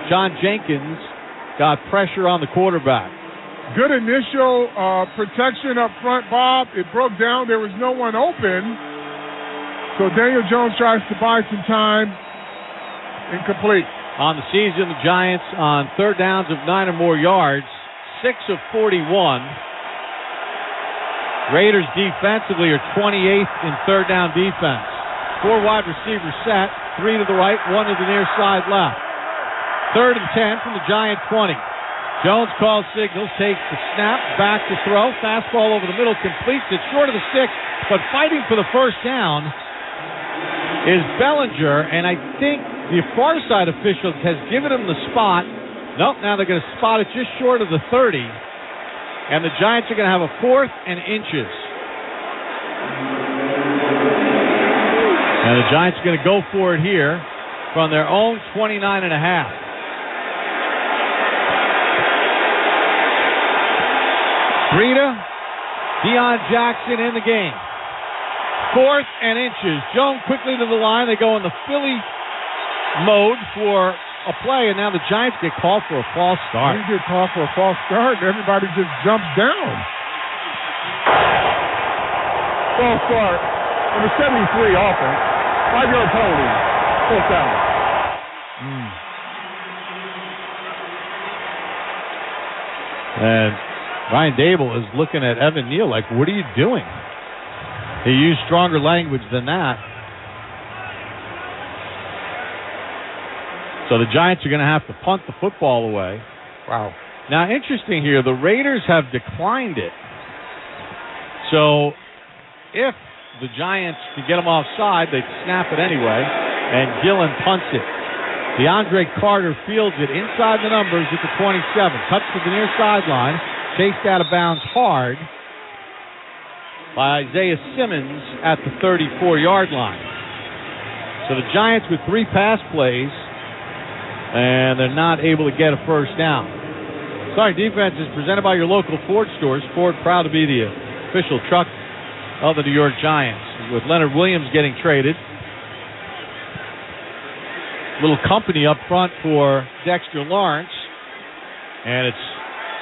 John Jenkins got pressure on the quarterback. Good initial protection up front, Bob. It broke down. There was no one open. So Daniel Jones tries to buy some time. Incomplete. On the season, the Giants on third downs of 9 or more yards, 6 of 41. Raiders defensively are 28th in third down defense. 4 wide receivers set, 3 to the right, 1 to the near side left. 3rd and 10 from the Giant 20. Jones calls signals, takes the snap, back to throw, fastball over the middle, completes it short of the stick, but fighting for the first down is Bellinger, and I think the far side officials has given him the spot. Nope, now they're going to spot it just short of the 30, and the Giants are going to have a 4th and inches. And the Giants are going to go for it here from their own 29.5. Breida, Deion Jackson in the game. 4th and inches. Jones quickly to the line. They go in the Philly mode for a play, and now the Giants get called for a false start. They get called for a false start, and everybody just jumps down. False start. Number 73 offense. 5-yard penalty. First down. And Ryan Dable is looking at Evan Neal like, what are you doing? He used stronger language than that. So the Giants are going to have to punt the football away. Wow. Now, interesting here, the Raiders have declined it. So if the Giants could get them offside, they'd snap it anyway, and Gillen punts it. DeAndre Carter fields it inside the numbers at the 27. Cuts to the near sideline. Chased out of bounds hard by Isaiah Simmons at the 34-yard line. So the Giants with 3 pass plays, and they're not able to get a first down. Sorry, defense is presented by your local Ford stores. Ford proud to be the official truck of the New York Giants. With Leonard Williams getting traded. Little company up front for Dexter Lawrence. And it's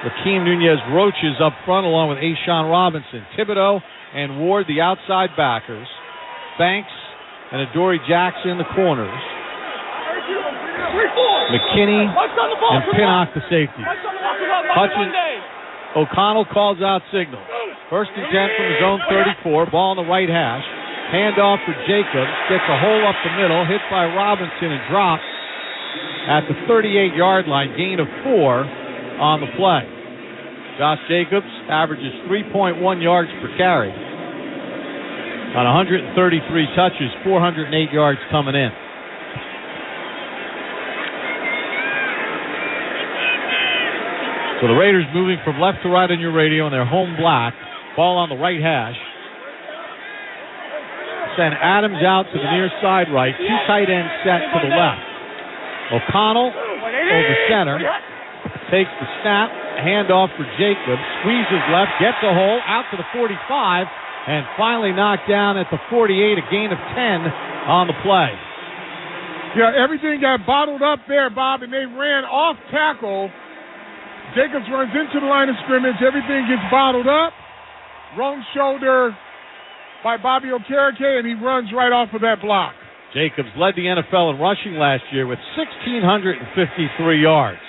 Rakeem Nunez-Roches up front along with Ashawn Robinson. Thibodeau and Ward, the outside backers. Banks and Adoree Jackson in the corners. McKinney and Pinnock, the safety. Hutchins, O'Connell calls out signal. 1st and 10 from his own 34. Ball on the right hash. Handoff for Jacobs. Gets a hole up the middle. Hit by Robinson and dropped at the 38-yard line. Gain of 4 on the play. Josh Jacobs averages 3.1 yards per carry. On 133 touches, 408 yards coming in. So the Raiders moving from left to right on your radio in their home black. Ball on the right hash. Send Adams out to the near side right. 2 tight ends set to the left. O'Connell over center. Takes the snap. Handoff for Jacobs. Squeezes left. Gets a hole. Out to the 45. And finally knocked down at the 48. A gain of 10 on the play. Yeah, everything got bottled up there, Bob, and they ran off tackle. Jacobs runs into the line of scrimmage. Everything gets bottled up. Wrong shoulder by Bobby Okereke, and he runs right off of that block. Jacobs led the NFL in rushing last year with 1,653 yards.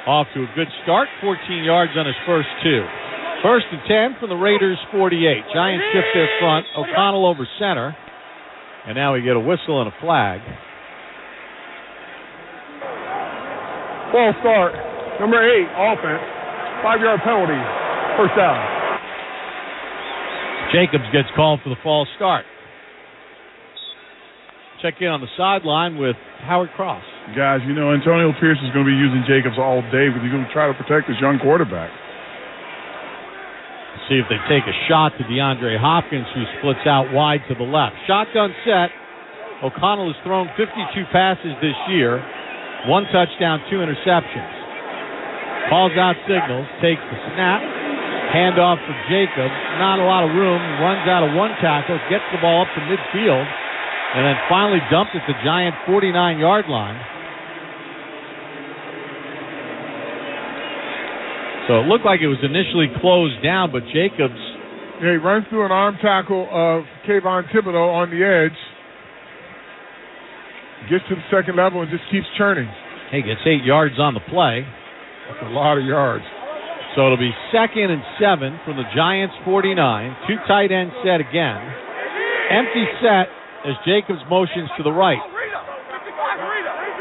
Off to a good start, 14 yards on his first 2. 1st and 10 from the Raiders' 48. Giants shift their front. O'Connell over center. And now we get a whistle and a flag. False start. Number 8, offense. 5-yard penalty. First down. Jacobs gets called for the false start. Check in on the sideline with Howard Cross. Guys, you know, Antonio Pierce is going to be using Jacobs all day because he's going to try to protect this young quarterback. See if they take a shot to DeAndre Hopkins, who splits out wide to the left. Shotgun set. O'Connell has thrown 52 passes this year. 1 touchdown, 2 interceptions. Calls out signals, takes the snap. Handoff for Jacobs. Not a lot of room. Runs out of 1 tackle. Gets the ball up to midfield. And then finally dumped at the Giant 49-yard line. So it looked like it was initially closed down, but Jacobs... Yeah, he runs through an arm tackle of Kayvon Thibodeau on the edge. Gets to the second level and just keeps churning. He gets 8 yards on the play. That's a lot of yards. So it'll be 2nd and 7 from the Giants' 49. 2 tight end set again. Empty set as Jacobs motions to the right.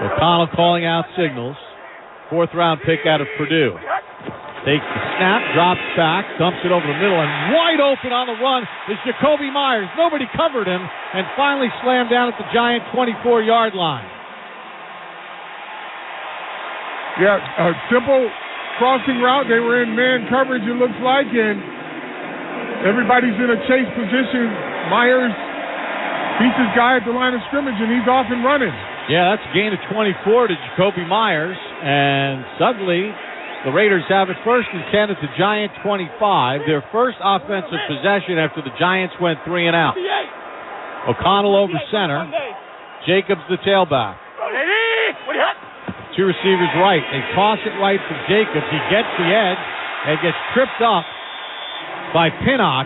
O'Connell calling out signals. 4th round pick out of Purdue. Takes the snap, drops back, dumps it over the middle, and wide open on the run is Jakobi Meyers. Nobody covered him, and finally slammed down at the Giant 24-yard line. Yeah, a simple crossing route. They were in man coverage, it looks like, and everybody's in a chase position. Meyers beats his guy at the line of scrimmage, and he's off and running. Yeah, that's a gain of 24 to Jakobi Meyers, and suddenly the Raiders have it 1st and 10 at the Giant 25. Their first offensive possession after the Giants went 3 and out. O'Connell over center. Jacobs the tailback. 2 receivers right. They toss it right for Jacobs. He gets the edge and gets tripped up by Pinnock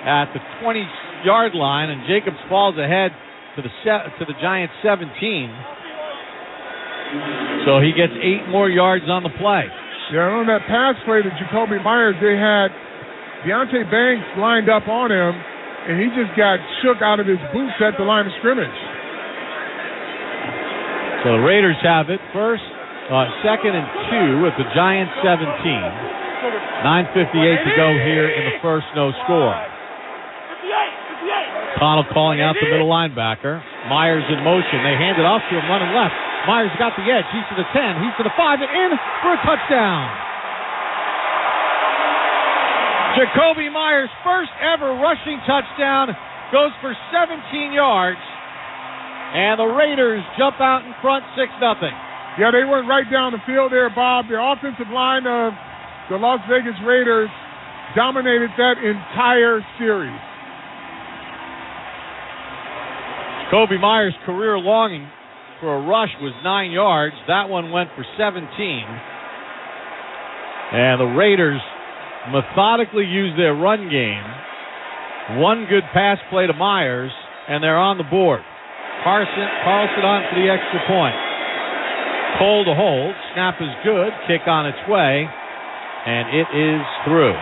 at the 20-yard line, and Jacobs falls ahead to the Giants 17. So he gets 8 more yards on the play. Yeah, on that pass play to Jakobi Meyers, they had Deonte Banks lined up on him, and he just got shook out of his boots at the line of scrimmage. So the Raiders have it 2nd and 2 at the Giants 17. 9:58 to go here in the first, no score. Connell calling out the middle linebacker. Meyers in motion. They hand it off to him running left. Meyers got the edge. He's to the 10. He's to the 5 and in for a touchdown. Jakobi Meyers' first ever rushing touchdown goes for 17 yards. And the Raiders jump out in front 6-0. Yeah, they went right down the field there, Bob. The offensive line of the Las Vegas Raiders dominated that entire series. Jakobi Meyers' career longing for a rush was 9 yards. That one went for 17. And the Raiders methodically use their run game. 1 good pass play to Meyers, and they're on the board. Carlson on for the extra point. Cole to hold. Snap is good. Kick on its way. And it is through.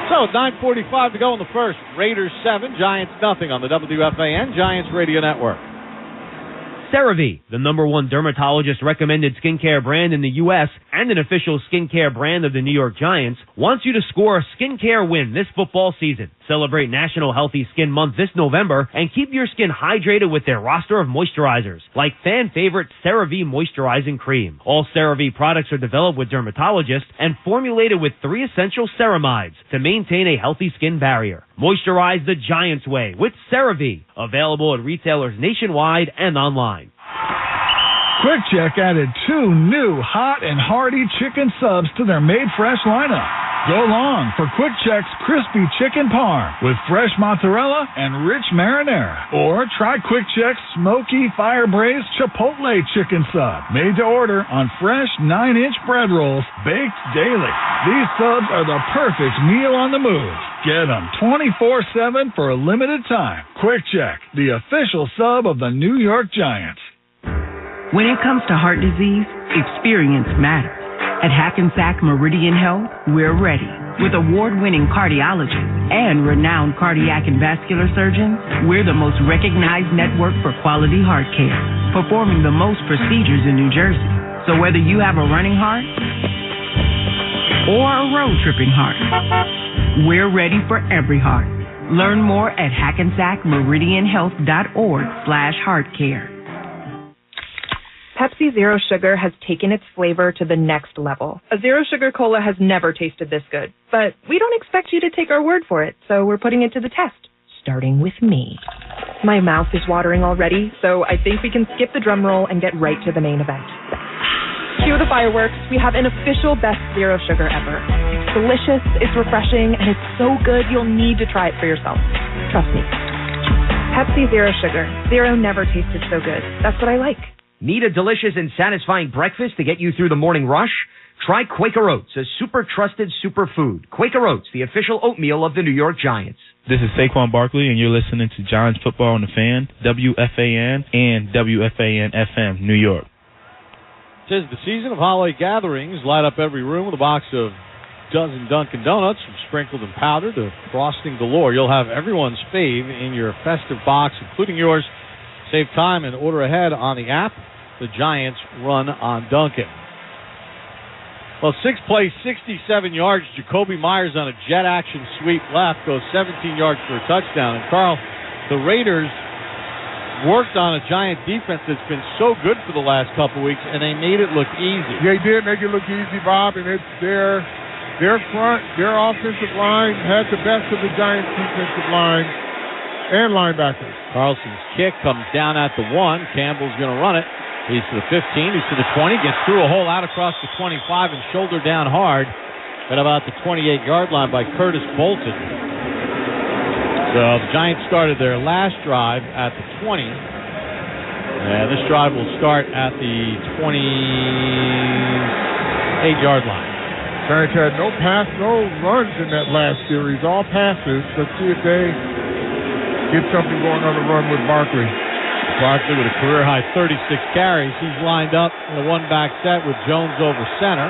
So 9:45 to go in the first. Raiders 7, Giants nothing on the WFAN Giants Radio Network. CeraVe, the #1 dermatologist-recommended skincare brand in the U.S. and an official skincare brand of the New York Giants, wants you to score a skincare win this football season. Celebrate National Healthy Skin Month this November and keep your skin hydrated with their roster of moisturizers, like fan-favorite CeraVe Moisturizing Cream. All CeraVe products are developed with dermatologists and formulated with 3 essential ceramides to maintain a healthy skin barrier. Moisturize the Giants way with CeraVe, available at retailers nationwide and online. Quick Check added 2 new hot and hearty chicken subs to their Made Fresh lineup. Go long for Quick Check's crispy chicken parm with fresh mozzarella and rich marinara. Or try Quick Check's smoky fire-braised chipotle chicken sub, made to order on fresh 9-inch bread rolls baked daily. These subs are the perfect meal on the move. Get them 24/7 for a limited time. Quick Check, the official sub of the New York Giants. When it comes to heart disease, experience matters. At Hackensack Meridian Health, we're ready. With award-winning cardiologists and renowned cardiac and vascular surgeons, we're the most recognized network for quality heart care, performing the most procedures in New Jersey. So whether you have a running heart or a road-tripping heart, we're ready for every heart. Learn more at hackensackmeridianhealth.org/heartcare. Pepsi Zero Sugar has taken its flavor to the next level. A Zero Sugar Cola has never tasted this good, but we don't expect you to take our word for it, so we're putting it to the test, starting with me. My mouth is watering already, so I think we can skip the drum roll and get right to the main event. Cue the fireworks. We have an official best Zero Sugar ever. It's delicious, it's refreshing, and it's so good you'll need to try it for yourself. Trust me. Pepsi Zero Sugar. Zero never tasted so good. That's what I like. Need a delicious and satisfying breakfast to get you through the morning rush? Try Quaker Oats, a super trusted superfood. Quaker Oats, the official oatmeal of the New York Giants. This is Saquon Barkley, and you're listening to Giants Football on the Fan, WFAN and WFAN-FM, New York. It says the season of holiday gatherings light up every room with a box of dozen Dunkin' Donuts, from sprinkled and powdered to frosting galore. You'll have everyone's fave in your festive box, including yours. Save time and order ahead on the app. The Giants run on Dunkin'. Well, 6 plays, 67 yards. Jacoby Myers on a jet action sweep left goes 17 yards for a touchdown. And, Carl, the Raiders worked on a Giant defense that's been so good for the last couple weeks, and they made it look easy. They did make it look easy, Bob, and it's their front, their offensive line had the best of the Giants' defensive line and linebackers. Carlson's kick comes down at the 1. Campbell's going to run it. He's to the 15, he's to the 20, gets through a hole out across the 25 and shouldered down hard at about the 28-yard line by Curtis Bolton. So the Giants started their last drive at the 20. And this drive will start at the 28-yard line. Giants had no runs in that last series, all passes. Let's see if they get something going on the run with Barkley. Barkley with a career-high 36 carries. He's lined up in a one-back set with Jones over center.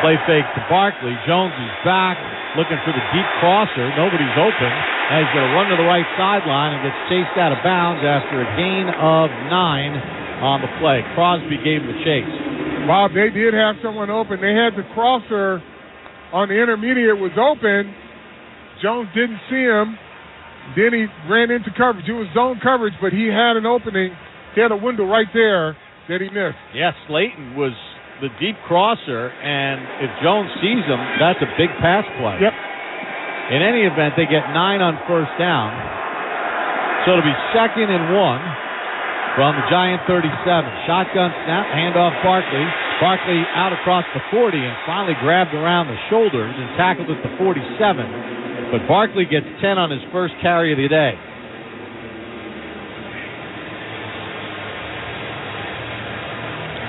Play fake to Barkley. Jones is back, looking for the deep crosser. Nobody's open. Now he's going to run to the right sideline and gets chased out of bounds after a gain of 9 on the play. Crosby gave him the chase. Bob, they did have someone open. They had the crosser on the intermediate was open. Jones didn't see him. Then he ran into coverage. It was zone coverage, but he had an opening. He had a window right there that he missed. Yeah, Slayton was the deep crosser, and if Jones sees him, that's a big pass play. Yep. In any event, they get 9 on first down. So it'll be 2nd and 1 from the Giant 37. Shotgun snap, handoff Barkley. Barkley out across the 40 and finally grabbed around the shoulders and tackled at the 47. But Barkley gets 10 on his first carry of the day.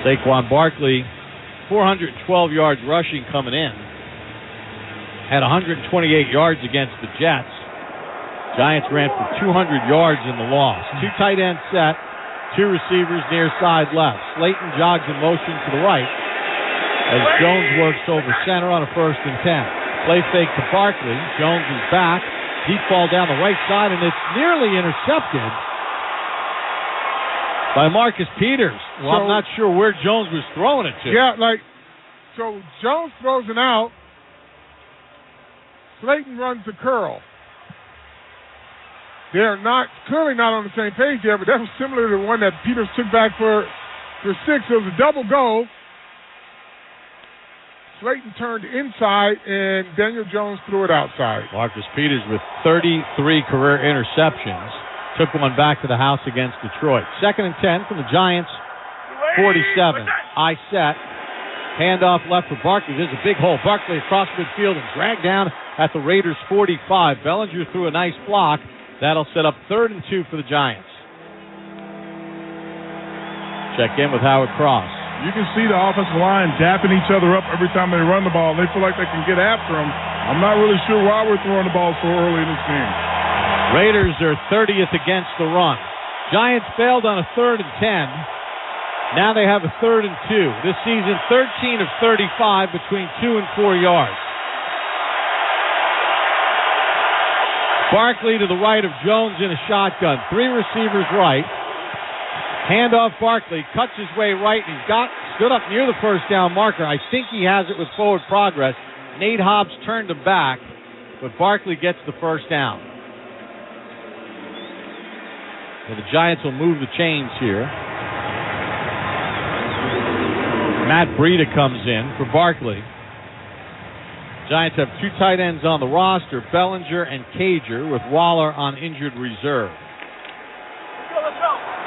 Saquon Barkley, 412 yards rushing coming in. Had 128 yards against the Jets. Giants ran for 200 yards in the loss. 2 tight end set, 2 receivers near side left. Slayton jogs in motion to the right as Jones works over center on a 1st and 10. Play fake to Barkley. Jones is back. Deep ball down the right side, and it's nearly intercepted by Marcus Peters. Well, I'm not sure where Jones was throwing it to. Yeah, so Jones throws it out. Slayton runs the curl. They're clearly not on the same page there, but that was similar to the one that Peters took back for 6. It was a double go. Slayton turned inside, and Daniel Jones threw it outside. Marcus Peters with 33 career interceptions. Took one back to the house against Detroit. 2nd and 10 from the Giants, 47. I set. Handoff left for Barkley. There's a big hole. Barkley across midfield and dragged down at the Raiders' 45. Bellinger threw a nice block. That'll set up 3rd and 2 for the Giants. Check in with Howard Cross. You can see the offensive line dapping each other up every time they run the ball. They feel like they can get after them. I'm not really sure why we're throwing the ball so early in this game. Raiders are 30th against the run. Giants failed on a 3rd and 10. Now they have a 3rd and 2. This season, 13 of 35 between 2 and 4 yards. Barkley to the right of Jones in a shotgun. 3 receivers right. Handoff Barkley, cuts his way right, and he's stood up near the first down marker. I think he has it with forward progress. Nate Hobbs turned him back, but Barkley gets the first down. So the Giants will move the chains here. Matt Breida comes in for Barkley. Giants have 2 tight ends on the roster, Bellinger and Cager, with Waller on injured reserve.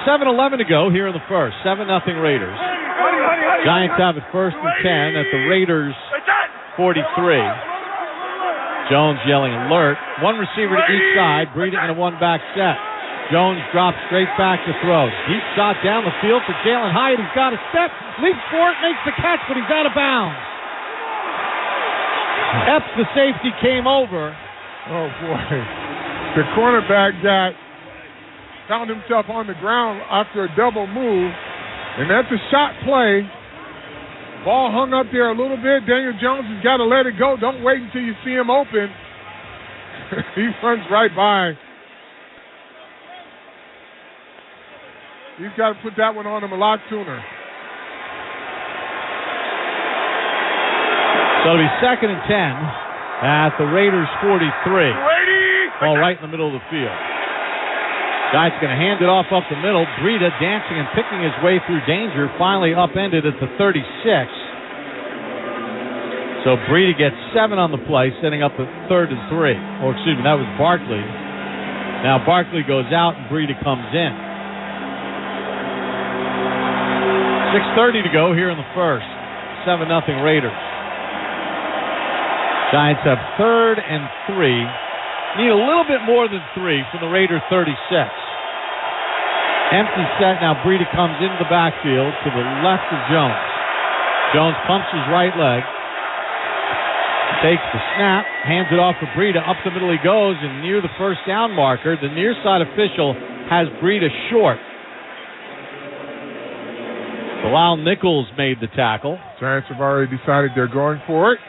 7:11 to go here in the first. 7-0 Raiders. Giants have it 1st and 10 at the Raiders' 43. Jones yelling alert. 1 receiver to each side. Breida in a 1-back set. Jones drops straight back to throw. Deep shot down the field for Jalen Hyatt. He's got a step, leaps for it, makes the catch, but he's out of bounds. Epps, the safety, came over. Oh, boy. The cornerback found himself on the ground after a double move, and that's a shot play. Ball hung up there a little bit. Daniel Jones has got to let it go. Don't wait until you see him open. He runs right by. He's got to put that one on him a lot sooner. So it'll be 2nd and 10 at the Raiders 43. Ball right in the middle of the field. Giants going to hand it off up the middle. Breida dancing and picking his way through danger. Finally upended at the 36. So Breida gets 7 on the play, setting up the 3rd and 3. Or excuse me, that was Barkley. Now Barkley goes out and Breida comes in. 6:30 to go here in the first. 7-0 Raiders. Giants have 3rd and 3. Need a little bit more than 3 from the Raider 36. Empty set. Now Breida comes into the backfield to the left of Jones. Jones pumps his right leg. Takes the snap. Hands it off to Breida. Up the middle he goes, and near the first down marker, the near side official has Breida short. Bilal Nichols made the tackle. Giants have already decided they're going for it.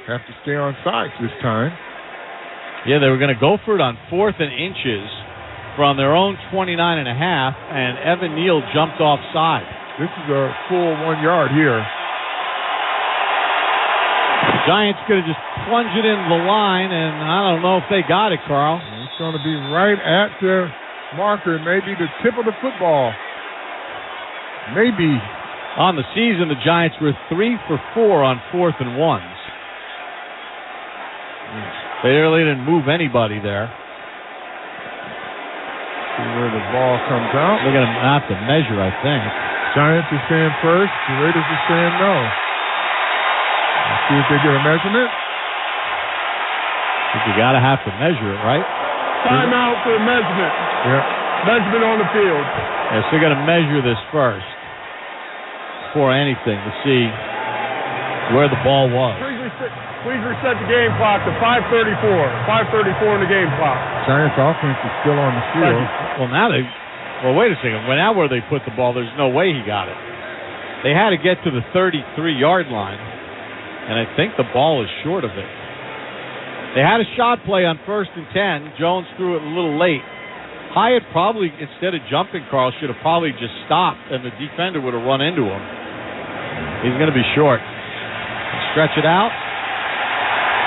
Have to stay on sides this time. Yeah, they were going to go for it on 4th and inches from their own 29.5, and Evan Neal jumped offside. This is a full 1 yard here. The Giants going to just plunge it into the line, and I don't know if they got it, Carl. It's going to be right at the marker, maybe the tip of the football. Maybe. On the season, the Giants were 3 for 4 on 4th and 1s. They really didn't move anybody there. See where the ball comes out. They're going to have to measure, I think. Giants are saying first. The Raiders are saying no. Let's see if they get a measurement. I think you got to have to measure it, right? Timeout for measurement. Yeah. Measurement on the field. Yeah, so they're going to measure this first before anything to see where the ball was. Please reset the game clock to 5:34. 5:34 in the game clock. Giants offense is still on the field. Well, wait a second. Now where they put the ball, there's no way he got it. They had to get to the 33-yard line, and I think the ball is short of it. They had a shot play on 1st and 10. Jones threw it a little late. Hyatt probably, instead of jumping, Carl, should have probably just stopped, and the defender would have run into him. He's going to be short. Stretch it out.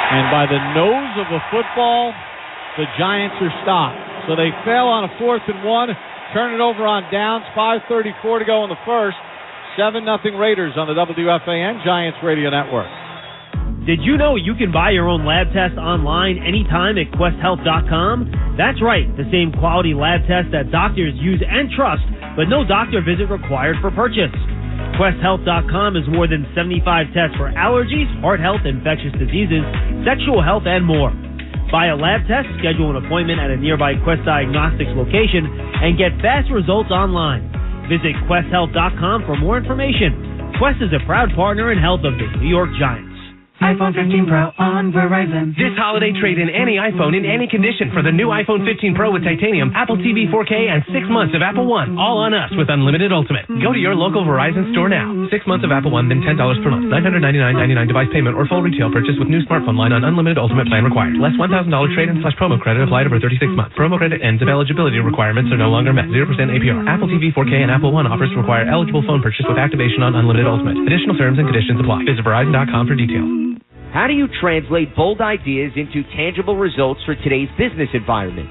And by the nose of a football, the Giants are stopped. So they fail on a 4th and 1, turn it over on downs, 5:34 to go in the first. 7-0 Raiders on the WFAN Giants Radio Network. Did you know you can buy your own lab test online anytime at QuestHealth.com? That's right, the same quality lab test that doctors use and trust, but no doctor visit required for purchase. QuestHealth.com is more than 75 tests for allergies, heart health, infectious diseases, sexual health, and more. Buy a lab test, schedule an appointment at a nearby Quest Diagnostics location, and get fast results online. Visit QuestHealth.com for more information. Quest is a proud partner in health of the New York Giants. iPhone 15 Pro on Verizon. This holiday, trade in any iPhone in any condition for the new iPhone 15 Pro with titanium, Apple TV 4K, and 6 months of Apple One. All on us with Unlimited Ultimate. Go to your local Verizon store now. 6 months of Apple One, then $10 per month. $999.99 device payment or full retail purchase with new smartphone line on Unlimited Ultimate plan required. Less $1,000 trade-in/promo credit applied over 36 months. Promo credit ends if eligibility requirements are no longer met. 0% APR. Apple TV 4K and Apple One offers require eligible phone purchase with activation on Unlimited Ultimate. Additional terms and conditions apply. Visit Verizon.com for details. How do you translate bold ideas into tangible results for today's business environment?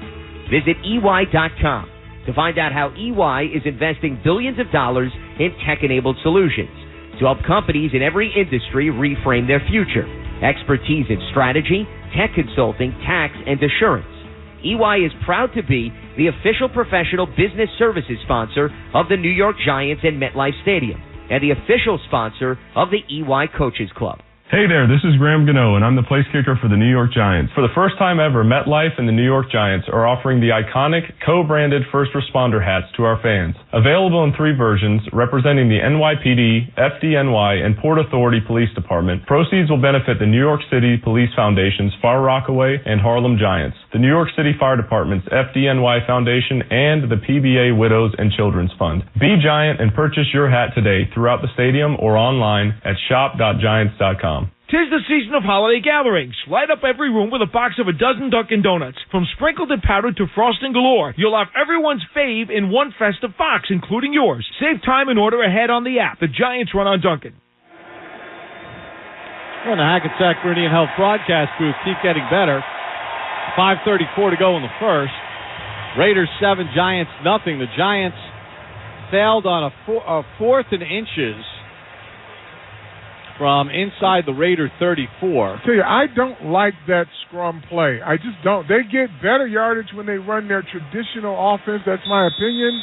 Visit EY.com to find out how EY is investing billions of dollars in tech-enabled solutions to help companies in every industry reframe their future. Expertise in strategy, tech consulting, tax, and assurance. EY is proud to be the official professional business services sponsor of the New York Giants and MetLife Stadium and the official sponsor of the EY Coaches Club. Hey there, this is Graham Gano, and I'm the place kicker for the New York Giants. For the first time ever, MetLife and the New York Giants are offering the iconic co-branded first responder hats to our fans. Available in 3 versions, representing the NYPD, FDNY, and Port Authority Police Department, proceeds will benefit the New York City Police Foundation's Far Rockaway and Harlem Giants, the New York City Fire Department's FDNY Foundation, and the PBA Widows and Children's Fund. Be Giant and purchase your hat today throughout the stadium or online at shop.giants.com. 'Tis the season of holiday gatherings. Light up every room with a box of a dozen Dunkin' Donuts. From sprinkled and powdered to frosting galore, you'll have everyone's fave in one festive box, including yours. Save time and order ahead on the app. The Giants run on Dunkin'. Well, the Hackensack Meridian Health broadcast booth keep getting better. 5:34 to go in the first. Raiders 7, Giants nothing. The Giants failed on a 4th and inches from inside the Raider 34. I tell you, I don't like that scrum play. I just don't. They get better yardage when they run their traditional offense. That's my opinion.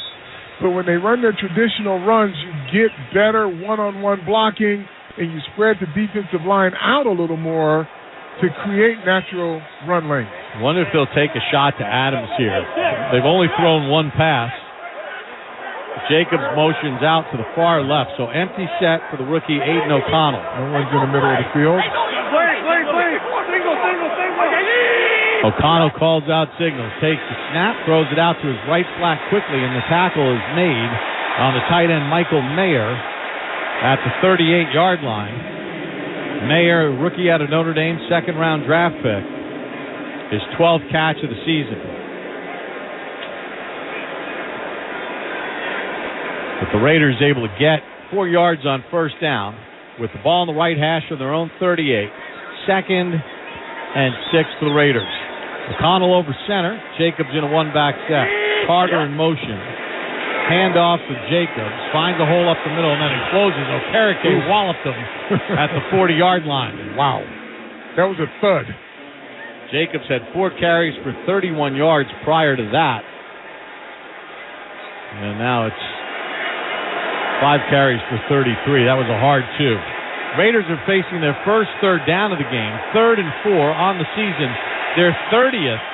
But when they run their traditional runs, you get better one-on-one blocking, and you spread the defensive line out a little more to create natural run lanes. I wonder if they'll take a shot to Adams here. They've only thrown one pass. Jacobs motions out to the far left, so empty set for the rookie Aiden O'Connell. No one's in the middle of the field. O'Connell calls out signals, takes the snap, throws it out to his right flat quickly, and the tackle is made on the tight end Michael Mayer at the 38-yard line. Mayer, rookie out of Notre Dame, second-round draft pick, his 12th catch of the season. But the Raiders able to get 4 yards on first down with the ball on the right hash of their own 38. 2nd and 6 for the Raiders. O'Connell over center. Jacobs in a one-back set. Carter in motion. Handoff to Jacobs. Finds a hole up the middle and then he closes. Okereke walloped him at the 40-yard line. Wow. That was a thud. Jacobs had 4 carries for 31 yards prior to that. And now it's 5 carries for 33. That was a hard 2. Raiders are facing their first third down of the game. 3rd and 4 on the season. They're 30th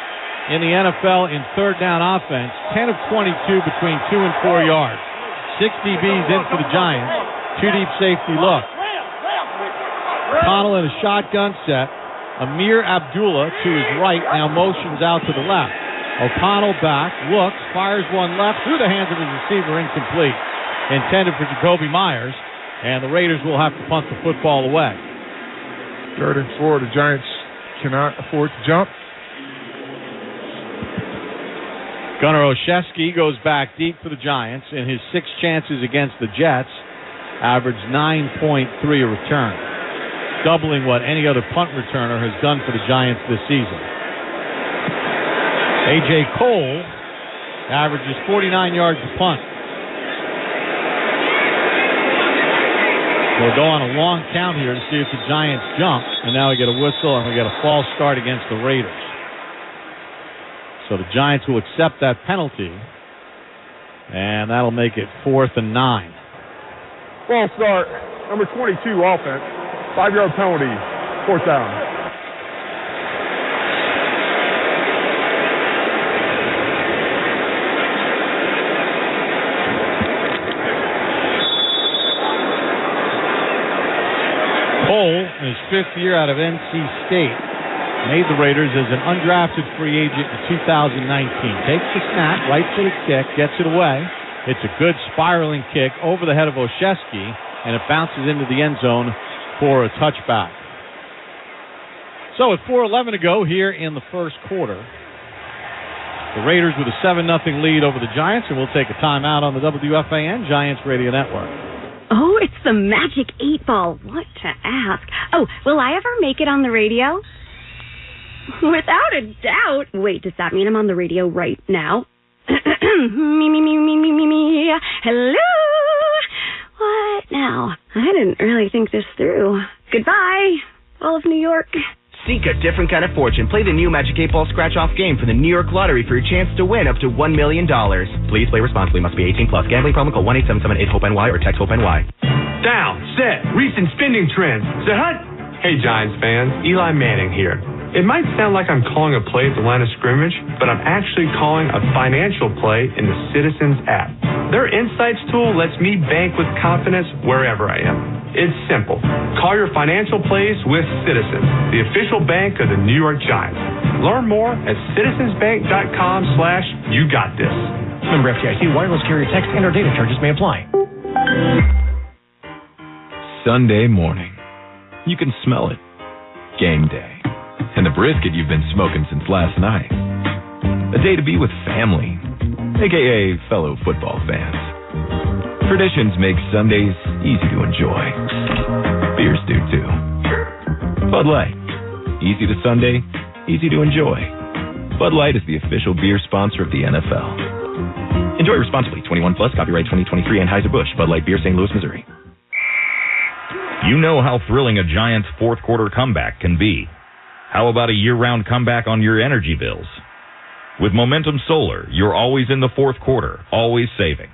in the NFL in third down offense. 10 of 22 between 2 and 4 yards. 6 DBs in for the Giants. 2 deep safety look. Connell in a shotgun set. Amir Abdullah to his right now motions out to the left. O'Connell back, looks, fires one left through the hands of his receiver, incomplete. Intended for Jacoby Myers, and the Raiders will have to punt the football away. 3rd and 4, the Giants cannot afford to jump. Gunnar Olszewski goes back deep for the Giants. In his 6 chances against the Jets, averaged 9.3 a return, doubling what any other punt returner has done for the Giants this season. A.J. Cole averages 49 yards a punt. We'll go on a long count here to see if the Giants jump, and now we get a whistle and we get a false start against the Raiders. So the Giants will accept that penalty, and that'll make it 4th and 9. False start, number 22 offense, 5-yard penalty, 4th down. Cole, in his 5th year out of NC State, made the Raiders as an undrafted free agent in 2019. Takes the snap, right-footed kick, gets it away. It's a good spiraling kick over the head of Olszewski, and it bounces into the end zone for a touchback. So at 4:11 to go here in the first quarter, the Raiders with a 7-0 lead over the Giants, and we'll take a timeout on the WFAN Giants Radio Network. Oh, it's the Magic 8-Ball. What to ask? Oh, will I ever make it on the radio? Without a doubt. Wait, does that mean I'm on the radio right now? me. Hello? What now? I didn't really think this through. Goodbye, all of New York. Seek a different kind of fortune. Play the new Magic 8-Ball scratch-off game for the New York Lottery for your chance to win up to $1 million. Please play responsibly. Must be 18 plus. Gambling problem? Call 1-877-8-HOPE-NY or text HOPE-NY. Down, set, recent spending trends. Set, Hey, Giants fans, Eli Manning here. It might sound like I'm calling a play at the line of scrimmage, but I'm actually calling a financial play in the Citizens app. Their Insights tool lets me bank with confidence wherever I am. It's simple. Call your financial plays with Citizens, the official bank of the New York Giants. Learn more at citizensbank.com/YouGotThis. Member FDIC, wireless carrier text and/or data charges may apply. Sunday morning. You can smell it. Game day. And the brisket you've been smoking since last night. A day to be with family, a.k.a. fellow football fans. Traditions make Sundays easy to enjoy. Beers do too. Bud Light. Easy to Sunday, easy to enjoy. Bud Light is the official beer sponsor of the NFL. Enjoy responsibly. 21 plus, copyright 2023, Anheuser-Busch. Bud Light Beer, St. Louis, Missouri. You know how thrilling a Giants fourth quarter comeback can be. How about a year-round comeback on your energy bills? With Momentum Solar, you're always in the fourth quarter, always saving.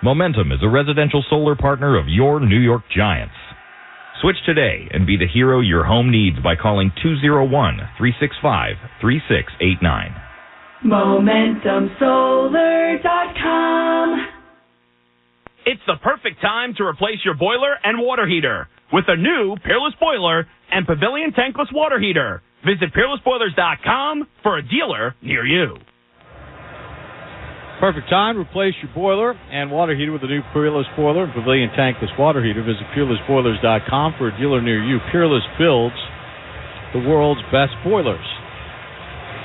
Momentum is a residential solar partner of your New York Giants. Switch today and be the hero your home needs by calling 201-365-3689. MomentumSolar.com. It's the perfect time to replace your boiler and water heater with a new Peerless Boiler and Pavilion Tankless Water Heater. Visit PeerlessBoilers.com for a dealer near you. Perfect time to replace your boiler and water heater with a new Peerless Boiler and Pavilion Tankless Water Heater. Visit PeerlessBoilers.com for a dealer near you. Peerless builds the world's best boilers.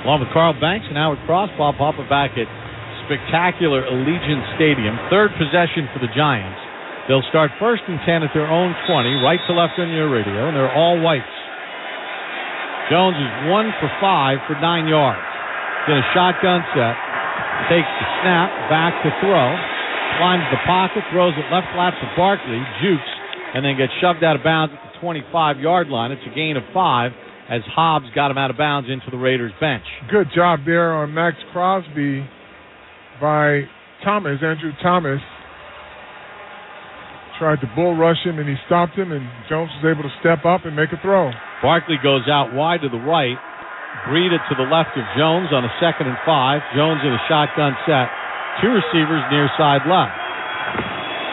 Along with Carl Banks and Howard Cross, Bob Papa back at spectacular Allegiant Stadium. Third possession for the Giants. They'll start first and 10 at their own 20, right to left on your radio, and they're all whites. Jones is 1 for 5 for 9 yards. In a shotgun set, takes the snap, back to throw, climbs the pocket, throws it left flat to Barkley, jukes, and then gets shoved out of bounds at the 25-yard line. It's a gain of 5 as Hobbs got him out of bounds into the Raiders bench. Good job there on Max Crosby by Thomas, Andrew Thomas. Tried to bull rush him, and he stopped him, and Jones was able to step up and make a throw. Barkley goes out wide to the right. Breed it to the left of Jones on a 2nd and 5. Jones in a shotgun set. 2 receivers near side left.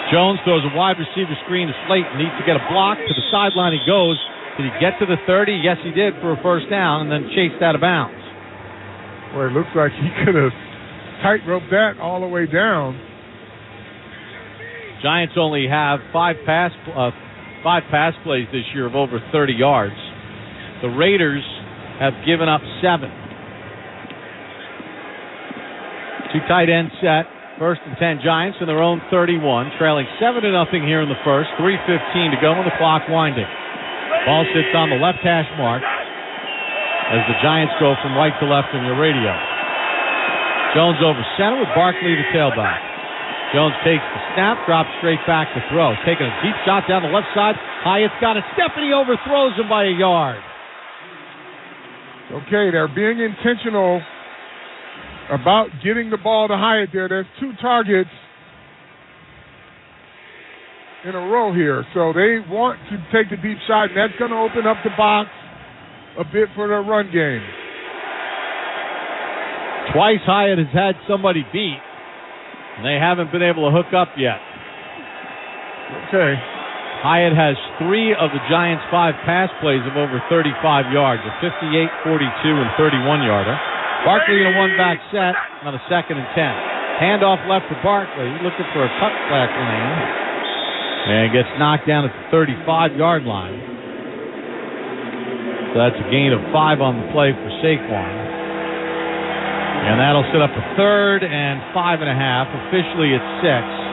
Jones throws a wide receiver screen to Slayton. Needs to get a block. To the sideline he goes. Did he get to the 30? Yes, he did for a first down, and then chased out of bounds. Well, it looks like he could have tightrope that all the way down. Giants only have 5 pass plays this year of over 30 yards. The Raiders have given up 7. 2 tight end set. First and 10 Giants in their own 31, trailing 7-0 here in the first. 3:15 to go and the clock winding. Ball sits on the left hash mark as the Giants go from right to left on your radio. Jones over center with Barkley the tailback. Jones takes the snap, drops straight back to throw. Taking a deep shot down the left side. Hyatt's got a step, and he overthrows him by a yard. Okay, they're being intentional about getting the ball to Hyatt there. There's 2 targets in a row here. So they want to take the deep shot, and that's going to open up the box a bit for their run game. Twice Hyatt has had somebody beat, and they haven't been able to hook up yet. Okay. Hyatt has 3 of the Giants' 5 pass plays of over 35 yards, a 58, 42, and 31-yarder. Barkley in a one-back set on a 2nd and 10. Handoff left to Barkley, looking for a cutback lane, and gets knocked down at the 35-yard line. So that's a gain of 5 on the play for Saquon. And that'll set up a 3rd and 5.5. Officially it's 6.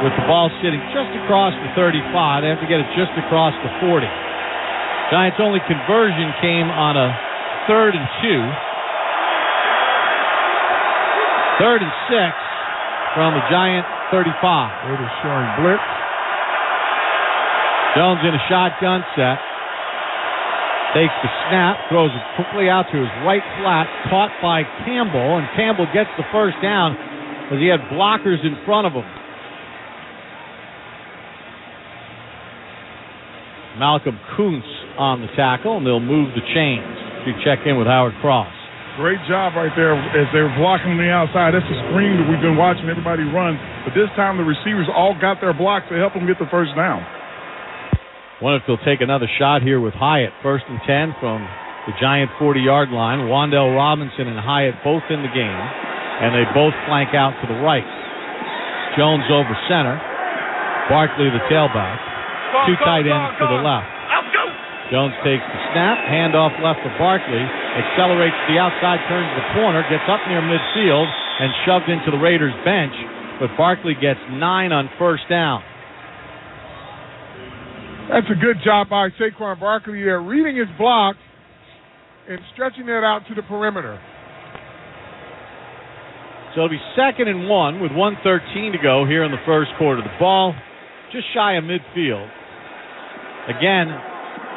With the ball sitting just across the 35. They have to get it just across the 40. Giants' only conversion came on a 3rd and 2. 3rd and 6 from the Giant 35. Raiders showing blitz. Jones in a shotgun set. Takes the snap, throws it quickly out to his right flat, caught by Campbell, and Campbell gets the first down as he had blockers in front of him. Malcolm Kuntz on the tackle, and they'll move the chains. You check in with Howard Cross. Great job right there as they were blocking on the outside. That's the screen that we've been watching everybody run. But this time the receivers all got their blocks to help them get the first down. Wonder if they'll take another shot here with Hyatt. 1st and 10 from the Giant 40-yard line. Wandell Robinson and Hyatt both in the game, and they both flank out to the right. Jones over center. Barkley the tailback. 2 tight ends to the left. Jones takes the snap, handoff left to Barkley, accelerates to the outside, turns the corner, gets up near midfield, and shoved into the Raiders bench, but Barkley gets 9 on first down. That's a good job by Saquon Barkley there, reading his block and stretching that out to the perimeter. So it'll be 2nd and 1 with 1:13 to go here in the first quarter. The ball just shy of midfield. Again,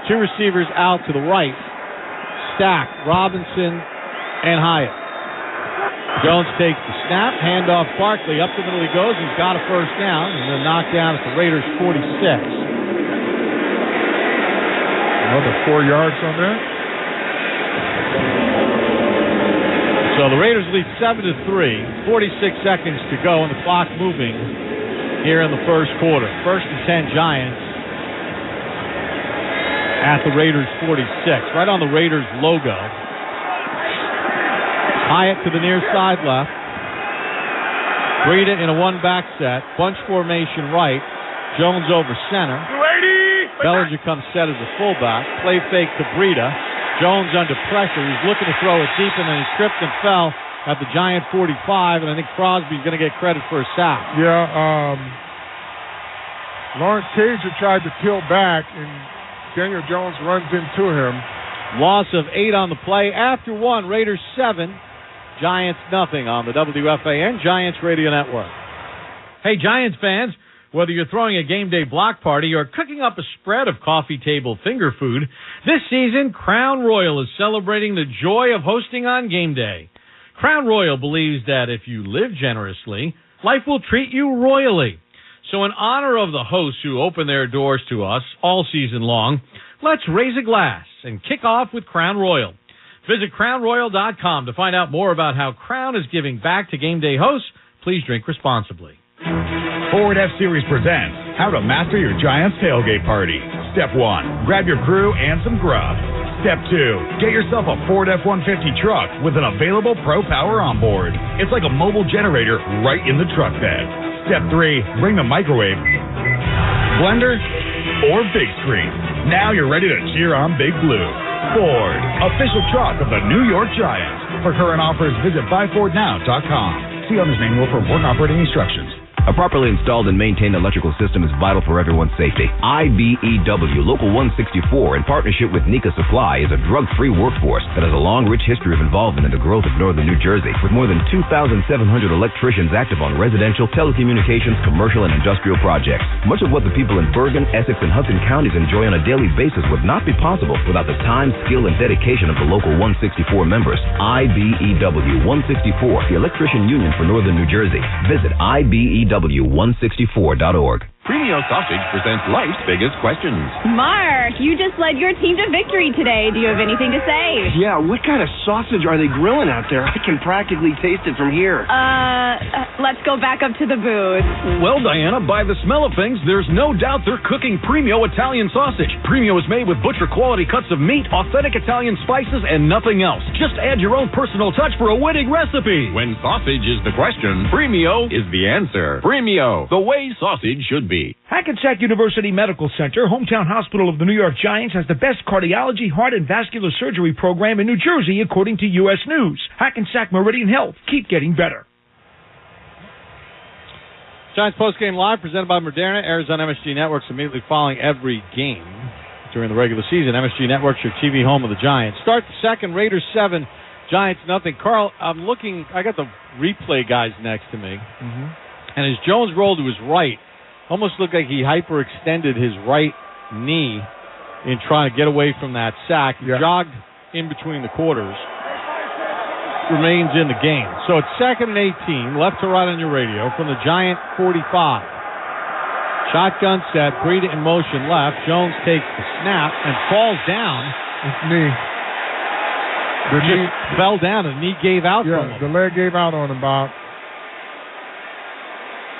2 receivers out to the right. Stack, Robinson, and Hyatt. Jones takes the snap, handoff Barkley. Up the middle he goes. He's got a first down, and they're knocked down at the Raiders' 46. Another 4 yards on that. So the Raiders lead 7-3. 46 seconds to go, and the clock moving here in the first quarter. 1st and 10 Giants at the Raiders 46, right on the Raiders logo. Hyatt to the near side left. Breida in a 1-back set. Bunch formation right. Jones over center. Bellinger comes set as a fullback. Play fake to Breida. Jones under pressure. He's looking to throw it deep, and then he tripped and fell at the Giant 45, and I think Crosby's going to get credit for a sack. Yeah, Lawrence Cager tried to peel back, and Daniel Jones runs into him. Loss of 8 on the play. After 1, Raiders 7, Giants nothing on the WFAN Giants Radio Network. Hey, Giants fans, whether you're throwing a game day block party or cooking up a spread of coffee table finger food, this season Crown Royal is celebrating the joy of hosting on game day. Crown Royal believes that if you live generously, life will treat you royally. So in honor of the hosts who open their doors to us all season long, let's raise a glass and kick off with Crown Royal. Visit crownroyal.com to find out more about how Crown is giving back to game day hosts. Please drink responsibly. Ford F-Series presents How to Master Your Giants Tailgate Party. Step 1, grab your crew and some grub. Step 2, get yourself a Ford F-150 truck with an available Pro Power onboard. It's like a mobile generator right in the truck bed. Step 3, bring the microwave, blender, or big screen. Now you're ready to cheer on Big Blue. Ford, official truck of the New York Giants. For current offers, visit buyfordnow.com. See owner's manual for important operating instructions. A properly installed and maintained electrical system is vital for everyone's safety. IBEW Local 164, in partnership with Nika Supply, is a drug-free workforce that has a long, rich history of involvement in the growth of northern New Jersey, with more than 2,700 electricians active on residential, telecommunications, commercial, and industrial projects. Much of what the people in Bergen, Essex, and Hudson counties enjoy on a daily basis would not be possible without the time, skill, and dedication of the Local 164 members. IBEW 164, the Electrician Union for Northern New Jersey. Visit IBEW164.org. Premio Sausage presents life's biggest questions. Mark, you just led your team to victory today. Do you have anything to say? Yeah, what kind of sausage are they grilling out there? I can practically taste it from here. Let's go back up to the booth. Well, Diana, by the smell of things, there's no doubt they're cooking Premio Italian sausage. Premio is made with butcher-quality cuts of meat, authentic Italian spices, and nothing else. Just add your own personal touch for a winning recipe. When sausage is the question, Premio is the answer. Premio, the way sausage should be. Hackensack University Medical Center, hometown hospital of the New York Giants, has the best cardiology, heart, and vascular surgery program in New Jersey, according to U.S. News. Hackensack Meridian Health. Keep getting better. Giants postgame live presented by Moderna, airs on MSG Networks immediately following every game during the regular season. MSG Networks, your TV home of the Giants. Start the second, Raiders 7, Giants nothing. Carl, I'm looking, I got the replay guys next to me, and as Jones rolled to his right, almost looked like he hyperextended his right knee in trying to get away from that sack. He jogged in between the quarters. Remains in the game. So it's 2nd and 18, left to right on your radio from the Giant 45. Shotgun set, Breida in motion left. Jones takes the snap and falls down. It's knee. The knee fell down and knee gave out from him. The leg gave out on him, Bob.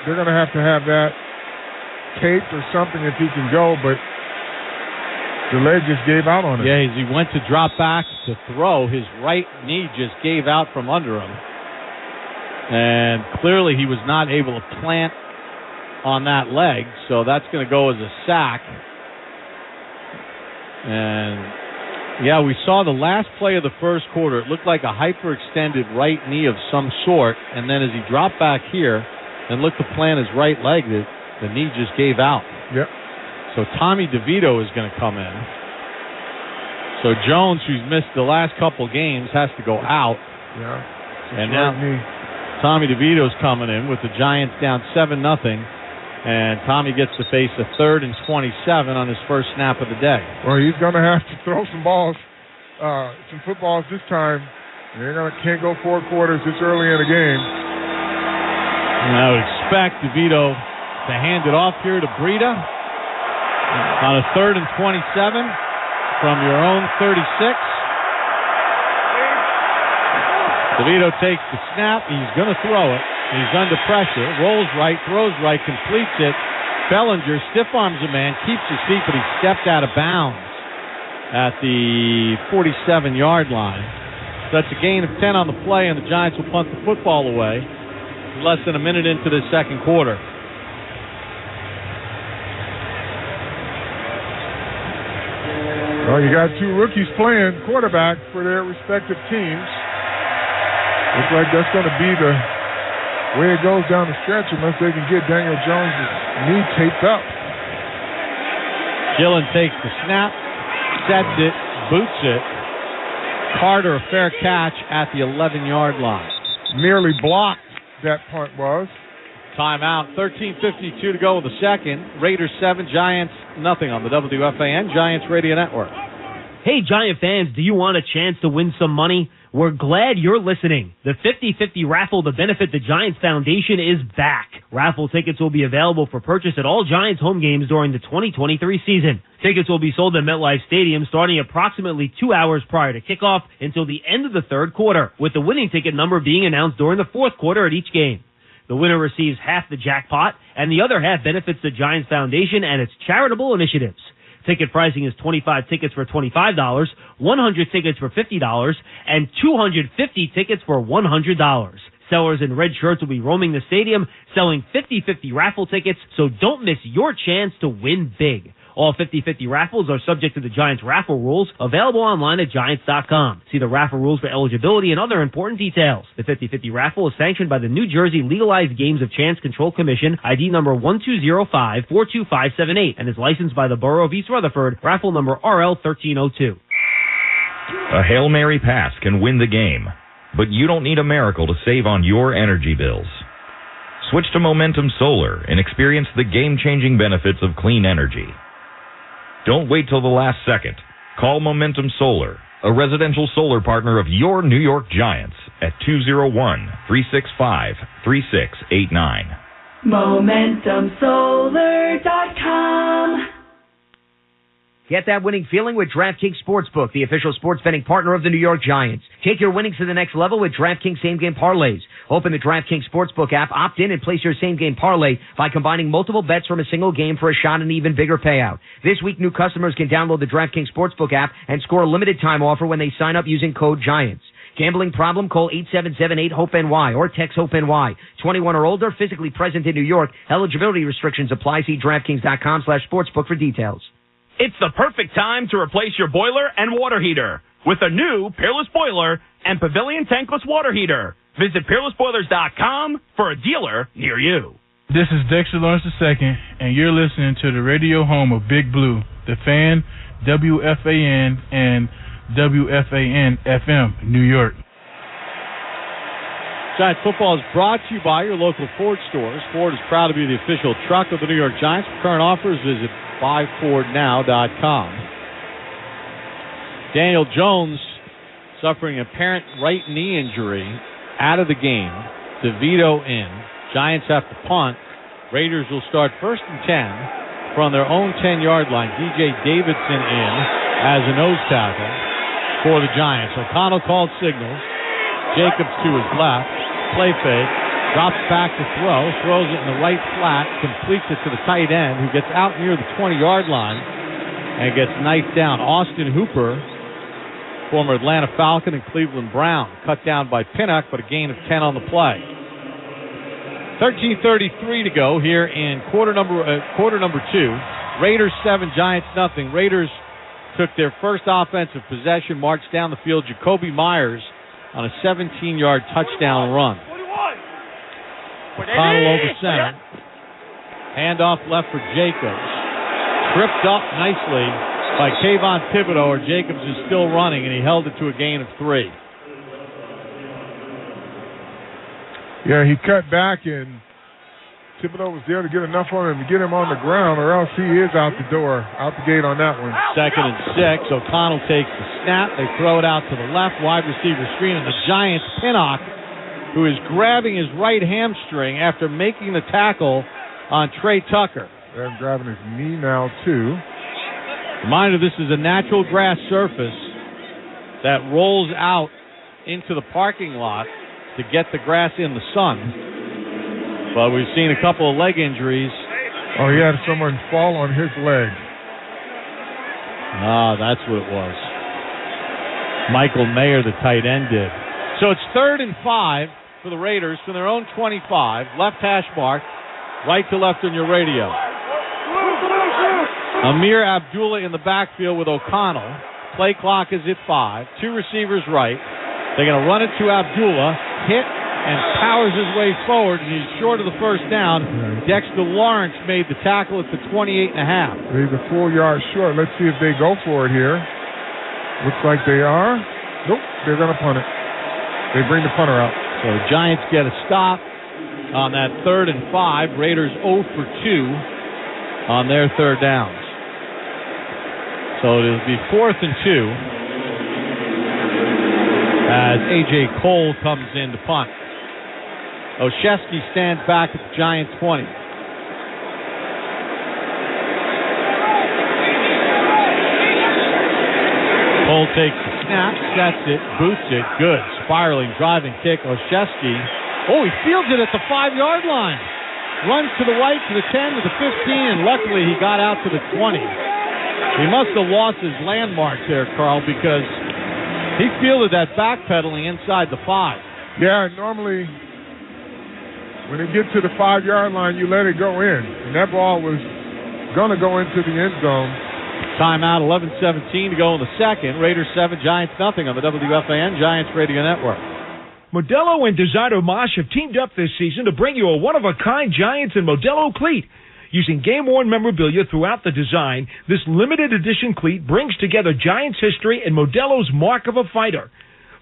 They're going to have that taped or something if he can go, but the leg just gave out on him. Yeah, as he went to drop back to throw, his right knee just gave out from under him. And clearly he was not able to plant on that leg, so that's going to go as a sack. And, yeah, we saw the last play of the first quarter. It looked like a hyperextended right knee of some sort, and then as he dropped back here and looked to plant his right leg, the knee just gave out. Yep. So Tommy DeVito is going to come in. So Jones, who's missed the last couple games, has to go out. Yeah. And now Tommy DeVito's coming in with the Giants down 7-0. And Tommy gets to face a 3rd and 27 on his first snap of the day. Well, he's going to have to throw some balls, some footballs this time. Can't go 4 quarters this early in the game. And I would expect DeVito to hand it off here to Breida on a 3rd and 27 from your own 36. DeVito takes the snap. He's going to throw it. He's under pressure. Rolls right, throws right, completes it. Bellinger stiff arms a man, keeps his feet, but he stepped out of bounds at the 47-yard line. So that's a gain of 10 on the play, and the Giants will punt the football away less than a minute into the second quarter. Well, you got 2 rookies playing quarterback for their respective teams. Looks like that's going to be the way it goes down the stretch unless they can get Daniel Jones' knee taped up. Gillen takes the snap, sets it, boots it. Carter, a fair catch at the 11-yard line. Nearly blocked, that punt was. Timeout, 13:52 to go with the second. Raiders 7, Giants nothing on the WFAN Giants Radio Network. Hey, Giant fans, do you want a chance to win some money? We're glad you're listening. The 50-50 raffle to benefit the Giants Foundation is back. Raffle tickets will be available for purchase at all Giants home games during the 2023 season. Tickets will be sold at MetLife Stadium starting approximately 2 hours prior to kickoff until the end of the third quarter, with the winning ticket number being announced during the fourth quarter at each game. The winner receives half the jackpot, and the other half benefits the Giants Foundation and its charitable initiatives. Ticket pricing is 25 tickets for $25, 100 tickets for $50, and 250 tickets for $100. Sellers in red shirts will be roaming the stadium selling 50-50 raffle tickets, so don't miss your chance to win big. All 50-50 raffles are subject to the Giants raffle rules, available online at Giants.com. See the raffle rules for eligibility and other important details. The 50-50 raffle is sanctioned by the New Jersey Legalized Games of Chance Control Commission, ID number 1205-42578, and is licensed by the Borough of East Rutherford, raffle number RL1302. A Hail Mary pass can win the game, but you don't need a miracle to save on your energy bills. Switch to Momentum Solar and experience the game-changing benefits of clean energy. Don't wait till the last second. Call Momentum Solar, a residential solar partner of your New York Giants, at 201-365-3689. MomentumSolar.com. Get that winning feeling with DraftKings Sportsbook, the official sports betting partner of the New York Giants. Take your winnings to the next level with DraftKings same-game parlays. Open the DraftKings Sportsbook app, opt in, and place your same-game parlay by combining multiple bets from a single game for a shot at an even bigger payout. This week, new customers can download the DraftKings Sportsbook app and score a limited-time offer when they sign up using code GIANTS. Gambling problem? Call 877-8-HOPE-NY or text HOPE-NY. 21 or older, physically present in New York. Eligibility restrictions apply. See DraftKings.com/sportsbook for details. It's the perfect time to replace your boiler and water heater with a new Peerless Boiler and Pavilion Tankless Water Heater. Visit PeerlessBoilers.com for a dealer near you. This is Dexter Lawrence II, and you're listening to the radio home of Big Blue, The Fan, WFAN, and WFAN-FM, New York. Giants football is brought to you by your local Ford stores. Ford is proud to be the official truck of the New York Giants. For current offers, visit buyfordnow.com. Daniel Jones suffering apparent right knee injury, out of the game. DeVito in. Giants have to punt. Raiders will start 1st and 10 from their own 10-yard line. DJ Davidson in as a nose tackle for the Giants. O'Connell called signals. Jacobs to his left. Play fake. Drops back to throw. Throws it in the right flat. Completes it to the tight end, who gets out near the 20-yard line and gets knifed down. Austin Hooper, former Atlanta Falcon and Cleveland Brown, cut down by Pinnock, but a gain of 10 on the play. 13:33 to go here in quarter number 2. Raiders 7, Giants nothing. Raiders took their first offensive possession, marched down the field. Jacoby Myers on a 17-yard touchdown run. O'Connell over center. Handoff left for Jacobs. Tripped up nicely by Kayvon Thibodeau, or Jacobs is still running, and he held it to a gain of 3. Yeah, he cut back, and Thibodeau was there to get enough on him to get him on the ground, or else he is out the door, out the gate on that one. 2nd and 6. O'Connell takes the snap. They throw it out to the left, wide receiver screen, and the Giants, Pinnock, who is grabbing his right hamstring after making the tackle on Trey Tucker. They're grabbing his knee now, too. Reminder, this is a natural grass surface that rolls out into the parking lot to get the grass in the sun. But we've seen a couple of leg injuries. Oh, he had someone fall on his leg. That's what it was. Michael Mayer, the tight end, did. So it's 3rd and 5 for the Raiders from their own 25. Left hash mark, right to left on your radio. Amir Abdullah in the backfield with O'Connell. Play clock is at 5. 2 receivers right. They're going to run it to Abdullah. Hit and powers his way forward, and he's short of the first down. Dexter Lawrence made the tackle at the 28.5. He's a full yard short. Let's see if they go for it here. Looks like they are. Nope, they're going to punt it. They bring the punter out. So the Giants get a stop on that 3rd and 5. Raiders 0 for 2 on their third downs. So it'll be 4th and 2 as A.J. Cole comes in to punt. Olszewski stands back at the Giants 20. Cole takes the snap, sets it, boots it, good. Spiraling, driving kick. Olszewski, he fields it at the 5-yard line. Runs to the right, to the 10, to the 15, and luckily he got out to the 20. He must have lost his landmark there, Carl, because he fielded that backpedaling inside the 5. Yeah, normally when it gets to the 5-yard line, you let it go in. And that ball was going to go into the end zone. Timeout, 11:17 to go in the second. Raiders 7, Giants nothing on the WFAN Giants Radio Network. Modelo and Designer Mosh have teamed up this season to bring you a one-of-a-kind Giants and Modelo cleat. Using game-worn memorabilia throughout the design, this limited edition cleat brings together Giants history and Modelo's mark of a fighter.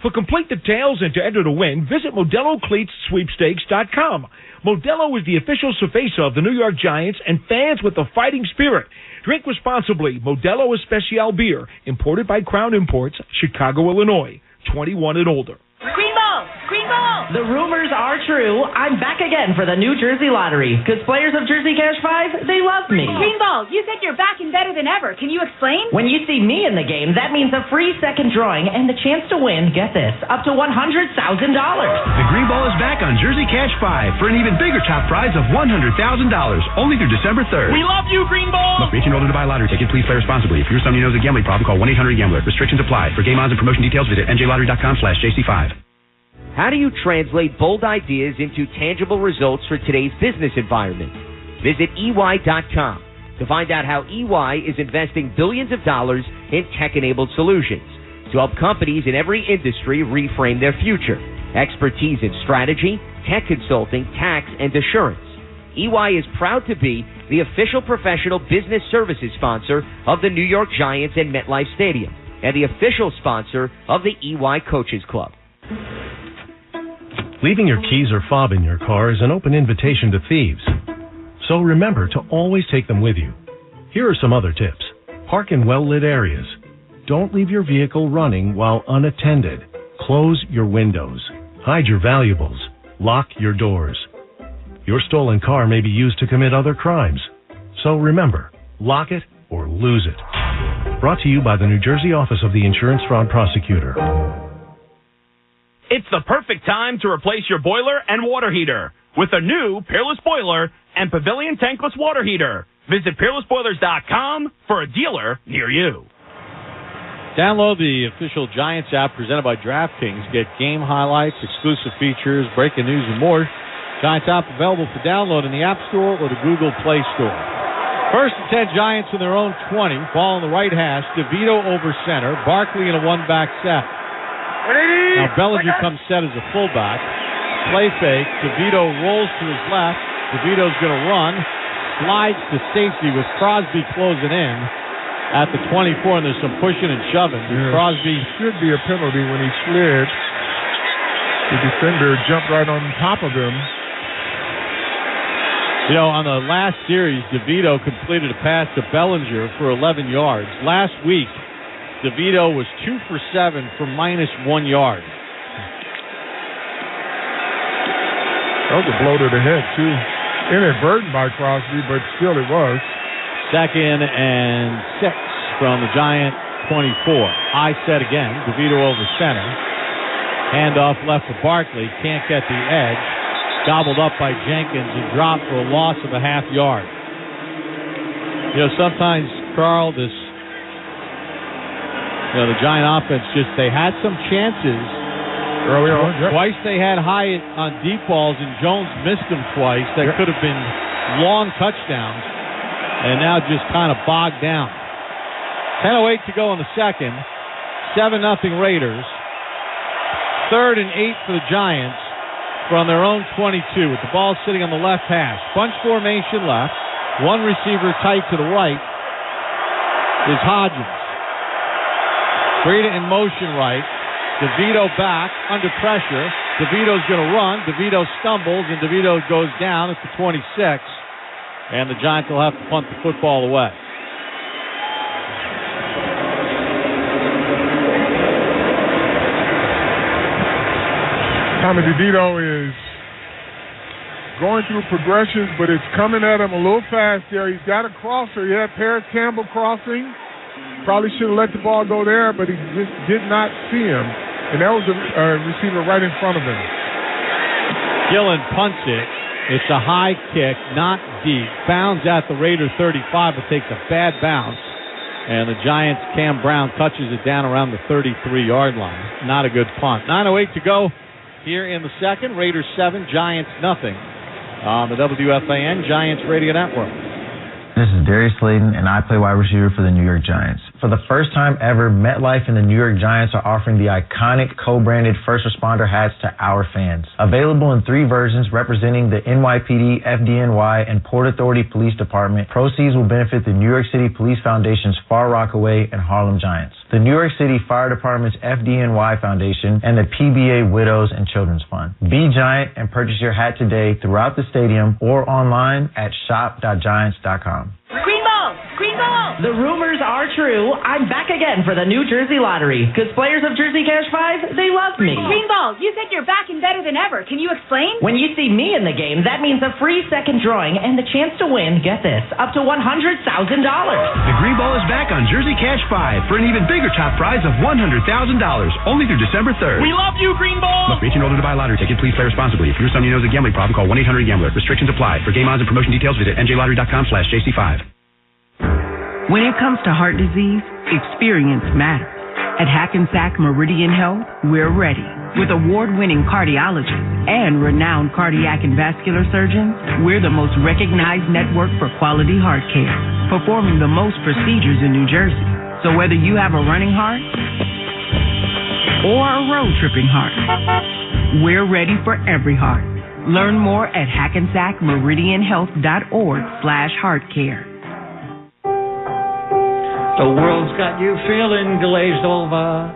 For complete details and to enter to win, visit ModeloCleatsSweepstakes.com. Modelo is the official cerveza of the New York Giants and fans with a fighting spirit. Drink responsibly. Modelo Especial Beer, imported by Crown Imports, Chicago, Illinois. 21 and older. Green ball! Green ball! The rumors are true. I'm back again for the New Jersey Lottery. Because players of Jersey Cash 5, they love me. Green ball, you said you're back and better than ever. Can you explain? When you see me in the game, that means a free second drawing and the chance to win, get this, up to $100,000. The Green Ball is back on Jersey Cash 5 for an even bigger top prize of $100,000. Only through December 3rd. We love you, Green Ball! Must be 18 or older to buy a lottery ticket. Please play responsibly. If you're somebody who knows a gambling problem, call 1-800-GAMBLER. Restrictions apply. For game odds and promotion details, visit njlottery.com/JC5. How do you translate bold ideas into tangible results for today's business environment? Visit EY.com to find out how EY is investing billions of dollars in tech-enabled solutions to help companies in every industry reframe their future. Expertise in strategy, tech consulting, tax, and assurance. EY is proud to be the official professional business services sponsor of the New York Giants and MetLife Stadium and the official sponsor of the EY Coaches Club. Leaving your keys or fob in your car is an open invitation to thieves. So remember to always take them with you. Here are some other tips. Park in well-lit areas. Don't leave your vehicle running while unattended. Close your windows. Hide your valuables. Lock your doors. Your stolen car may be used to commit other crimes. So remember, lock it or lose it. Brought to you by the New Jersey Office of the Insurance Fraud Prosecutor. It's the perfect time to replace your boiler and water heater with a new Peerless Boiler and Pavilion Tankless Water Heater. Visit PeerlessBoilers.com for a dealer near you. Download the official Giants app presented by DraftKings. Get game highlights, exclusive features, breaking news, and more. Giants app available for download in the App Store or the Google Play Store. First and 10 Giants in their own 20. Ball in the right hash. DeVito over center. Barkley in a one-back set. Now Bellinger comes set as a fullback. Play fake. DeVito rolls to his left. DeVito's going to run. Slides to safety with Crosby closing in at the 24, and there's some pushing and shoving. Yeah. Crosby should be a penalty when he slid. The defender jumped right on top of him. You know, on the last series, DeVito completed a pass to Bellinger for 11 yards. Last week, DeVito was 2 for 7 for -1 yard. That was a blow to the head, too. Inadvertent by Crosby, but still it was. 2nd and 6 from the Giant 24. High set again. DeVito over center. Handoff left for Barkley. Can't get the edge. Gobbled up by Jenkins and dropped for a loss of a half yard. You know, sometimes, Carl, the Giant offense they had some chances early on. Yep. Twice they had Hyatt on deep balls, and Jones missed them twice. That could have been long touchdowns, and now just kind of bogged down. 10:08 to go in the second. 7-0 Raiders. 3rd and 8 for the Giants from their own 22 with the ball sitting on the left hash. Bunch formation left. One receiver tight to the right is Hodgins. Breida in motion right. DeVito back under pressure. DeVito's going to run. DeVito stumbles, and DeVito goes down at the 26. And the Giants will have to punt the football away. Tommy DeVito is going through progressions, but it's coming at him a little fast there. He's got a crosser. He had Paris Campbell crossing. Probably should have let the ball go there, but he just did not see him. And that was a receiver right in front of him. Gillen punts it. It's a high kick, not deep. Bounds at the Raider 35, but takes a bad bounce. And the Giants' Cam Brown touches it down around the 33-yard line. Not a good punt. 9:08 to go here in the second. Raiders 7, Giants nothing on the WFAN Giants Radio Network. This is Darius Slayton, and I play wide receiver for the New York Giants. For the first time ever, MetLife and the New York Giants are offering the iconic co-branded first responder hats to our fans. Available in 3 versions representing the NYPD, FDNY, and Port Authority Police Department, proceeds will benefit the New York City Police Foundation's Far Rockaway and Harlem Giants, the New York City Fire Department's FDNY Foundation, and the PBA Widows and Children's Fund. Be Giant and purchase your hat today throughout the stadium or online at shop.giants.com. Green ball! Green ball! The rumors are true. I'm back again for the New Jersey Lottery. Because players of Jersey Cash 5, they love me. Green ball, you said you're back and better than ever. Can you explain? When you see me in the game, that means a free second drawing and the chance to win, get this, up to $100,000. The Green Ball is back on Jersey Cash 5 for an even bigger top prize of $100,000. Only through December 3rd. We love you, Green Ball! Must be 18 or older to buy a lottery ticket. Please play responsibly. If you're someone who knows a gambling problem, call 1-800-GAMBLER. Restrictions apply. For game odds and promotion details, visit njlottery.com/JC5. When it comes to heart disease, experience matters. At Hackensack Meridian Health, we're ready. With award-winning cardiologists and renowned cardiac and vascular surgeons, we're the most recognized network for quality heart care, performing the most procedures in New Jersey. So whether you have a running heart or a road-tripping heart, we're ready for every heart. Learn more at hackensackmeridianhealth.org/heartcare. The world's got you feeling glazed over.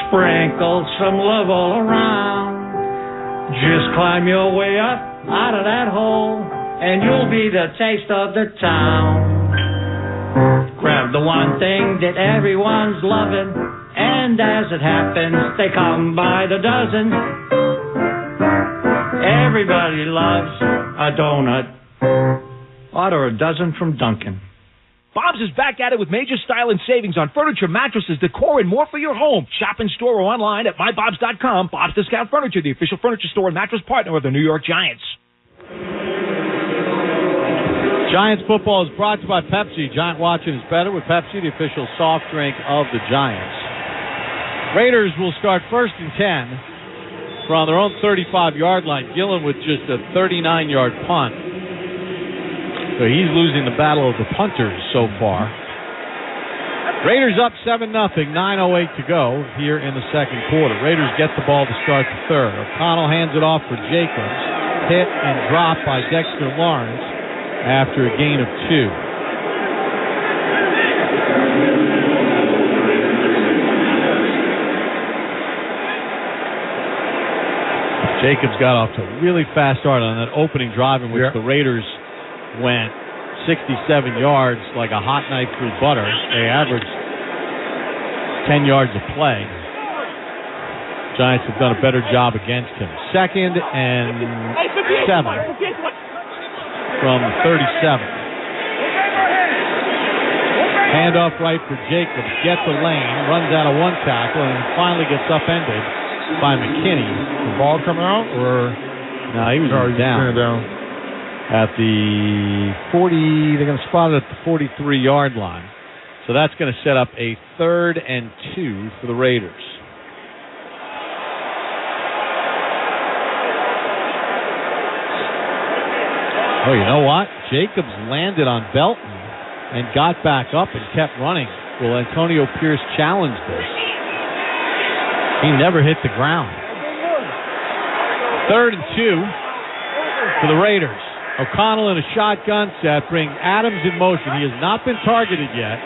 Sprinkle some love all around. Just climb your way up out of that hole, and you'll be the taste of the town. Grab the one thing that everyone's loving, and as it happens, they come by the dozen. Everybody loves a donut. Order a dozen from Dunkin'. Bob's is back at it with major style and savings on furniture, mattresses, decor, and more for your home. Shop in store or online at mybobs.com. Bob's Discount Furniture, the official furniture store and mattress partner of the New York Giants. Giants football is brought to you by Pepsi. Giant watching is better with Pepsi, the official soft drink of the Giants. Raiders will start 1st and 10 from their own 35-yard line. Gillen with just a 39-yard punt. So he's losing the battle of the punters so far. Raiders up 7-0, 9:08 to go here in the second quarter. Raiders get the ball to start the third. O'Connell hands it off for Jacobs. Hit and drop by Dexter Lawrence after a gain of 2. Jacobs got off to a really fast start on that opening drive in which the Raiders went 67 yards like a hot knife through butter. They averaged 10 yards a play. Giants have done a better job against him. 2nd and 7 from 37. Handoff right for Jacobs. Gets the lane. Runs out of one tackle and finally gets upended by McKinney. The ball come out or? No, he was down. At the 40, they're going to spot it at the 43-yard line. So that's going to set up a 3rd and 2 for the Raiders. Oh, you know what? Jacobs landed on Belton and got back up and kept running. Will Antonio Pierce challenge this? He never hit the ground. 3rd and 2 for the Raiders. O'Connell in a shotgun set, bring Adams in motion. He has not been targeted yet.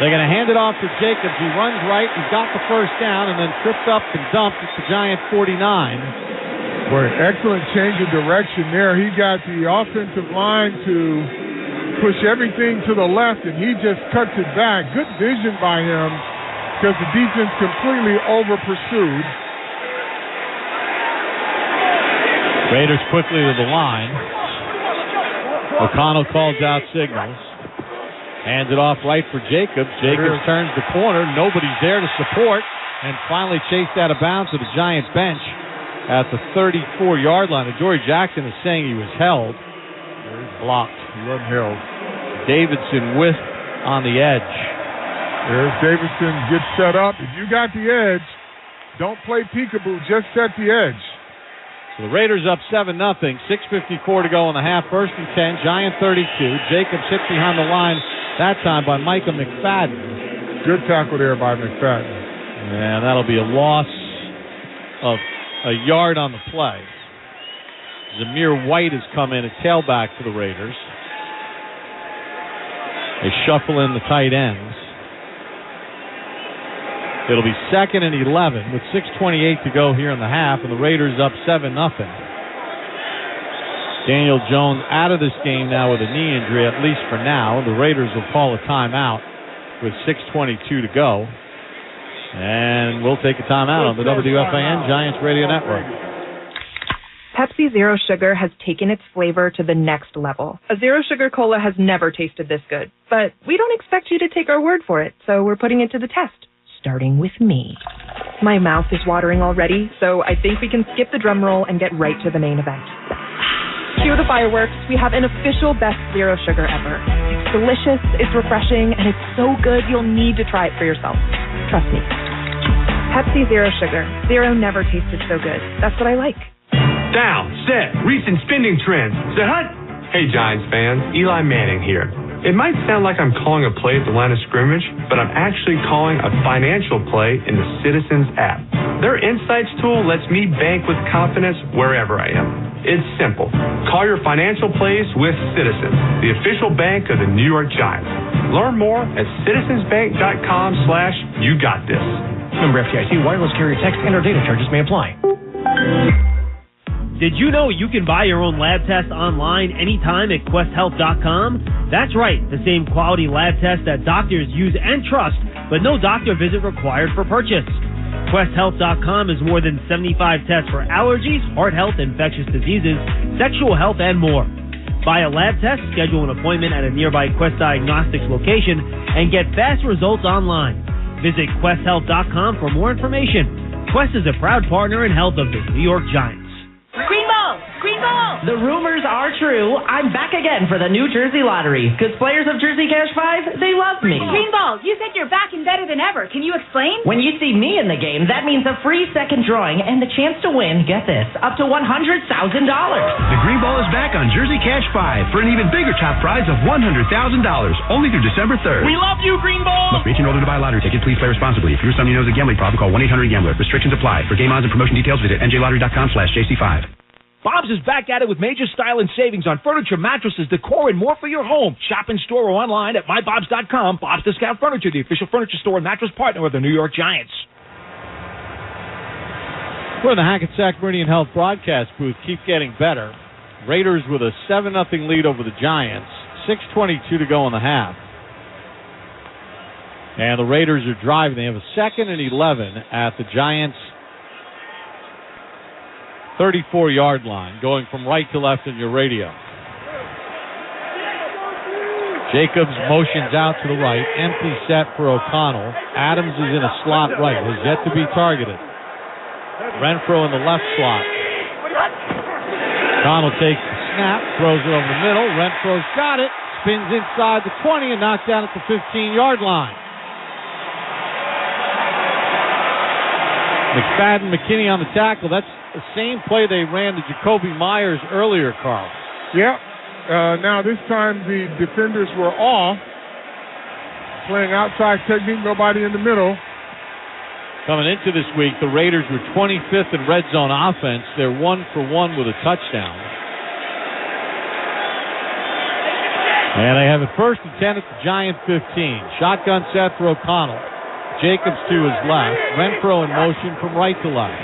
They're going to hand it off to Jacobs. He runs right. He's got the first down and then tripped up and dumped at the Giant 49. Boy, excellent change of direction there. He got the offensive line to push everything to the left, and he just cuts it back. Good vision by him because the defense completely over-pursued. Raiders quickly to the line. O'Connell calls out signals. Hands it off right for Jacobs. Jacobs turns the corner. Nobody's there to support. And finally chased out of bounds to the Giants bench at the 34-yard line. And Jory Jackson is saying he was held. He's blocked. He wasn't held. Davidson with on the edge. There's Davidson gets set up. If you got the edge, don't play peekaboo. Just set the edge. So the Raiders up 7-0. 6:54 to go in the half. 1st and 10. Giant 32. Jacobs hit behind the line that time by Micah McFadden. Good tackle there by McFadden. And that'll be a loss of a yard on the play. Zamir White has come in at tailback for the Raiders. They shuffle in the tight ends. It'll be 2nd and 11 with 6:28 to go here in the half, and the Raiders up 7-0. Daniel Jones out of this game now with a knee injury, at least for now. The Raiders will call a timeout with 6:22 to go. And we'll take a timeout on the WFAN Giants Radio Network. Pepsi Zero Sugar has taken its flavor to the next level. A Zero Sugar Cola has never tasted this good. But we don't expect you to take our word for it, so we're putting it to the test. Starting with me. My mouth is watering already, so I think we can skip the drum roll and get right to the main event. Cue the fireworks. We have an official best Zero Sugar ever. It's delicious, it's refreshing, and it's so good you'll need to try it for yourself. Trust me. Pepsi Zero Sugar. Zero never tasted so good. That's what I like. Down, set, recent spending trends. Set, hut. Hey, Giants fans, Eli Manning here. It might sound like I'm calling a play at the line of scrimmage, but I'm actually calling a financial play in the Citizens app. Their insights tool lets me bank with confidence wherever I am. It's simple. Call your financial plays with Citizens, the official bank of the New York Giants. Learn more at citizensbank.com/YouGotThis. Member FDIC, wireless carrier text and or data charges may apply. Did you know you can buy your own lab test online anytime at QuestHealth.com? That's right, the same quality lab test that doctors use and trust, but no doctor visit required for purchase. QuestHealth.com has more than 75 tests for allergies, heart health, infectious diseases, sexual health, and more. Buy a lab test, schedule an appointment at a nearby Quest Diagnostics location, and get fast results online. Visit QuestHealth.com for more information. Quest is a proud partner in health of the New York Giants. Green ball! Green ball! The rumors are true. I'm back again for the New Jersey Lottery. Because players of Jersey Cash 5, they love me. Green ball, you said you're back and better than ever. Can you explain? When you see me in the game, that means a free second drawing and the chance to win, get this, up to $100,000. The Green Ball is back on Jersey Cash 5 for an even bigger top prize of $100,000, only through December 3rd. We love you, Green Ball! Must be 18 or older to buy a lottery ticket. Please play responsibly. If you're somebody who knows a gambling problem, call 1-800-GAMBLER. Restrictions apply. For game odds and promotion details, visit njlottery.com/JC5. Bob's is back at it with major style and savings on furniture, mattresses, decor, and more for your home. Shop in store or online at mybobs.com. Bob's Discount Furniture, the official furniture store and mattress partner of the New York Giants. We're in the Hackensack Meridian Health broadcast booth. Keep getting better. Raiders with a 7-0 lead over the Giants. 6:22 to go in the half. And the Raiders are driving. They have a 2nd and 11 at the Giants' 34-yard line, going from right to left in your radio. Jacobs motions out to the right. Empty set for O'Connell. Adams is in a slot right. Has yet to be targeted. Renfro in the left slot. O'Connell takes the snap, throws it over the middle. Renfro's got it. Spins inside the 20 and knocks down at the 15-yard line. McFadden, McKinney on the tackle. That's the same play they ran to Jacoby Myers earlier, Carl. Yep. Now this time the defenders were off, playing outside technique, nobody in the middle. Coming into this week, the Raiders were 25th in red zone offense. They're 1 for 1 with a touchdown. And they have it 1st and 10 at the Giant 15. Shotgun set for O'Connell. Jacobs to his left. Renfro in motion from right to left.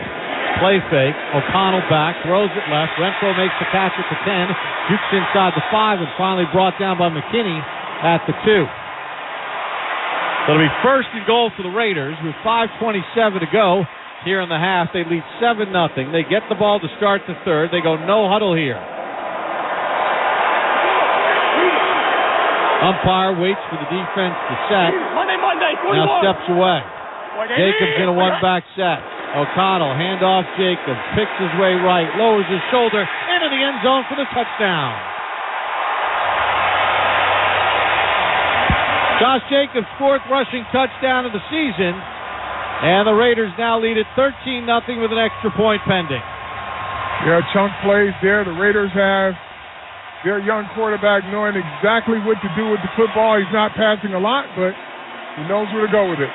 Play fake. O'Connell back. Throws it left. Renfro makes the catch at the 10. Jukes inside the 5 and finally brought down by McKinney at the 2. So it'll be 1st and goal for the Raiders with 5:27 to go here in the half. They lead 7-0. They get the ball to start the 3rd. They go no huddle here. Umpire waits for the defense to set. Now steps away. Jacobs in a one-back set. O'Connell, handoff Jacobs, picks his way right, lowers his shoulder, into the end zone for the touchdown. Josh Jacobs' 4th rushing touchdown of the season, and the Raiders now lead at 13-0 with an extra point pending. Yeah, chunk plays there. The Raiders have their young quarterback knowing exactly what to do with the football. He's not passing a lot, but he knows where to go with it.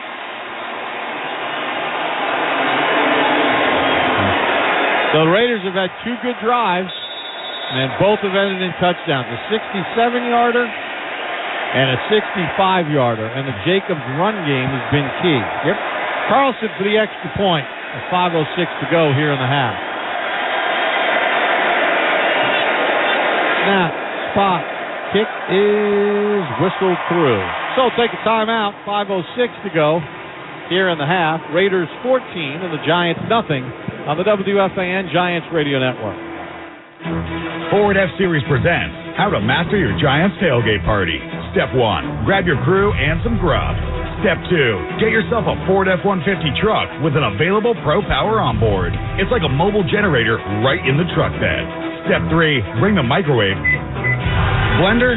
So the Raiders have had 2 good drives, and both have ended in touchdowns. A 67-yarder and a 65-yarder, and the Jacobs run game has been key. Yep. Carlson for the extra point. 5:06 to go here in the half. Snap, spot, kick is whistled through. So take a timeout. 5:06 to go here in the half. Raiders 14 and the Giants nothing on the WFAN Giants Radio Network. Ford F-Series presents How to Master Your Giants Tailgate Party. Step 1, grab your crew and some grub. Step 2, get yourself a Ford F-150 truck with an available Pro Power on board. It's like a mobile generator right in the truck bed. Step 3, bring the microwave, blender,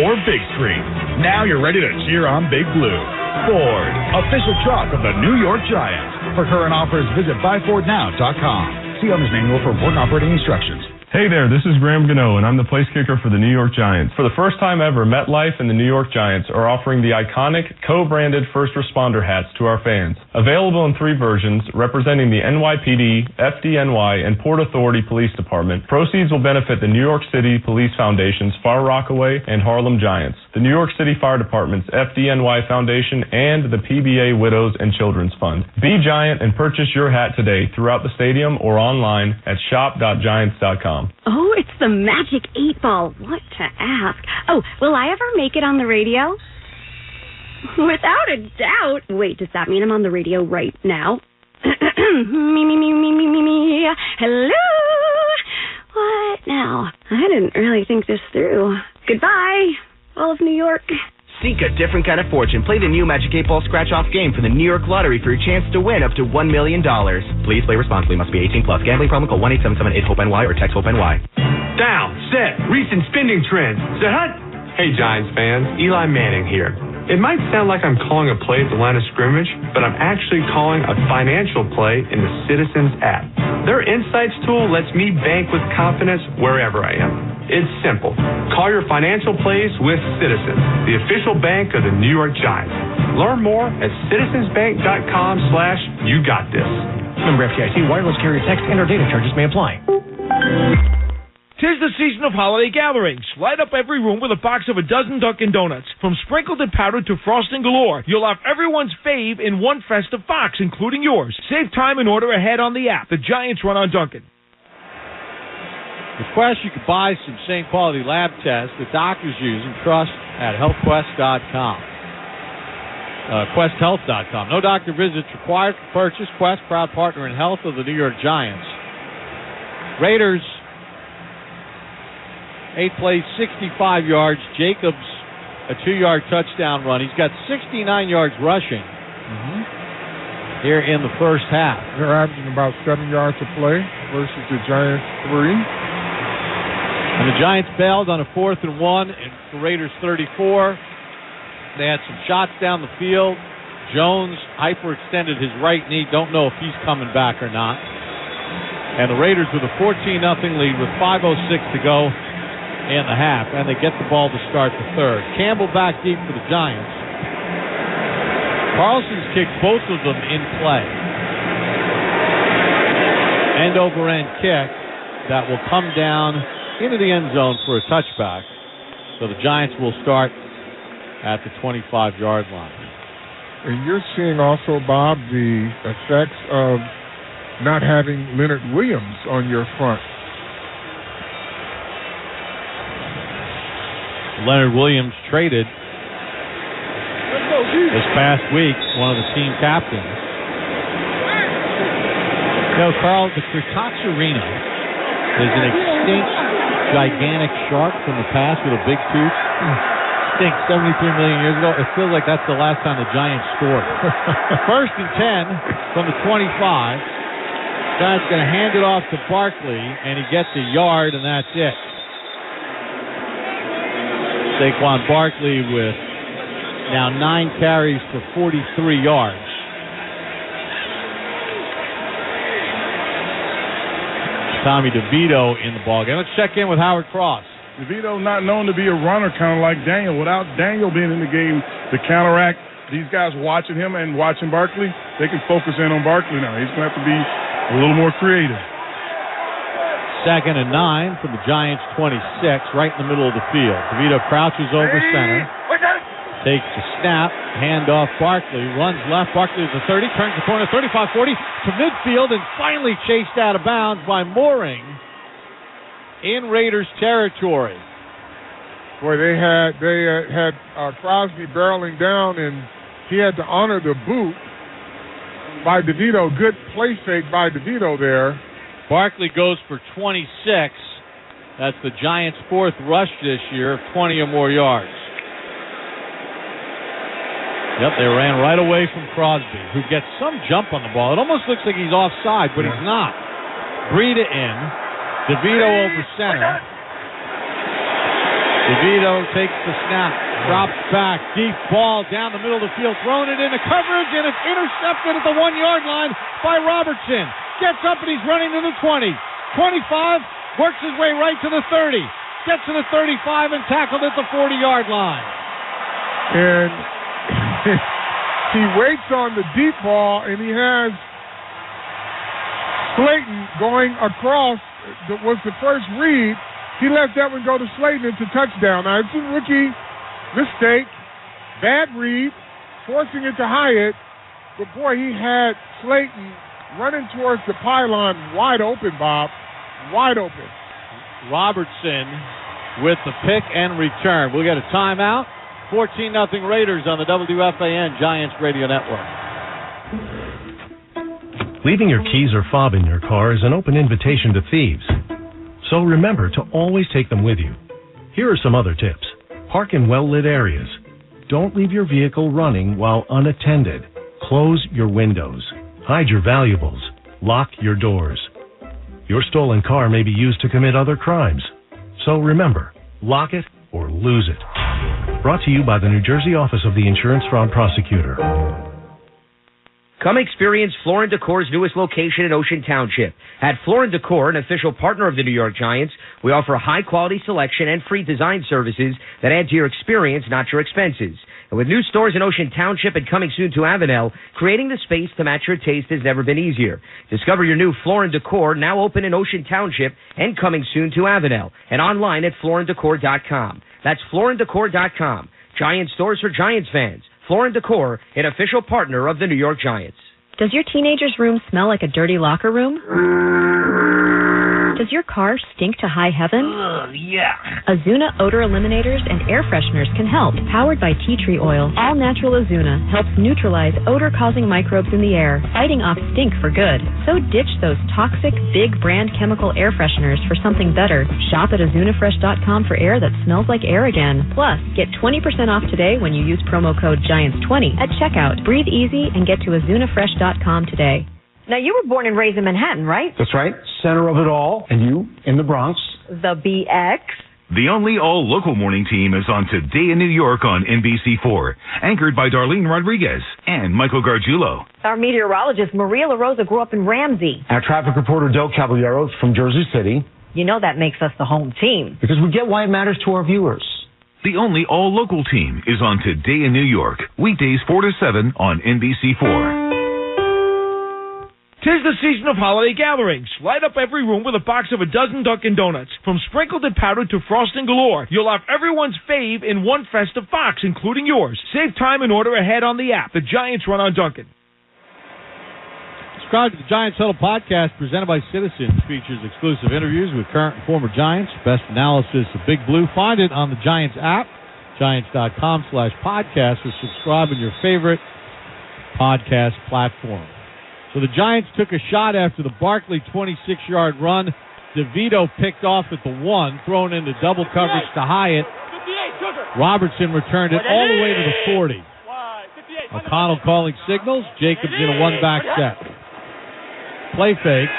or big screen. Now you're ready to cheer on Big Blue. Ford, official truck of the New York Giants. For current offers, visit buyfordnow.com. See owner's manual for important operating instructions. Hey there, this is Graham Gano, and I'm the place kicker for the New York Giants. For the first time ever, MetLife and the New York Giants are offering the iconic co-branded first responder hats to our fans. Available in 3 versions, representing the NYPD, FDNY, and Port Authority Police Department. Proceeds will benefit the New York City Police Foundation's Far Rockaway and Harlem Giants, the New York City Fire Department's FDNY Foundation, and the PBA Widows and Children's Fund. Be Giant and purchase your hat today throughout the stadium or online at shop.giants.com. Oh, it's the Magic 8-Ball. What to ask? Oh, will I ever make it on the radio? Without a doubt. Wait, does that mean I'm on the radio right now? Me. Hello? What now? I didn't really think this through. Goodbye, all of New York. Seek a different kind of fortune. Play the new Magic 8 Ball Scratch-Off game for the New York Lottery for your chance to win up to $1 million. Please play responsibly. Must be 18 plus. Gambling problem? Call 1-877-8-HOPE-NY or text HOPE-NY. Down, set, recent spending trends. Set, hut. Hey, Giants fans. Eli Manning here. It might sound like I'm calling a play at the line of scrimmage, but I'm actually calling a financial play in the Citizens app. Their insights tool lets me bank with confidence wherever I am. It's simple. Call your financial plays with Citizens, the official bank of the New York Giants. Learn more at citizensbank.com/YouGotThis. Member FDIC. Wireless carrier text and or data charges may apply. 'Tis the season of holiday gatherings. Light up every room with a box of a dozen Dunkin' Donuts. From sprinkled and powdered to frosting galore, you'll have everyone's fave in one festive box, including yours. Save time and order ahead on the app. The Giants run on Dunkin'. With Quest, you can buy some same quality lab tests that doctors use and trust at healthquest.com. QuestHealth.com. No doctor visits required for purchase. Quest, proud partner in health of the New York Giants. Raiders, 8 plays, 65 yards. Jacobs, a 2-yard touchdown run. He's got 69 yards rushing here in the first half. They're averaging about 7 yards a play versus the Giants 3. And the Giants bailed on a 4th and 1 and the Raiders 34. They had some shots down the field. Jones hyperextended his right knee. Don't know if he's coming back or not. And the Raiders with a 14-0 lead with 5:06 to go in the half, and they get the ball to start the third. Campbell back deep for the Giants. Carlson's kicked both of them in play. End-over-end kick that will come down into the end zone for a touchback. So the Giants will start at the 25-yard line. And you're seeing also, Bob, the effects of not having Leonard Williams on your front. Leonard Williams traded this past week, one of the team captains. You know, Carl, the Crotacharina is an extinct, gigantic shark from the past with a big tooth. Extinct 73 million years ago. It feels like that's the last time the Giants scored. 1st and 10 from the 25. Giants going to hand it off to Barkley, and he gets a yard, and that's it. Saquon Barkley with now 9 carries for 43 yards. Tommy DeVito in the ballgame. Let's check in with Howard Cross. DeVito not known to be a runner, kind of like Daniel. Without Daniel being in the game to counteract these guys watching him and watching Barkley, they can focus in on Barkley now. He's going to have to be a little more creative. 2nd and 9 from the Giants' 26, right in the middle of the field. DeVito crouches over center, takes the snap, handoff Barkley, runs left. Barkley is the 30, turns the corner, 35-40 to midfield, and finally chased out of bounds by Mooring in Raiders territory. Boy, they had Crosby barreling down, and he had to honor the boot by DeVito. Good play fake by DeVito there. Barkley goes for 26. That's the Giants' 4th rush this year of 20 or more yards. Yep, they ran right away from Crosby, who gets some jump on the ball. It almost looks like he's offside, but he's not. Breida in. DeVito over center. DeVito takes the snap, drops back, deep ball down the middle of the field, throwing it into coverage, and it's intercepted at the 1-yard line by Robertson. Gets up and he's running to the 20. 25, works his way right to the 30. Gets to the 35 and tackled at the 40-yard line. And he waits on the deep ball, and he has Slayton going across. That was the first read. He let that one go to Slayton. It's a touchdown. Now, it's a rookie mistake. Bad read, forcing it to Hyatt. But, boy, he had Slayton running towards the pylon wide open, Bob. Wide open. Robertson with the pick and return. We'll get a timeout. 14-0 Raiders on the WFAN Giants Radio Network. Leaving your keys or fob in your car is an open invitation to thieves. So remember to always take them with you. Here are some other tips. Park in well-lit areas. Don't leave your vehicle running while unattended. Close your windows. Hide your valuables. Lock your doors. Your stolen car may be used to commit other crimes. So remember, lock it or lose it. Brought to you by the New Jersey Office of the Insurance Fraud Prosecutor. Come experience Floor & Decor's newest location in Ocean Township. At Floor & Decor, an official partner of the New York Giants, we offer high-quality selection and free design services that add to your experience, not your expenses. And with new stores in Ocean Township and coming soon to Avenel, creating the space to match your taste has never been easier. Discover your new Floor & Decor, now open in Ocean Township and coming soon to Avenel, and online at flooranddecor.com. That's flooranddecor.com. Giant stores for Giants fans. Floor & Decor, an official partner of the New York Giants. Does your teenager's room smell like a dirty locker room? Does your car stink to high heaven? Yeah. Azuna odor eliminators and air fresheners can help. Powered by tea tree oil, all natural Azuna helps neutralize odor-causing microbes in the air, fighting off stink for good. So ditch those toxic, big brand chemical air fresheners for something better. Shop at azunafresh.com for air that smells like air again. Plus, get 20% off today when you use promo code GIANTS20 at checkout. Breathe easy and get to azunafresh.com today. Now, you were born and raised in Manhattan, right? That's right. Center of it all. And you in the Bronx. The BX. The only all-local morning team is on Today in New York on NBC4, anchored by Darlene Rodriguez and Michael Gargiulo. Our meteorologist, Maria LaRosa, grew up in Ramsey. Our traffic reporter, Del Caballero, from Jersey City. You know that makes us the home team. Because we get why it matters to our viewers. The only all-local team is on Today in New York, weekdays 4 to 7 on NBC4. 'Tis the season of holiday gatherings. Light up every room with a box of a dozen Dunkin' Donuts. From sprinkled and powdered to frosting galore, you'll have everyone's fave in one festive box, including yours. Save time and order ahead on the app. The Giants run on Dunkin'. Subscribe to the Giants Huddle podcast presented by Citizens. Features exclusive interviews with current and former Giants. Best analysis of Big Blue. Find it on the Giants app, giants.com/podcast, or subscribe on your favorite podcast platform. So the Giants took a shot after the Barkley 26-yard run. DeVito picked off at the 1, thrown into double coverage to Hyatt. Robertson returned it all the way to the 40. O'Connell calling signals. Jacobs in a one-back set. Play fake.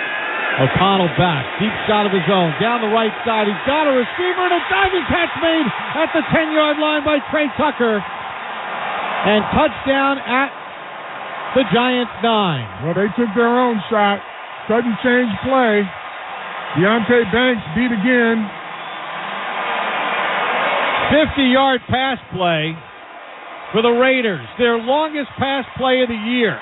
O'Connell back. Deep shot of his own. Down the right side. He's got a receiver and a diving catch made at the 10-yard line by Trey Tucker. And touchdown at the Giants 9. Well, they took their own shot. Sudden change play. Deontay Banks beat again. 50-yard pass play for the Raiders. Their longest pass play of the year.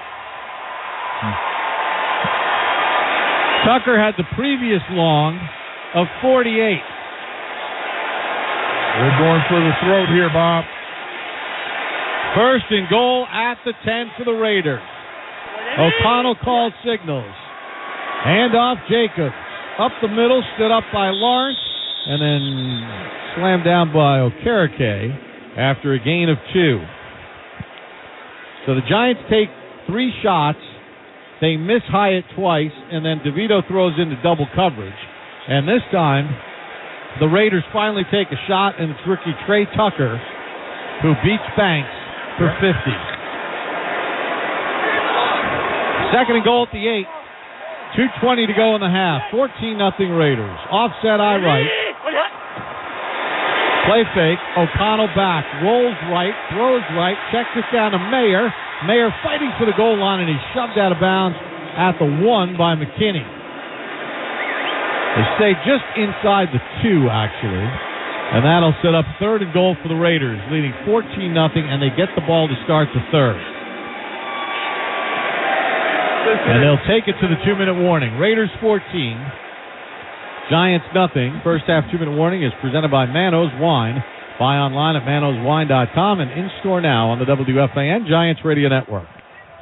Tucker had the previous long of 48. They're going for the throat here, Bob. First and goal at the 10 for the Raiders. O'Connell called signals. Handoff Jacobs. Up the middle, stood up by Lawrence, and then slammed down by Okereke after a gain of 2. So the Giants take 3 shots. They miss Hyatt twice, and then DeVito throws into double coverage. And this time, the Raiders finally take a shot, and it's rookie Trey Tucker who beats Banks for 50. Second and goal at the 8. 2:20 to go in the half. 14-0 Raiders. Offset eye right. Play fake. O'Connell back. Rolls right. Throws right. Checks it down to Mayer. Mayer fighting for the goal line, and he's shoved out of bounds at the 1 by McKinney. They stay just inside the 2, actually. And that'll set up third and goal for the Raiders, leading 14-0, and they get the ball to start the third. And they'll take it to the 2-minute warning. Raiders 14, Giants nothing. First half 2-minute warning is presented by Manos Wine. Buy online at manoswine.com and in-store now on the WFAN Giants Radio Network.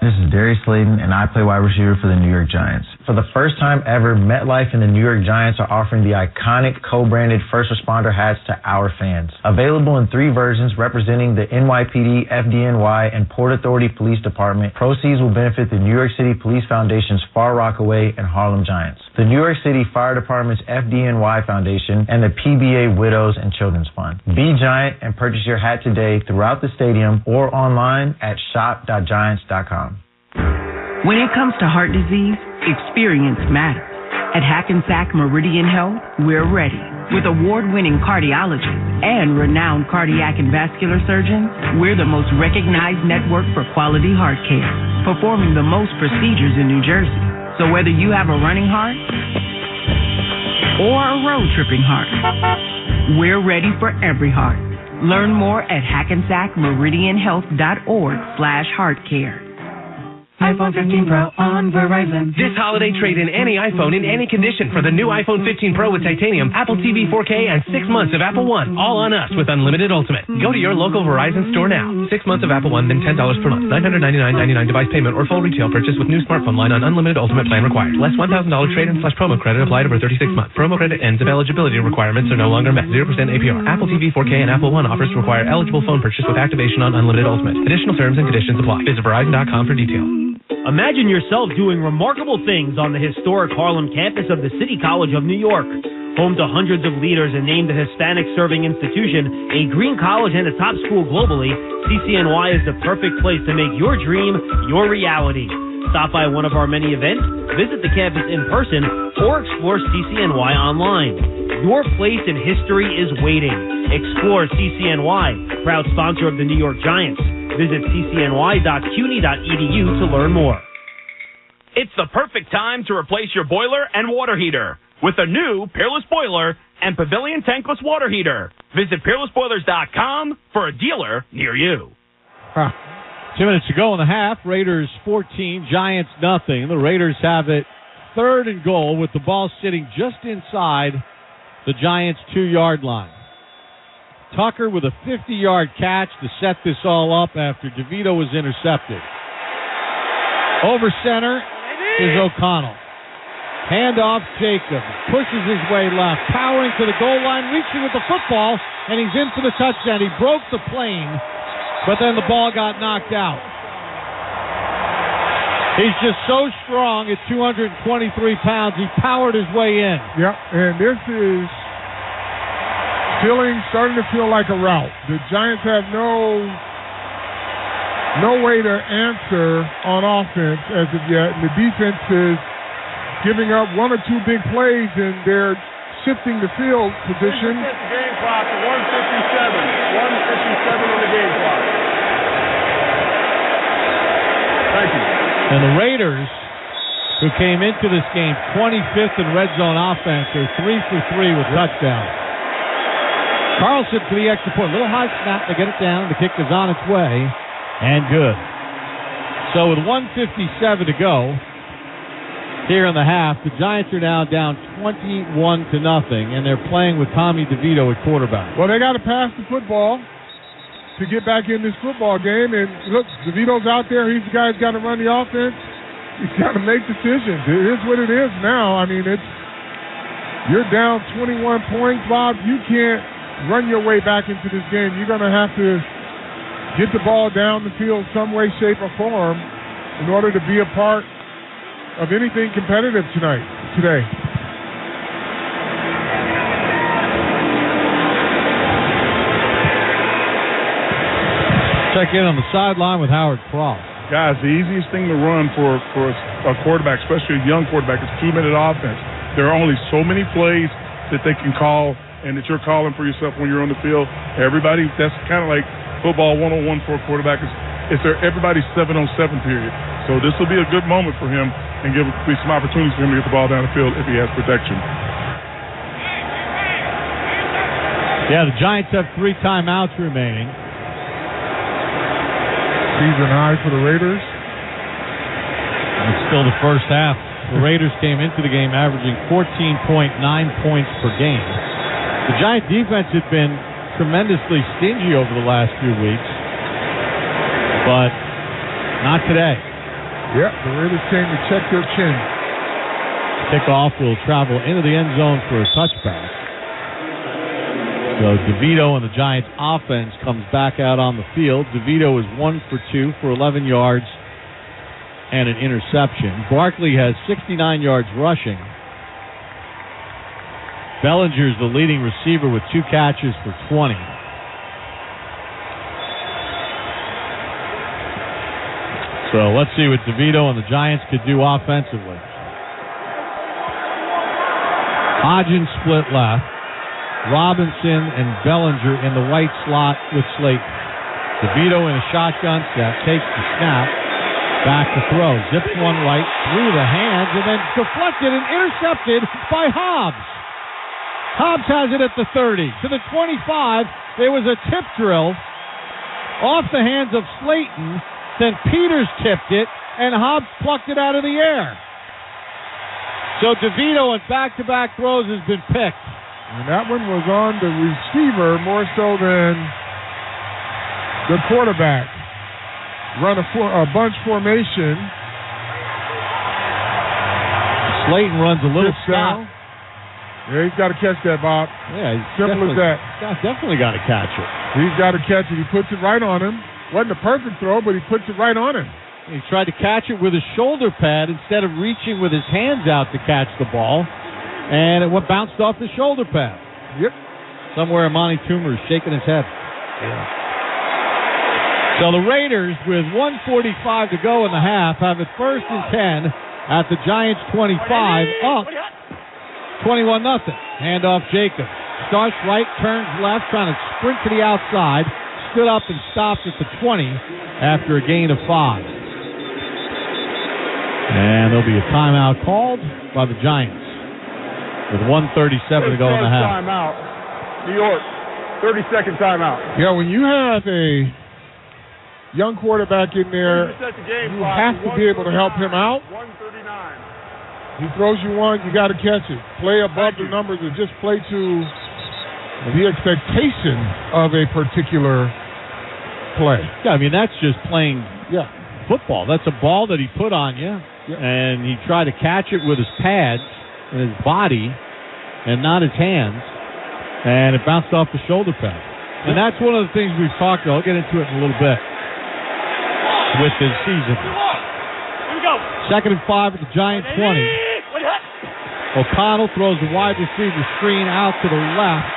This is Darius Slayton, and I play wide receiver for the New York Giants. For the first time ever, MetLife and the New York Giants are offering the iconic co-branded first responder hats to our fans. Available in 3 versions representing the NYPD, FDNY, and Port Authority Police Department, proceeds will benefit the New York City Police Foundation's Far Rockaway and Harlem Giants, the New York City Fire Department's FDNY Foundation, and the PBA Widows and Children's Fund. Be Giant and purchase your hat today throughout the stadium or online at shop.giants.com. When it comes to heart disease, experience matters. At Hackensack Meridian Health, we're ready. With award-winning cardiologists and renowned cardiac and vascular surgeons, we're the most recognized network for quality heart care, performing the most procedures in New Jersey. So whether you have a running heart or a road-tripping heart, we're ready for every heart. Learn more at hackensackmeridianhealth.org/heartcare. iPhone 15 Pro on Verizon. This holiday, trade in any iPhone in any condition for the new iPhone 15 Pro with titanium, Apple TV 4K, and 6 months of Apple One. All on us with Unlimited Ultimate. Go to your local Verizon store now. 6 months of Apple One, then $10 per month. $999.99 device payment or full retail purchase with new smartphone line on Unlimited Ultimate plan required. Less $1,000 trade-in/promo credit applied over 36 months. Promo credit ends if eligibility requirements are no longer met. 0% APR. Apple TV 4K and Apple One offers require eligible phone purchase with activation on Unlimited Ultimate. Additional terms and conditions apply. Visit Verizon.com for details. Imagine yourself doing remarkable things on the historic Harlem campus of the City College of New York. Home to hundreds of leaders and named a Hispanic-serving institution, a green college and a top school globally, CCNY is the perfect place to make your dream your reality. Stop by one of our many events, visit the campus in person, or explore CCNY online. Your place in history is waiting. Explore CCNY, proud sponsor of the New York Giants. Visit ccny.cuny.edu to learn more. It's the perfect time to replace your boiler and water heater with a new Peerless Boiler and Pavilion Tankless Water Heater. Visit peerlessboilers.com for a dealer near you. 2 minutes to go in the half. Raiders 14, Giants nothing. The Raiders have it 3rd and goal with the ball sitting just inside the Giants' 2-yard line. Tucker with a 50-yard catch to set this all up after DeVito was intercepted. Over center is O'Connell. Handoff, Jacob. Pushes his way left. Powering to the goal line, reaching with the football, and he's in for the touchdown. He broke the plane, but then the ball got knocked out. He's just so strong at 223 pounds. He powered his way in. Yep, and this is starting to feel like a rout. The Giants have no way to answer on offense as of yet, and the defense is giving up 1 or 2 big plays, and they're shifting the field position. Game clock to 157. 157 on the game clock. Thank you. And the Raiders, who came into this game 25th in red zone offense, are 3 for 3 with touchdowns. Carlson for the extra point. Little high snap to get it down. The kick is on its way. And good. So with 1:57 to go here in the half, the Giants are now down 21-0, and they're playing with Tommy DeVito at quarterback. Well, they got to pass the football to get back in this football game. And look, DeVito's out there. He's the guy who's got to run the offense. He's got to make decisions. It is what it is now. I mean, you're down 21 points, Bob. You can't run your way back into this game. You're going to have to get the ball down the field some way, shape, or form in order to be a part of anything competitive today. Check in on the sideline with Howard Cross. Guys, the easiest thing to run for a quarterback, especially a young quarterback, is 2-minute offense. There are only so many plays that they can call and that you're calling for yourself when you're on the field. Everybody, that's kind of like football 101 for a quarterback. It's everybody's 7-on-7 period. So this will be a good moment for him and be some opportunities for him to get the ball down the field if he has protection. Yeah, the Giants have 3 timeouts remaining. Season high for the Raiders. It's still the first half. The Raiders came into the game averaging 14.9 points per game. The Giant defense had been tremendously stingy over the last few weeks, but not today. Yep, the Raiders came to check their chin. Kickoff will travel into the end zone for a touchback. So DeVito and the Giants offense comes back out on the field. DeVito is 1 for 2 for 11 yards and an interception. Barkley has 69 yards rushing. Bellinger's the leading receiver with 2 catches for 20. So let's see what DeVito and the Giants could do offensively. Hodgins split left. Robinson and Bellinger in the right slot with Slayton. DeVito in a shotgun set, takes the snap, back to throw. Zips one right, through the hands, and then deflected and intercepted by Hobbs. Hobbs has it at the 30. To the 25, there was a tip drill off the hands of Slayton. Then Peters tipped it, and Hobbs plucked it out of the air. So DeVito in back-to-back throws has been picked. And that one was on the receiver more so than the quarterback. Run a bunch formation. Slayton runs a little stop. Yeah, he's got to catch that, Bob. Yeah, simple as that. He's definitely got to catch it. He's got to catch it. He puts it right on him. Wasn't a perfect throw, but he puts it right on him. He tried to catch it with his shoulder pad instead of reaching with his hands out to catch the ball, and it bounced off the shoulder pad. Yep. Somewhere Amani Toomer is shaking his head. Yeah. So the Raiders, with 1:45 to go in the half, have it 1st and 10 at the Giants' 25, up 21-0. Handoff Jacobs. Starts right, turns left, trying to sprint to the outside. Stood up and stopped at the 20 after a gain of 5. And there'll be a timeout called by the Giants with 1:37 to go in the half. Timeout. New York, 30-second timeout. Yeah, when you have a young quarterback in there, you have to be able to help him out. 1:39. He throws you one, you got to catch it. Play above the numbers or just play to the expectation of a particular play. Yeah, I mean, that's just playing football. That's a ball that he put on you, and he tried to catch it with his pads and his body and not his hands, and it bounced off the shoulder pad. And that's one of the things we've talked about. I'll get into it in a little bit with this season. 2nd and 5 at the Giants' 20. O'Connell throws the wide receiver screen out to the left,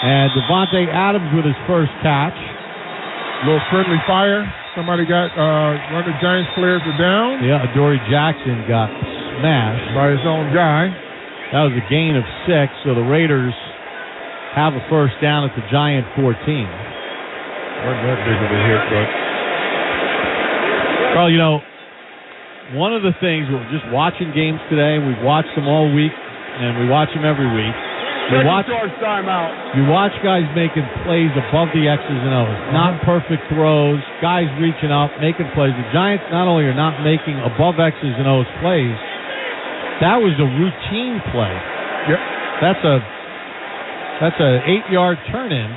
and Devontae Adams with his first catch. A little friendly fire. Somebody got one of the Giants players are down. Yeah, Adoree Jackson got smashed by his own guy. That was a gain of 6, so the Raiders have a first down at the Giant 14. Wasn't that big of a hit, but Carl, you know, one of the things, we're just watching games today, we've watched them all week, and we watch them every week. You watch guys making plays above the X's and O's. Not perfect throws, guys reaching up, making plays. The Giants not only are not making above X's and O's plays, that was a routine play. Yep. That's a 8-yard turn-in,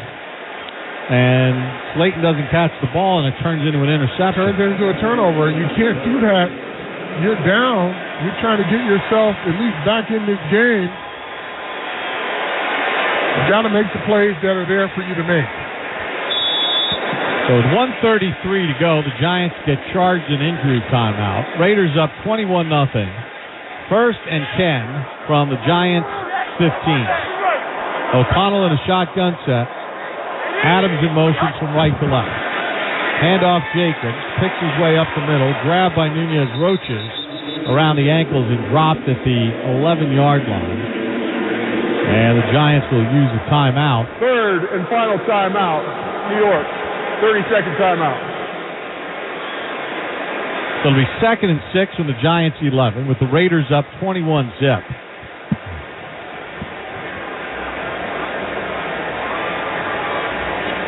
and Slayton doesn't catch the ball, and it turns into an interception. Turns into a turnover, and you can't do that. You're down. You're trying to get yourself at least back in this game. You got to make the plays that are there for you to make. So with 1:33 to go, the Giants get charged an injury timeout. Raiders up 21-0. 1st and 10 from the Giants' 15. O'Connell in a shotgun set. Adams in motion from right to left. Handoff Jacobs. Picks his way up the middle. Grabbed by Nunez Roches around the ankles and dropped at the 11-yard line. And the Giants will use a timeout. 3rd and final timeout. New York. 30-second timeout. So it'll be 2nd and 6 from the Giants' 11 with the Raiders up 21-0.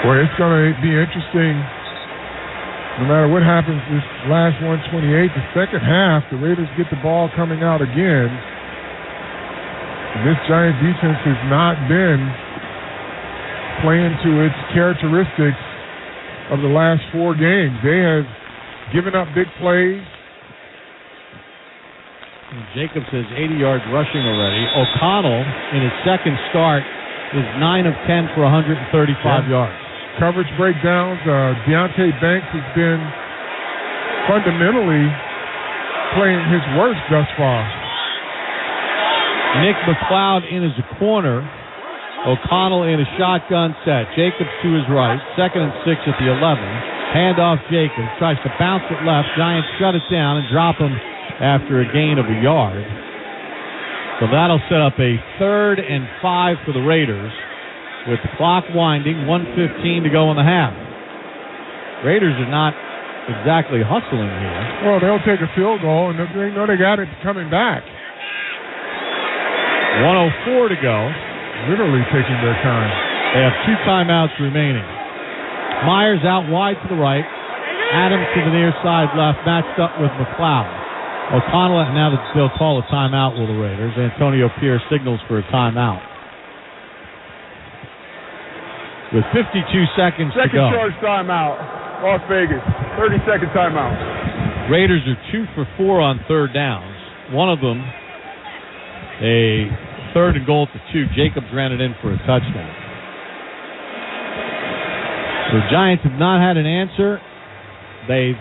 Boy, it's going to be interesting. No matter what happens this last 128, the second half, the Raiders get the ball coming out again. And this Giant defense has not been playing to its characteristics of the last 4 games. They have given up big plays. Jacobs has 80 yards rushing already. O'Connell, in his second start, is 9 of 10 for 135 yards. Coverage breakdowns. Deontay Banks has been fundamentally playing his worst thus far. Nick McLeod in as a corner. O'Connell in a shotgun set. Jacobs to his right. 2nd and 6 at the 11. Handoff Jacobs. Tries to bounce it left. Giants shut it down and drop him after a gain of a yard. So that'll set up a 3rd and 5 for the Raiders with the clock winding. 1:15 to go in the half. Raiders are not exactly hustling here. Well, they'll take a field goal, and they know they got it coming back. 1:04 to go. Literally taking their time. They have 2 timeouts remaining. Myers out wide to the right. Adams to the near side left, matched up with McLeod. O'Connell, now that they'll call a timeout, will the Raiders. Antonio Pierce signals for a timeout. With 52 seconds to go. Second charge timeout. Las Vegas. 30-second timeout. Raiders are 2 for 4 on 3rd downs. One of them, a 3rd and goal at the 2. Jacobs ran it in for a touchdown. The Giants have not had an answer. They've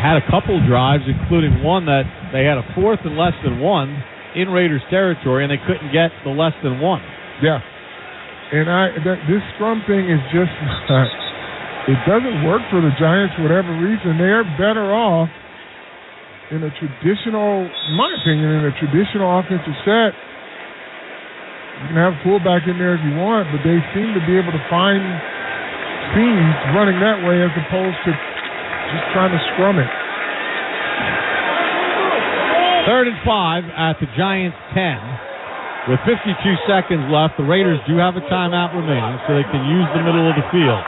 had a couple drives, including one that they had a 4th and less than 1 in Raiders territory, and they couldn't get the less than 1. Yeah. And this scrum thing is just, it doesn't work for the Giants for whatever reason. They're better off in a traditional, in my opinion, in a traditional offensive set. You can have a fullback in there if you want, but they seem to be able to find seams running that way as opposed to just trying to scrum it. 3rd and 5 at the Giants' 10. With 52 seconds left, the Raiders do have a timeout remaining, so they can use the middle of the field.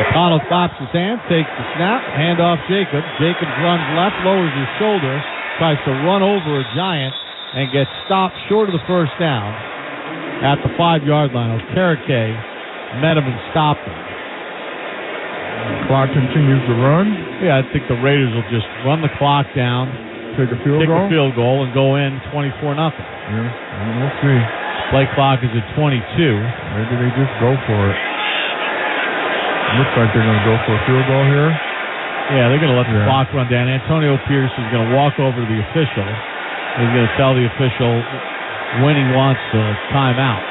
O'Connell claps his hands, takes the snap, handoff Jacobs. Jacobs runs left, lowers his shoulder, tries to run over a Giant, and gets stopped short of the first down at the 5-yard line. Okereke met him and stopped him. The clock continues to run. Yeah, I think the Raiders will just run the clock down, take a field goal, and go in 24-0. Yeah, we'll see. Play clock is at 22. Maybe they just go for it. Looks like they're going to go for a field goal here. Yeah, they're going to let the clock run down. Antonio Pierce is going to walk over to the official. He's going to tell the official when he wants the timeout.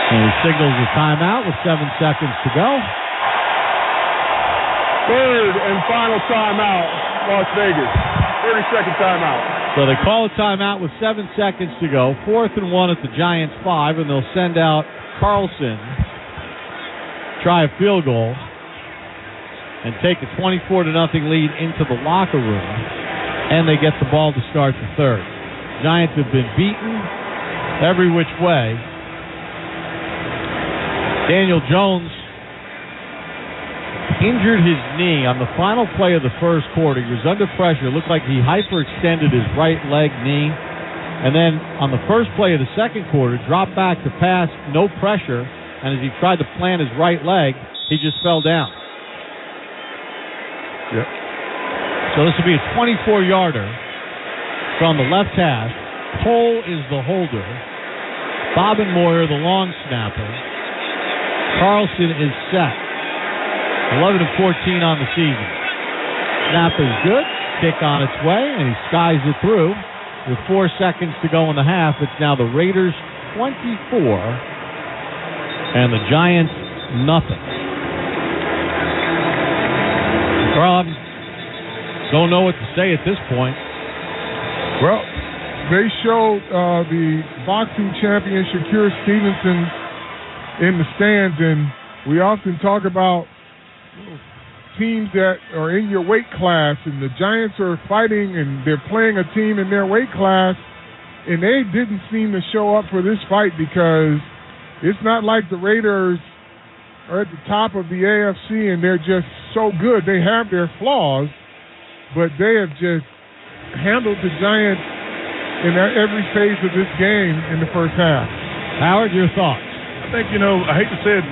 And he signals the timeout with 7 seconds to go. 3rd and final timeout, Las Vegas. 30-second timeout. So they call a timeout with 7 seconds to go. 4th and 1 at the Giants' 5, and they'll send out Carlson, try a field goal, and take a 24-0 lead into the locker room. And they get the ball to start the 3rd. Giants have been beaten every which way. Daniel Jones injured his knee on the final play of the first quarter. He was under pressure. It looked like he hyperextended his right leg knee. And then on the first play of the second quarter, dropped back to pass, no pressure. And as he tried to plant his right leg, he just fell down. Yep. So this will be a 24-yarder from the left hash. Cole is the holder. Bobbin Moyer, the long snapper. Carlson is set. 11-14 on the season. Snap is good. Kick on its way, and he skies it through. With 4 seconds to go in the half, it's now the Raiders 24 and the Giants nothing. Carl, don't know what to say at this point. Well, they showed the boxing champion Shakur Stevenson in the stands, and we often talk about teams that are in your weight class, and the Giants are fighting and they're playing a team in their weight class, and they didn't seem to show up for this fight because it's not like the Raiders are at the top of the AFC and they're just so good. They have their flaws, but they have just handled the Giants in every phase of this game in the first half. Howard, your thoughts? think, I hate to say it,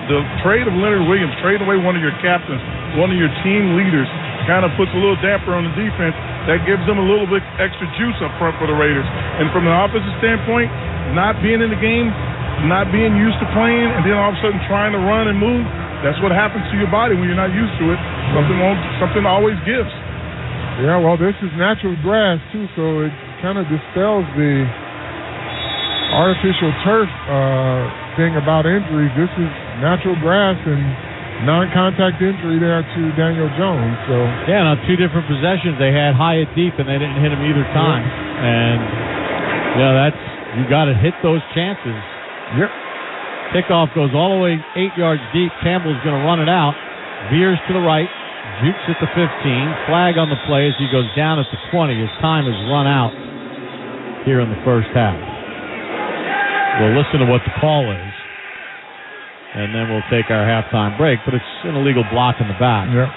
the trade of Leonard Williams, trading away one of your captains, one of your team leaders, kind of puts a little damper on the defense. That gives them a little bit extra juice up front for the Raiders. And from the offensive standpoint, not being in the game, not being used to playing, and then all of a sudden trying to run and move, that's what happens to your body when you're not used to it. Something always gives. Yeah, well, this is natural grass, too, so it kind of dispels the artificial turf thing about injuries. This is natural grass and non-contact injury there to Daniel Jones. So yeah, on 2 different possessions, they had Hyatt deep, and they didn't hit him either time. Yeah. And, you got to hit those chances. Yep. Kickoff goes all the way 8 yards deep. Campbell's going to run it out. Veers to the right. Jukes at the 15. Flag on the play as he goes down at the 20. His time has run out here in the first half. We'll listen to what the call is, and then we'll take our halftime break. But it's an illegal block in the back. Yep.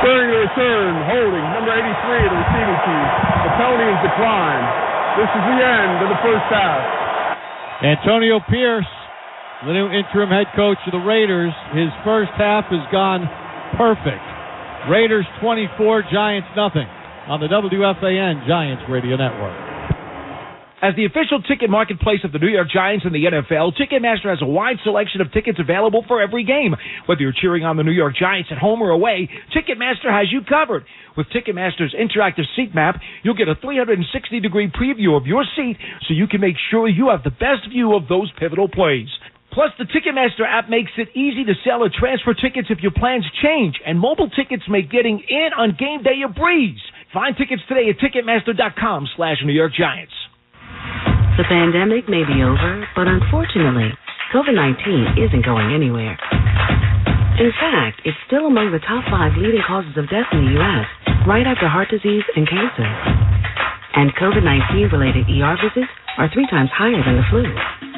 During the return, holding number 83 of the receiving team. The penalty is declined. This is the end of the first half. Antonio Pierce, the new interim head coach of the Raiders, his first half has gone perfect. Raiders 24, Giants nothing on the WFAN Giants Radio Network. As the official ticket marketplace of the New York Giants and the NFL, Ticketmaster has a wide selection of tickets available for every game. Whether you're cheering on the New York Giants at home or away, Ticketmaster has you covered. With Ticketmaster's interactive seat map, you'll get a 360-degree preview of your seat so you can make sure you have the best view of those pivotal plays. Plus, the Ticketmaster app makes it easy to sell or transfer tickets if your plans change, and mobile tickets make getting in on game day a breeze. Find tickets today at Ticketmaster.com/New York Giants. The pandemic may be over, but unfortunately, COVID-19 isn't going anywhere. In fact, it's still among the top 5 leading causes of death in the U.S., right after heart disease and cancer. And COVID-19-related ER visits are 3 times higher than the flu.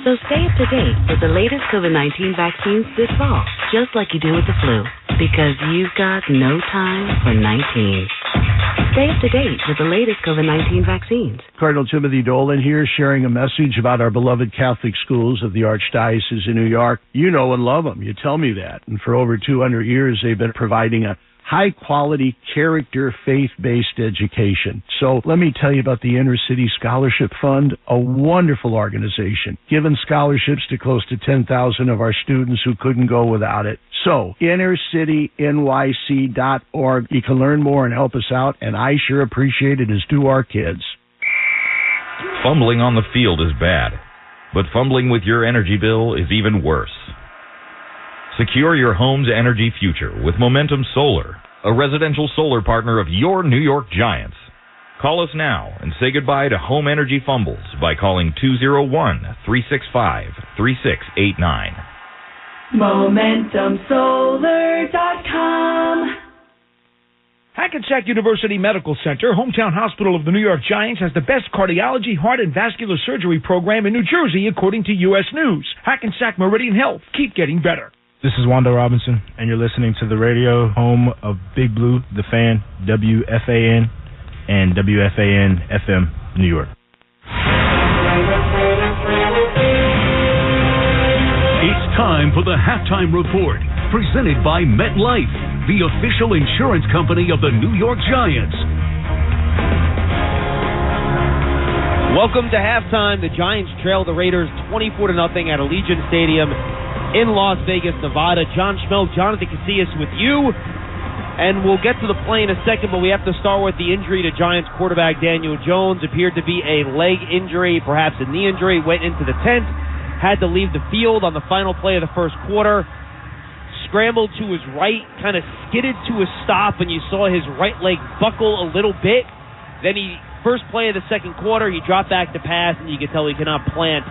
So stay up to date with the latest COVID-19 vaccines this fall, just like you do with the flu, because you've got no time for 19. Stay up to date with the latest COVID-19 vaccines. Cardinal Timothy Dolan here, sharing a message about our beloved Catholic schools of the Archdiocese of New York. You know and love them. You tell me that. And for over 200 years, they've been providing a high-quality, character, faith-based education. So let me tell you about the Inner City Scholarship Fund, a wonderful organization, giving scholarships to close to 10,000 of our students who couldn't go without it. So, innercitynyc.org. You can learn more and help us out, and I sure appreciate it, as do our kids. Fumbling on the field is bad, but fumbling with your energy bill is even worse. Secure your home's energy future with Momentum Solar, a residential solar partner of your New York Giants. Call us now and say goodbye to home energy fumbles by calling 201-365-3689. MomentumSolar.com. Hackensack University Medical Center, hometown hospital of the New York Giants, has the best cardiology, heart, and vascular surgery program in New Jersey, according to U.S. News. Hackensack Meridian Health. Keep getting better. This is Wando Robinson, and you're listening to the radio home of Big Blue, The Fan, WFAN, and WFAN FM, New York. It's time for the Halftime Report, presented by MetLife, the official insurance company of the New York Giants. Welcome to halftime. The Giants trail the Raiders 24-0 at Allegiant Stadium in Las Vegas, Nevada. John Schmelk, Jonathan Casillas with you. And we'll get to the play in a second, but we have to start with the injury to Giants quarterback Daniel Jones. Appeared to be a leg injury, perhaps a knee injury. Went into the tent, had to leave the field on the final play of the first quarter. Scrambled to his right, kind of skidded to a stop, and you saw his right leg buckle a little bit. Then first play of the second quarter, he dropped back to pass, and you could tell he cannot plant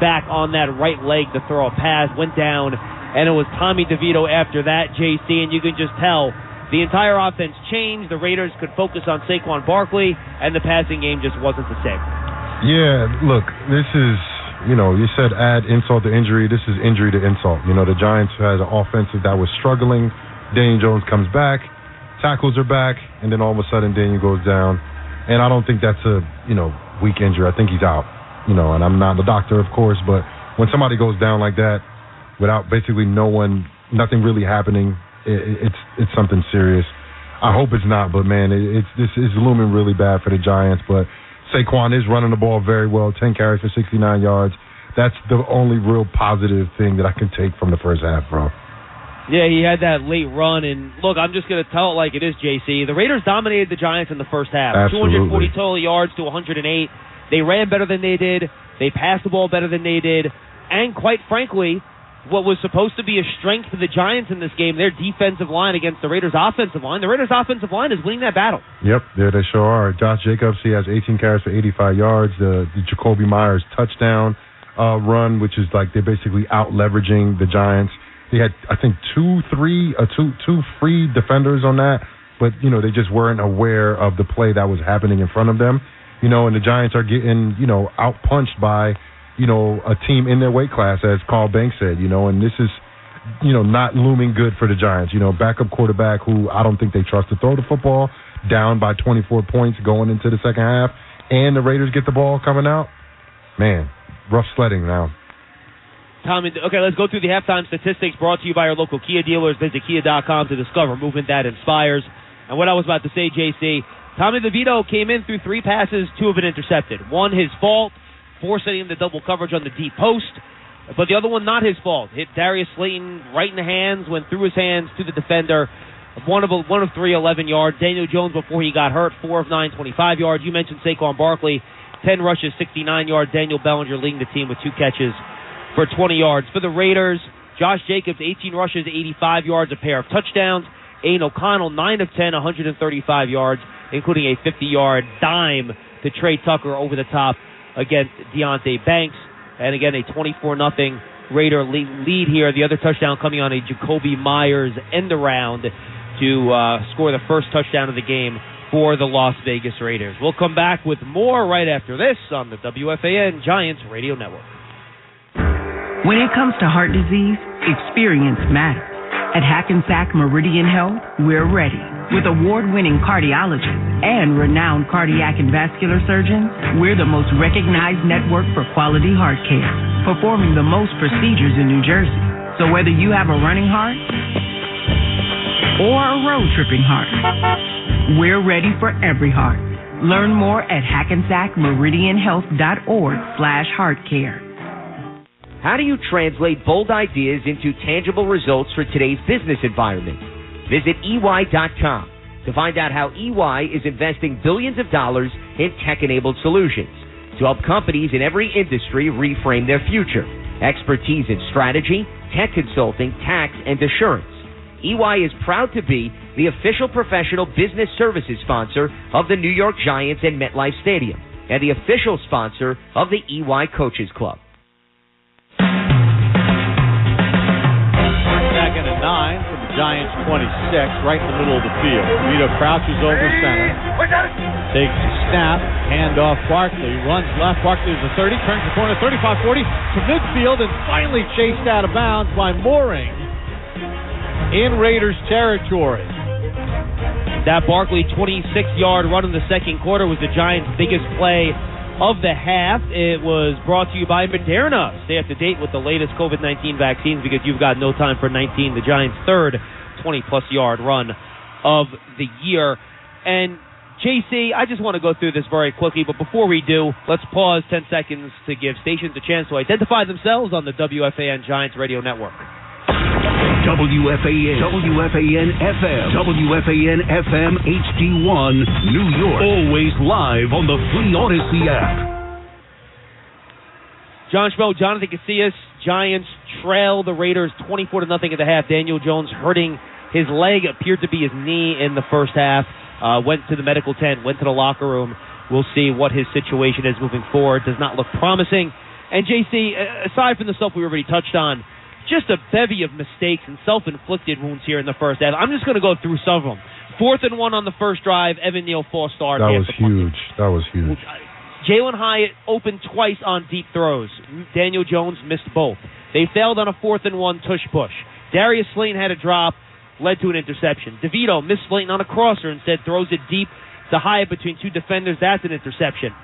back on that right leg to throw a pass. Went down, and it was Tommy DeVito after that, JC, and you can just tell the entire offense changed. The Raiders could focus on Saquon Barkley, and the passing game just wasn't the same. Yeah, look, this is, you said add insult to injury. This is injury to insult. The Giants had an offensive that was struggling. Daniel Jones comes back, tackles are back, and then all of a sudden Daniel goes down. And I don't think that's a, weak injury. I think he's out. and I'm not a doctor, of course, but when somebody goes down like that without basically nothing really happening, it's something serious. I hope it's not, but man, this is looming really bad for the Giants. But Saquon is running the ball very well, 10 carries for 69 yards. That's the only real positive thing that I can take from the first half, bro. Yeah, he had that late run, and look, I'm just going to tell it like it is, JC. The Raiders dominated the Giants in the first half. Absolutely. 240 total yards to 108. They ran better than they did. They passed the ball better than they did. And quite frankly, what was supposed to be a strength for the Giants in this game, their defensive line against the Raiders' offensive line. The Raiders' offensive line is winning that battle. Yep, there they sure are. Josh Jacobs, he has 18 carries for 85 yards. The Jacoby Myers touchdown run, which is like they're basically out-leveraging the Giants. They had, I think, two free defenders on that, but, they just weren't aware of the play that was happening in front of them. And the Giants are getting, out-punched by, a team in their weight class, as Carl Banks said, and this is, not looming good for the Giants. Backup quarterback who I don't think they trust to throw the football, down by 24 points going into the second half, and the Raiders get the ball coming out. Man, rough sledding now. Tommy, okay, let's go through the halftime statistics brought to you by our local Kia dealers. Visit Kia.com to discover movement that inspires. And what I was about to say, JC, Tommy DeVito came in through 3 passes, 2 of it intercepted. One, his fault, forcing him to double coverage on the deep post. But the other one, not his fault. Hit Darius Slayton right in the hands, went through his hands to the defender. One of 3, 11 yards. Daniel Jones, before he got hurt, 4 of 9, 25 yards. You mentioned Saquon Barkley, 10 rushes, 69 yards. Daniel Bellinger leading the team with 2 catches for 20 yards. For the Raiders, Josh Jacobs, 18 rushes, 85 yards, a pair of touchdowns. Aiden O'Connell, 9 of 10, 135 yards, including a 50-yard dime to Trey Tucker over the top against Deonte Banks. And again, a 24-0 Raider lead here. The other touchdown coming on a Jacoby Myers end-around to score the first touchdown of the game for the Las Vegas Raiders. We'll come back with more right after this on the WFAN Giants Radio Network. When it comes to heart disease, experience matters. At Hackensack Meridian Health, we're ready. With award-winning cardiologists and renowned cardiac and vascular surgeons, we're the most recognized network for quality heart care, performing the most procedures in New Jersey. So whether you have a running heart or a road-tripping heart, we're ready for every heart. Learn more at hackensackmeridianhealth.org/heartcare. How do you translate bold ideas into tangible results for today's business environment? Visit EY.com to find out how EY is investing billions of dollars in tech-enabled solutions to help companies in every industry reframe their future. Expertise in strategy, tech consulting, tax, and assurance. EY is proud to be the official professional business services sponsor of the New York Giants and MetLife Stadium and the official sponsor of the EY Coaches Club. 2nd and 9 from the Giants 26, right in the middle of the field. Vito crouches over center, takes a snap, handoff Barkley, runs left. Barkley is the 30, turns the corner, 35-40 to midfield, and finally chased out of bounds by Mooring in Raiders territory. That Barkley 26-yard run in the second quarter was the Giants' biggest play of the half. It was brought to you by Moderna. Stay up to date with the latest COVID-19 vaccines because you've got no time for 19, the Giants' third 20-plus yard run of the year. And, JC, I just want to go through this very quickly, but before we do, let's pause 10 seconds to give stations a chance to identify themselves on the WFAN Giants Radio Network. WFAN, WFAN FM, WFAN FM HD1, New York. Always live on the free Odyssey app. John Schmo, Jonathan Casillas, Giants trail the Raiders 24-0 at the half. Daniel Jones hurting his leg, appeared to be his knee in the first half. Went to the medical tent, went to the locker room. We'll see what his situation is moving forward. Does not look promising. And JC, aside from the stuff we already touched on, just a bevy of mistakes and self-inflicted wounds here in the first half. I'm just going to go through some of them. 4th and 1 on the first drive. Evan Neal false start. That was huge. That was huge. Jalen Hyatt opened twice on deep throws. Daniel Jones missed both. They failed on a 4th and 1 tush-push. Darius Slayton had a drop, led to an interception. DeVito missed Slayton on a crosser, instead throws it deep to Hyatt between 2 defenders. That's an interception.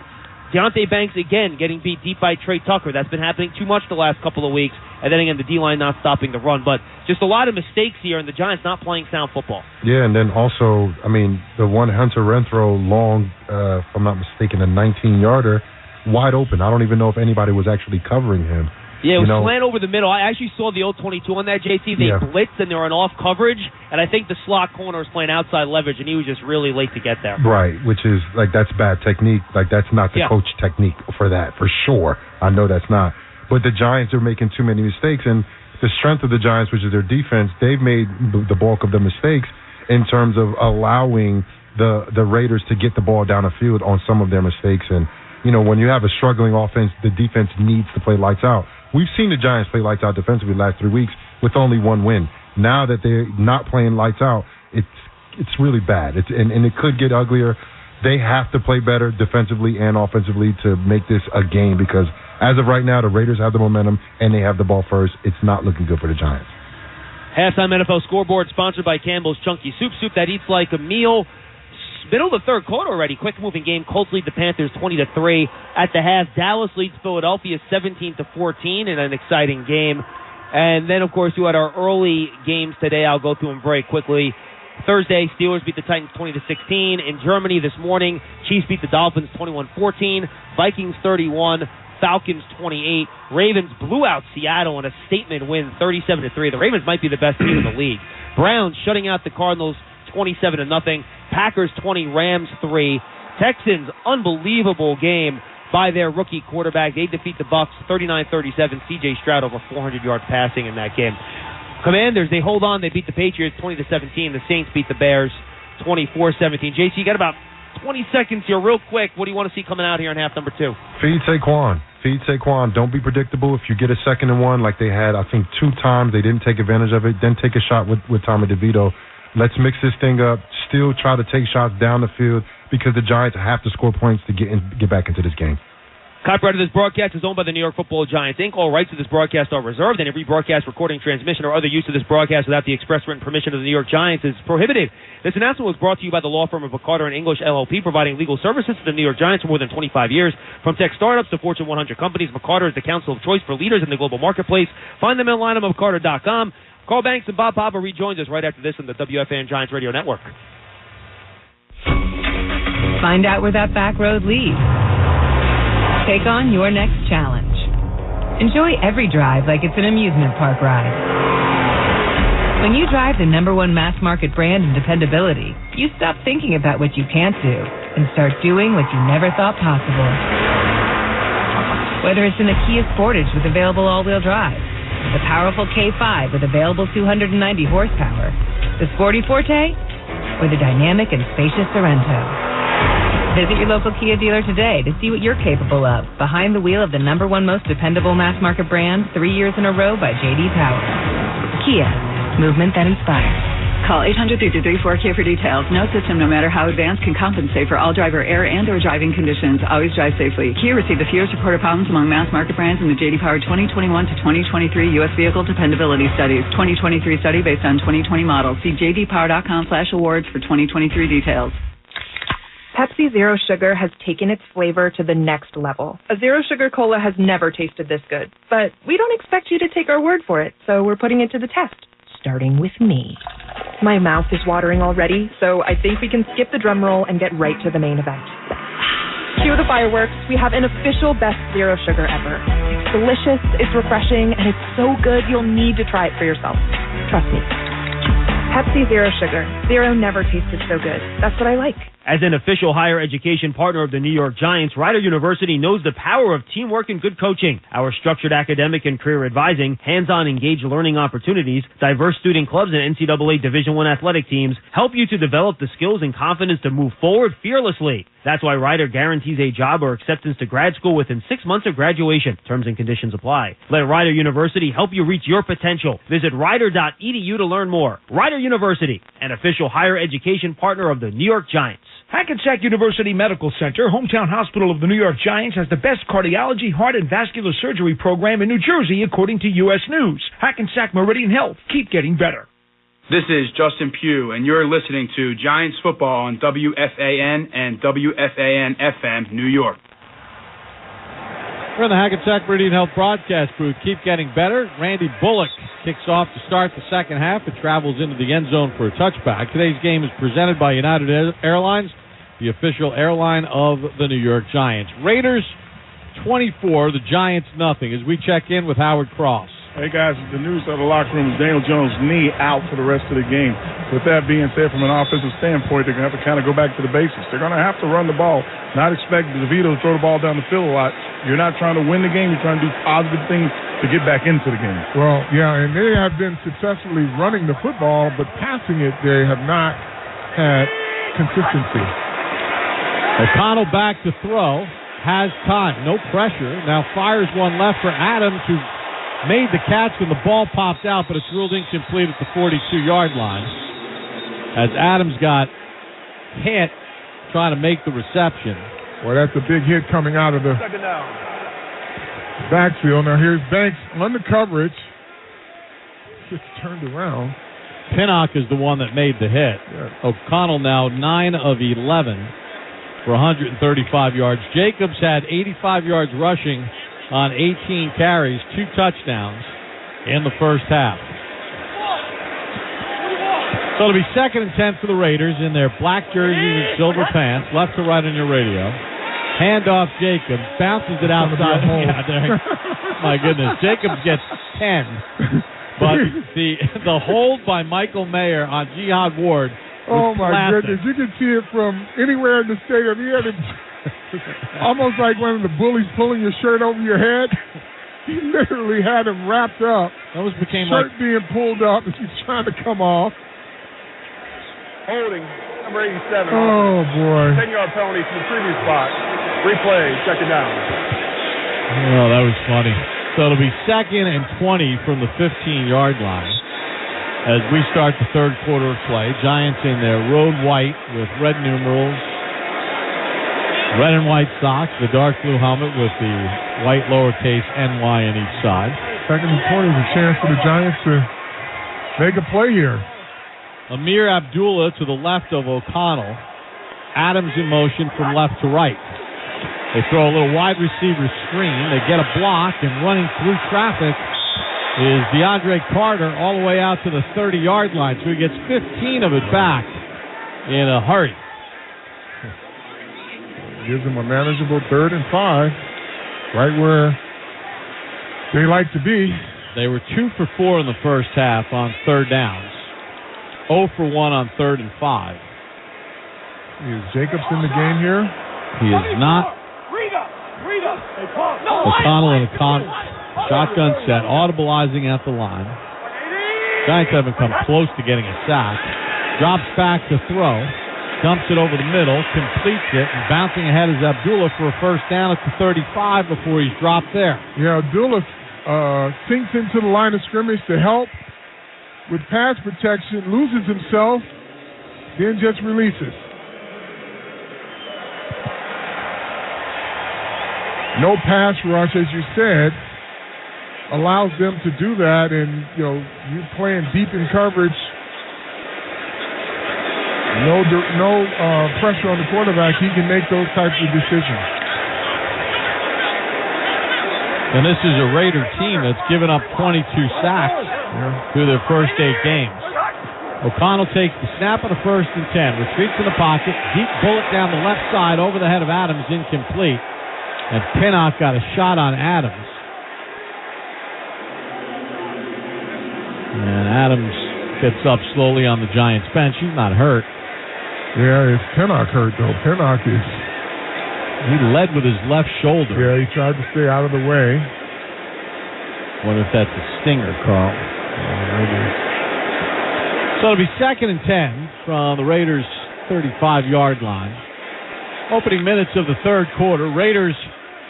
Deonte Banks, again, getting beat deep by Trey Tucker. That's been happening too much the last couple of weeks. And then again, the D-line not stopping the run. But just a lot of mistakes here, and the Giants not playing sound football. Yeah, and then also, I mean, the one Hunter Renfrow long, if I'm not mistaken, a 19-yarder, wide open. I don't even know if anybody was actually covering him. Yeah, it was slant over the middle. I actually saw the old 22 on that, JT. They blitzed, and they were in off coverage, and I think the slot corner was playing outside leverage, and he was just really late to get there. Right, which is, like, that's bad technique. Like, that's not the coach technique for that, for sure. I know that's not. But the Giants are making too many mistakes, and the strength of the Giants, which is their defense, they've made the bulk of the mistakes in terms of allowing the Raiders to get the ball down the field on some of their mistakes. And, you know, when you have a struggling offense, the defense needs to play lights out. We've seen the Giants play lights out defensively the last 3 weeks with only one win. Now that they're not playing lights out, it's really bad. And it could get uglier. They have to play better defensively and offensively to make this a game, because as of right now, the Raiders have the momentum and they have the ball first. It's not looking good for the Giants. Halftime NFL scoreboard sponsored by Campbell's Chunky Soup that eats like a meal. Middle of the third quarter already. Quick-moving game. Colts lead the Panthers 20-3 at the half. Dallas leads Philadelphia 17-14 in an exciting game. And then, of course, you had our early games today. I'll go through them very quickly. Thursday, Steelers beat the Titans 20-16. In Germany this morning, Chiefs beat the Dolphins 21-14. Vikings 31. Falcons 28. Ravens blew out Seattle in a statement win 37-3. The Ravens might be the best team in the league. Browns shutting out the Cardinals 27-0. Packers 20, Rams 3. Texans, unbelievable game by their rookie quarterback. They defeat the Bucs 39-37. C.J. Stroud over 400 yards passing in that game. Commanders, they hold on. They beat the Patriots 20-17. The Saints beat the Bears 24-17. JC, you got about 20 seconds here real quick. What do you want to see coming out here in half number 2? Feed Saquon. Don't be predictable. If you get a 2nd and 1 like they had, I think 2 times, they didn't take advantage of it. Then take a shot with Tommy DeVito. Let's mix this thing up. Still try to take shots down the field, because the Giants have to score points to get back into this game. Copyright of this broadcast is owned by the New York Football Giants, Inc. All rights to this broadcast are reserved, and every broadcast, recording, transmission, or other use of this broadcast without the express written permission of the New York Giants is prohibited. This announcement was brought to you by the law firm of McCarter & English, LLP, providing legal services to the New York Giants for more than 25 years. From tech startups to Fortune 100 companies, McCarter is the counsel of choice for leaders in the global marketplace. Find them online at McCarter.com. Carl Banks and Bob Papa rejoins us right after this on the WFAN Giants Radio Network. Find out where that back road leads. Take on your next challenge. Enjoy every drive like it's an amusement park ride. When you drive the #1 mass market brand in dependability, you stop thinking about what you can't do and start doing what you never thought possible. Whether it's in the Kia Sportage with available all-wheel drive, the powerful K5 with available 290 horsepower, the Sporty Forte, or the dynamic and spacious Sorento. Visit your local Kia dealer today to see what you're capable of. Behind the wheel of the #1 most dependable mass market brand, 3 years in a row by J.D. Power. Kia, movement that inspires. Call 800-333-4KIA for details. No system, no matter how advanced, can compensate for all driver error and or driving conditions. Always drive safely. Kia received the fewest reported problems among mass market brands in the J.D. Power 2021 to 2023 U.S. Vehicle Dependability Studies. 2023 study based on 2020 models. See jdpower.com/awards for 2023 details. Pepsi Zero Sugar has taken its flavor to the next level. A Zero Sugar Cola has never tasted this good. But we don't expect you to take our word for it, so we're putting it to the test. Starting with me. My mouth is watering already, so I think we can skip the drum roll and get right to the main event. Cue the fireworks. We have an official best Zero Sugar ever. It's delicious, it's refreshing, and it's so good you'll need to try it for yourself. Trust me. Pepsi Zero Sugar. Zero never tasted so good. That's what I like. As an official higher education partner of the New York Giants, Rider University knows the power of teamwork and good coaching. Our structured academic and career advising, hands-on engaged learning opportunities, diverse student clubs, and NCAA Division I athletic teams help you to develop the skills and confidence to move forward fearlessly. That's why Rider guarantees a job or acceptance to grad school within 6 months of graduation. Terms and conditions apply. Let Rider University help you reach your potential. Visit rider.edu to learn more. Rider University, an official higher education partner of the New York Giants. Hackensack University Medical Center, hometown hospital of the New York Giants, has the best cardiology, heart, and vascular surgery program in New Jersey, according to U.S. News. Hackensack Meridian Health. Keep getting better. This is Justin Pugh, and you're listening to Giants football on WFAN and WFAN-FM, New York. We're in the Hackensack Meridian Health broadcast booth. Keep getting better. Randy Bullock kicks off to start the second half. It travels into the end zone for a touchback. Today's game is presented by United Airlines, the official airline of the New York Giants. Raiders 24, the Giants nothing, as we check in with Howard Cross. Hey, guys, the news out of the locker room is Daniel Jones' knee out for the rest of the game. With that being said, from an offensive standpoint, they're going to have to kind of go back to the basics. They're going to have to run the ball, not expect DeVito to throw the ball down the field a lot. You're not trying to win the game. You're trying to do positive things to get back into the game. Well, yeah, and they have been successfully running the football, but passing it, they have not had consistency. O'Connell back to throw. Has time. No pressure. Now fires one left for Adams, who made the catch when the ball popped out, but it's ruled incomplete at the 42-yard line. As Adams got hit trying to make the reception. Well, that's a big hit coming out of the backfield. Now here's Banks on the coverage. Just turned around. Pinnock is the one that made the hit. Yeah. O'Connell now 9 of 11 for 135 yards. Jacobs had 85 yards rushing on 18 carries, 2 touchdowns in the first half. So it'll be 2nd and 10 for the Raiders in their black jerseys and silver pants. Left to right on your radio. Handoff Jacobs, bounces it outside. Yeah, my goodness, Jacobs gets 10. But the hold by Michael Mayer on Jihad Ward was oh my classic. goodness, you can see it from anywhere in the stadium. He had it almost like one of the bullies pulling your shirt over your head. He literally had him wrapped up. Those became shirt being pulled up as he's trying to come off. Holding, number 87. Oh, boy. 10-yard penalty from the previous spot. Replay, second down. Oh, that was funny. So it'll be 2nd and 20 from the 15-yard line as we start the third quarter of play. Giants in their road white with red numerals, red and white socks, the dark blue helmet with the white lowercase NY on each side. 2nd and 20 is a chance for the Giants to make a play here. Amir Abdullah to the left of O'Connell. Adams in motion from left to right. They throw a little wide receiver screen. They get a block, and running through traffic is DeAndre Carter all the way out to the 30-yard line. So he gets 15 of it back in a hurry. Gives them a manageable 3rd and 5, right where they like to be. They were 2 for 4 in the first half on third downs. 0 for 1 on 3rd and 5. Is Jacobs in the game here? He is not. O'Connell and O'Connell. Shotgun set, audibilizing at the line. Giants haven't come close to getting a sack. Drops back to throw. Dumps it over the middle. Completes it. And bouncing ahead is Abdullah for a first down at the 35 before he's dropped there. Yeah, Abdullah sinks into the line of scrimmage to help with pass protection, loses himself, then just releases. No pass rush, as you said, allows them to do that, and you playing deep in coverage. No pressure on the quarterback. He can make those types of decisions. And this is a Raider team that's given up 22 sacks through their first 8 games. O'Connell takes the snap on the 1st and 10. Retreats in the pocket. Deep bullet down the left side over the head of Adams. Incomplete. And Pinnock got a shot on Adams. And Adams gets up slowly on the Giants bench. He's not hurt. Yeah, it's Pinnock hurt, though. Pinnock is... He led with his left shoulder. Yeah, he tried to stay out of the way. Wonder if that's a stinger, Carl. So it'll be 2nd and 10 from the Raiders' 35-yard line. Opening minutes of the third quarter. Raiders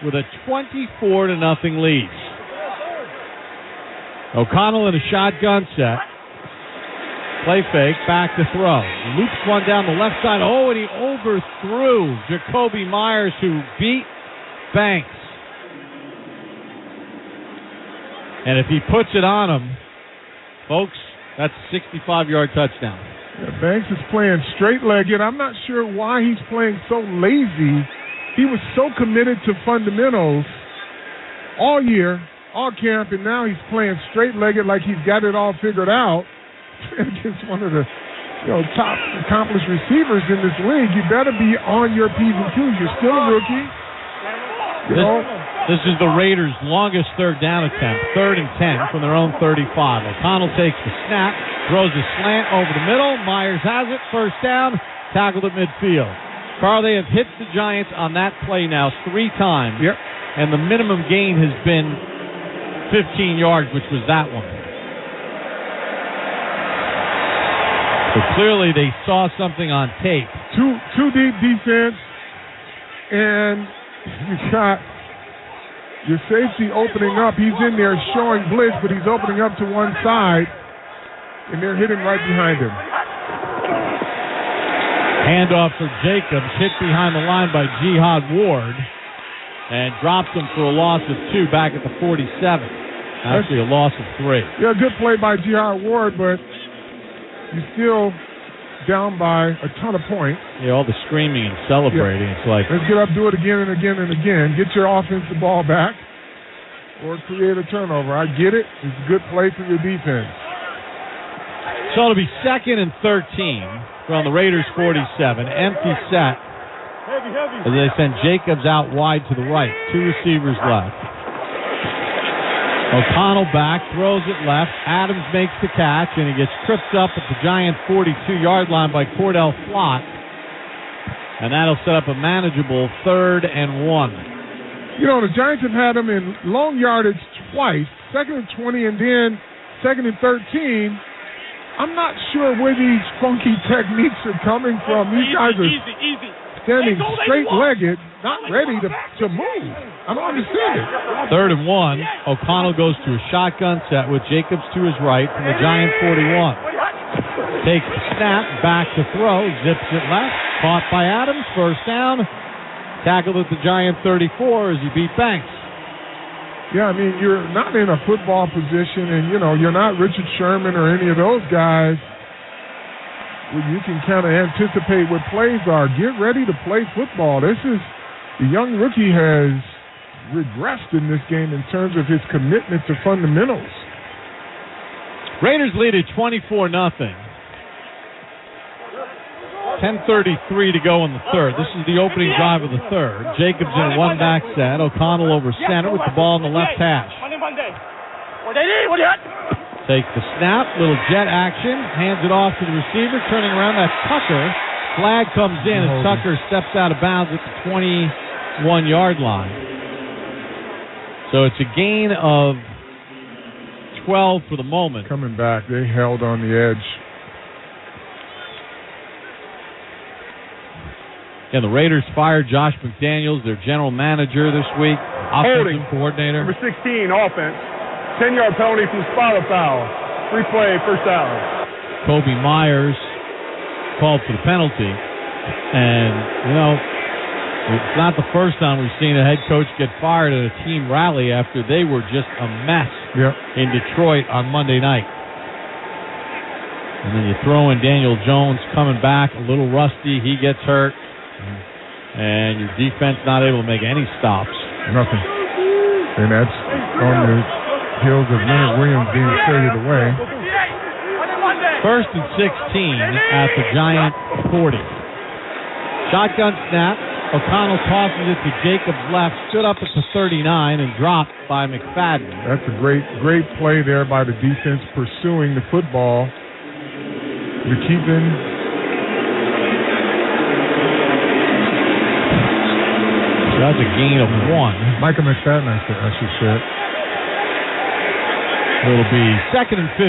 with a 24-0 lead. O'Connell in a shotgun set. Play fake, back to throw. Loops one down the left side. Oh, and he overthrew Jacoby Myers, who beat Banks. And if he puts it on him, folks, that's a 65-yard touchdown. Yeah, Banks is playing straight-legged. I'm not sure why he's playing so lazy. He was so committed to fundamentals all year, all camp, and now he's playing straight-legged like he's got it all figured out against one of the top accomplished receivers in this league. You better be on your P's and Q's. You're still a rookie. This is the Raiders' longest third down attempt, 3rd and 10 from their own 35. O'Connell takes the snap, throws a slant over the middle. Myers has it, first down, tackled at midfield. Carl, they have hit the Giants on that play now 3 times, and the minimum gain has been 15 yards, which was that one. So clearly they saw something on tape. Two deep defense, and you got your safety opening up. He's in there showing blitz, but he's opening up to one side, and they're hitting right behind him. Handoff for Jacobs, hit behind the line by Jihad Ward, and drops him for a loss of 2 back at the 47. Actually, a loss of 3. Yeah, good play by Jihad Ward, but you're still down by a ton of points. Yeah, all the screaming and celebrating. Yeah. It's like, let's get up, do it again and again and again. Get your offensive ball back or create a turnover. I get it. It's a good play for your defense. So it'll be 2nd and 13 from the Raiders' 47. Empty set as they send Jacobs out wide to the right. 2 receivers left. O'Connell back, throws it left. Adams makes the catch, and he gets tripped up at the Giants' 42-yard line by Cordell Flott. And that'll set up a manageable 3rd and 1. You know, the Giants have had him in long yardage twice, 2nd and 20, and then 2nd and 13. I'm not sure where these funky techniques are coming from. These guys are standing straight-legged, not ready to move. I don't understand it. 3rd and 1. O'Connell goes to a shotgun set with Jacobs to his right from the Giant 41. Takes the snap, back to throw, zips it left, caught by Adams, first down. Tackled at the Giant 34 as he beat Banks. Yeah, I mean, you're not in a football position, and, you're not Richard Sherman or any of those guys where you can kind of anticipate what plays are. Get ready to play football. The young rookie has regressed in this game in terms of his commitment to fundamentals. Raiders lead at 24-0. 10:33 to go in the third. This is the opening drive of the third. Jacobs in one back set. O'Connell over center with the ball in the left hash. Takes the snap, little jet action, hands it off to the receiver, turning around. That's Tucker. Flag comes in and Tucker steps out of bounds at the 21-yard line. So it's a gain of 12 for the moment. Coming back, they held on the edge. And the Raiders fired Josh McDaniels, their general manager this week, offensive coordinator. Number 16, offense. 10-yard penalty from spot foul. Free play, first down. Kobe Myers called for the penalty. And, it's not the first time we've seen a head coach get fired at a team rally after they were just a mess in Detroit on Monday night. And then you throw in Daniel Jones coming back, a little rusty. He gets hurt. And your defense not able to make any stops. Nothing. And that's on the heels of Leonard Williams being traded away. 1st and 16 at the Giant 40. Shotgun snap. O'Connell tosses it to Jacobs left, stood up at the 39 and dropped by McFadden. That's a great play there by the defense pursuing the football. You're keeping... That's a gain of 1. Micah McFadden, I should say. It'll be 2nd and 15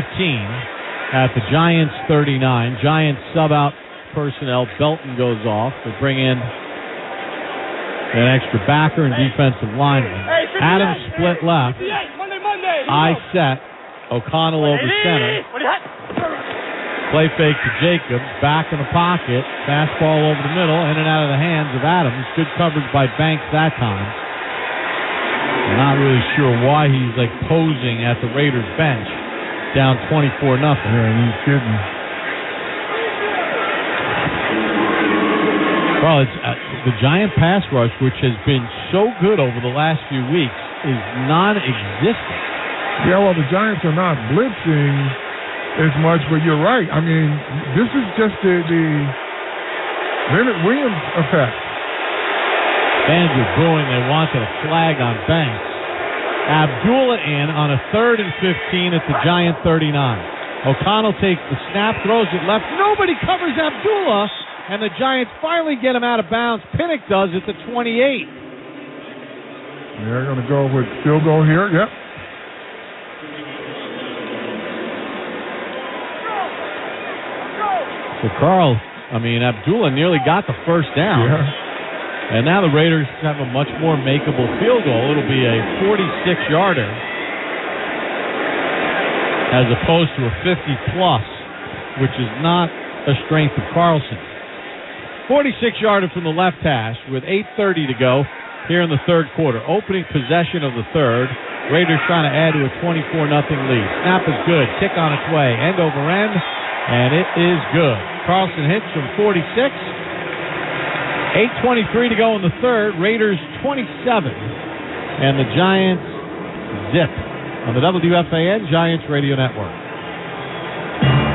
at the Giants 39. Giants sub out personnel. Belton goes off. They bring in an extra backer and defensive lineman. Adams split left. I set. O'Connell over center. Play fake to Jacobs, back in the pocket, fastball over the middle, in and out of the hands of Adams. Good coverage by Banks that time. I'm not really sure why he's posing at the Raiders bench, down 24-0. Yeah, and he's kidding. Well, it's the Giant pass rush, which has been so good over the last few weeks, is non-existent. Yeah, well, the Giants are not blitzing as much, but you're right. I mean, this is just the Leonard Williams effect. Fans are booing. They wanted a flag on Banks. Abdullah in on a 3rd and 15 at the Giant 39. O'Connell takes the snap, throws it left. Nobody covers Abdullah, and the Giants finally get him out of bounds. Pinnock does at the 28. They're going to go with field goal here. Yep. So Abdullah nearly got the first down. Yeah. And now the Raiders have a much more makeable field goal. It'll be a 46-yarder as opposed to a 50-plus, which is not a strength of Carlson. 46-yarder from the left hash with 8:30 to go here in the third quarter. Opening possession of the third. Raiders trying to add to a 24-0 lead. Snap is good. Kick on its way. End over end. And it is good. Carlson hits from 46. 8:23 to go in the third. Raiders 27. And the Giants zip on the WFAN Giants Radio Network.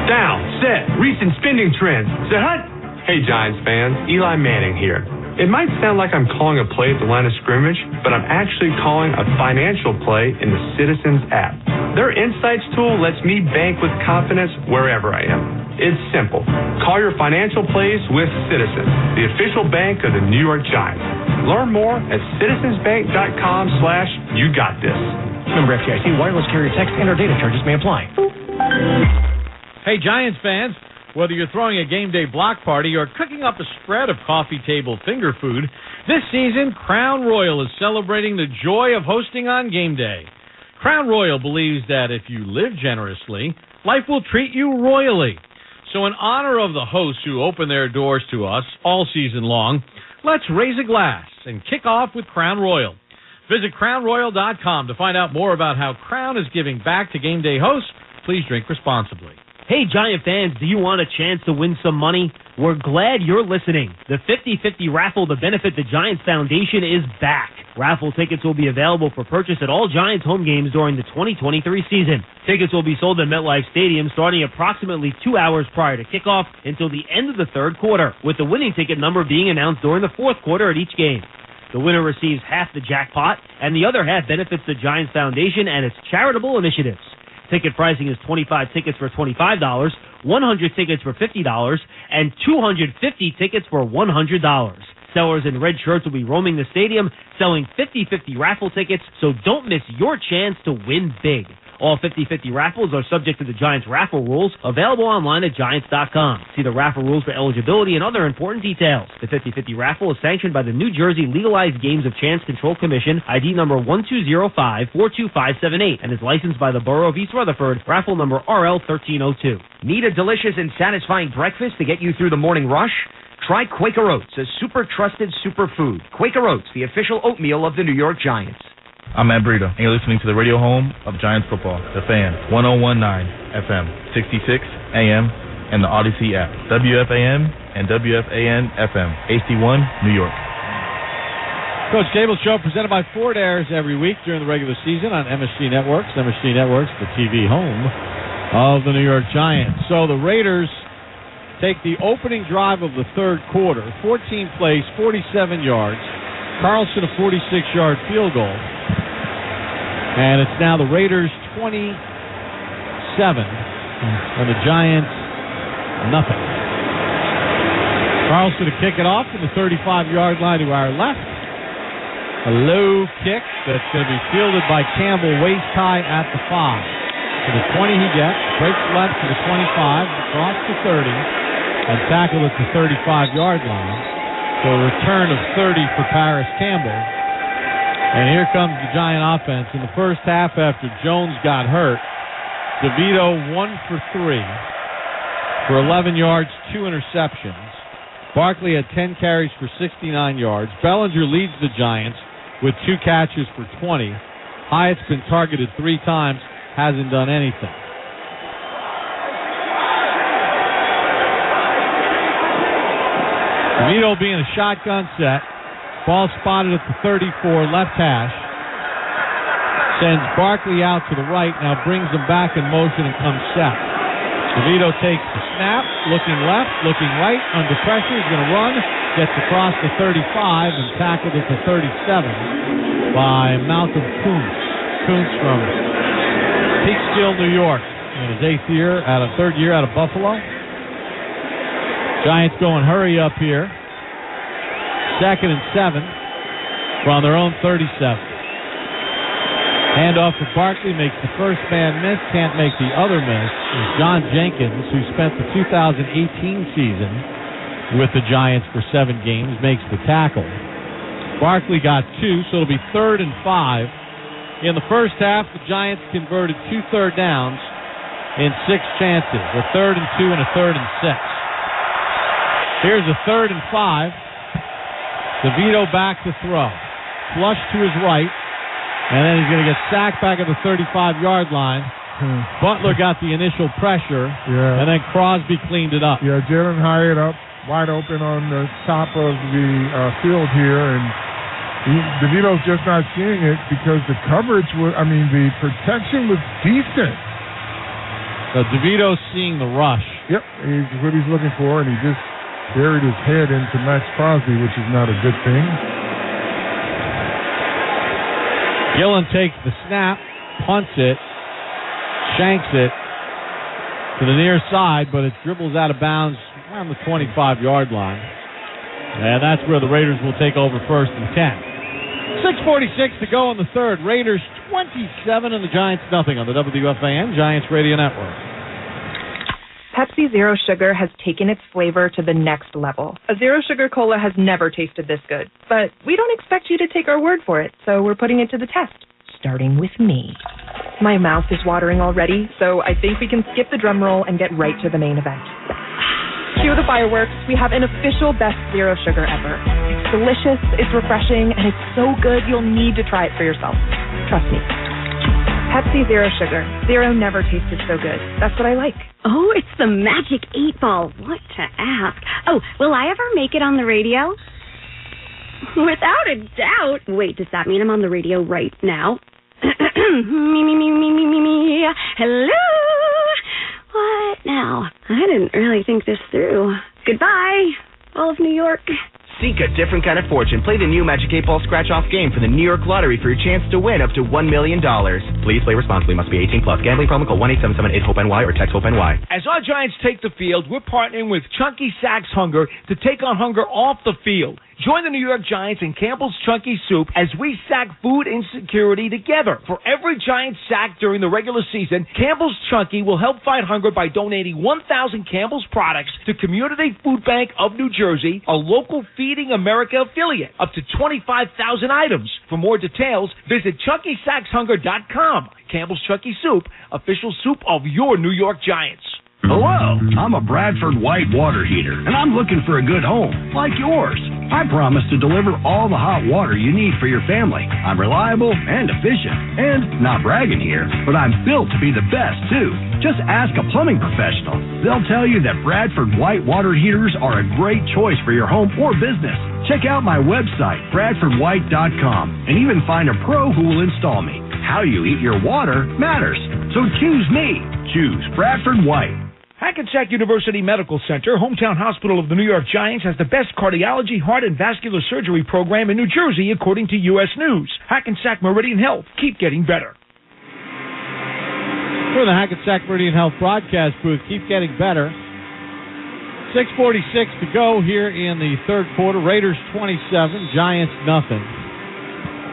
Down, set, recent spending trends. Set, hut. Hey, Giants fans. Eli Manning here. It might sound like I'm calling a play at the line of scrimmage, but I'm actually calling a financial play in the Citizens app. Their Insights tool lets me bank with confidence wherever I am. It's simple. Call your financial plays with Citizens, the official bank of the New York Giants. Learn more at citizensbank.com/YouGotThis. Member FDIC, wireless carrier text and or data charges may apply. Hey, Giants fans. Whether you're throwing a game day block party or cooking up a spread of coffee table finger food, this season Crown Royal is celebrating the joy of hosting on game day. Crown Royal believes that if you live generously, life will treat you royally. So in honor of the hosts who open their doors to us all season long, let's raise a glass and kick off with Crown Royal. Visit crownroyal.com to find out more about how Crown is giving back to game day hosts. Please drink responsibly. Hey, Giant fans, do you want a chance to win some money? We're glad you're listening. The 50-50 raffle to benefit the Giants Foundation is back. Raffle tickets will be available for purchase at all Giants home games during the 2023 season. Tickets will be sold at MetLife Stadium starting approximately 2 hours prior to kickoff until the end of the third quarter, with the winning ticket number being announced during the fourth quarter at each game. The winner receives half the jackpot, and the other half benefits the Giants Foundation and its charitable initiatives. Ticket pricing is 25 tickets for $25, 100 tickets for $50, and 250 tickets for $100. Sellers in red shirts will be roaming the stadium selling 50-50 raffle tickets, so don't miss your chance to win big. All 50-50 raffles are subject to the Giants raffle rules, available online at Giants.com. See the raffle rules for eligibility and other important details. The 50-50 raffle is sanctioned by the New Jersey Legalized Games of Chance Control Commission, ID number 120542578, and is licensed by the Borough of East Rutherford, raffle number RL1302. Need a delicious and satisfying breakfast to get you through the morning rush? Try Quaker Oats, a super trusted superfood. Quaker Oats, the official oatmeal of the New York Giants. I'm Matt Breida, and you're listening to the radio home of Giants football, The Fan, 1019 FM, 66 AM, and the Odyssey app, WFAN and WFAN FM, HD1, New York. Coach Cable's show presented by Ford airs every week during the regular season on MSG Networks. MSG Networks, the TV home of the New York Giants. So the Raiders take the opening drive of the third quarter, 14 plays, 47 yards. Carlson a 46-yard field goal. And it's now the Raiders 27 and the Giants nothing. Carlson to kick it off from the 35-yard line to our left. A low kick that's going to be fielded by Campbell, waist high at the 5. To the 20 he gets, breaks left to the 25, across to 30, and tackled at the 35-yard line. So a return of 30 for Paris Campbell. And here comes the Giant offense. In the first half, after Jones got hurt, DeVito 1 for 3 for 11 yards, 2 interceptions. Barkley had 10 carries for 69 yards. Bellinger leads the Giants with 2 catches for 20. Hyatt's been targeted 3 times, hasn't done anything. DeVito being a shotgun set. Ball spotted at the 34, left hash. Sends Barkley out to the right, now brings him back in motion and comes set. DeVito takes the snap, looking left, looking right, under pressure, he's going to run, gets across the 35 and tackled at the 37 by Malcolm Kuntz. Kuntz from Peekskill, New York, in his third year out of Buffalo. Giants going hurry up here. 2nd and 7 from their own 37. Handoff for Barkley, makes the first man miss, can't make the other miss. It's John Jenkins, who spent the 2018 season with the Giants for 7 games, makes the tackle. Barkley got 2, so it'll be 3rd and 5. In the first half, the Giants converted 2 third downs in 6 chances, a 3rd and 2 and a 3rd and 6. Here's a 3rd and 5. DeVito back to throw. Flush to his right. And then he's going to get sacked back at the 35-yard line. Butler got the initial pressure. Yeah. And then Crosby cleaned it up. Yeah, Jalen Hyatt up wide open on the top of the field here. And DeVito's just not seeing it because the coverage the protection was decent. So DeVito's seeing the rush. Yep, he's what he's looking for, and he just buried his head into Max Crosby, which is not a good thing. Gillen takes the snap, punts it, shanks it to the near side, but it dribbles out of bounds around the 25-yard line. And that's where the Raiders will take over 1st and 10. 6:46 to go in the third. Raiders 27 and the Giants nothing on the WFAN Giants Radio Network. Pepsi Zero Sugar has taken its flavor to the next level. A Zero Sugar Cola has never tasted this good. But we don't expect you to take our word for it, so we're putting it to the test. Starting with me. My mouth is watering already, so I think we can skip the drum roll and get right to the main event. Cue the fireworks. We have an official best Zero Sugar ever. It's delicious, it's refreshing, and it's so good you'll need to try it for yourself. Trust me. Pepsi Zero Sugar. Zero never tasted so good. That's what I like. Oh, it's the magic 8-ball. What to ask? Oh, will I ever make it on the radio? Without a doubt. Wait, does that mean I'm on the radio right now? me. Hello? What now? I didn't really think this through. Goodbye, all of New York. Seek a different kind of fortune. Play the new Magic 8-Ball scratch-off game for the New York Lottery for your chance to win up to $1 million. Please play responsibly. Must be 18 plus. Gambling problem? Call 1-877-8-HOPE-NY or text HOPE-NY. As our Giants take the field, we're partnering with Chunky Sacks Hunger to take on hunger off the field. Join the New York Giants and Campbell's Chunky Soup as we sack food insecurity together. For every Giants sack during the regular season, Campbell's Chunky will help fight hunger by donating 1,000 Campbell's products to Community Food Bank of New Jersey, a local Feeding America affiliate. Up to 25,000 items. For more details, visit ChunkySacksHunger.com. Campbell's Chunky Soup, official soup of your New York Giants. Hello, I'm a Bradford White water heater, and I'm looking for a good home, like yours. I promise to deliver all the hot water you need for your family. I'm reliable and efficient, and not bragging here, but I'm built to be the best, too. Just ask a plumbing professional. They'll tell you that Bradford White water heaters are a great choice for your home or business. Check out my website, BradfordWhite.com, and even find a pro who will install me. How you heat your water matters, so choose me. Choose Bradford White. Hackensack University Medical Center, hometown hospital of the New York Giants, has the best cardiology, heart, and vascular surgery program in New Jersey, according to U.S. News. Hackensack Meridian Health. Keep getting better. For the Hackensack Meridian Health broadcast booth, keep getting better. 6:46 to go here in the third quarter. Raiders 27, Giants nothing.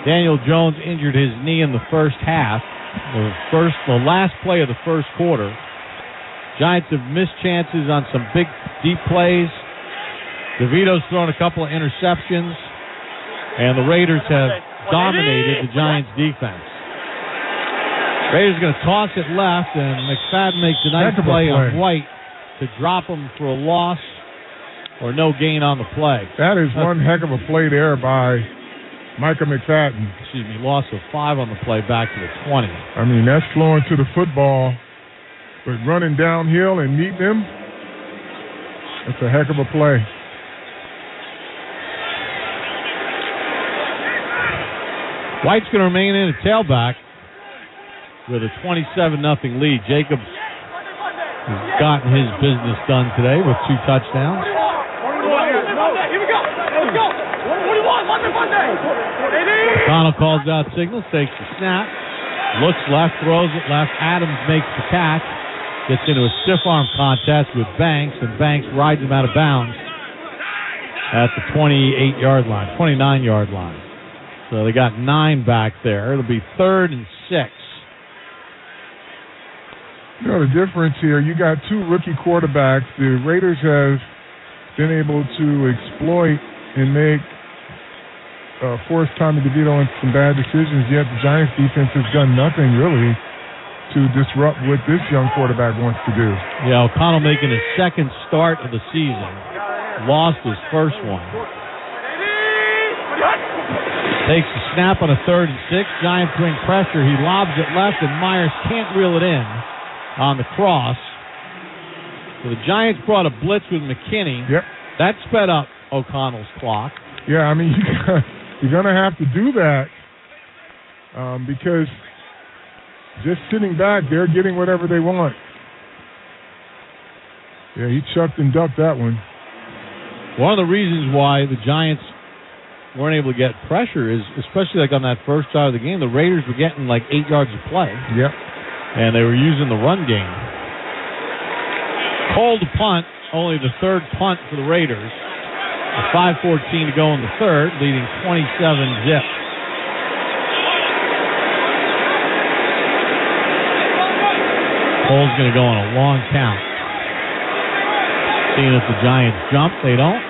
Daniel Jones injured his knee in the first half. The last play of the first quarter. Giants have missed chances on some big, deep plays. DeVito's thrown a couple of interceptions, and the Raiders have dominated the Giants' defense. Raiders going to toss it left, and McFadden makes a nice play on White to drop him for a loss or no gain on the play. That is one heck of a play there by Micah McFadden. Loss of 5 on the play back to the 20. I mean, that's flowing to the football. But running downhill and meeting him, that's a heck of a play. White's going to remain in at tailback. with a 27-0 lead. Jacobs has gotten his business done today with 2 touchdowns. O'Connell calls out signals, takes the snap, looks left, throws it left. Adams makes the catch, gets into a stiff arm contest with Banks, and Banks rides him out of bounds at the 29-yard line. So they got 9 back there. It'll be 3rd and 6. You know, the difference here, you got 2 rookie quarterbacks. The Raiders have been able to exploit and make force Tommy DeVito into some bad decisions, yet the Giants defense has done nothing really to disrupt what this young quarterback wants to do. Yeah, O'Connell making his 2nd start of the season. Lost his first one. Takes the snap on a 3rd and 6. Giants bring pressure. He lobs it left, and Myers can't reel it in on the cross. So the Giants brought a blitz with McKinney. Yep. That sped up O'Connell's clock. Yeah, I mean, you're going to have to do that because just sitting back, they're getting whatever they want. Yeah, he chucked and ducked that one. One of the reasons why the Giants weren't able to get pressure is, especially like on that first side of the game, the Raiders were getting like 8 yards of play. Yep. And they were using the run game. Cole to punt, only the 3rd punt for the Raiders. 5:14 to go in the 3rd, leading 27-zip. Cole's going to go on a long count. Seeing if the Giants jump, they don't.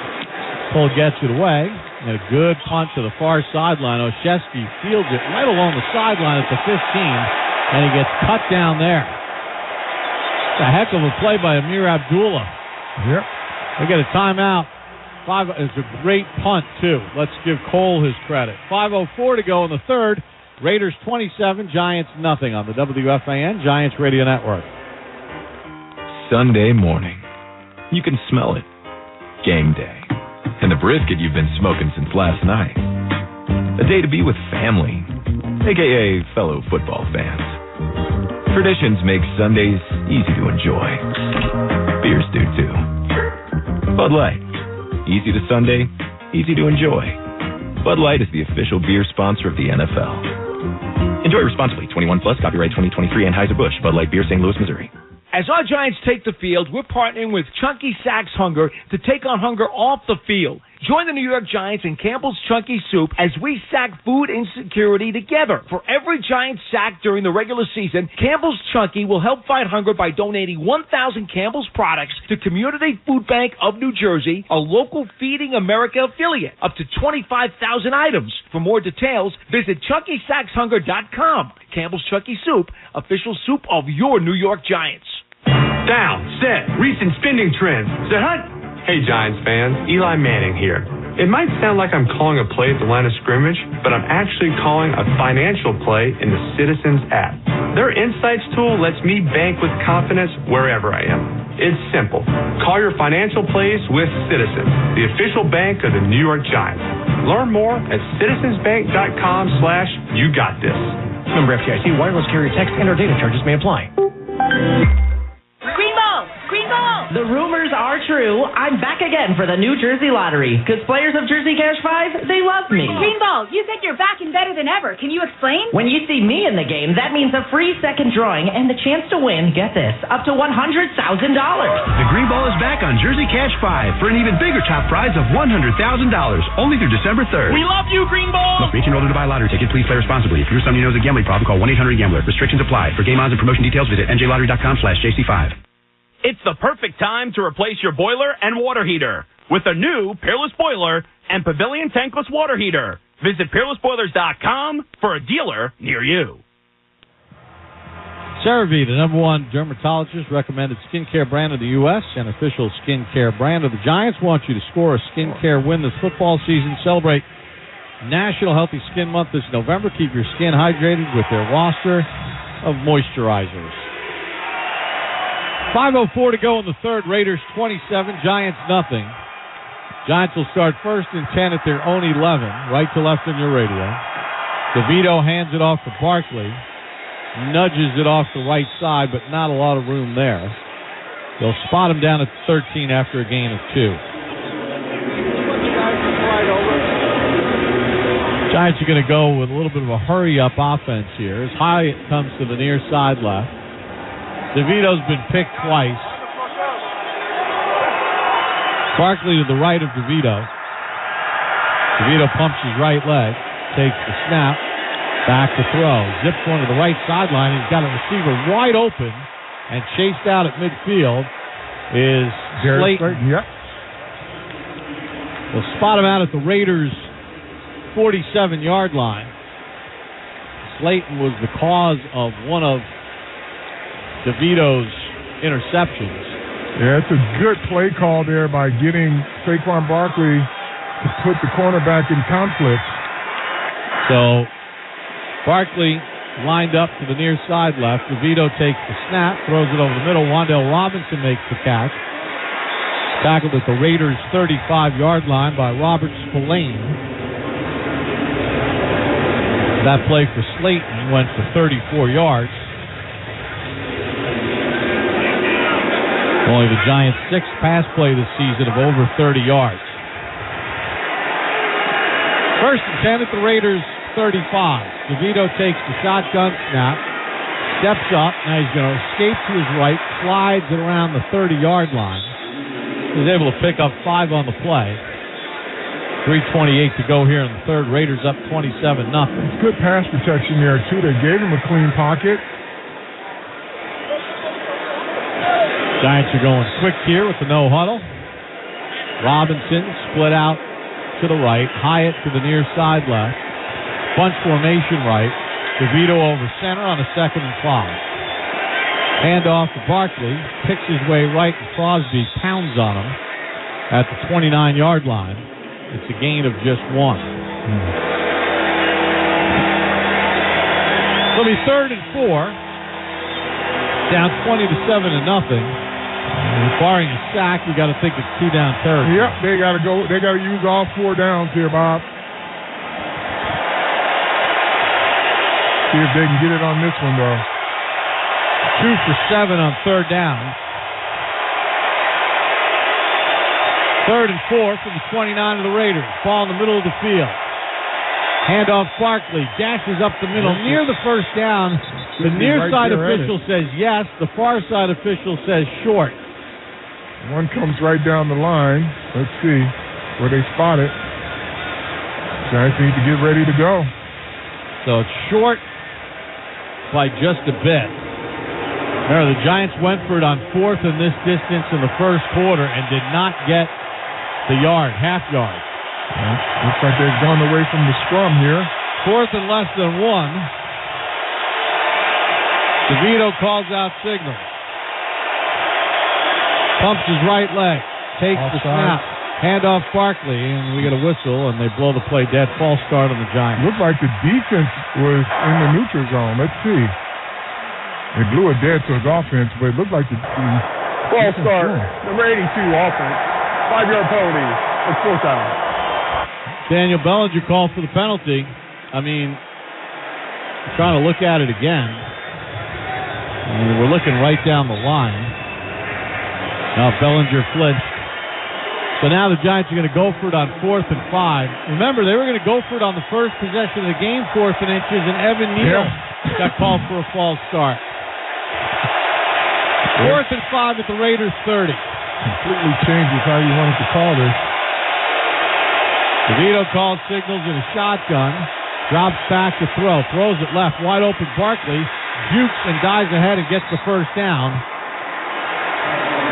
Cole gets it away. And a good punt to the far sideline. Olszewski fields it right along the sideline at the 15, and he gets cut down there. It's a heck of a play by Amir Abdullah. Yep. They get a timeout. It's a great punt, too. Let's give Cole his credit. 5:04 to go in the 3rd. Raiders 27, Giants nothing on the WFAN Giants Radio Network. Sunday morning. You can smell it. Game day. And the brisket you've been smoking since last night. A day to be with family, a.k.a. fellow football fans. Traditions make Sundays easy to enjoy. Beers do, too. Bud Light. Easy to Sunday, easy to enjoy. Bud Light is the official beer sponsor of the NFL. Enjoy responsibly. 21 plus. Copyright 2023 Anheuser-Busch. Bud Light Beer, St. Louis, Missouri. As our Giants take the field, we're partnering with Chunky Sacks Hunger to take on hunger off the field. Join the New York Giants and Campbell's Chunky Soup as we sack food insecurity together. For every Giant sack during the regular season, Campbell's Chunky will help fight hunger by donating 1,000 Campbell's products to Community Food Bank of New Jersey, a local Feeding America affiliate. Up to 25,000 items. For more details, visit ChunkySacksHunger.com. Campbell's Chunky Soup, official soup of your New York Giants. Down, set, recent spending trends. Set, hut. Hey, Giants fans, Eli Manning here. It might sound like I'm calling a play at the line of scrimmage, but I'm actually calling a financial play in the Citizens app. Their Insights tool lets me bank with confidence wherever I am. It's simple. Call your financial plays with Citizens, the official bank of the New York Giants. Learn more at citizensbank.com/YouGotThis. Member FDIC, wireless carrier text and or data charges may apply. Green ball! Green ball! The rumors are true. I'm back again for the New Jersey Lottery. Because players of Jersey Cash 5, they love me. Green ball, you said you're back and better than ever. Can you explain? When you see me in the game, that means a free second drawing and the chance to win, get this, up to $100,000. The Green Ball is back on Jersey Cash 5 for an even bigger top prize of $100,000. Only through December 3rd. We love you, Green Ball! Must be 18 or older to buy a lottery ticket. Please play responsibly. If you're somebody who knows a gambling problem, call 1-800-GAMBLER. Restrictions apply. For game odds and promotion details, visit njlottery.com/JC5. It's the perfect time to replace your boiler and water heater with a new Peerless Boiler and Pavilion Tankless Water Heater. Visit PeerlessBoilers.com for a dealer near you. CeraVe, the #1 dermatologist recommended skincare brand of the U.S. and official skincare brand of the Giants, wants you to score a skincare win this football season. Celebrate National Healthy Skin Month this November. Keep your skin hydrated with their roster of moisturizers. 5:04 to go in the 3rd. Raiders 27, Giants nothing. Giants will start 1st and 10 at their own 11, right to left on your radio. DeVito hands it off to Barkley. nudges it off the right side, but not a lot of room there. They'll spot him down at 13 after a gain of 2. Giants are going to go with a little bit of a hurry-up offense here. As Hyatt comes to the near side left. DeVito's been picked twice. Barkley to the right of DeVito. DeVito pumps his right leg, takes the snap, back to throw. Zips one to the right sideline. He's got a receiver wide open, and chased out at midfield is Slayton. Yep. They'll spot him out at the Raiders' 47-yard line. Slayton was the cause of one of DeVito's interceptions. Yeah, it's a good play call there by getting Saquon Barkley to put the cornerback in conflict. So Barkley lined up to the near side left. DeVito takes the snap, throws it over the middle. Wan'Dale Robinson makes the catch. Tackled at the Raiders' 35-yard line by Robert Spillane. That play for Slayton went for 34 yards. Only the Giants' 6th pass play this season of over 30 yards. 1st and 10 at the Raiders' 35. DeVito takes the shotgun snap, steps up. Now he's going to escape to his right, slides it around the 30-yard line. He's able to pick up 5 on the play. 3:28 to go here in the third. Raiders up 27-0. It's good pass protection there, too. They gave him a clean pocket. Giants are going quick here with the no huddle. Robinson split out to the right. Hyatt to the near side left. Bunch formation right. DeVito over center on a 2nd and 5. Hand off to Barkley. Picks his way right, and Crosby pounds on him at the 29-yard line. It's a gain of just 1. It'll be 3rd and 4. Down 20-7 to nothing. Barring a sack, you got to think it's 2 down territory. Yep, they got to go. They got to use all 4 downs here, Bob. See if they can get it on this one, though. 2 for 7 on 3rd down. 3rd and 4 from the 29 of the Raiders. Ball in the middle of the field. Handoff Barkley. Dashes up the middle near the first down. The near side official says yes. The far side official says short. One comes right down the line. Let's see where they spot it. Giants need to get ready to go. So it's short by just a bit. Remember, the Giants went for it on 4th in this distance in the first quarter and did not get the yard, half yard. Looks like they've gone away from the scrum here. 4th and less than 1. DeVito calls out signals. Pumps his right leg. Takes the snap. Handoff Barkley, and we get a whistle, and they blow the play dead. False start on the Giants. Looked like the defense was in the neutral zone. Let's see. They blew it dead to his offense, but it looked like the false start. Number 82 offense. 5-yard penalty. It's 4th down. Daniel Bellinger called for the penalty. I mean, trying to look at it again. And we're looking right down the line. Now Bellinger flinched. So now the Giants are going to go for it on 4th and 5. Remember, they were going to go for it on the first possession of the game, 4th and inches, and Evan Neal got called for a false start. 4th and 5 at the Raiders' 30. Completely changes how you wanted to call this. DeVito calls signals in a shotgun. Drops back to throw. Throws it left. Wide open Barkley. Jukes and dives ahead and gets the first down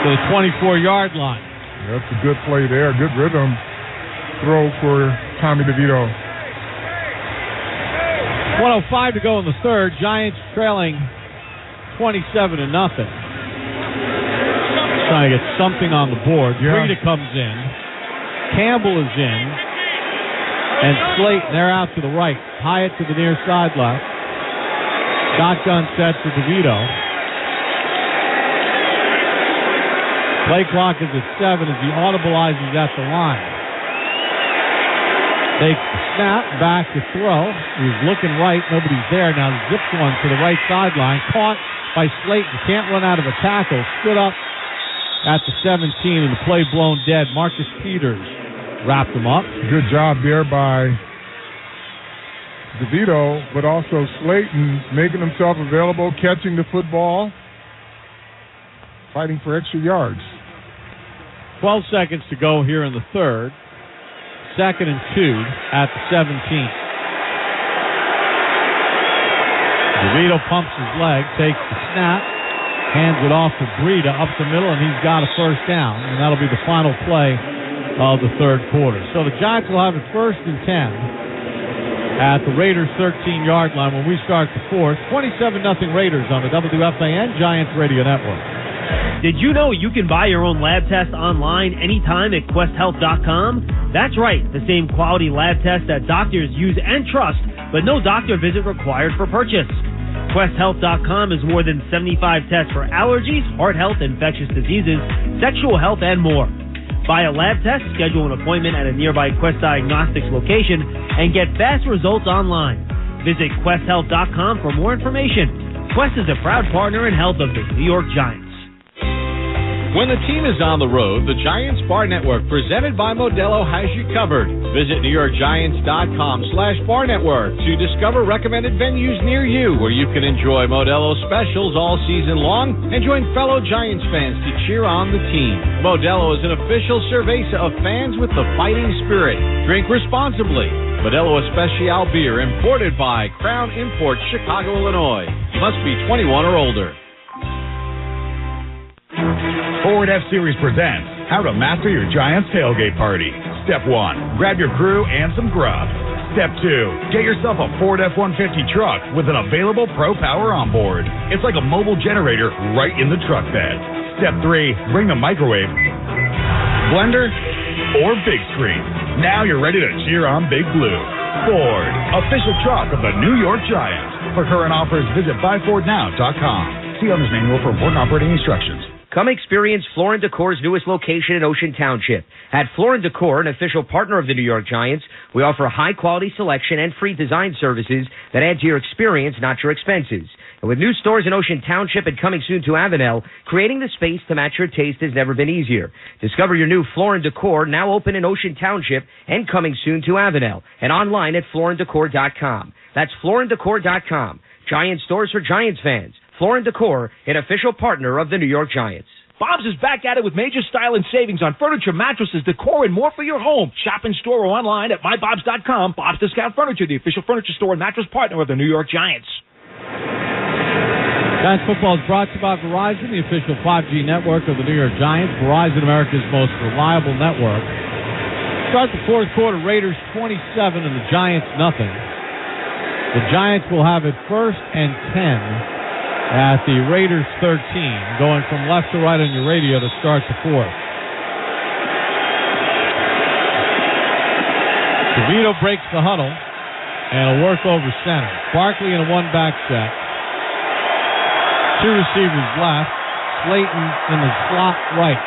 to the 24-yard line. That's a good play there. Good rhythm throw for Tommy DeVito. 1:05 to go in the third. Giants trailing 27-0. Trying to get something on the board. Breida comes in. Campbell is in. And Slayton, they're out to the right. Hyatt to the near side left. Shotgun set for DeVito. Play clock is at 7 as he audibilizes at the line. Takes the snap, back to throw. He's looking right, nobody's there. Now zips one to the right sideline. Caught by Slayton. Can't run out of a tackle. Stood up at the 17 and the play blown dead. Marcus Peters wrapped him up. Good job there by DeVito, but also Slayton making himself available, catching the football, fighting for extra yards. 12 seconds to go here in the third. 2nd and 2 at the 17. DeVito pumps his leg, takes the snap, hands it off to Breida up the middle, and he's got a first down, and that'll be the final play of the third quarter. So the Giants will have it 1st and 10 at the Raiders' 13-yard line when we start the fourth. 27-0 Raiders on the WFAN Giants Radio Network. Did you know you can buy your own lab test online anytime at QuestHealth.com? That's right, the same quality lab test that doctors use and trust, but no doctor visit required for purchase. QuestHealth.com is more than 75 tests for allergies, heart health, infectious diseases, sexual health, and more. Buy a lab test, schedule an appointment at a nearby Quest Diagnostics location, and get fast results online. Visit QuestHealth.com for more information. Quest is a proud partner in health of the New York Giants. When the team is on the road, the Giants Bar Network, presented by Modelo, has you covered. Visit NewYorkGiants.com/Bar Network to discover recommended venues near you where you can enjoy Modelo specials all season long and join fellow Giants fans to cheer on the team. Modelo is an official cerveza of fans with the fighting spirit. Drink responsibly. Modelo Especial beer imported by Crown Imports, Chicago, Illinois. Must be 21 or older. Ford F-Series presents How to Master Your Giants Tailgate Party. Step 1, grab your crew and some grub. Step 2, get yourself a Ford F-150 truck with an available Pro Power on board. It's like a mobile generator right in the truck bed. Step 3, bring the microwave, blender, or big screen. Now you're ready to cheer on Big Blue. Ford, official truck of the New York Giants. For current offers, visit buyfordnow.com. See owner's manual for important operating instructions. Come experience Floor & Decor's newest location in Ocean Township. At Floor & Decor, an official partner of the New York Giants, we offer a high-quality selection and free design services that add to your experience, not your expenses. And with new stores in Ocean Township and coming soon to Avenel, creating the space to match your taste has never been easier. Discover your new Floor & Decor, now open in Ocean Township and coming soon to Avenel, and online at flooranddecor.com. That's flooranddecor.com. Giant stores for Giants fans. Floor & Decor, an official partner of the New York Giants. Bob's is back at it with major style and savings on furniture, mattresses, decor, and more for your home. Shop in store or online at mybobs.com. Bob's Discount Furniture, the official furniture store and mattress partner of the New York Giants. Giants football is brought to you by Verizon, the official 5G network of the New York Giants. Verizon, America's most reliable network. Start the fourth quarter, Raiders 27 and the Giants nothing. The Giants will have it 1st and 10 at the Raiders 13, going from left to right on your radio to start the fourth. DeVito breaks the huddle and a work over center. Barkley in a one-back set. Two receivers left. Slayton in the slot right.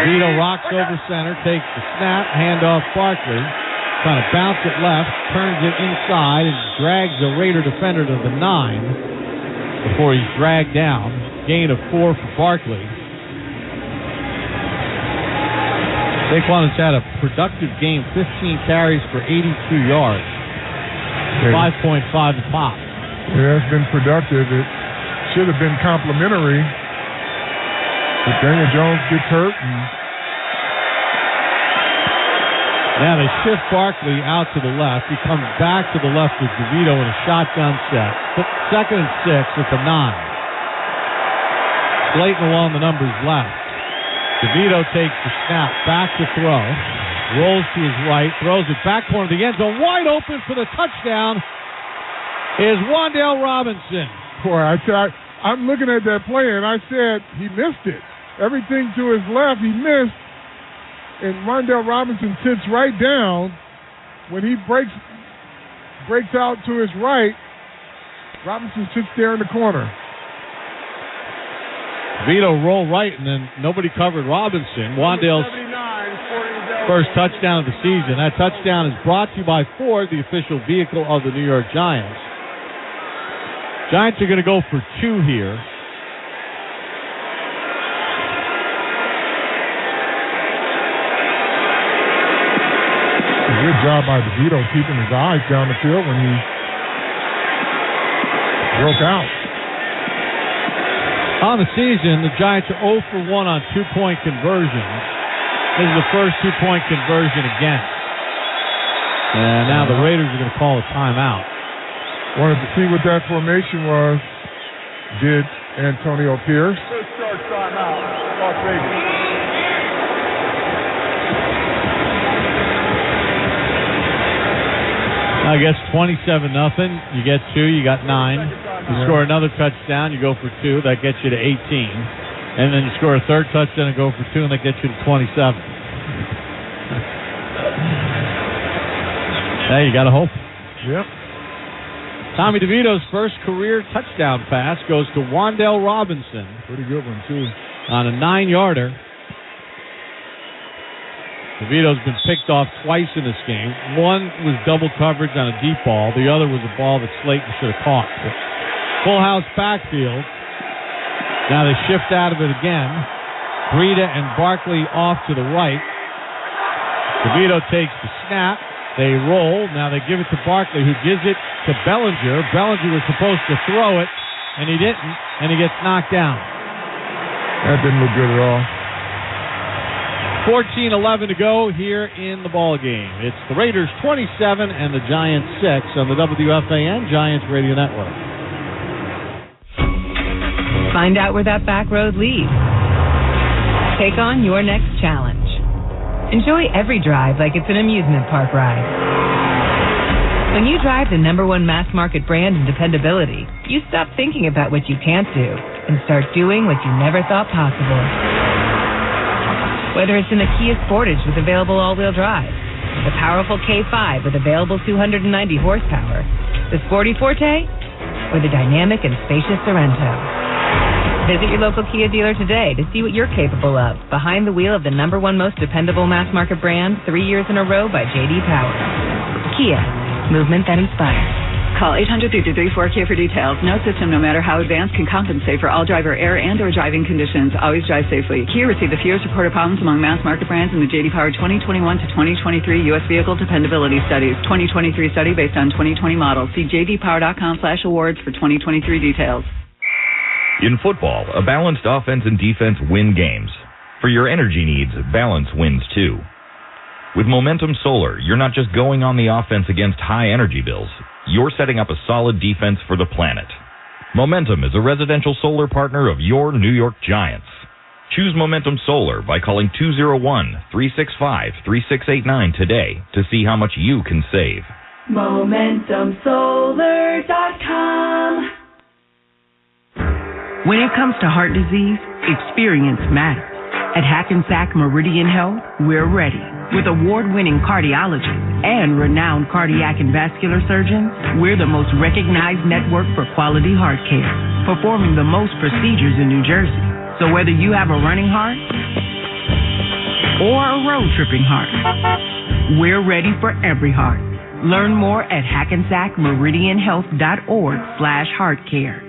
DeVito rocks over center, takes the snap, handoff Barkley. Trying to bounce it left, turns it inside, and drags the Raider defender to the 9. Before he's dragged down. Gain of 4 for Barkley. Saquon has had a productive game, 15 carries for 82 yards. 5.5 a pop. Yeah, it's been productive. It should have been complimentary. But Daniel Jones gets hurt. Now they shift Barkley out to the left. He comes back to the left with DeVito in a shotgun set. 2nd and 6 with the 9. Slayton along the numbers left. DeVito takes the snap, back to throw. Rolls to his right, throws it back corner of the end zone. Wide open for the touchdown is Wan'Dale Robinson. Boy, I'm looking at that play, and I said he missed it. Everything to his left, he missed. And Wan'Dale Robinson sits right down. When he breaks out to his right, Robinson sits there in the corner. Vito roll right, and then nobody covered Robinson. Wan'Dale's First touchdown of the season. That touchdown is brought to you by Ford, the official vehicle of the New York Giants. Giants are going to go for 2 here. Good job by DeVito keeping his eyes down the field when he broke out. On the season, the Giants are 0 for 1 on 2-point conversions. This is the first 2-point conversion again. And now the Raiders are going to call a timeout. Wanted to see what that formation was, did Antonio Pierce. First start timeout, Las Vegas. I guess 27-0. You get 2, you got 9. You score another touchdown, you go for 2. That gets you to 18. And then you score a third touchdown and go for 2, and that gets you to 27. Hey, you got to hope. Yep. Tommy DeVito's first career touchdown pass goes to Wan'Dale Robinson. Pretty good one, too. On a 9-yarder. DeVito's been picked off twice in this game. One was double coverage on a deep ball. The other was a ball that Slayton should have caught. Full house backfield. Now they shift out of it again. Breida and Barkley off to the right. DeVito takes the snap. They roll. Now they give it to Barkley, who gives it to Bellinger. Bellinger was supposed to throw it, and he didn't, and he gets knocked down. That didn't look good at all. 14-11 to go here in the ball game. It's the Raiders 27 and the Giants 6 on the WFAN Giants Radio Network. Find out where that back road leads. Take on your next challenge. Enjoy every drive like it's an amusement park ride. When you drive the #1 mass market brand in dependability, you stop thinking about what you can't do and start doing what you never thought possible. Whether it's in the Kia Sportage with available all-wheel drive, the powerful K5 with available 290 horsepower, the Sporty Forte, or the dynamic and spacious Sorento. Visit your local Kia dealer today to see what you're capable of. Behind the wheel of the #1 most dependable mass market brand, 3 years in a row by J.D. Power. Kia, movement that inspires. Call 800-334-KIA for details. No system, no matter how advanced, can compensate for all driver error and or driving conditions. Always drive safely. Kia received the fewest reported problems among mass market brands in the J.D. Power 2021 to 2023 U.S. Vehicle Dependability Studies. 2023 study based on 2020 models. See jdpower.com/awards for 2023 details. In football, a balanced offense and defense win games. For your energy needs, balance wins too. With Momentum Solar, you're not just going on the offense against high energy bills. You're setting up a solid defense for the planet. Momentum is a residential solar partner of your New York Giants. Choose Momentum Solar by calling 201-365-3689 today to see how much you can save. MomentumSolar.com. When it comes to heart disease, experience matters. At Hackensack Meridian Health, we're ready. With award-winning cardiologists and renowned cardiac and vascular surgeons, we're the most recognized network for quality heart care, performing the most procedures in New Jersey. So whether you have a running heart or a road-tripping heart, we're ready for every heart. Learn more at hackensackmeridianhealth.org/heartcare.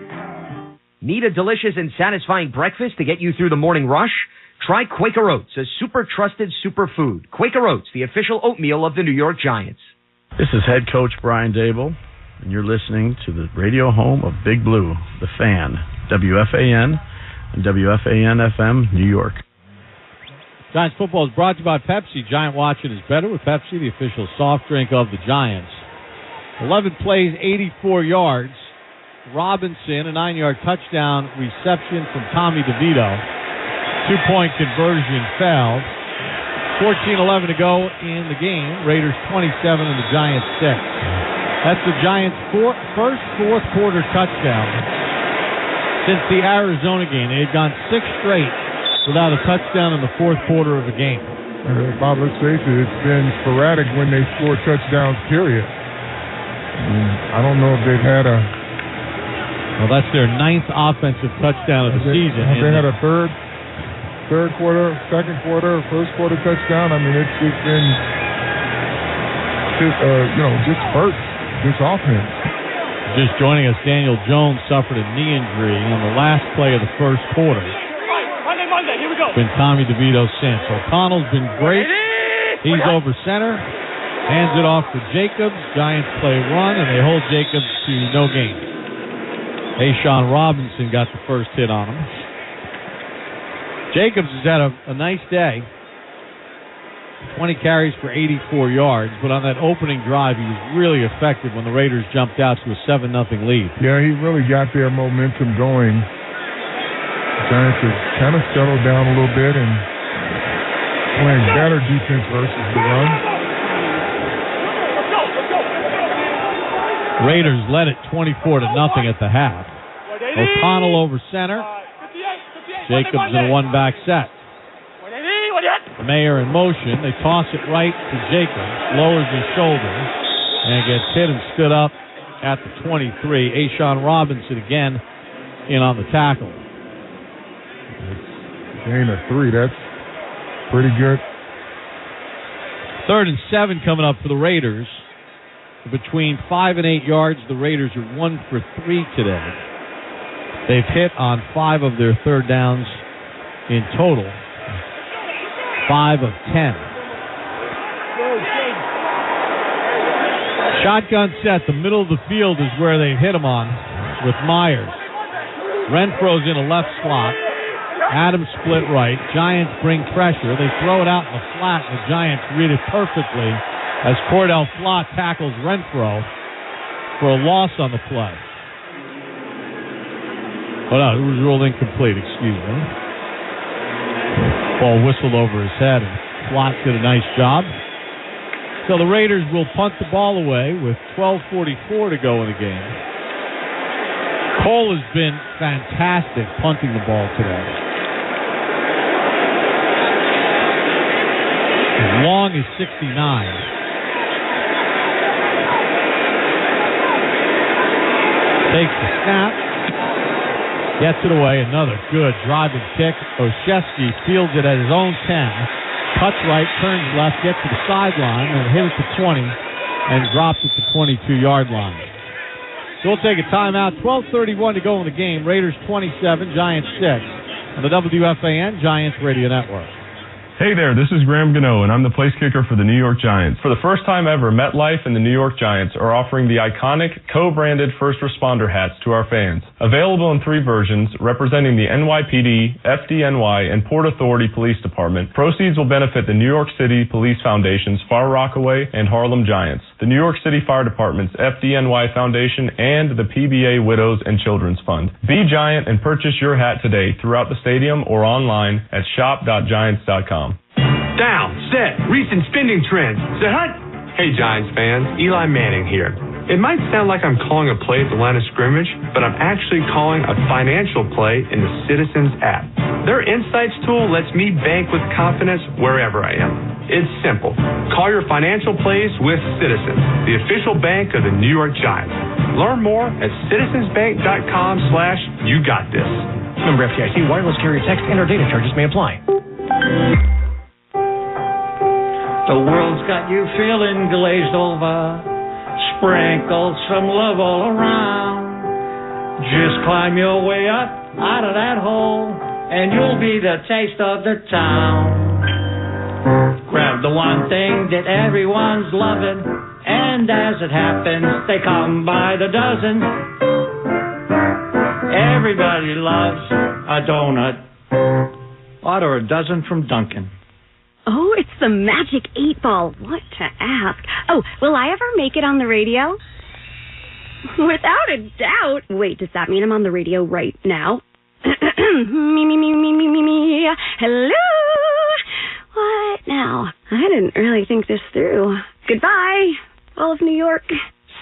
Need a delicious and satisfying breakfast to get you through the morning rush? Try Quaker Oats, a super trusted superfood. Quaker Oats, the official oatmeal of the New York Giants. This is head coach Brian Dable, and you're listening to the radio home of Big Blue, The Fan, WFAN and WFAN-FM, New York. Giants football is brought to you by Pepsi. Giant watching is better with Pepsi, the official soft drink of the Giants. 11 plays, 84 yards. Robinson, a 9-yard touchdown reception from Tommy DeVito. 2-point conversion failed. 14-11 to go in the game. Raiders 27 and the Giants 6. That's the Giants' first fourth-quarter touchdown since the Arizona game. They had gone 6 straight without a touchdown in the fourth quarter of the game. Bob, let's face it, it's been sporadic when they score touchdowns, period. I don't know if they've had a... Well, that's their 9th offensive touchdown of the season. Have they had a third? third quarter, second quarter, first quarter touchdown. I mean, it's just been just hurt this offense. Just joining us, Daniel Jones suffered a knee injury on the last play of the first quarter. Monday, here we go. Been Tommy DeVito since. O'Connell's been great. He's over center. Hands it off to Jacobs. Giants play run, and they hold Jacobs to no gain. Ashawn Robinson got the first hit on him. Jacobs has had a nice day. 20 carries for 84 yards, but on that opening drive, he was really effective when the Raiders jumped out to a 7-0 lead. Yeah, he really got their momentum going. The Giants have kind of settled down a little bit and playing better defense versus the run. Raiders led it 24-0 at the half. O'Connell over center. Jacobs in a one-back set. Mayer in motion. They toss it right to Jacobs. Lowers his shoulder and gets hit and stood up at the 23. Ashawn Robinson again in on the tackle. Gain of 3. That's pretty good. 3rd and 7 coming up for the Raiders. Between 5 and 8 yards, the Raiders are 1 for 3 today. They've hit on 5 of their third downs in total. 5 of 10. Shotgun set. The middle of the field is where they hit him on with Myers. Renfro's in a left slot. Adams split right. Giants bring pressure. They throw it out in the flat. The Giants read it perfectly as Cordell Flott tackles Renfro for a loss on the play. Oh, no, it was ruled incomplete. Excuse me. Ball whistled over his head, and Flott did a nice job. So the Raiders will punt the ball away with 12:44 to go in the game. Cole has been fantastic punting the ball today. As long as 69. Takes the snap. Gets it away. Another good driving kick. Oshesky fields it at his own 10. Cuts right, turns left, gets to the sideline, and hit it to 20, and drops it to 22-yard line. So we'll take a timeout. 12:31 to go in the game. Raiders 27, Giants 6 on the WFAN Giants Radio Network. Hey there, this is Graham Gano, and I'm the place kicker for the New York Giants. For the first time ever, MetLife and the New York Giants are offering the iconic co-branded first responder hats to our fans. Available in 3 versions, representing the NYPD, FDNY, and Port Authority Police Department, proceeds will benefit the New York City Police Foundation's Far Rockaway and Harlem Giants, the New York City Fire Department's FDNY Foundation, and the PBA Widows and Children's Fund. Be Giant and purchase your hat today throughout the stadium or online at shop.giants.com. Down, set, recent spending trends. Set, hut. Hey, Giants fans, Eli Manning here. It might sound like I'm calling a play at the line of scrimmage, but I'm actually calling a financial play in the Citizens app. Their insights tool lets me bank with confidence wherever I am. It's simple. Call your financial plays with Citizens, the official bank of the New York Giants. Learn more at citizensbank.com/you got this. Member FDIC, wireless carrier text and or data charges may apply. The world's got you feeling glazed over. Sprinkle some love all around. Just climb your way up out of that hole, and you'll be the taste of the town. Grab the one thing that everyone's loving, and as it happens, they come by the dozen. Everybody loves a donut. Order a dozen from Dunkin'. Oh, it's the Magic 8-Ball. What to ask? Oh, will I ever make it on the radio? Without a doubt. Wait, does that mean I'm on the radio right now? me. Hello? What now? I didn't really think this through. Goodbye, all of New York.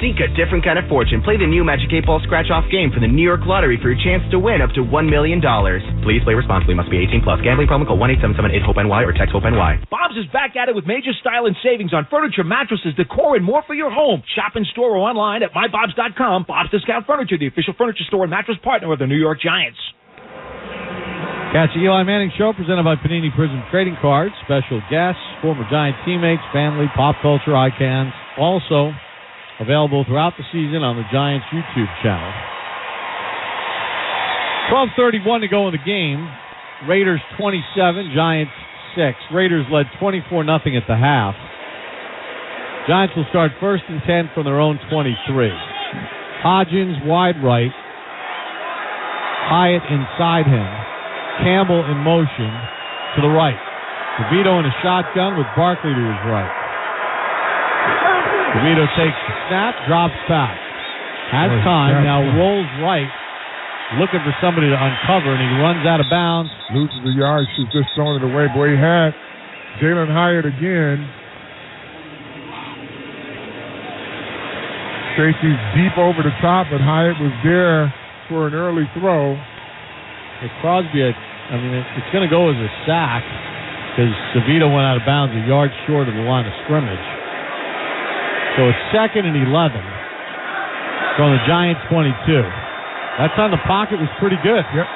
Seek a different kind of fortune. Play the new Magic 8-Ball scratch-off game for the New York Lottery for your chance to win up to $1 million. Please play responsibly. Must be 18 plus. Gambling problem? Call 1-877-8-HOPE-NY or text HOPE-NY. Bob's is back at it with major style and savings on furniture, mattresses, decor, and more for your home. Shop in store or online at mybobs.com. Bob's Discount Furniture, the official furniture store and mattress partner of the New York Giants. Catch the Eli Manning Show presented by Panini Prism Trading Cards. Special guests, former Giant teammates, family, pop culture icons. Also available throughout the season on the Giants YouTube channel. 12:31 to go in the game. Raiders 27, Giants 6. Raiders led 24-0 at the half. Giants will start 1st and 10 from their own 23. Hodgins wide right. Hyatt inside him. Campbell in motion to the right. DeVito in a shotgun with Barkley to his right. DeVito takes the snap, drops back. Has time, now rolls right, looking for somebody to uncover, and he runs out of bounds. Loses the yard, she's just throwing it away. Boy, he had Jalen Hyatt again. Tracy's deep over the top, but Hyatt was there for an early throw. Crosby, it's going to go as a sack because DeVito went out of bounds a yard short of the line of scrimmage. So it's 2nd and 11 from the Giants 22. That time the pocket was pretty good. Yep.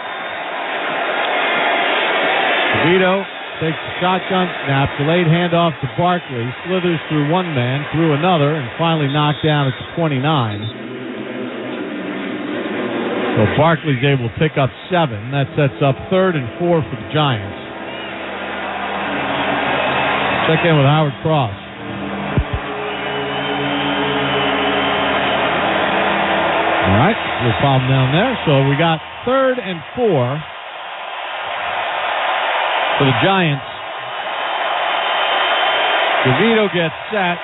DeVito takes the shotgun snap, delayed handoff to Barkley, slithers through one man, through another, and finally knocked down at the 29. So Barkley's able to pick up 7. That sets up 3rd and 4 for the Giants. Check in with Howard Cross. All right, no problem down there. So we got 3rd and 4 for the Giants. DeVito gets set.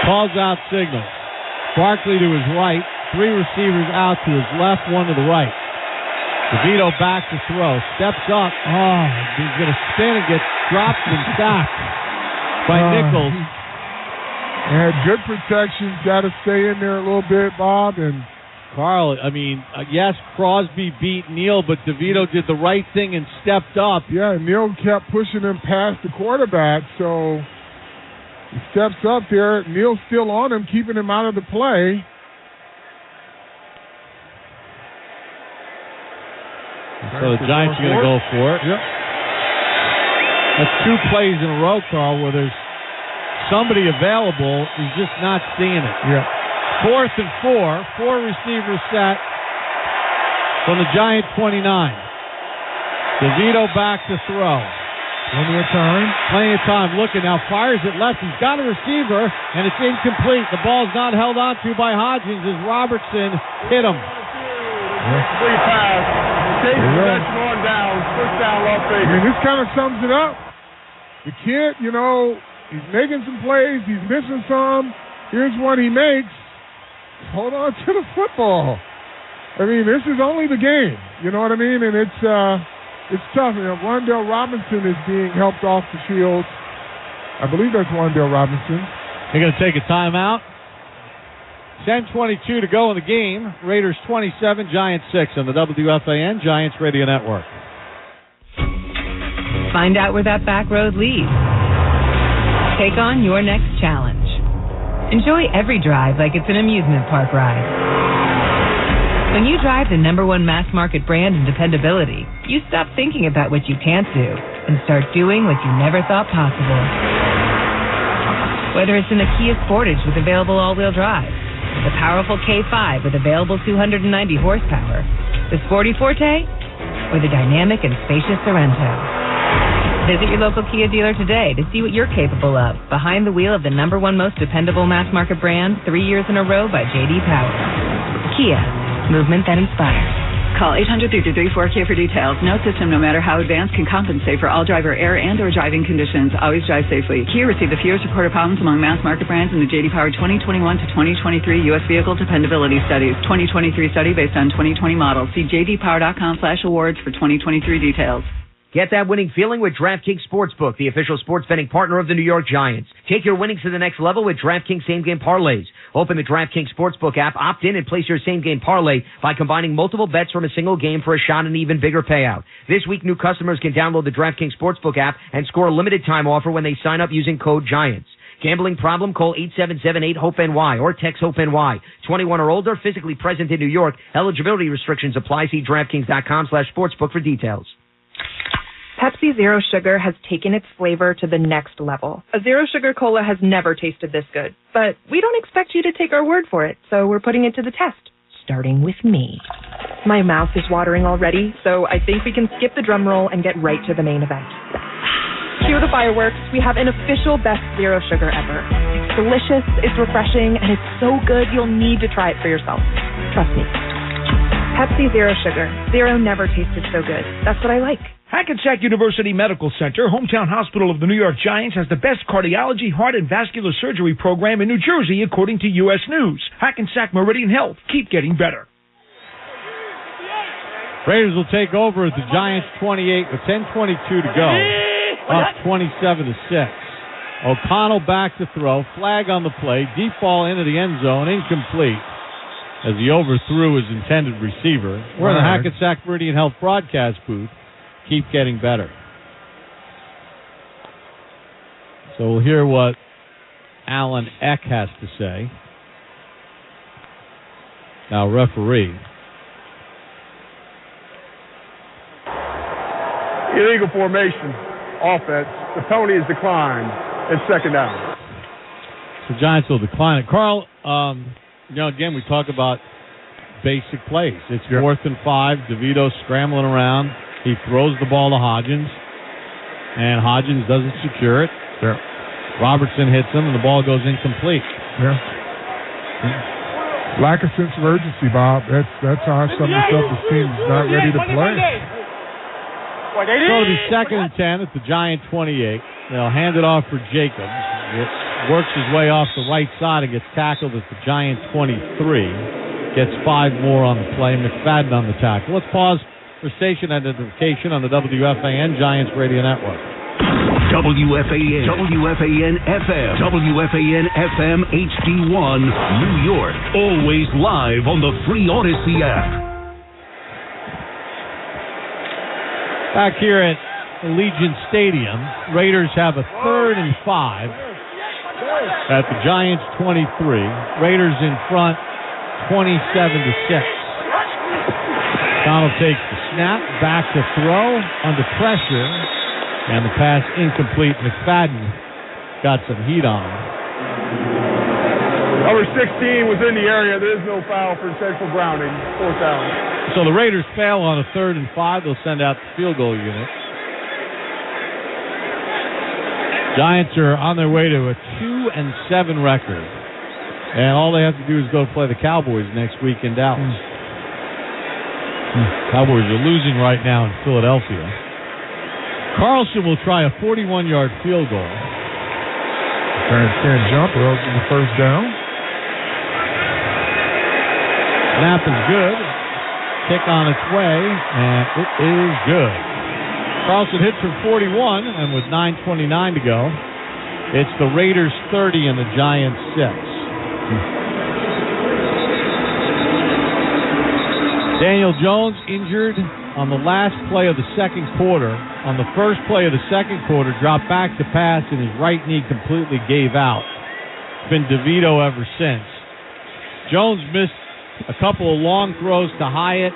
Calls out signals. Barkley to his right. 3 receivers out to his left, 1 to the right. DeVito back to throw. Steps up. Oh, he's going to spin and get dropped and sacked by Nichols. He had good protection. Got to stay in there a little bit, Bob. And Carl, yes, Crosby beat Neal, but DeVito did the right thing and stepped up. Yeah, Neal kept pushing him past the quarterback, so he steps up there. Neal's still on him, keeping him out of the play. So the Giants are going to go for it. Yep. That's 2 plays in a row, Carl, where there's somebody available. He's just not seeing it. Yeah. 4th and 4. 4 receivers set from the Giant 29. DeVito back to throw. Plenty of time. Plenty of time. Looking now, fires it left. He's got a receiver, and it's incomplete. The ball's not held on to by Hodgins as Robertson hit him. Complete pass. Takes possession on down. First down, Las Vegas. This kind of sums it up. The kid, he's making some plays. He's missing some. Here's what he makes. Hold on to the football. This is only the game. You know what I mean? And it's tough. Wandale Robinson is being helped off the field. I believe that's Wandale Robinson. They're going to take a timeout. 10:22 to go in the game. Raiders 27, Giants 6 on the WFAN Giants Radio Network. Find out where that back road leads. Take on your next challenge. Enjoy every drive like it's an amusement park ride. When you drive the #1 mass market brand in dependability, you stop thinking about what you can't do and start doing what you never thought possible. Whether it's in the Kia Sportage with available all-wheel drive, the powerful K5 with available 290 horsepower, the Sporty Forte, or the dynamic and spacious Sorento. Visit your local Kia dealer today to see what you're capable of behind the wheel of the #1 most dependable mass market brand 3 years in a row by J.D. Power. Kia, movement that inspires. Call 800-333-4KIA for details. No system, no matter how advanced, can compensate for all driver error and or driving conditions. Always drive safely. Kia received the fewest reported problems among mass market brands in the J.D. Power 2021 to 2023 U.S. Vehicle Dependability Studies. 2023 study based on 2020 models. See jdpower.com/awards for 2023 details. Get that winning feeling with DraftKings Sportsbook, the official sports betting partner of the New York Giants. Take your winnings to the next level with DraftKings same-game parlays. Open the DraftKings Sportsbook app, opt in, and place your same-game parlay by combining multiple bets from a single game for a shot at an even bigger payout. This week, new customers can download the DraftKings Sportsbook app and score a limited-time offer when they sign up using code GIANTS. Gambling problem? Call 877-8-HOPE-NY or text HOPE-NY. 21 or older, physically present in New York. Eligibility restrictions apply. See DraftKings.com/sportsbook for details. Pepsi Zero Sugar has taken its flavor to the next level. A Zero Sugar Cola has never tasted this good. But we don't expect you to take our word for it, so we're putting it to the test. Starting with me. My mouth is watering already, so I think we can skip the drum roll and get right to the main event. Cue the fireworks. We have an official best Zero Sugar ever. It's delicious, it's refreshing, and it's so good you'll need to try it for yourself. Trust me. Pepsi Zero Sugar. Zero never tasted so good. That's what I like. Hackensack University Medical Center, hometown hospital of the New York Giants, has the best cardiology, heart, and vascular surgery program in New Jersey, according to U.S. News. Hackensack Meridian Health. Keep getting better. Raiders will take over at the Giants 28 with 10:22 to go. Up 27-6. O'Connell back to throw. Flag on the play. Deep ball into the end zone. Incomplete, as he overthrew his intended receiver. We're in the Hackensack Meridian Health broadcast booth. Keep getting better. So we'll hear what Alan Eck has to say. Now, referee. Illegal formation, offense. The penalty is declined. It's second down. The Giants will decline it. Carl, again, we talk about basic plays. It's 4th and 5. DeVito scrambling around. He throws the ball to Hodgins, and Hodgins doesn't secure it. Yeah. Robertson hits him, and the ball goes incomplete. Yeah. Lack of sense of urgency, Bob. That's how some of the stuff this team's not ready to play. So it'll be 2nd and 10 at the Giant 28. They'll hand it off for Jacobs. It works his way off the right side and gets tackled at the Giant 23. Gets 5 more on the play. McFadden on the tackle. Let's pause for station identification on the WFAN Giants Radio Network. WFAN, WFAN FM, WFAN FM HD1, New York. Always live on the free Odyssey app. Back here at Allegiant Stadium, Raiders have a 3rd and 5 at the Giants 23. Raiders in front 27-6. Donald takes the snap, back to throw, under pressure, and the pass incomplete. McFadden got some heat on him. Number 16 was in the area. There is no foul for intentional grounding. 4th down. So the Raiders fail on a 3rd and 5. They'll send out the field goal unit. Giants are on their way to a 2-7 record. And all they have to do is go play the Cowboys next week in Dallas. Cowboys are losing right now in Philadelphia. Carlson will try a 41-yard field goal. Can't jump or else it's the 1st down. Snap is good. Kick on its way, and it is good. Carlson hits from 41, and with 9:29 to go, it's the Raiders 30 and the Giants 6. Daniel Jones injured on the last play of the second quarter. On the first play of the second quarter, dropped back to pass, and his right knee completely gave out. It's been DeVito ever since. Jones missed a couple of long throws to Hyatt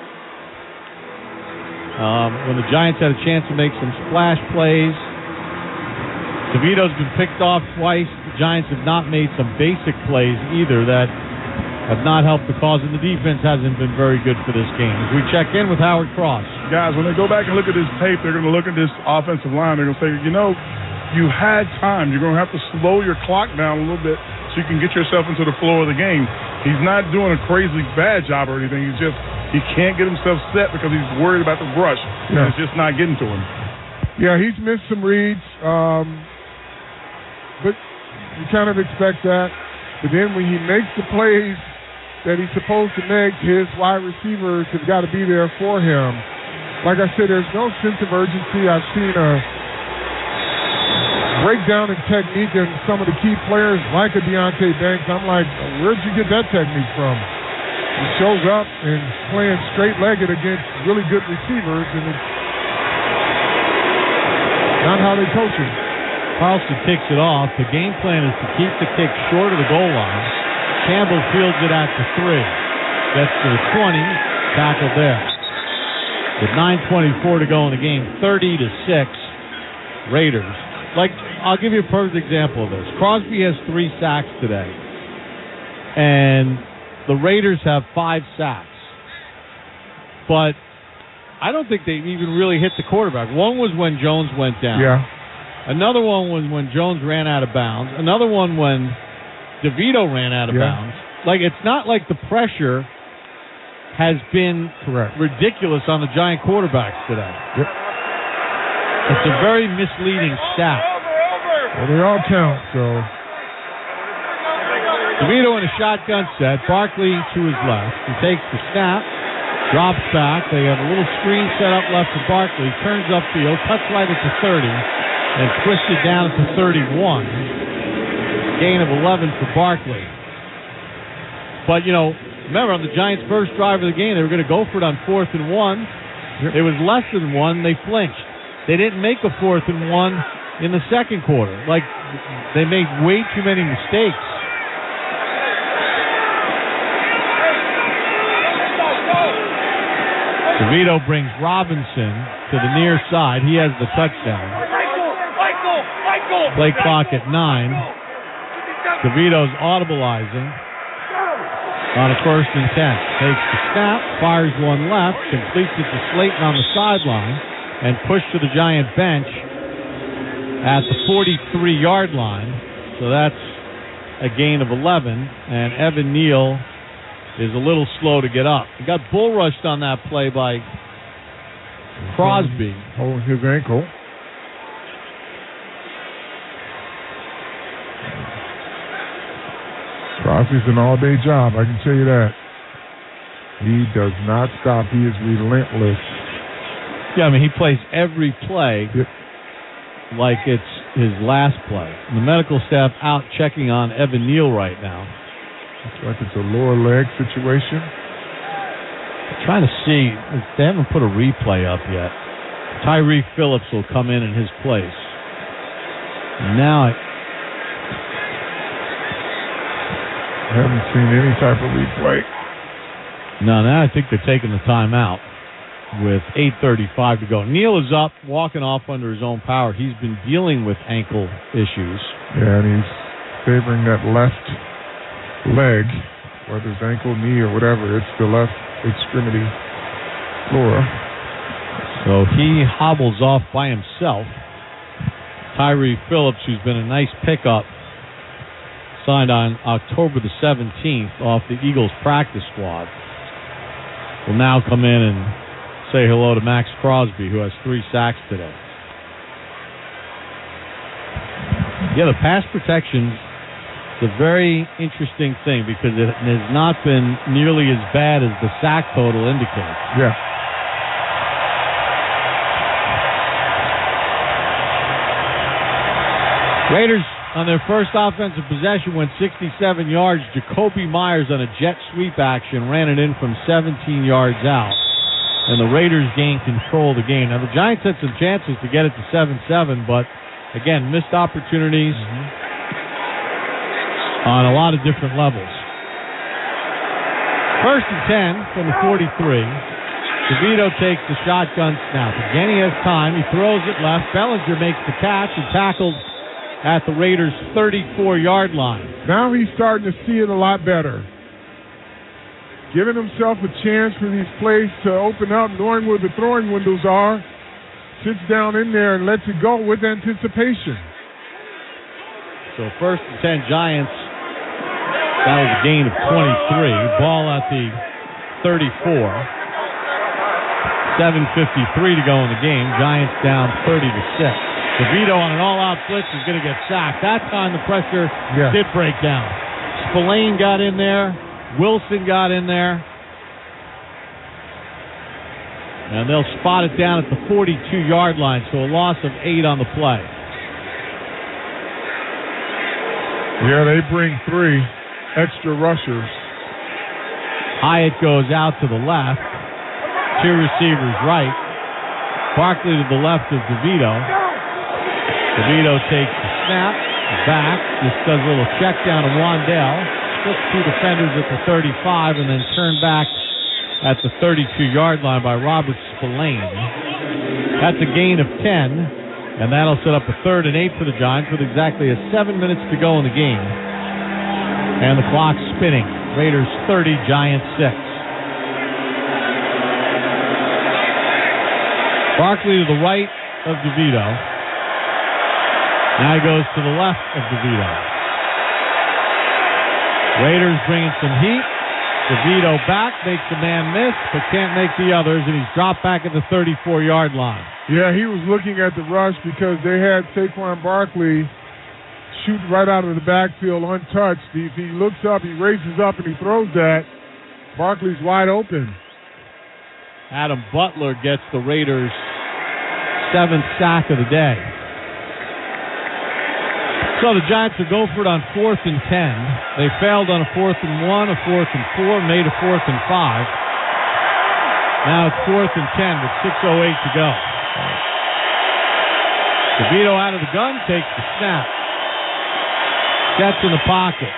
when the Giants had a chance to make some splash plays. DeVito's been picked off twice. The Giants have not made some basic plays either that have not helped the cause, and the defense hasn't been very good for this game. As we check in with Howard Cross. Guys, when they go back and look at this tape, they're going to look at this offensive line. They're going to say, you had time. You're going to have to slow your clock down a little bit so you can get yourself into the flow of the game. He's not doing a crazy bad job or anything. He can't get himself set because he's worried about the rush. Yeah. It's just not getting to him. Yeah, he's missed some reads, but you kind of expect that. But then when he makes the plays that he's supposed to make, his wide receivers have got to be there for him. Like I said, there's no sense of urgency. I've seen a breakdown in technique in some of the key players like a Deonte Banks. I'm like, where'd you get that technique from? He shows up and playing straight-legged against really good receivers, and it's not how they coach him. Carlson kicks it off. The game plan is to keep the kick short of the goal line. Campbell fields it at the 3. Gets to the 20. Tackled there. With 9:24 to go in the game, 30-6 Raiders. Like, I'll give you a perfect example of this. Crosby has 3 sacks today. And the Raiders have 5 sacks. But I don't think they even really hit the quarterback. One was when Jones went down. Yeah. Another one was when Jones ran out of bounds. Another one when DeVito ran out of bounds. Like, it's not like the pressure has been ridiculous on the Giant quarterbacks today. Yep. It's a very misleading stat. Well, they all count, so. DeVito in a shotgun set. Barkley to his left. He takes the snap, drops back. They have a little screen set up left for Barkley. Turns upfield, cuts right at the 30, and twists it down at the 31. Gain of 11 for Barkley. But, you know, remember, on the Giants' first drive of the game, they were going to go for it on 4th and 1. It was less than 1. They flinched. They didn't make a 4th and 1 in the second quarter. Like, they made way too many mistakes. DeVito brings Robinson to the near side. He has the touchdown. Play clock at 9. DeVito's audibleizing on a 1st and 10. Takes the snap, fires one left, completes it to Slayton on the sideline, and pushed to the Giant bench at the 43-yard line. So that's a gain of 11, and Evan Neal is a little slow to get up. He got bull rushed on that play by Crosby. Holding his ankle. Crosby's an all-day job, I can tell you that. He does not stop. He is relentless. Yeah, I mean, he plays every play like it's his last play. The medical staff out checking on Evan Neal right now. Looks like it's a lower leg situation. I'm trying to see. They haven't put a replay up yet. Tyree Phillips will come in his place. Now I haven't seen any type of replay. No, now I think they're taking the timeout with 8:35 to go. Neal is up, walking off under his own power. He's been dealing with ankle issues. Yeah, and he's favoring that left leg, whether it's ankle, knee, or whatever. It's the left extremity flora. So he hobbles off by himself. Tyree Phillips, who's been a nice pickup, signed on October the 17th off the Eagles practice squad, will now come in and say hello to Max Crosby, who has 3 sacks today. Yeah, the pass protection is a very interesting thing because it has not been nearly as bad as the sack total indicates. Yeah. Raiders, on their first offensive possession, went 67 yards. Jacoby Myers on a jet sweep action ran it in from 17 yards out. And the Raiders gained control of the game. Now, the Giants had some chances to get it to 7-7, but, again, missed opportunities on a lot of different levels. 1st and 10 from the 43. DeVito takes the shotgun snap. Again, he has time. He throws it left. Bellinger makes the catch and tackled at the Raiders' 34-yard line. Now he's starting to see it a lot better. Giving himself a chance for these plays to open up, knowing where the throwing windows are. Sits down in there and lets it go with anticipation. So 1st and 10 Giants. That was a gain of 23. Ball at the 34. 7:53 to go in the game. Giants down 30-6. DeVito on an all-out blitz is going to get sacked. That time the pressure did break down. Spillane got in there. Wilson got in there. And they'll spot it down at the 42-yard line, so a loss of 8 on the play. Yeah, they bring 3 extra rushers. Hyatt goes out to the left. 2 receivers right. Barkley to the left of DeVito. DeVito takes the snap. Back. Just does a little check down to Wandell. Splits two defenders at the 35 and then turned back at the 32-yard line by Robert Spillane. That's a gain of 10, and that'll set up a 3rd and 8 for the Giants with exactly 7 minutes to go in the game. And the clock's spinning. Raiders 30, Giants 6. Barkley to the right of DeVito. Now he goes to the left of DeVito. Raiders bringing some heat. DeVito back, makes a man miss, but can't make the others, and he's dropped back at the 34-yard line. Yeah, he was looking at the rush because they had Saquon Barkley shoot right out of the backfield untouched. If he looks up, he raises up, and he throws that, Barkley's wide open. Adam Butler gets the Raiders' 7th sack of the day. So the Giants will go for it on 4th and 10. They failed on a 4th and 1, a 4th and 4, made a 4th and 5. Now it's 4th and 10 with 6:08 to go. DeVito out of the gun, takes the snap. Gets in the pocket.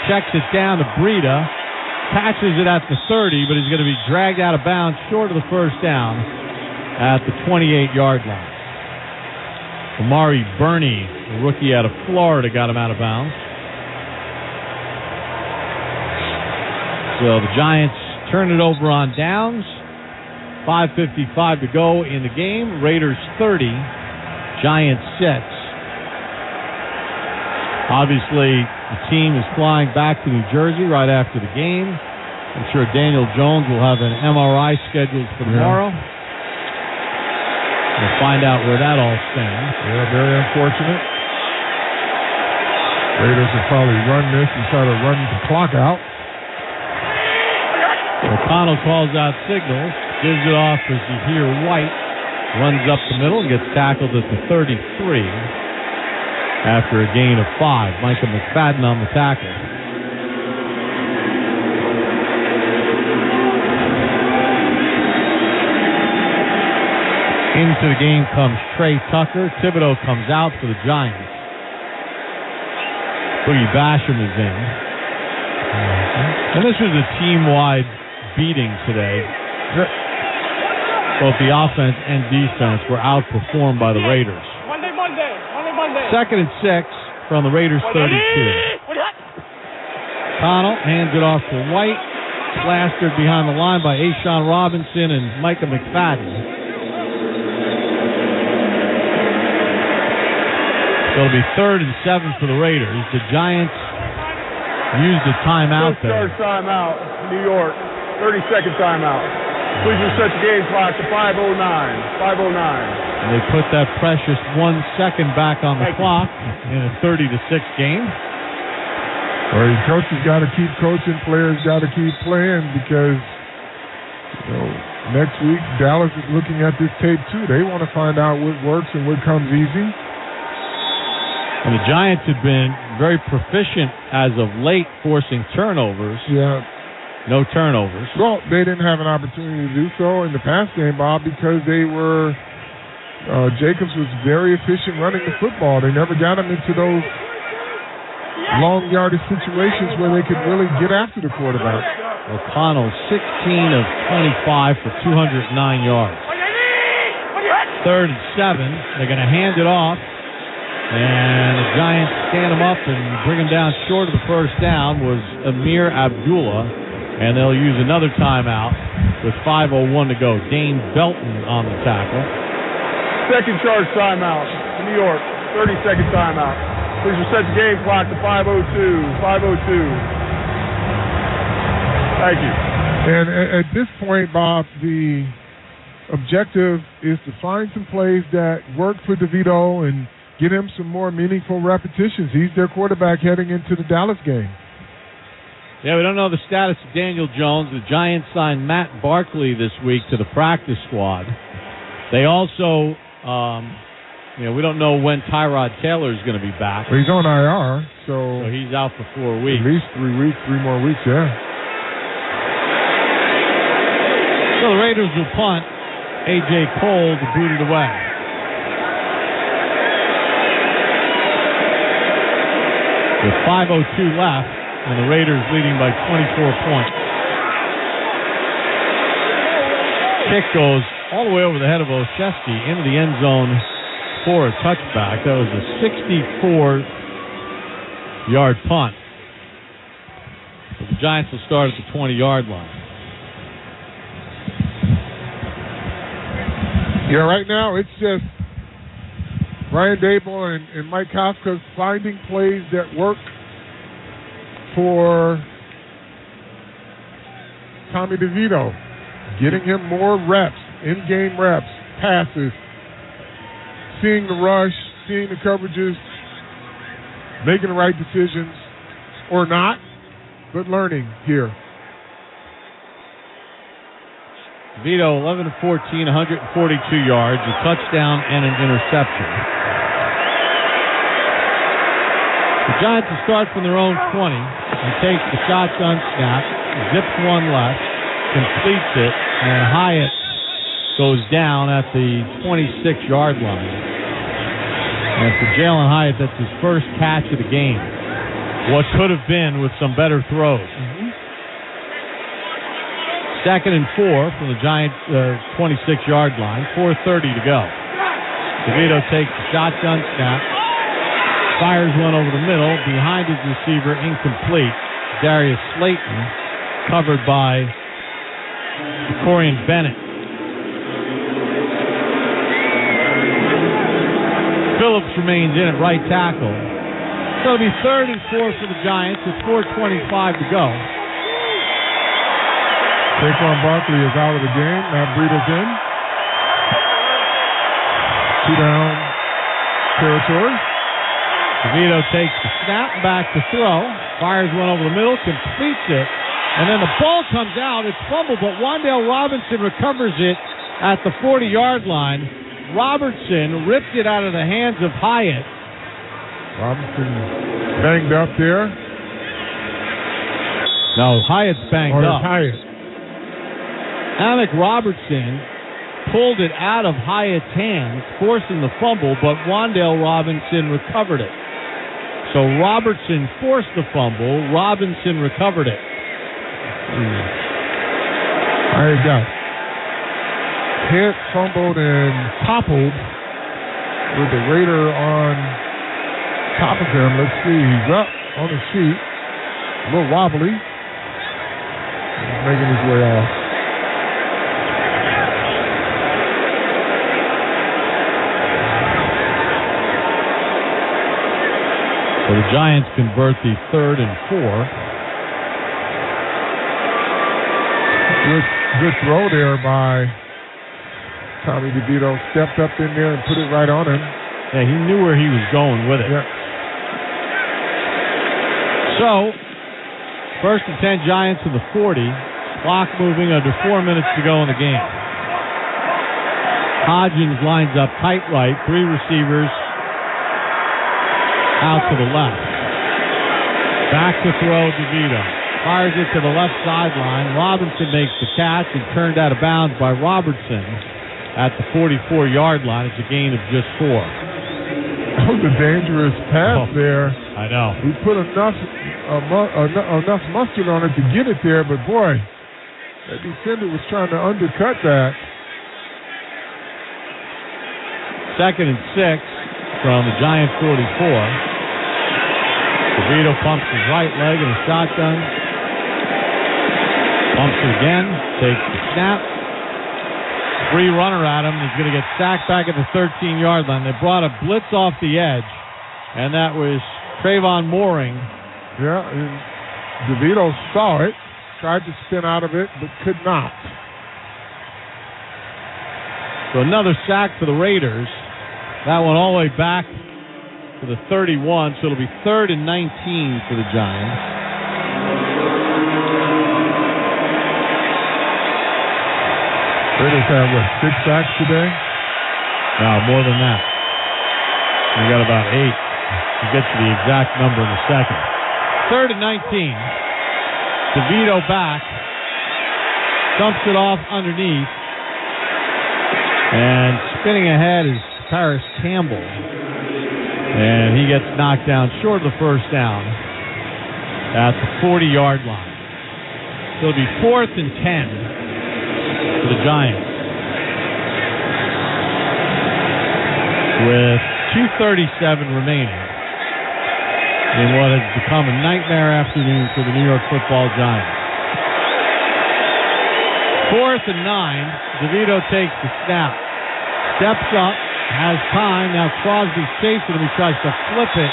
Checks it down to Breida. Catches it at the 30, but he's going to be dragged out of bounds short of the first down at the 28-yard line. Amari Burney, the rookie out of Florida, got him out of bounds. So the Giants turn it over on downs. 5:55 to go in the game. Raiders 30, Giants 6. Obviously, the team is flying back to New Jersey right after the game. I'm sure Daniel Jones will have an MRI scheduled for tomorrow. We'll find out where that all stands. Yeah, very unfortunate. Raiders will probably run this and try to run the clock out. O'Connell calls out signals, gives it off as Zahir White, runs up the middle and gets tackled at the 33 after a gain of 5. Micah McFadden on the tackle. Into the game comes Trey Tucker. Thibodeau comes out for the Giants. Boogie Basham is in. And this was a team-wide beating today. Both the offense and defense were outperformed by the Raiders. Monday. 2nd and 6 from the Raiders' 32. Connell hands it off to White. Plastered behind the line by Ashawn Robinson and Micah McFadden. So it'll be 3rd and 7 for the Raiders. The Giants used a timeout there. Timeout, New York. 30-second timeout. Please reset the game clock to 5:09. 5:09. And they put that precious 1 second back on the clock in a 30-6 game. Well, your coaches got to keep coaching, players got to keep playing because, next week Dallas is looking at this tape too. They want to find out what works and what comes easy. And the Giants have been very proficient as of late forcing turnovers. Yeah. No turnovers. Well, they didn't have an opportunity to do so in the past game, Bob, because they were Jacobs was very efficient running the football. They never got him into those long yardage situations where they could really get after the quarterback. O'Connell 16 of 25 for 209 yards. 3rd and 7. They're going to hand it off. And the Giants stand him up and bring him down short of the first down was Amir Abdullah. And they'll use another timeout with 5:01 to go. Dane Belton on the tackle. Second charge timeout. New York. 30-second timeout. Please reset the game clock to 5:02. 5:02. Thank you. And at this point, Bob, the objective is to find some plays that work for DeVito and get him some more meaningful repetitions. He's their quarterback heading into the Dallas game. Yeah, we don't know the status of Daniel Jones. The Giants signed Matt Barkley this week to the practice squad. They also, we don't know when Tyrod Taylor is going to be back. Well, he's on IR, so he's out for 4 weeks. At least 3 weeks, 3 more weeks, yeah. So the Raiders will punt. A.J. Cole to boot it away. with 5:02 left, and the Raiders leading by 24 points. Kick goes all the way over the head of Olszewski into the end zone for a touchback. That was a 64-yard punt. So the Giants will start at the 20-yard line. Yeah, right now it's just Brian Daboll and Mike Kafka finding plays that work for Tommy DeVito, getting him more reps, in-game reps, passes, seeing the rush, seeing the coverages, making the right decisions or not, but learning here. DeVito, 11 of 14, 142 yards, a touchdown and an interception. The Giants will start from their own 20. He takes the shotgun snap, zips one left, completes it, and Hyatt goes down at the 26-yard line. And for Jalen Hyatt, that's his first catch of the game. What could have been with some better throws. Second and 4 from the Giants' 26-yard line. 4:30 to go. DeVito takes the shotgun snap, fires one over the middle, behind his receiver, incomplete. Darius Slayton, covered by Corian Bennett. Phillips remains in at right tackle. So it'll be 3rd and 4 for the Giants with 4:25 to go. Saquon Barkley is out of the game. Matt Breida's in. 2-down territory. DeVito takes the snap, back to throw, fires one over the middle, completes it, and then the ball comes out. It's fumbled, but Wan'Dale Robinson recovers it at the 40-yard line. Robertson ripped it out of the hands of Hyatt. Robinson banged up there. No, Hyatt's banged up. Hyatt. Alec Robertson pulled it out of Hyatt's hands, forcing the fumble, but Wan'Dale Robinson recovered it. So Robertson forced the fumble. Robinson recovered it. Hyatt got hit, fumbled, and toppled with the Raider on top of him. Let's see. He's up on his feet. A little wobbly. He's making his way off. So the Giants convert the 3rd and 4. Good throw there by Tommy DeVito. Stepped up in there and put it right on him. Yeah, he knew where he was going with it. Yeah. So, 1st and 10 Giants to the 40. Clock moving, under 4 minutes to go in the game. Hodgins lines up tight right. 3 receivers out to the left. Back to throw DeVito. Fires it to the left sideline. Robinson makes the catch and turned out of bounds by Robertson at the 44-yard line. It's a gain of just 4. That was a dangerous pass there. I know. We put enough mustard on it to get it there, but boy, that defender was trying to undercut that. 2nd and 6 from the Giants' 44. DeVito pumps his right leg in a shotgun. Pumps it again. Takes the snap. Free runner at him. He's going to get sacked back at the 13-yard line. They brought a blitz off the edge, and that was Trayvon Mooring. Yeah, and DeVito saw it, tried to spin out of it, but could not. So another sack for the Raiders. That one all the way back to the 31, so it'll be 3rd and 19 for the Giants. Raiders have, 6 sacks today? No, more than that. We got about 8. We'll get to the exact number in a second. 3rd and 19. DeVito back. Dumps it off underneath. And spinning ahead is Paris Campbell. And he gets knocked down short of the first down at the 40-yard line. So it'll be 4th and 10 for the Giants. With 2:37 remaining in what has become a nightmare afternoon for the New York Football Giants. 4th and 9. DeVito takes the snap. Steps up, has time. Now Crosby chases him. He tries to flip it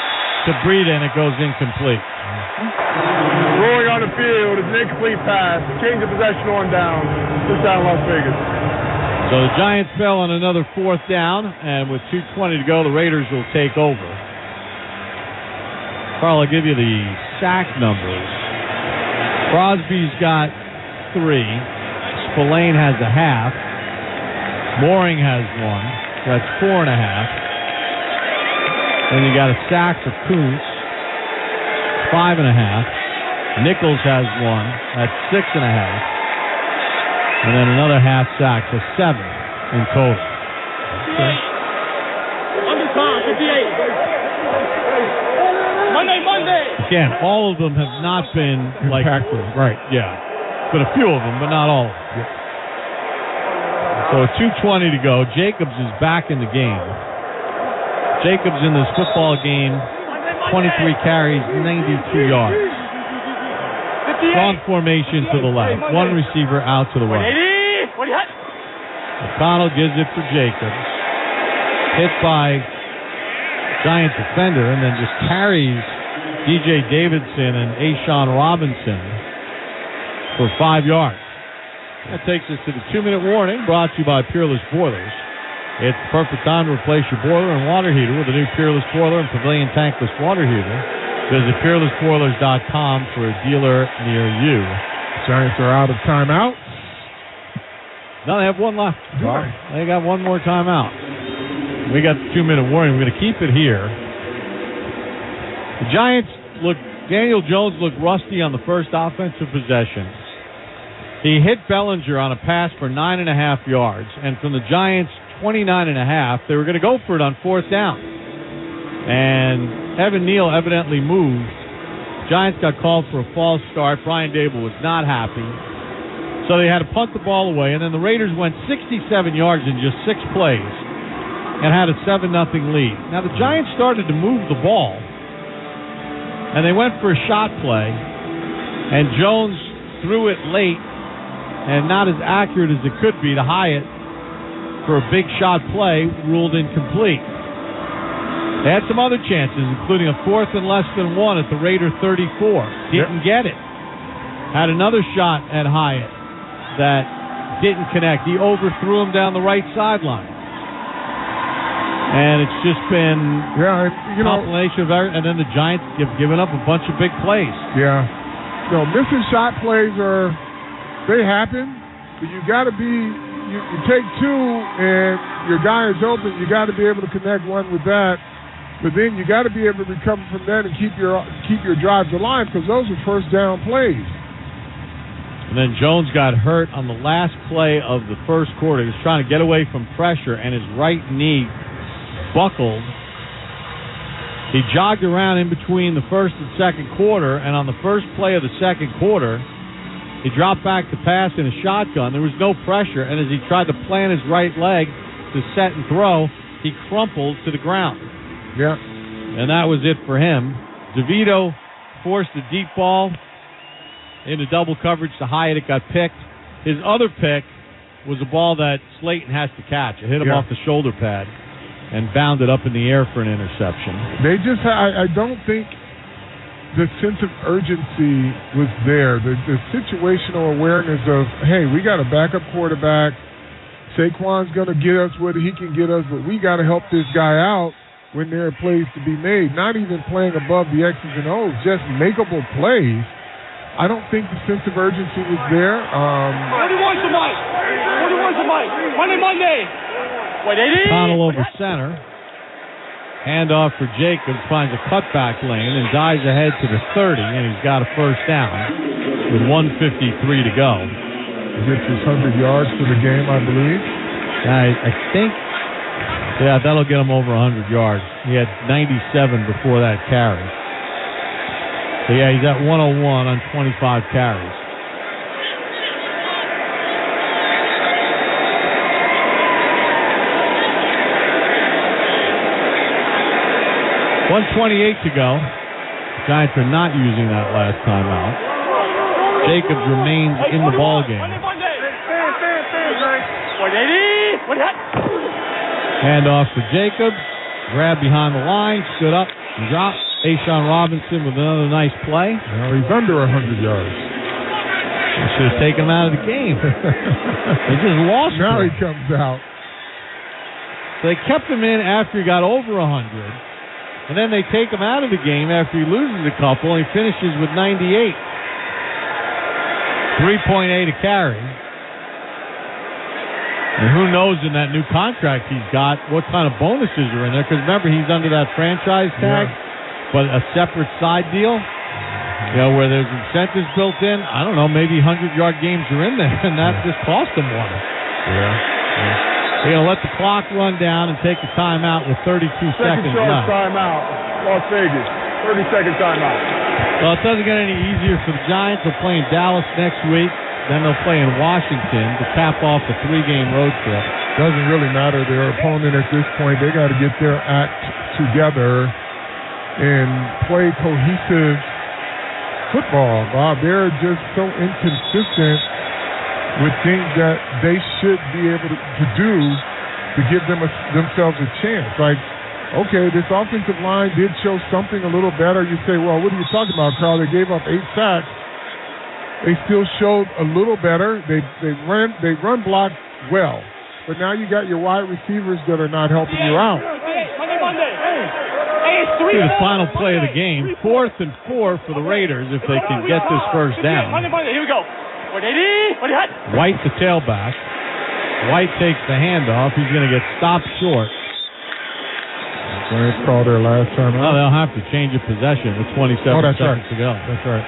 to Breida, and it goes incomplete. Rolling on the field is an incomplete pass. Change of possession on down. Touchdown Las Vegas. So the Giants fell on another 4th down, and with 2:20 to go, the Raiders will take over. Carl, I'll give you the sack numbers. Crosby's got 3. Spillane has a half. Mooring has 1. So that's 4.5. Then you got a sack for Kuntz. 5.5. Nichols has 1. That's 6.5. And then another half sack, so 7 in total. Okay. Under time, 58. Monday. Again, all of them have not been like impactful, right? Yeah, but a few of them, but not all of them. Yeah. So 2:20 to go. Jacobs is back in the game. Jacobs in this football game, 23 carries, 92 yards. Strong formation to the left. One receiver out to the right. McConnell gives it for Jacobs. Hit by Giant defender, and then just carries DJ Davidson and Ashawn Robinson for 5 yards. That takes us to the 2-minute warning, brought to you by Peerless Boilers. It's the perfect time to replace your boiler and water heater with a new Peerless Boiler and Pavilion Tankless Water Heater. Visit PeerlessBoilers.com for a dealer near you. Giants are out of timeouts. No, they have one left. Right. They got one more timeout. We got the 2-minute warning. We're going to keep it here. The Giants Daniel Jones looked rusty on the first offensive possession. He hit Bellinger on a pass for 9.5 yards, and from the Giants' 29.5, they were going to go for it on 4th down. And Evan Neal evidently moved. Giants got called for a false start. Brian Dable was not happy. So they had to punt the ball away, and then the Raiders went 67 yards in just 6 plays and had a 7-0 lead. Now the Giants started to move the ball, and they went for a shot play, and Jones threw it late and not as accurate as it could be to Hyatt for a big shot play, ruled incomplete. They had some other chances, including a 4th and less than 1 at the Raider 34. Didn't get it. Had another shot at Hyatt that didn't connect. He overthrew him down the right sideline. And it's just been a compilation of everything. And then the Giants have given up a bunch of big plays. Yeah. Missing shot plays they happen, but you got to be, you take 2 and your guy is open, you got to be able to connect one with that. But then you got to be able to recover from that and keep your drives alive, because those are first down plays. And then Jones got hurt on the last play of the first quarter. He was trying to get away from pressure, and his right knee buckled. He jogged around in between the first and second quarter, and on the first play of the second quarter, he dropped back to pass in a shotgun. There was no pressure, and as he tried to plant his right leg to set and throw, he crumpled to the ground. Yeah. And that was it for him. DeVito forced a deep ball into double coverage to Hyatt. It got picked. His other pick was a ball that Slayton has to catch. It hit him off the shoulder pad and bounded up in the air for an interception. I don't think the sense of urgency was there. The situational awareness of, hey, we got a backup quarterback. Saquon's going to get us what he can get us, but we got to help this guy out when there are plays to be made. Not even playing above the X's and O's, just makeable plays. I don't think the sense of urgency was there. 41 to Mike. 41 to Mike. Monday. Connell over center. Handoff for Jacobs, finds a cutback lane and dives ahead to the 30, and he's got a first down with 1:53 to go. He gets his 100 yards for the game, I believe. I think Yeah, that'll get him over 100 yards. He had 97 before that carry. So, yeah, he's at 101 on 25 carries. .128 to go. The Giants are not using that last time out. Jacobs remains in the ballgame. Hand off to Jacobs. Grab behind the line. Stood up and dropped. A'Shawn Robinson with another nice play. Now he's under 100 yards. They should have taken him out of the game. They just lost him. Now he comes out. So they kept him in after he got over 100. And then they take him out of the game after he loses a couple, and he finishes with 98. 3.8 a carry. And who knows in that new contract he's got what kind of bonuses are in there, because remember, he's under that franchise tag, but a separate side deal, where there's incentives built in. I don't know, maybe 100-yard games are in there, and that just cost him one. They're going to let the clock run down and take a timeout with 32 seconds left. Timeout, Las Vegas. 30-second timeout. Well, it doesn't get any easier for the Giants. They'll play in Dallas next week. Then they'll play in Washington to cap off a 3-game road trip. Doesn't really matter. Their opponent at this point, they got to get their act together and play cohesive football. Bob, they're just so inconsistent with things that they should be able to do to give themselves a chance. Like, okay, this offensive line did show something a little better. You say, well, what are you talking about, Carl? They gave up 8 sacks. They still showed a little better. They run block well. But now you got your wide receivers that are not helping you out. See the final play of the game. 4th and 4 for the Raiders if they can get this first down. Here we go. White the tailback. White takes the handoff. He's going to get stopped short. It's called their last time out. Well, they'll have to change of possession with 27 seconds to go. That's right.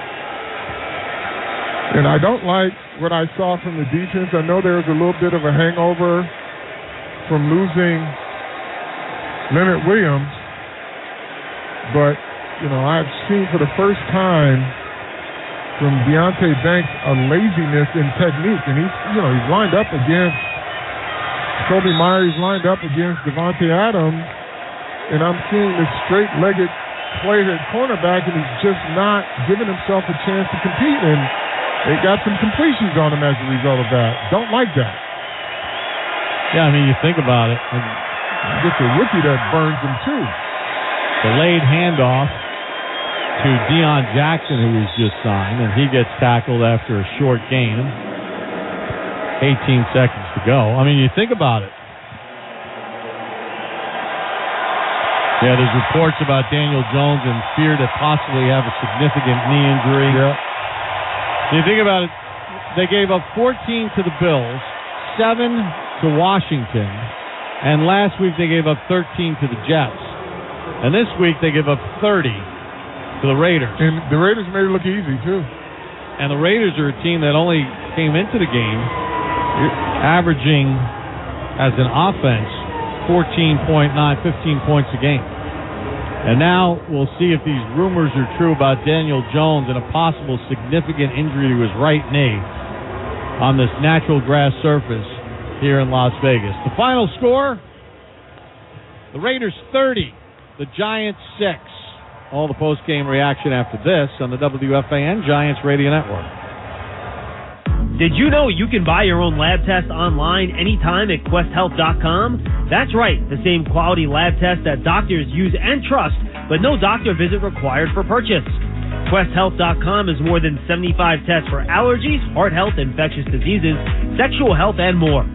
And I don't like what I saw from the defense. I know there was a little bit of a hangover from losing Leonard Williams. But, I've seen for the first time from Deonte Banks a laziness in technique. And he's lined up against Kobe Myers, lined up against Devontae Adams. And I'm seeing this straight-legged player at cornerback, and he's just not giving himself a chance to compete. And they got some completions on him as a result of that. Don't like that. Yeah, you think about it. It's a rookie that burns him, too. Delayed handoff to Deion Jackson, who was just signed, and he gets tackled after a short gain. 18 seconds to go. You think about it. Yeah, there's reports about Daniel Jones and fear to possibly have a significant knee injury. Yeah. You think about it, they gave up 14 to the Bills, 7 to Washington, and last week they gave up 13 to the Jets. And this week they give up 30 to the Raiders. And the Raiders made it look easy, too. And the Raiders are a team that only came into the game averaging, as an offense, 14.9, 15 points a game. And now we'll see if these rumors are true about Daniel Jones and a possible significant injury to his right knee on this natural grass surface here in Las Vegas. The final score, the Raiders 30, the Giants 6. All the post-game reaction after this on the WFAN Giants Radio Network. Did you know you can buy your own lab test online anytime at QuestHealth.com? That's right, the same quality lab test that doctors use and trust, but no doctor visit required for purchase. QuestHealth.com is more than 75 tests for allergies, heart health, infectious diseases, sexual health, and more.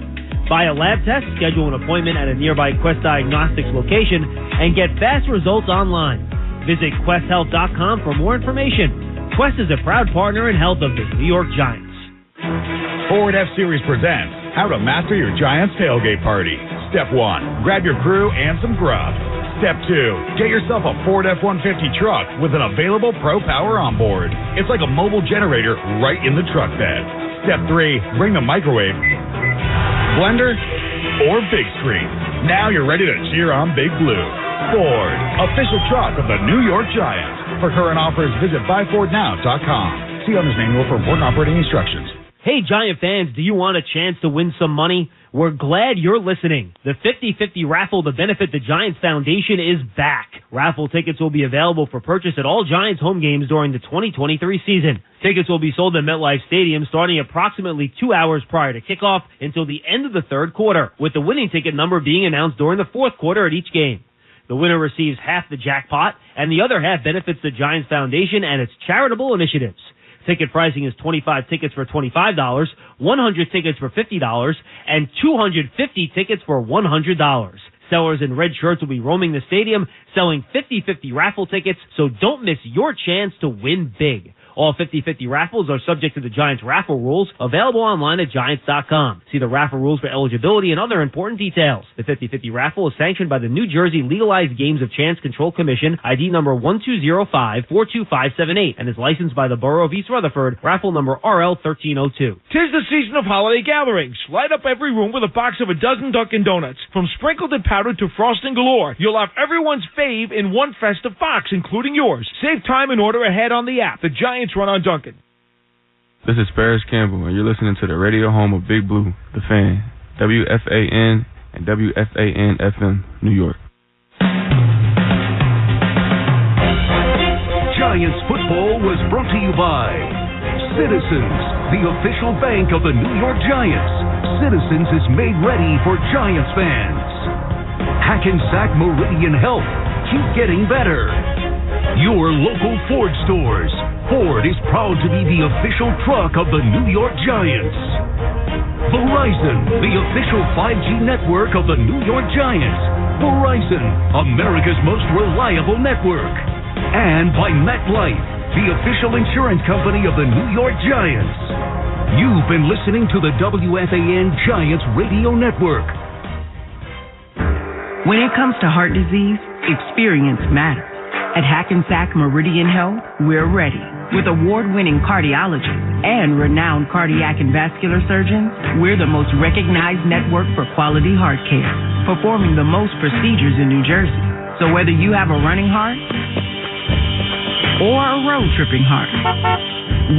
Buy a lab test, schedule an appointment at a nearby Quest Diagnostics location, and get fast results online. Visit QuestHealth.com for more information. Quest is a proud partner in health of the New York Giants. Ford F-Series presents How to Master Your Giants Tailgate Party. Step 1, grab your crew and some grub. Step 2, get yourself a Ford F-150 truck with an available Pro Power on board. It's like a mobile generator right in the truck bed. Step 3, bring the microwave, blender, or big screen. Now you're ready to cheer on Big Blue. Ford, official truck of the New York Giants. For current offers, visit buyfordnow.com. See owner's manual for important operating instructions. Hey, Giant fans, do you want a chance to win some money? We're glad you're listening. The 50-50 raffle to benefit the Giants Foundation is back. Raffle tickets will be available for purchase at all Giants home games during the 2023 season. Tickets will be sold at MetLife Stadium starting approximately 2 hours prior to kickoff until the end of the third quarter, with the winning ticket number being announced during the fourth quarter at each game. The winner receives half the jackpot, and the other half benefits the Giants Foundation and its charitable initiatives. Ticket pricing is 25 tickets for $25, 100 tickets for $50, and 250 tickets for $100. Sellers in red shirts will be roaming the stadium selling 50-50 raffle tickets, so don't miss your chance to win big. All 50-50 raffles are subject to the Giants raffle rules, available online at Giants.com. See the raffle rules for eligibility and other important details. The 50-50 raffle is sanctioned by the New Jersey Legalized Games of Chance Control Commission, ID number 120542578, and is licensed by the Borough of East Rutherford, raffle number RL1302. Tis the season of holiday gatherings. Light up every room with a box of a dozen Dunkin' Donuts. From sprinkled and powdered to frosting galore, you'll have everyone's fave in one festive box, including yours. Save time and order ahead on the app. The Giants run on Dunkin'. This is Ferris Campbell, and you're listening to the radio home of Big Blue, the Fan, WFAN and WFAN-FM, New York. Giants football was brought to you by Citizens, the official bank of the New York Giants. Citizens is made ready for Giants fans. Hackensack Meridian Health. Keep getting better. Your local Ford stores. Ford is proud to be the official truck of the New York Giants. Verizon, the official 5G network of the New York Giants. Verizon, America's most reliable network. And by MetLife, the official insurance company of the New York Giants. You've been listening to the WFAN Giants Radio Network. When it comes to heart disease, experience matters. At Hackensack Meridian Health, we're ready. With award-winning cardiologists and renowned cardiac and vascular surgeons, we're the most recognized network for quality heart care, performing the most procedures in New Jersey. So whether you have a running heart or a road-tripping heart,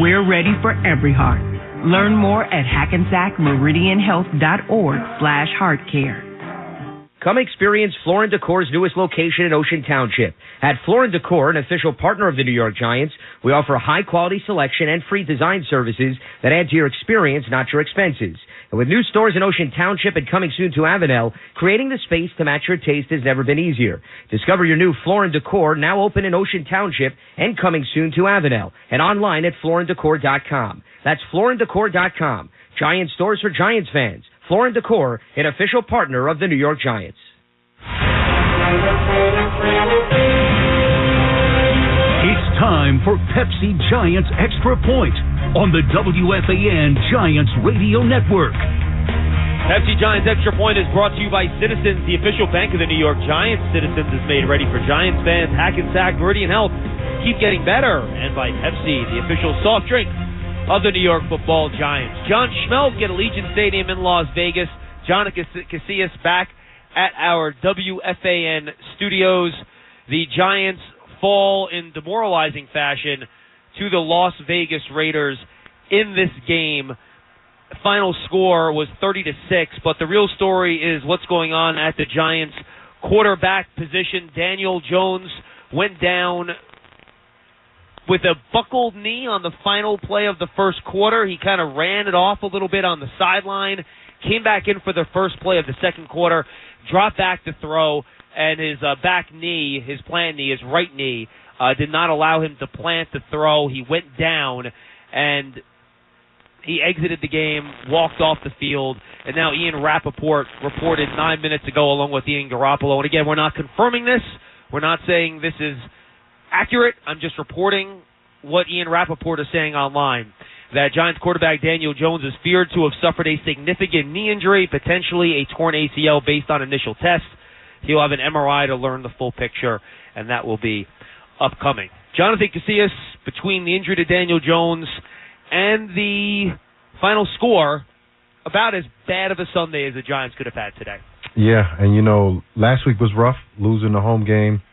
we're ready for every heart. Learn more at hackensackmeridianhealth.org/heartcare. Come experience Floor & Decor's newest location in Ocean Township. At Floor & Decor, an official partner of the New York Giants, we offer a high-quality selection and free design services that add to your experience, not your expenses. And with new stores in Ocean Township and coming soon to Avenel, creating the space to match your taste has never been easier. Discover your new Floor & Decor, now open in Ocean Township and coming soon to Avenel, and online at flooranddecor.com. That's flooranddecor.com. Giant stores for Giants fans. Floor & Decor, an official partner of the New York Giants. It's time for Pepsi Giants Extra Point on the WFAN Giants Radio Network. Pepsi Giants Extra Point is brought to you by Citizens, the official bank of the New York Giants. Citizens is made ready for Giants fans. Hackensack Meridian Health, keep getting better. And by Pepsi, the official soft drink of the New York Football Giants. John Schmelk at Allegiant Stadium in Las Vegas. John Casillas back at our WFAN studios. The Giants fall in demoralizing fashion to the Las Vegas Raiders in this game. Final score was 30-6, but the real story is what's going on at the Giants quarterback position. Daniel Jones went down with a buckled knee on the final play of the first quarter. He kind of ran it off a little bit on the sideline, came back in for the first play of the second quarter, dropped back to throw, and his back knee, his plant knee, his right knee, did not allow him to plant the throw. He went down, and he exited the game, walked off the field, and now Ian Rappaport reported 9 minutes ago along with Ian Garoppolo. And again, we're not confirming this. We're not saying this is accurate. I'm just reporting what Ian Rappaport is saying online, that Giants quarterback Daniel Jones is feared to have suffered a significant knee injury, potentially a torn ACL based on initial tests. He'll have an MRI to learn the full picture, and that will be upcoming. Jonathan Casillas, between the injury to Daniel Jones and the final score, about as bad of a Sunday as the Giants could have had today. Yeah, and last week was rough, losing the home game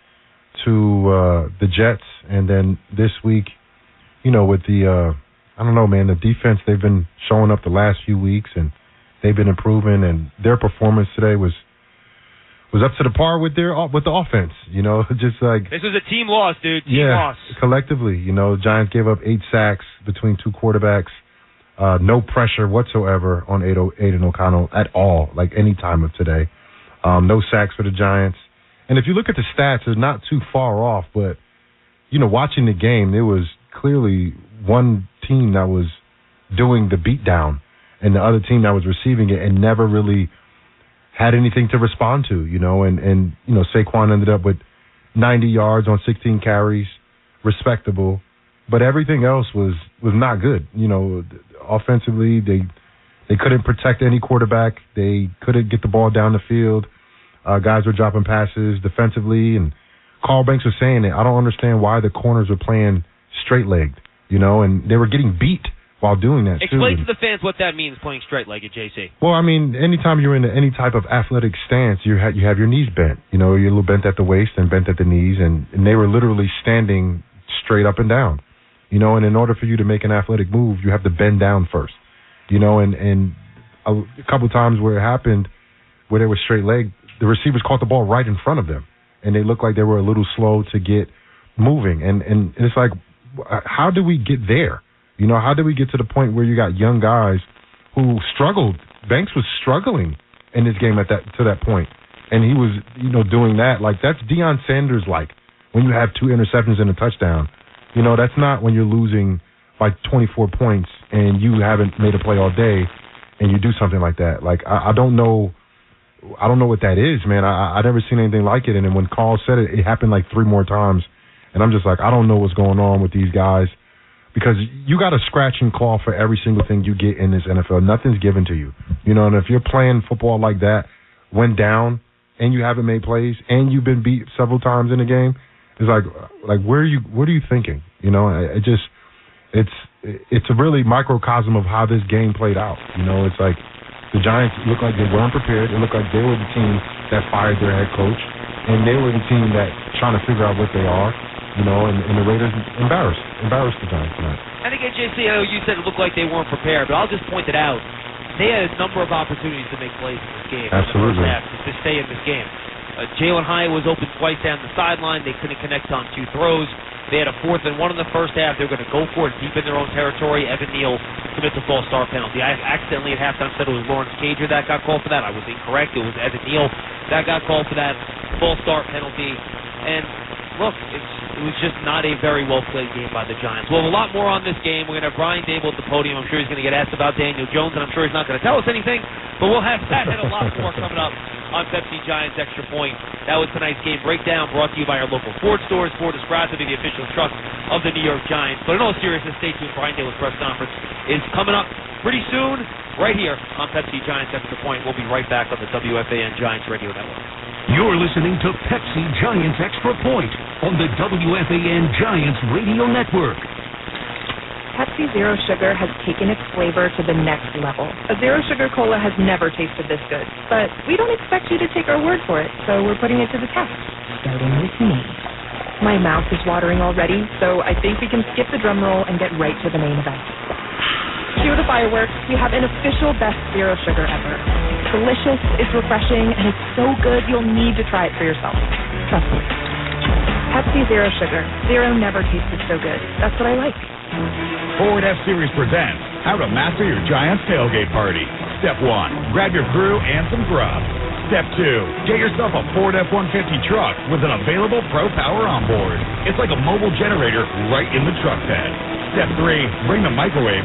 to the Jets, and then this week, with the I don't know, man, the defense, they've been showing up the last few weeks, and they've been improving, and their performance today was up to the par with the offense. Just like this was a team loss, dude. Team loss. Collectively, Giants gave up 8 sacks between 2 quarterbacks. No pressure whatsoever on Aiden O'Connell at all, like any time of today. No sacks for the Giants. And if you look at the stats, they're not too far off, but, watching the game, there was clearly one team that was doing the beatdown and the other team that was receiving it and never really had anything to respond to, and Saquon ended up with 90 yards on 16 carries, respectable, but everything else was not good. Offensively, they couldn't protect any quarterback. They couldn't get the ball down the field. Guys were dropping passes defensively, and Carl Banks was saying it. I don't understand why the corners were playing straight-legged, and they were getting beat while doing that, Explain too. to the fans what that means, playing straight-legged, JC. Well, I mean, anytime you're in any type of athletic stance, you have your knees bent. You're a little bent at the waist and bent at the knees, and they were literally standing straight up and down. And in order for you to make an athletic move, you have to bend down first. And a couple times where it happened, where they were straight-legged, the receivers caught the ball right in front of them, and they looked like they were a little slow to get moving. And it's like, how do we get there? How did we get to the point where you got young guys who struggled? Banks was struggling in this game to that point, and he was, doing that. Like, that's Deion Sanders-like. When you have 2 interceptions and a touchdown, that's not when you're losing by 24 points and you haven't made a play all day and you do something like that. Like, I don't know what that is, man. I never seen anything like it. And then when Carl said it, it happened like 3 more times. And I'm just like, I don't know what's going on with these guys, because you got to scratch and claw for every single thing you get in this NFL. Nothing's given to you. And if you're playing football like that, went down, and you haven't made plays, and you've been beat several times in the game, it's like what are you thinking? It's a really microcosm of how this game played out. It's like the Giants looked like they weren't prepared. It looked like they were the team that fired their head coach, and they were the team that trying to figure out what they are. And the Raiders embarrassed the Giants tonight. And again, JC, I know you said it looked like they weren't prepared, but I'll just point it out. They had a number of opportunities to make plays in this game. Absolutely. In the first half to stay in this game. Jalen Hyatt was open twice down the sideline. They couldn't connect on 2 throws. They had a 4th and 1 in the first half. They were going to go for it deep in their own territory. Evan Neal commits a false start penalty. I accidentally at halftime said it was Lawrence Cager that got called for that. I was incorrect. It was Evan Neal that got called for that false start penalty. And look, it was just not a very well-played game by the Giants. We'll have a lot more on this game. We're going to have Brian Dable at the podium. I'm sure he's going to get asked about Daniel Jones, and I'm sure he's not going to tell us anything, but we'll have that and a lot more coming up on Pepsi Giants Extra Point. That was tonight's game breakdown, brought to you by our local Ford stores. Ford is proud to be the official truck of the New York Giants. But in all seriousness, stay tuned. Brian Dable's press conference is coming up pretty soon, right here on Pepsi Giants Extra Point. We'll be right back on the WFAN Giants Radio Network. You're listening to Pepsi Giants Extra Point on the WFAN Giants Radio Network. Pepsi Zero Sugar has taken its flavor to the next level. A Zero Sugar Cola has never tasted this good, but we don't expect you to take our word for it, so we're putting it to the test, starting with me. My mouth is watering already, so I think we can skip the drum roll and get right to the main event. Cue the fireworks. We have an official best Zero Sugar ever. It's delicious, it's refreshing, and it's so good you'll need to try it for yourself. Trust me. Pepsi Zero Sugar. Zero never tasted so good. That's what I like. Ford F-Series presents How to Master Your Giants Tailgate Party. Step 1, grab your crew and some grub. Step 2, get yourself a Ford F-150 truck with an available Pro Power on board. It's like a mobile generator right in the truck bed. Step 3, bring the microwave,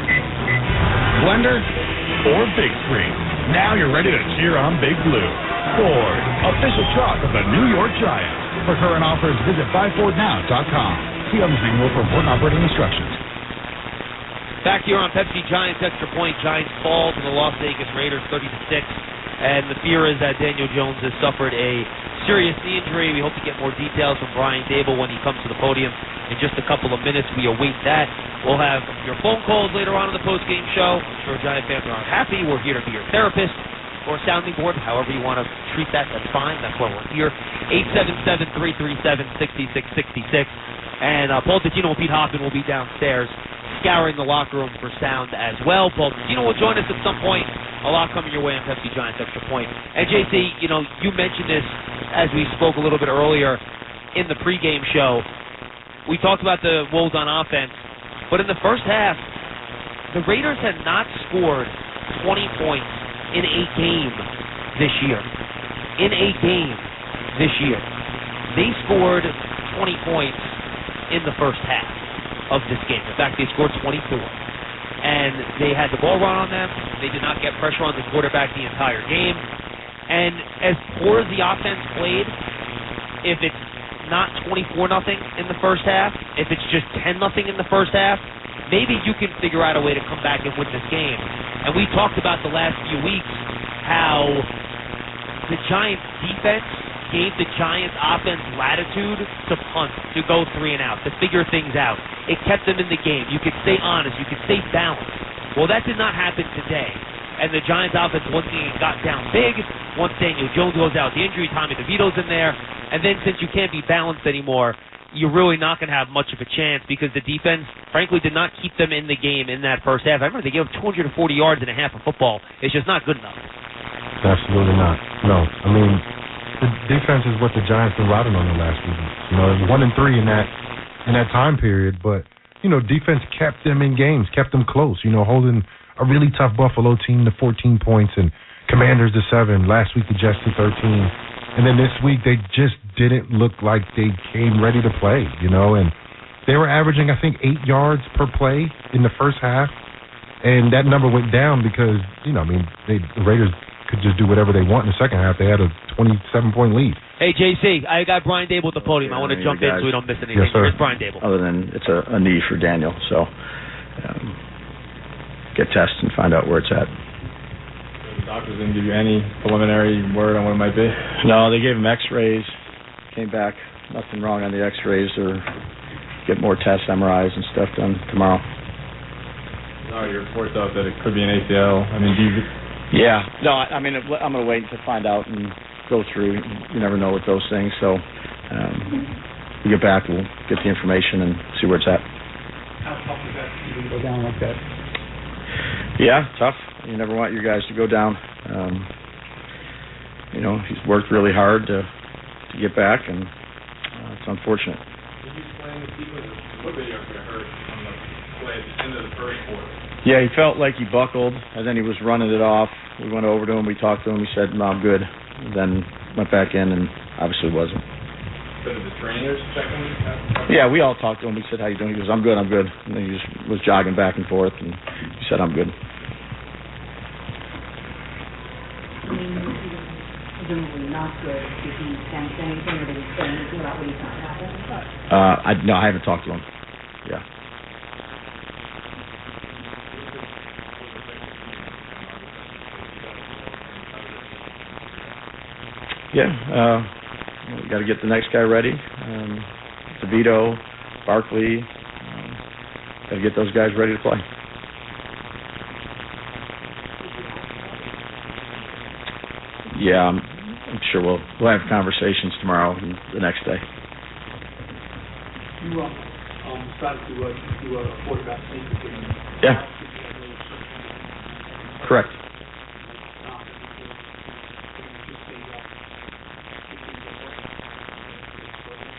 blender, or big screen. Now you're ready to cheer on Big Blue. Ford, official truck of the New York Giants. For current offers, visit buyfordnow.com. See on the screen for important operating instructions. Back here on Pepsi Giants Extra Point, Giants fall to the Las Vegas Raiders 30-6, and the fear is that Daniel Jones has suffered a serious knee injury. We hope to get more details from Brian Dable when he comes to the podium in just a couple of minutes. We await that. We'll have your phone calls later on in the post-game show. I'm sure Giant fans are happy. We're here to be your therapist. or a sounding board, however you want to treat that, that's fine. That's why we're here. 877-337-6666. And Paul Dottino and Pete Hoffman will be downstairs scouring the locker room for sound as well. Paul Dottino will join us at some point. A lot coming your way on Pepsi Giants Extra Point. And JC, you mentioned this as we spoke a little bit earlier in the pregame show. We talked about the Wolves on offense, but in the first half, the Raiders had not scored 20 points in a game this year. In a game this year. They scored 20 points in the first half of this game. In fact, they scored 24. And they had the ball run on them. They did not get pressure on the quarterback the entire game. And as poor as the offense played, if it's not 24-0 in the first half, if it's just 10-0 in the first half, maybe you can figure out a way to come back and win this game. And we talked about the last few weeks how the Giants' defense gave the Giants' offense latitude to punt, to go 3 and out, to figure things out. It kept them in the game. You could stay honest. You could stay balanced. Well, that did not happen today. And the Giants' offense once again got down big. Once Daniel Jones goes out with the injury, Tommy DeVito's in there. And then since you can't be balanced anymore, you're really not going to have much of a chance because the defense, frankly, did not keep them in the game in that first half. I remember they gave up 240 yards in a half of football. It's just not good enough. Absolutely not. No. I mean, the defense is what the Giants been riding on the last few weeks. 1-3 in that time period, but defense kept them in games, kept them close. Holding a really tough Buffalo team to 14 points and Commanders to 7. Last week the Jets to 13, and then this week they just didn't look like they came ready to play. And they were averaging I think 8 yards per play in the first half, and that number went down because the Raiders could just do whatever they want in the second half. They had a 27-point lead. Hey, JC, I got Brian Dable at the podium. I want to jump in so we don't miss anything. Yes, sir. Here's Brian Dable. Other than it's a knee for Daniel, so get tested and find out where it's at. The doctors didn't give you any preliminary word on what it might be? No, they gave him x-rays, came back, nothing wrong on the x-rays, or get more tests, MRIs and stuff done tomorrow. Your reports out that it could be an ACL. I mean, do you... Yeah. No, I'm going to wait to find out and go through. You never know with those things. So we get back, we'll get the information and see where it's at. How tough is that to even go down like that? Yeah, tough. You never want your guys to go down. He's worked really hard to get back, and it's unfortunate. Did you explain to people what video got hurt on the play at the end of the first quarter? Yeah, he felt like he buckled, and then he was running it off. We went over to him, we talked to him, he said, "No, I'm good." And then went back in, and obviously wasn't. So did the trainers check him? Yeah, we all talked to him. We said, "How you doing?" He goes, "I'm good, I'm good." And then he just was jogging back and forth, and he said, "I'm good." Presumably not good. Did he sense anything, or did he say anything about what he thought happened? No, I haven't talked to him. Yeah. Yeah, we got to get the next guy ready. DeVito, Barkley, got to get those guys ready to play. Yeah, I'm sure we'll have conversations tomorrow and the next day. You decided to do a quarterback sneak. Yeah. Correct.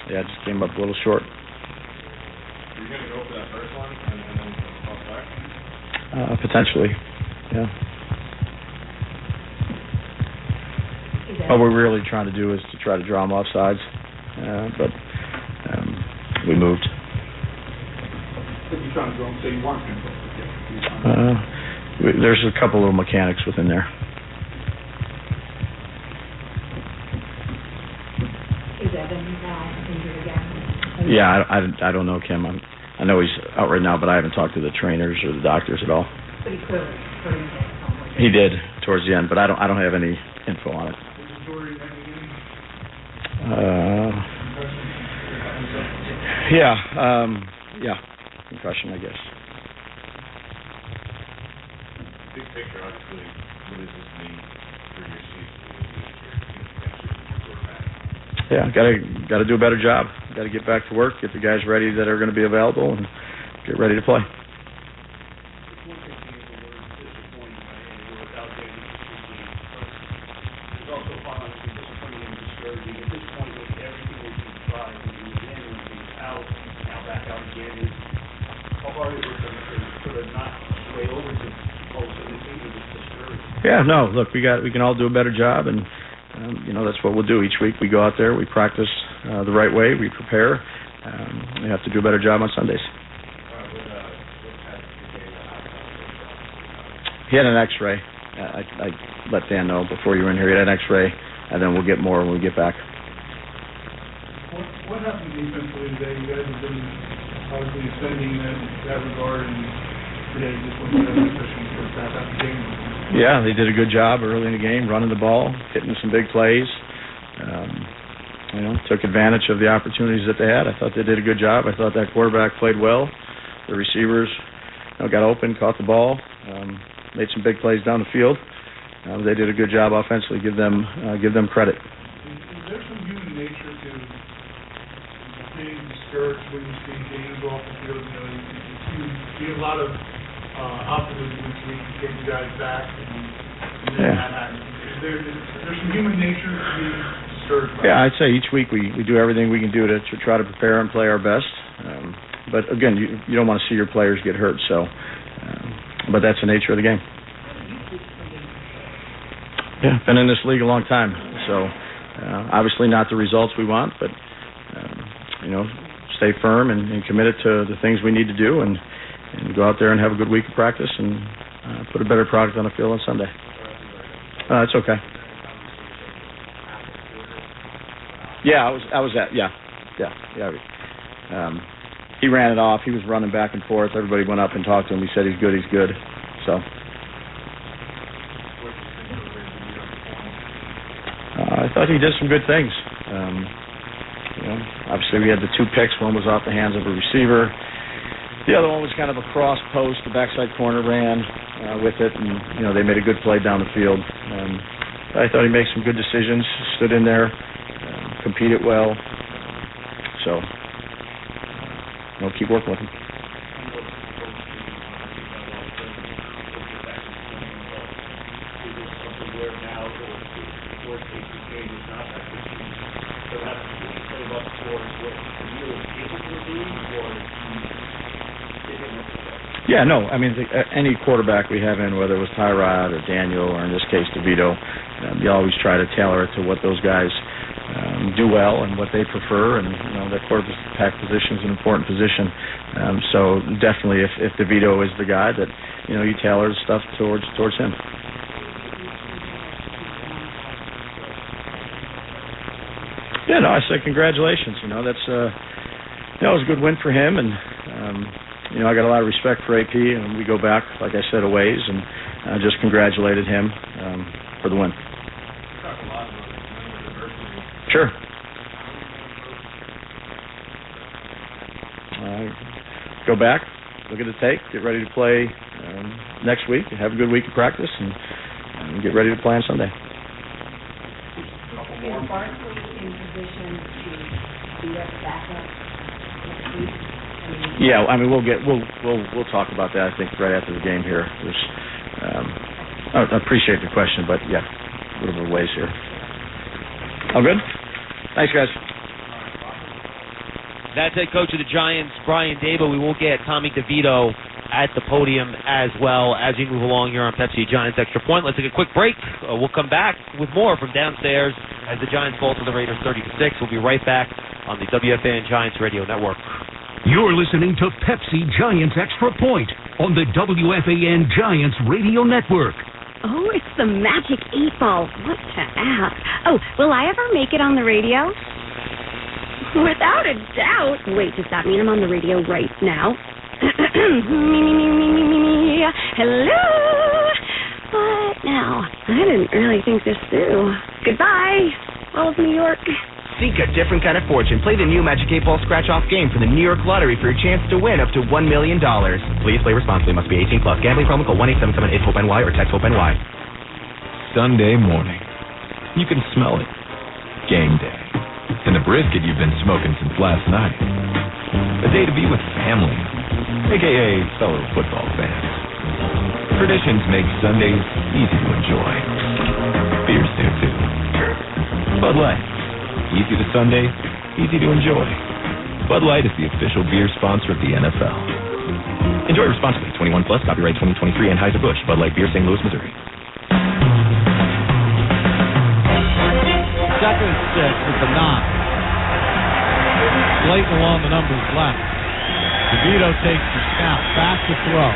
Yeah, I just came up a little short. Are you going to go for that first one and then toss back? Potentially, yeah. What we're really trying to do is to try to draw them off sides, but we moved. But you're trying to draw them, so you weren't going to go. There's a couple of mechanics within there. Is Evan injured again? Yeah, I don't know, Kim. I know he's out right now, but I haven't talked to the trainers or the doctors at all. But he clearly hurt himself. He did towards the end, but I don't have any info on it. Yeah, concussion, I guess. Big picture, obviously, what does this mean for Yeah, got to do a better job. Got to get back to work, get the guys ready that are going to be available, and get ready to play. Yeah, no, look, we can all do a better job, and that's what we'll do each week. We go out there, we practice the right way, we prepare. We have to do a better job on Sundays. He had an X-ray. I let Dan know before you were in here. He had an X-ray, and then we'll get more when we get back. What happened defensively today? You guys have been obviously ascending in that regard, and today just went to the especially in the first half after the game. Yeah, they did a good job early in the game, running the ball, hitting some big plays. Took advantage of the opportunities that they had. I thought they did a good job. I thought that quarterback played well. The receivers got open, caught the ball, made some big plays down the field. They did a good job offensively. Give them credit. Is there some human nature to getting discouraged when you see games off the field? You have a lot of optimism each week to get you guys back, and then that happens. Is there some human nature to be discouraged by? Yeah, I'd say each week we do everything we can do to try to prepare and play our best. But again, you don't want to see your players get hurt. So, but that's the nature of the game. Yeah, been in this league a long time. So, obviously not the results we want, but stay firm and committed to the things we need to do, and go out there and have a good week of practice and put a better product on the field on Sunday. It's okay. Yeah, I was at. Yeah. He ran it off. He was running back and forth. Everybody went up and talked to him. He said he's good. So. I thought he did some good things. Obviously we had the 2 picks. One was off the hands of a receiver. The other one was kind of a cross post. The backside corner ran with it, and they made a good play down the field. I thought he made some good decisions. Stood in there, competed well. So, keep working with him. Yeah, no, I mean, any quarterback we have in, whether it was Tyrod or Daniel or in this case DeVito, you always try to tailor it to what those guys do well and what they prefer, and that quarterback position is an important position. So definitely, if DeVito is the guy, that you tailor the stuff towards him. Yeah, no, I say congratulations. That's that was a good win for him, and I got a lot of respect for AP, and we go back, like I said, a ways, and just congratulated him for the win. Sure. Go back, look at the tape, get ready to play next week, have a good week of practice, and get ready to play on Sunday. Is Barkley in position to be up backup next week? Yeah, I mean we'll talk about that. I think right after the game here. I appreciate the question, but yeah, a little bit of ways here. All good? Thanks, guys. That's head coach of the Giants, Brian Daboll. We will get Tommy DeVito at the podium as well as we move along here on Pepsi Giants Extra Point. Let's take a quick break. We'll come back with more from downstairs as the Giants fall to the Raiders 30-6. We'll be right back on the WFAN Giants Radio Network. You're listening to Pepsi Giants Extra Point on the WFAN Giants Radio Network. Oh, it's the Magic 8-Ball. What to ask? Oh, will I ever make it on the radio? Without a doubt. Wait, does that mean I'm on the radio right now? Me. Hello? What now? I didn't really think this through. Goodbye, all of New York. Seek a different kind of fortune. Play the new Magic 8-Ball scratch-off game for the New York Lottery for your chance to win up to $1 million. Please play responsibly. Must be 18 plus. Gambling problem. Call 1-877-8-HOPE-NY or text HOPE-NY. Sunday morning. You can smell it. Game day. And the brisket you've been smoking since last night. A day to be with family, a.k.a. fellow football fans. Traditions make Sundays easy to enjoy. Beers do too. Bud Light. Easy to Sunday, easy to enjoy. Bud Light is the official beer sponsor of the NFL. Enjoy responsibly. 21 plus. Copyright 2023. Anheuser-Busch. Bud Light Beer, St. Louis, Missouri. 2nd and 6 at the 9. Slayton along the numbers left. DeVito takes the snap, back to throw.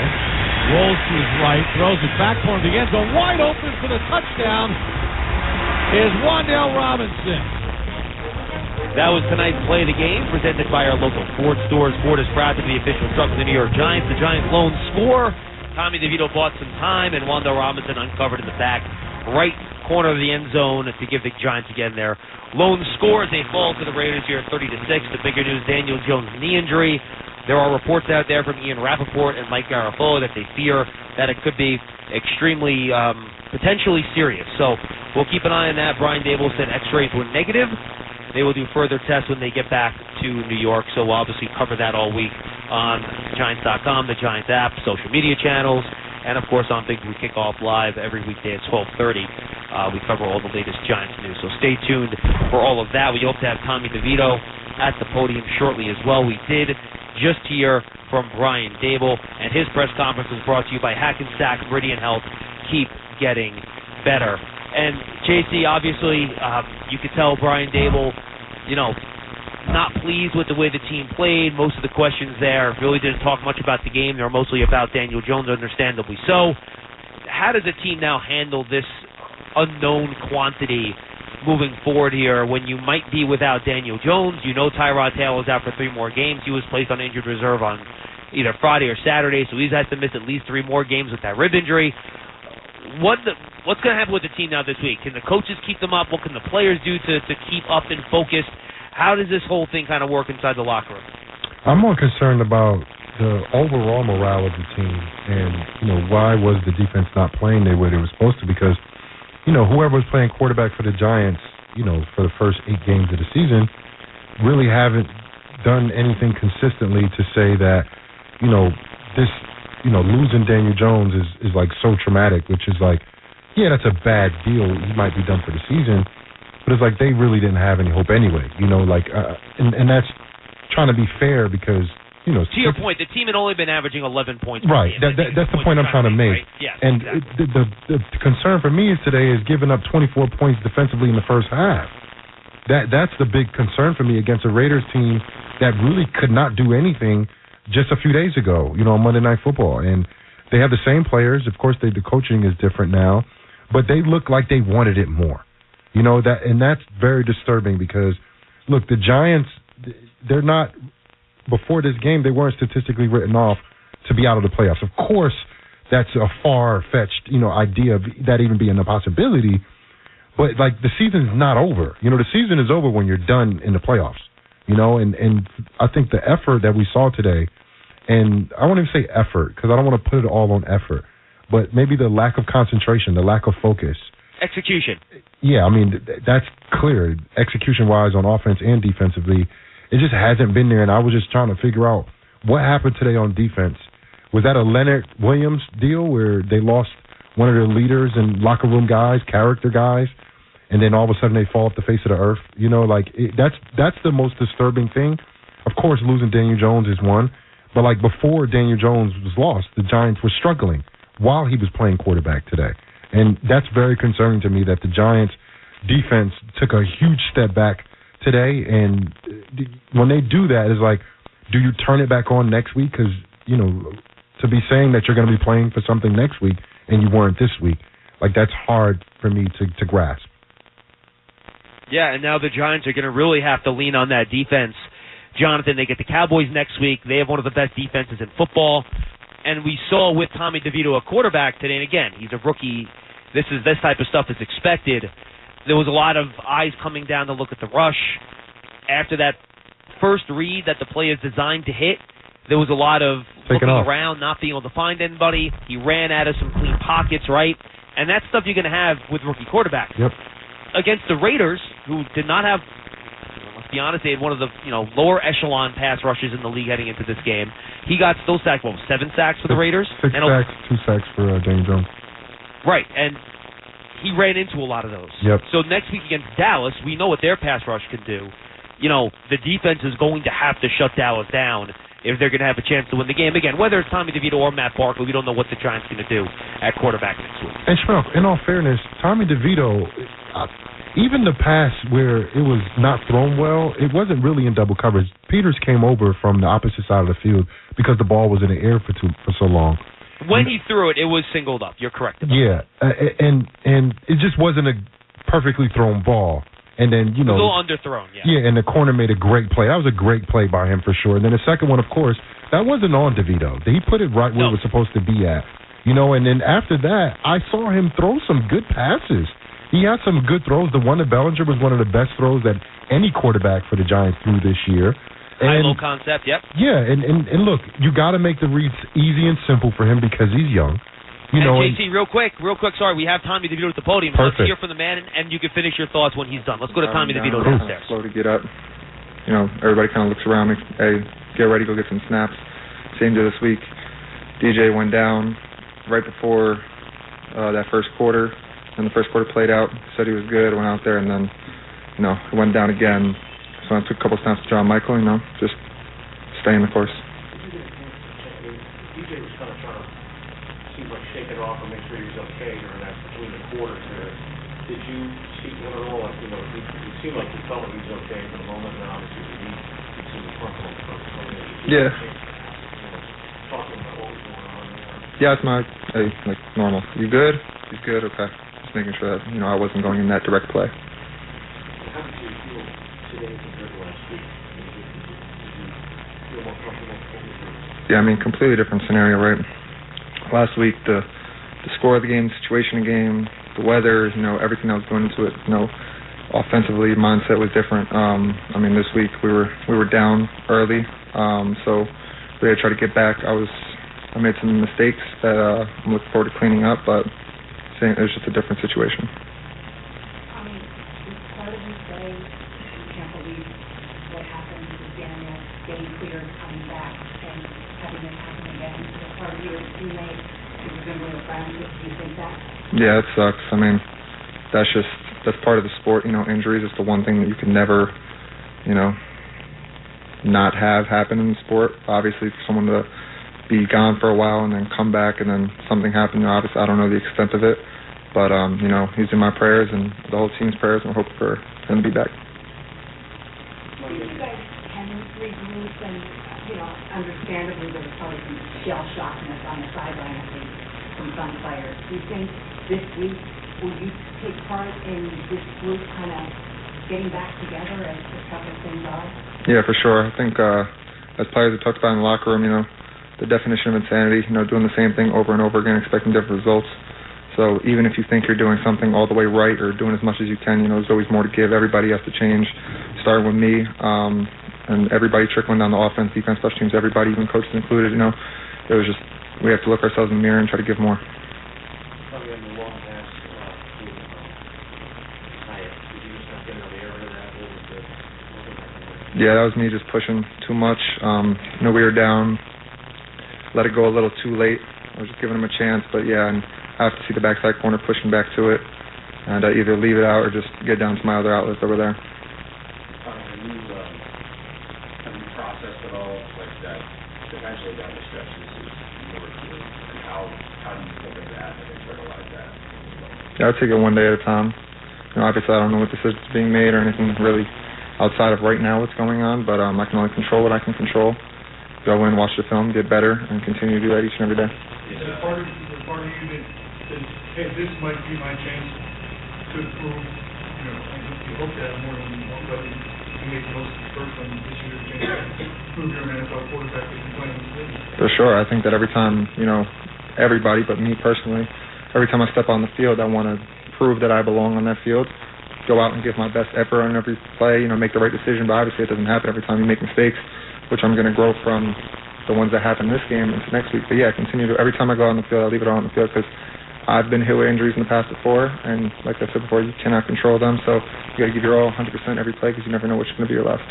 Rolls to his right, throws it back toward the end zone. Wide open for the touchdown is Wan'Dale Robinson. That was tonight's play of the game, presented by our local Ford stores. Ford is proud to be the official truck of the New York Giants. The Giants' lone score. Tommy DeVito bought some time, and Wan'Dale Robinson uncovered in the back right corner of the end zone to give the Giants again their lone score as they fall to the Raiders here at 30-6. The bigger news: Daniel Jones' knee injury. There are reports out there from Ian Rappaport and Mike Garafolo that they fear that it could be extremely, potentially serious. So we'll keep an eye on that. Brian Daboll said X-rays were negative. They will do further tests when they get back to New York. So we'll obviously cover that all week on Giants.com, the Giants app, social media channels, and, of course, on Big Blue Kickoff Live every weekday at 12:30. We cover all the latest Giants news. So stay tuned for all of that. We hope to have Tommy DeVito at the podium shortly as well. We did just hear from Brian Daboll, and his press conference was brought to you by Hackensack Meridian Health. Keep getting better. And, JC, obviously, you could tell Brian Daboll, not pleased with the way the team played. Most of the questions there really didn't talk much about the game. They were mostly about Daniel Jones, understandably so. How does the team now handle this unknown quantity moving forward here when you might be without Daniel Jones? You know Tyrod Taylor's out for 3 more games. He was placed on injured reserve on either Friday or Saturday, so he's had to miss at least 3 more games with that rib injury. What's going to happen with the team now this week? Can the coaches keep them up? What can the players do to keep up and focused? How does this whole thing kind of work inside the locker room? I'm more concerned about the overall morale of the team and, why was the defense not playing the way they were supposed to? Because, whoever was playing quarterback for the Giants, for the first 8 games of the season, really haven't done anything consistently to say that, this, losing Daniel Jones is like so traumatic, which is like, yeah, that's a bad deal. He might be done for the season. But it's like they really didn't have any hope anyway, and that's trying to be fair because, To your point, the team had only been averaging 11 points. Right, that's the point I'm trying to make. Right? Yes, and exactly. the concern for me today is giving up 24 points defensively in the first half. That's the big concern for me against a Raiders team that really could not do anything just a few days ago, on Monday Night Football. And they have the same players. Of course, the coaching is different now, but they look like they wanted it more. That's very disturbing because, look, the Giants, they're not, before this game, they weren't statistically written off to be out of the playoffs. Of course, that's a far-fetched, idea of that even being a possibility, but, the season's not over. The season is over when you're done in the playoffs, and I think the effort that we saw today, and I won't even say effort because I don't want to put it all on effort, but maybe the lack of concentration, the lack of focus. Execution. Yeah, that's clear. Execution-wise on offense and defensively, it just hasn't been there, and I was just trying to figure out what happened today on defense. Was that a Leonard Williams deal where they lost one of their leaders and locker room guys, character guys, and then all of a sudden they fall off the face of the earth? That's the most disturbing thing. Of course, losing Daniel Jones is one, but before Daniel Jones was lost, the Giants were struggling while he was playing quarterback today. And that's very concerning to me that the Giants' defense took a huge step back today. And when they do that, it's like, do you turn it back on next week? Because, to be saying that you're going to be playing for something next week and you weren't this week, that's hard for me to grasp. Yeah, and now the Giants are going to really have to lean on that defense. Jonathan, they get the Cowboys next week. They have one of the best defenses in football. And we saw with Tommy DeVito, a quarterback today, and again, he's a rookie. This type of stuff is expected. There was a lot of eyes coming down to look at the rush. After that first read that the play is designed to hit, there was a lot of looking around, not being able to find anybody. He ran out of some clean pockets, right? And that's stuff you're going to have with rookie quarterbacks. Yep. Against the Raiders, who did not have, let's be honest, they had one of the lower echelon pass rushes in the league heading into this game. He got still sacked, 7 sacks for the Raiders? 6 sacks, 2 sacks for Daniel Jones. Right, and he ran into a lot of those. Yep. So next week against Dallas, we know what their pass rush can do. The defense is going to have to shut Dallas down if they're going to have a chance to win the game. Again, whether it's Tommy DeVito or Matt Barkley, we don't know what the Giants are going to do at quarterback next week. And Schmelk, in all fairness, Tommy DeVito, even the pass where it was not thrown well, it wasn't really in double coverage. Peters came over from the opposite side of the field because the ball was in the air for so long. When he threw it, it was singled up. You're correct about that. And it just wasn't a perfectly thrown ball. And then, it was a little underthrown, yeah. Yeah, and the corner made a great play. That was a great play by him for sure. And then the second one, of course, that wasn't on DeVito. He put it right where it was supposed to be at. And then after that, I saw him throw some good passes. He had some good throws. The one to Bellinger was one of the best throws that any quarterback for the Giants threw this year. High-low concept, yep. Yeah, and look, you got to make the reads easy and simple for him because he's young. JC, real quick, sorry, we have Tommy DeVito at the podium. Perfect. Let's hear from the man, and you can finish your thoughts when he's done. Let's go to Tommy DeVito downstairs. Slow to get up. Everybody kind of looks around me. Hey, get ready, go get some snaps. Same day this week. DJ went down right before that first quarter, and the first quarter played out. Said he was good, went out there, and then, he went down again. So I took a couple snaps to John Michael, just stay in the course. DJ was kind of trying to shake it off and make sure he was okay during that between the quarters there. Did you speak to him at all? It seemed like you felt he was okay for the moment, and then obviously he seemed to front on the first one. Yeah. Talking about what was going on there. Yeah, it's normal. You good? He's good? Okay. Just making sure that, I wasn't going in that direct play. How did you feel today compared to last week? Did you feel more comfortable? Yeah, completely different scenario, right? Last week, the score of the game, the situation of the game, the weather, everything that was going into it, offensively, mindset was different. This week we were down early, so we had to try to get back. I made some mistakes that I'm looking forward to cleaning up, but it was just a different situation. Part of you say you can't believe what happened with Daniel getting cleared, coming back, and having it happen again. Part of your teammate who was going to win a friend. Do you think that? Yeah, it sucks. That's part of the sport. Injuries is the one thing that you can never, not have happen in the sport. Obviously, for someone to be gone for a while and then come back and then something happened, obviously I don't know the extent of it, but he's in my prayers and the whole team's prayers, and I hope for him to be back. You guys can regroup, and understandably there was probably some shell shockness on the sideline, I think, from some players. Do you think this week will you take part in this group kind of getting back together as tough as things are? Yeah, for sure. I think as players we talked about in the locker room, the definition of insanity, doing the same thing over and over again, expecting different results. So even if you think you're doing something all the way right or doing as much as you can, there's always more to give. Everybody has to change, starting with me, and everybody trickling down the offense, defense, special teams, everybody, even coaches included. It was just, we have to look ourselves in the mirror and try to give more. Yeah, that was me just pushing too much. We were down, let it go a little too late. I was just giving him a chance, but yeah, and I have to see the backside corner pushing back to it, and either leave it out or just get down to my other outlets over there. Have you processed at all like that potentially down the stretch this is more to, and how do you think of that and internalize that? Yeah, I'll take it one day at a time. Obviously I don't know what decisions are being made or anything really outside of right now what's going on, but I can only control what I can control. Go in, watch the film, get better, and continue to do that each and every day. Is there part of you that says, hey, this might be my chance to prove, you hope to have more than one, but you make the most of the first one this year to prove you're an NFL quarterback that can play in this league? For sure. I think that every time, everybody, but me personally, every time I step on the field, I want to prove that I belong on that field. Go out and give my best effort on every play, make the right decision, but obviously it doesn't happen every time. You make mistakes, which I'm going to grow from the ones that happen this game into next week. But yeah, every time I go out on the field, I leave it all on the field because I've been hit with injuries in the past before, and like I said before, you cannot control them, so you got to give your all 100% every play because you never know which is going to be your last.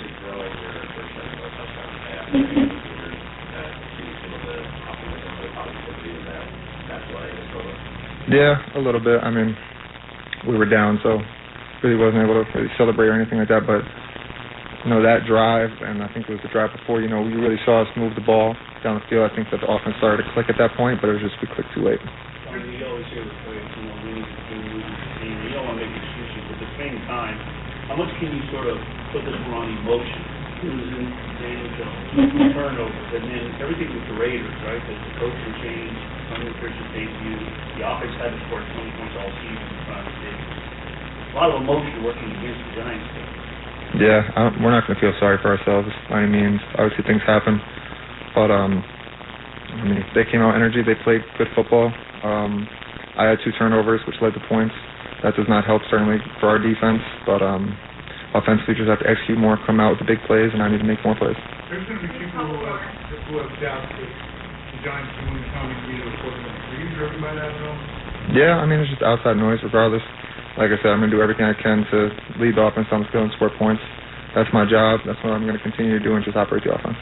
Yeah, a little bit. I mean, we were down, so really wasn't able to really celebrate or anything like that, but that drive, and I think it was the drive before, you really saw us move the ball down the field. I think that the offense started to click at that point, but it was just we clicked too late. I mean, you always hear the phrase, we need to do the team. You don't want to make excuses, but at the same time, how much can you sort of put this one on emotion? Losing Daniel Jones, turnovers, and then everything with the Raiders, right? The coaching change, some nutrition debut, the offense had to score 20 points all season in front of the stadium. A lot of emotion working against the Giants there. Yeah, we're not going to feel sorry for ourselves by any means. Obviously, things happen, but they came out energy. They played good football. I had 2 turnovers, which led to points. That does not help certainly for our defense, but offensively, just have to execute more, come out with the big plays, and I need to make more plays. There's going to be people who have doubts that the Giants are going to come and be the quarterback. Are you driven by that at all? Yeah, I mean, it's just outside noise regardless. Like I said, I'm going to do everything I can to lead the offense on the field and score points. That's my job. That's what I'm going to continue to do and just operate the offense.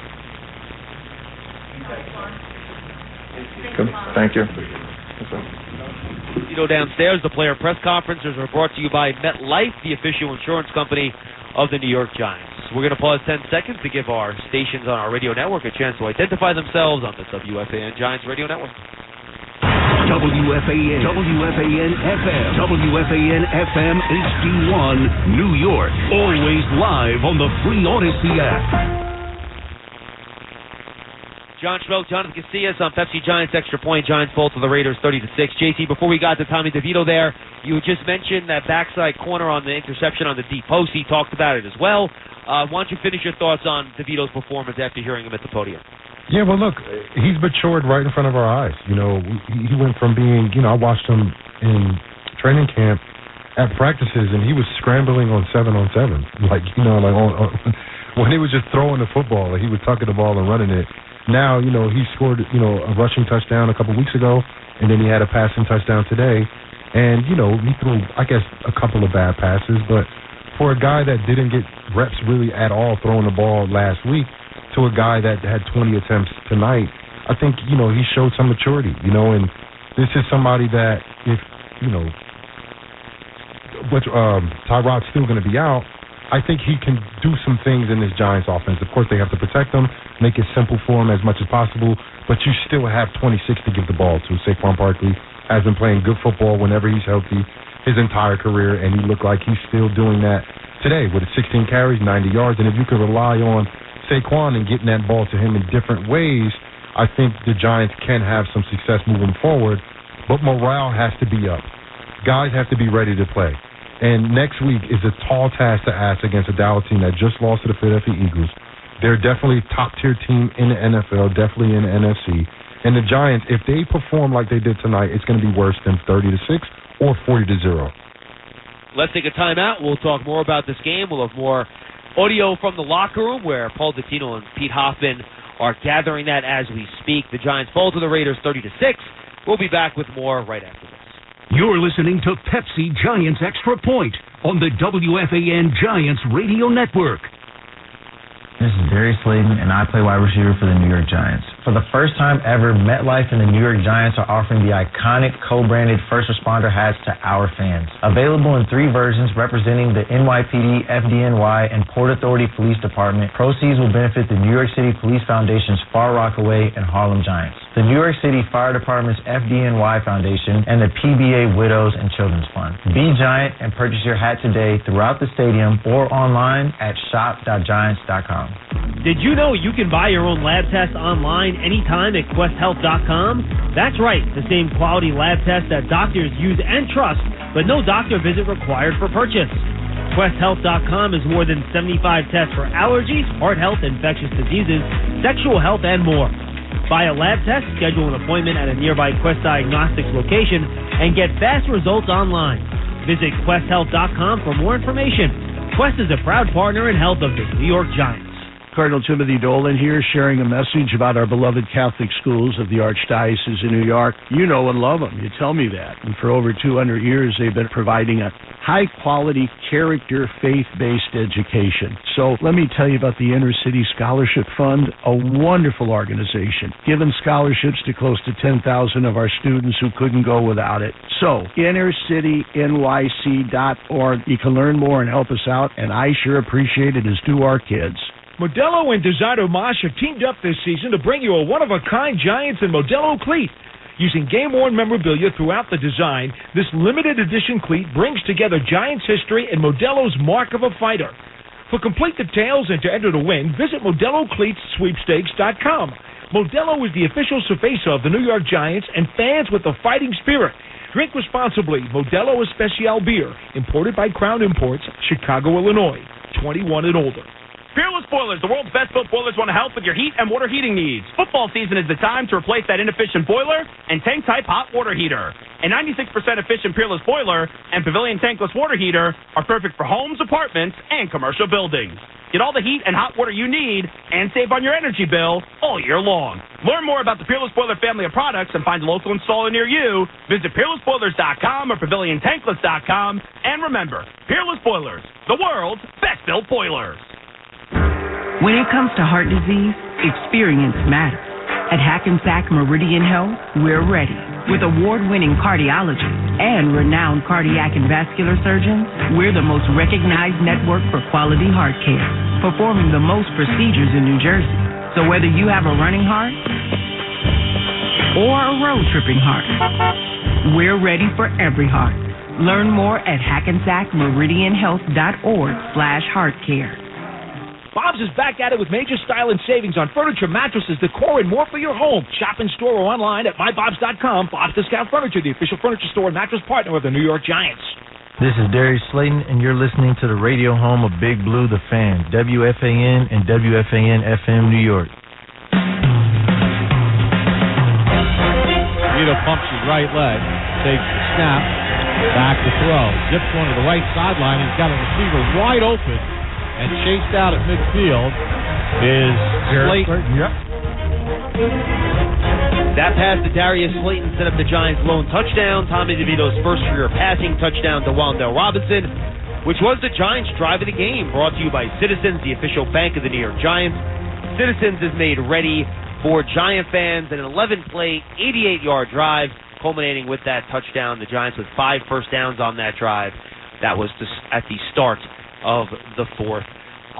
Good. Thank you. Downstairs, the player press conferences are brought to you by MetLife, the official insurance company of the New York Giants. We're going to pause 10 seconds to give our stations on our radio network a chance to identify themselves on the WFAN Giants radio network. WFAN, WFAN FM, WFAN FM HD1, New York. Always live on the free Odyssey app. John Schmelk, Jonathan Casillas on Pepsi Giants Extra Point. Giants fall to the Raiders 30-6. JT, before we got to Tommy DeVito there, you just mentioned that backside corner on the interception on the deep post. He talked about it as well. Why don't you finish your thoughts on DeVito's performance after hearing him at the podium? Yeah, well, look, he's matured right in front of our eyes. He went from being, I watched him in training camp at practices, and he was scrambling on 7-on-7. When he was just throwing the football, he was tucking the ball and running it. Now, he scored, a rushing touchdown a couple weeks ago, and then he had a passing touchdown today. And, he threw, I guess, a couple of bad passes. But for a guy that didn't get reps really at all throwing the ball last week to a guy that had 20 attempts tonight, I think, he showed some maturity, and this is somebody that if, Tyrod's still going to be out, I think he can do some things in this Giants offense. Of course, they have to protect him, make it simple for him as much as possible, but you still have 26 to give the ball to. Saquon Barkley has been playing good football whenever he's healthy his entire career, and he looked like he's still doing that today with 16 carries, 90 yards. And if you can rely on Saquon and getting that ball to him in different ways, I think the Giants can have some success moving forward, but morale has to be up. Guys have to be ready to play. And next week is a tall task to ask against a Dallas team that just lost to the Philadelphia Eagles. They're definitely a top-tier team in the NFL, definitely in the NFC. And the Giants, if they perform like they did tonight, it's going to be worse than 30-6 or 40-0. Let's take a timeout. We'll talk more about this game. We'll have more audio from the locker room where Paul Dottino and Pete Hoffman are gathering that as we speak. The Giants fall to the Raiders 30-6. We'll be back with more right after this. You're listening to Pepsi Giants Extra Point on the WFAN Giants Radio Network. This is Darius Slayton, and I play wide receiver for the New York Giants. For the first time ever, MetLife and the New York Giants are offering the iconic co-branded first responder hats to our fans. Available in 3 versions representing the NYPD, FDNY, and Port Authority Police Department, proceeds will benefit the New York City Police Foundation's Far Rockaway and Harlem Giants, the New York City Fire Department's FDNY Foundation, and the PBA Widows and Children's Fund. Be Giant and purchase your hat today throughout the stadium or online at shop.giants.com. Did you know you can buy your own lab test online anytime at QuestHealth.com? That's right, the same quality lab test that doctors use and trust, but no doctor visit required for purchase. QuestHealth.com is more than 75 tests for allergies, heart health, infectious diseases, sexual health, and more. Buy a lab test, schedule an appointment at a nearby Quest Diagnostics location, and get fast results online. Visit QuestHealth.com for more information. Quest is a proud partner in health of the New York Giants. Cardinal Timothy Dolan here, sharing a message about our beloved Catholic schools of the Archdiocese of New York. You know and love them. You tell me that. And for over 200 years, they've been providing a high-quality, character, faith-based education. So let me tell you about the Inner City Scholarship Fund, a wonderful organization, giving scholarships to close to 10,000 of our students who couldn't go without it. So, innercitynyc.org. You can learn more and help us out, and I sure appreciate it, as do our kids. Modelo and Designer Mosh have teamed up this season to bring you a one-of-a-kind Giants and Modelo cleat. Using game-worn memorabilia throughout the design, this limited edition cleat brings together Giants history and Modelo's mark of a fighter. For complete details and to enter to win, visit ModeloCleatsSweepstakes.com. Modelo is the official cerveza of the New York Giants and fans with a fighting spirit. Drink responsibly. Modelo Especial Beer, imported by Crown Imports, Chicago, Illinois. 21 and older. Peerless Boilers, the world's best-built boilers, want to help with your heat and water heating needs. Football season is the time to replace that inefficient boiler and tank-type hot water heater. A 96% efficient Peerless Boiler and Pavilion tankless water heater are perfect for homes, apartments, and commercial buildings. Get all the heat and hot water you need and save on your energy bill all year long. Learn more about the Peerless Boiler family of products and find a local installer near you. Visit PeerlessBoilers.com or PavilionTankless.com. And remember, Peerless Boilers, the world's best-built boilers. When it comes to heart disease, experience matters. At Hackensack Meridian Health, we're ready. With award-winning cardiologists and renowned cardiac and vascular surgeons, we're the most recognized network for quality heart care, performing the most procedures in New Jersey. So whether you have a running heart or a road-tripping heart, we're ready for every heart. Learn more at hackensackmeridianhealth.org/heartcare. Bob's is back at it with major style and savings on furniture, mattresses, decor, and more for your home. Shop in store or online at mybobs.com. Bob's Discount Furniture, the official furniture store and mattress partner of the New York Giants. This is Darius Slayton, and you're listening to the radio home of Big Blue, the Fan, WFAN and WFAN-FM New York. DeVito pumps his right leg, takes the snap, back to throw. Zips one to the right sideline. He's got a receiver wide open. And chased out at midfield is Slayton. Yep. That pass to Darius Slayton set up the Giants' lone touchdown. Tommy DeVito's first career passing touchdown to Wan'Dale Robinson, which was the Giants' drive of the game, brought to you by Citizens, the official bank of the New York Giants. Citizens is made ready for Giant fans. An 11-play, 88-yard drive, culminating with that touchdown. The Giants with 5 first downs on that drive. That was at the start of the fourth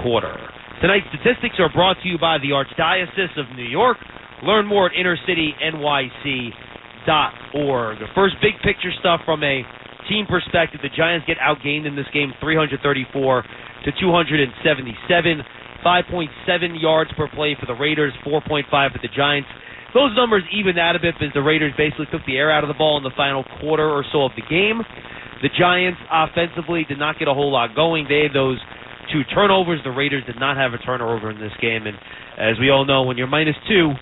quarter. Tonight's statistics are brought to you by the Archdiocese of New York. Learn more at innercitynyc.org. The first big picture stuff from a team perspective, the Giants get outgained in this game 334 to 277. 5.7 yards per play for the Raiders, 4.5 for the Giants. Those numbers evened out a bit as the Raiders basically took the air out of the ball in the final quarter or so of the game. The Giants offensively did not get a whole lot going. They had those 2 turnovers. The Raiders did not have a turnover in this game. And as we all know, when you're -2,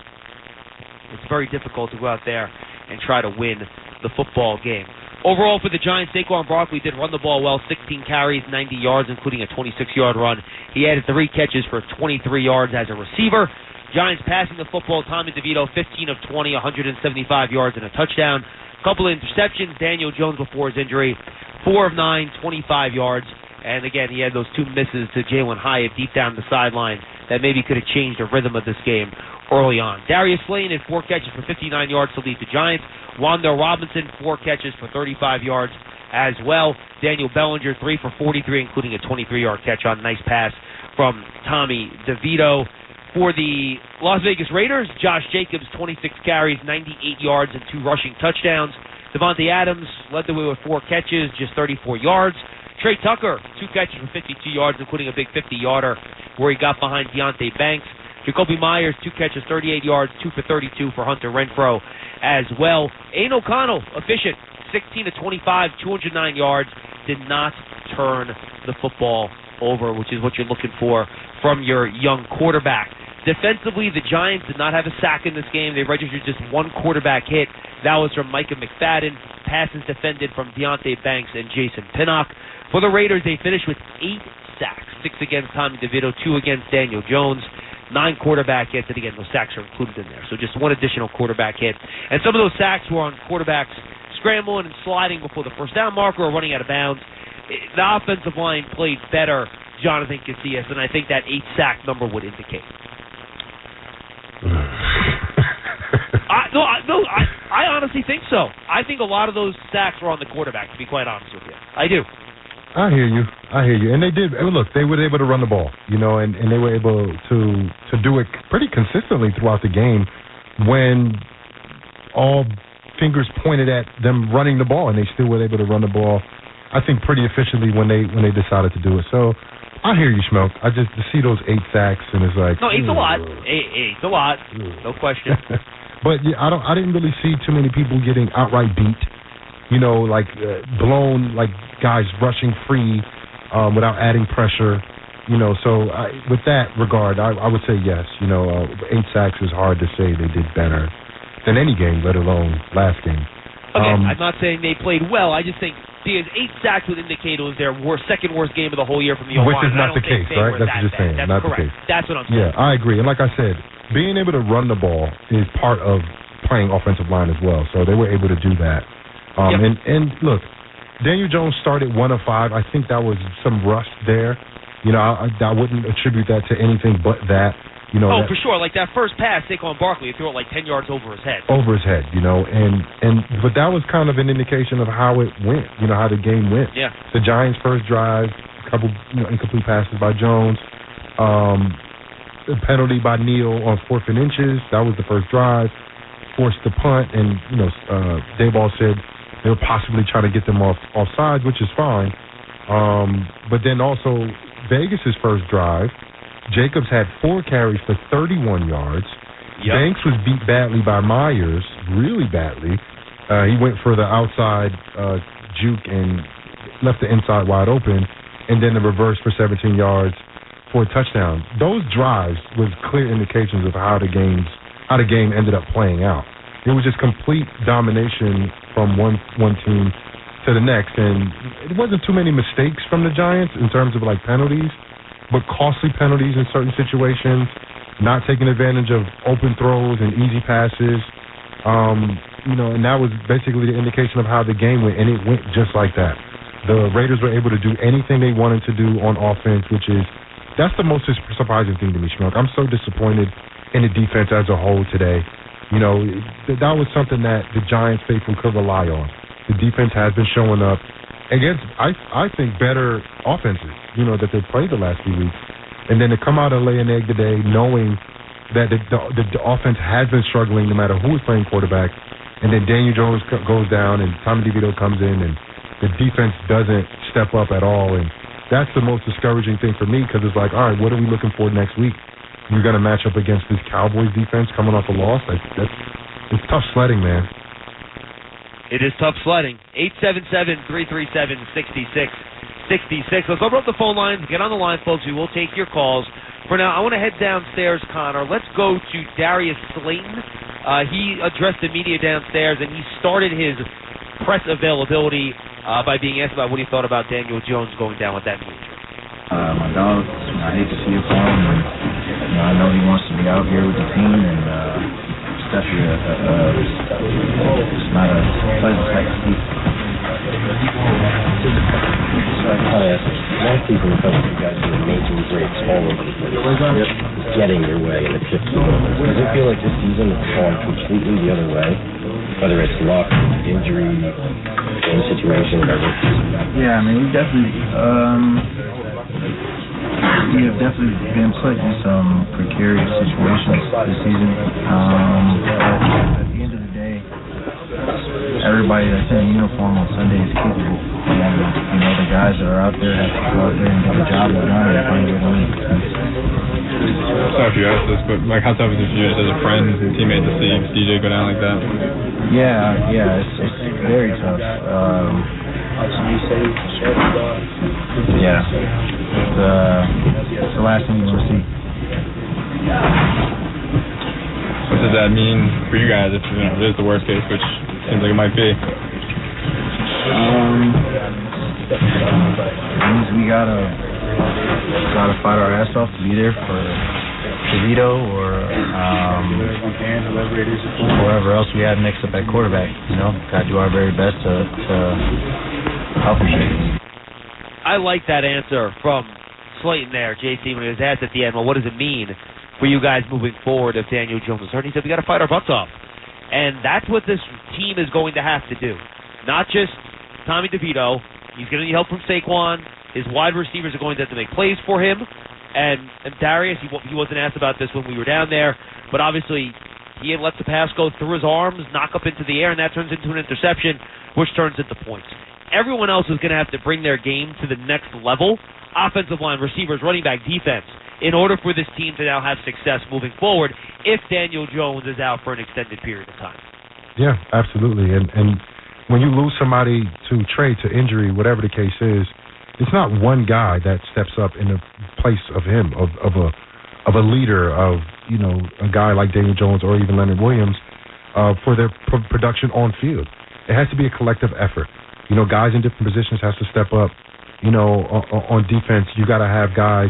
it's very difficult to go out there and try to win the football game. Overall for the Giants, Saquon Barkley did run the ball well, 16 carries, 90 yards, including a 26-yard run. He added 3 catches for 23 yards as a receiver. Giants passing the football, Tommy DeVito, 15 of 20, 175 yards and a touchdown. Couple of interceptions, Daniel Jones before his injury, 4 of 9, 25 yards. And again, he had those 2 misses to Jalen Hyatt deep down the sideline that maybe could have changed the rhythm of this game early on. Darius Slayton had 4 catches for 59 yards to lead the Giants. Wan'Dale Robinson, 4 catches for 35 yards as well. Daniel Bellinger, 3 for 43, including a 23-yard catch on a nice pass from Tommy DeVito. For the Las Vegas Raiders, Josh Jacobs, 26 carries, 98 yards, and 2 rushing touchdowns. Devontae Adams led the way with 4 catches, just 34 yards. Trey Tucker, 2 catches for 52 yards, including a big 50-yarder where he got behind Deonte Banks. Jacoby Myers, 2 catches, 38 yards, 2 for 32 for Hunter Renfrow as well. Aiden O'Connell, efficient, 16 to 25, 209 yards, did not turn the football over, which is what you're looking for from your young quarterback. Defensively, the Giants did not have a sack in this game. They registered just 1 quarterback hit. That was from Micah McFadden. Passes defended from Deonte Banks and Jason Pinnock. For the Raiders, they finished with 8 sacks, 6 against Tommy DeVito, 2 against Daniel Jones. 9 quarterback hits, and again, those sacks are included in there. So just 1 additional quarterback hit. And some of those sacks were on quarterbacks scrambling and sliding before the first down marker or running out of bounds. The offensive line played better, Jonathan Casillas, than I think that 8-sack number would indicate. I honestly think so. I think a lot of those sacks were on the quarterback, to be quite honest with you. I do. I hear you. And they did. Look, they were able to run the ball, and they were able to do it pretty consistently throughout the game when all fingers pointed at them running the ball, and they still were able to run the ball, I think, pretty efficiently when they decided to do it. So I hear you, Schmelk. I just to see those 8 sacks, and it's like... No, 8's a lot. 8's a lot. No question. But yeah, I didn't really see too many people getting outright beat. Like blown, like guys rushing free without adding pressure. So with that regard, I would say yes. 8 sacks is hard to say they did better than any game, let alone last game. Okay, I'm not saying they played well. I just think the 8 sacks would indicate it was their second worst game of the whole year from the O-line. Which is not the case, right? That's what you're saying. That's not correct. The case. That's what I'm saying. Yeah, I agree. And like I said, being able to run the ball is part of playing offensive line as well. So they were able to do that. And look, Daniel Jones started 1 of 5. I think that was some rust there. I wouldn't attribute that to anything but that. For sure. Like that first pass, Saquon Barkley threw it like 10 yards over his head. Over his head, but that was kind of an indication of how it went. How the game went. Yeah. The Giants' first drive, a couple incomplete passes by Jones, a penalty by Neal on 4th and inches. That was the first drive. Forced the punt, and Daboll said they were possibly trying to get them offside, which is fine. But then also Vegas's first drive, Jacobs had 4 carries for 31 yards. Yep. Banks was beat badly by Myers, really badly. He went for the outside juke and left the inside wide open, and then the reverse for 17 yards for a touchdown. Those drives was clear indications of how the game ended up playing out. It was just complete domination from one team to the next, and it wasn't too many mistakes from the Giants in terms of like penalties, but costly penalties in certain situations, not taking advantage of open throws and easy passes, and that was basically the indication of how the game went, and it went just like that. The Raiders were able to do anything they wanted to do on offense, that's the most surprising thing to me, Schmuck. I'm so disappointed in the defense as a whole today. That was something that the Giants faithful could rely on. The defense has been showing up against, I think, better offenses, that they've played the last few weeks. And then to come out and lay an egg today knowing that the offense has been struggling no matter who is playing quarterback, and then Daniel Jones goes down and Tommy DeVito comes in and the defense doesn't step up at all. And that's the most discouraging thing for me, because it's like, all right, what are we looking for next week? You're going to match up against this Cowboys defense coming off a loss? It's tough sledding, man. It is tough sledding. 877-337-6666. Let's open up the phone lines. Get on the line, folks. We will take your calls. For now, I want to head downstairs, Connor. Let's go to Darius Slayton. He addressed the media downstairs, and he started his press availability by being asked about what he thought about Daniel Jones going down with that knee injury. My dog, I hate to see it for him. I know he wants to be out here with the team, and it's definitely it's not a pleasant sight to see. Last season, I felt like you guys were making breaks all over the place, getting your way in the 15. Does it feel like this season has gone completely the other way? Whether it's luck, injury, game situation, whatever. Yeah, I mean, we have definitely been put in some precarious situations this season. At the end of the day, everybody that's in uniform on Sunday is capable. And, the guys that are out there have to go out there and get the job done and find a way to win. Sorry if you asked this, but how tough is it for you as a friend and teammate to see DJ go down like that? Yeah, it's very tough. It's the last thing you want to see. What does that mean for you guys if it is the worst case, which seems like it might be? It means we gotta fight our ass off to be there for DeVito or whoever else we had mixed up at quarterback. Got to do our very best to help them. I like that answer from Slayton there, JC, when he was asked at the end, well, what does it mean for you guys moving forward if Daniel Jones is hurt? He said, we got to fight our butts off. And that's what this team is going to have to do. Not just Tommy DeVito. He's going to need help from Saquon. His wide receivers are going to have to make plays for him. And Darius, he wasn't asked about this when we were down there, but obviously he lets the pass go through his arms, knock up into the air, and that turns into an interception, which turns into points. Everyone else is going to have to bring their game to the next level, offensive line, receivers, running back, defense, in order for this team to now have success moving forward if Daniel Jones is out for an extended period of time. Yeah, absolutely. And when you lose somebody to trade, to injury, whatever the case is, it's not one guy that steps up in the place of him, of a leader, of a guy like Daniel Jones or even Leonard Williams for their production on field. It has to be a collective effort. Guys in different positions has to step up. On defense, you got to have guys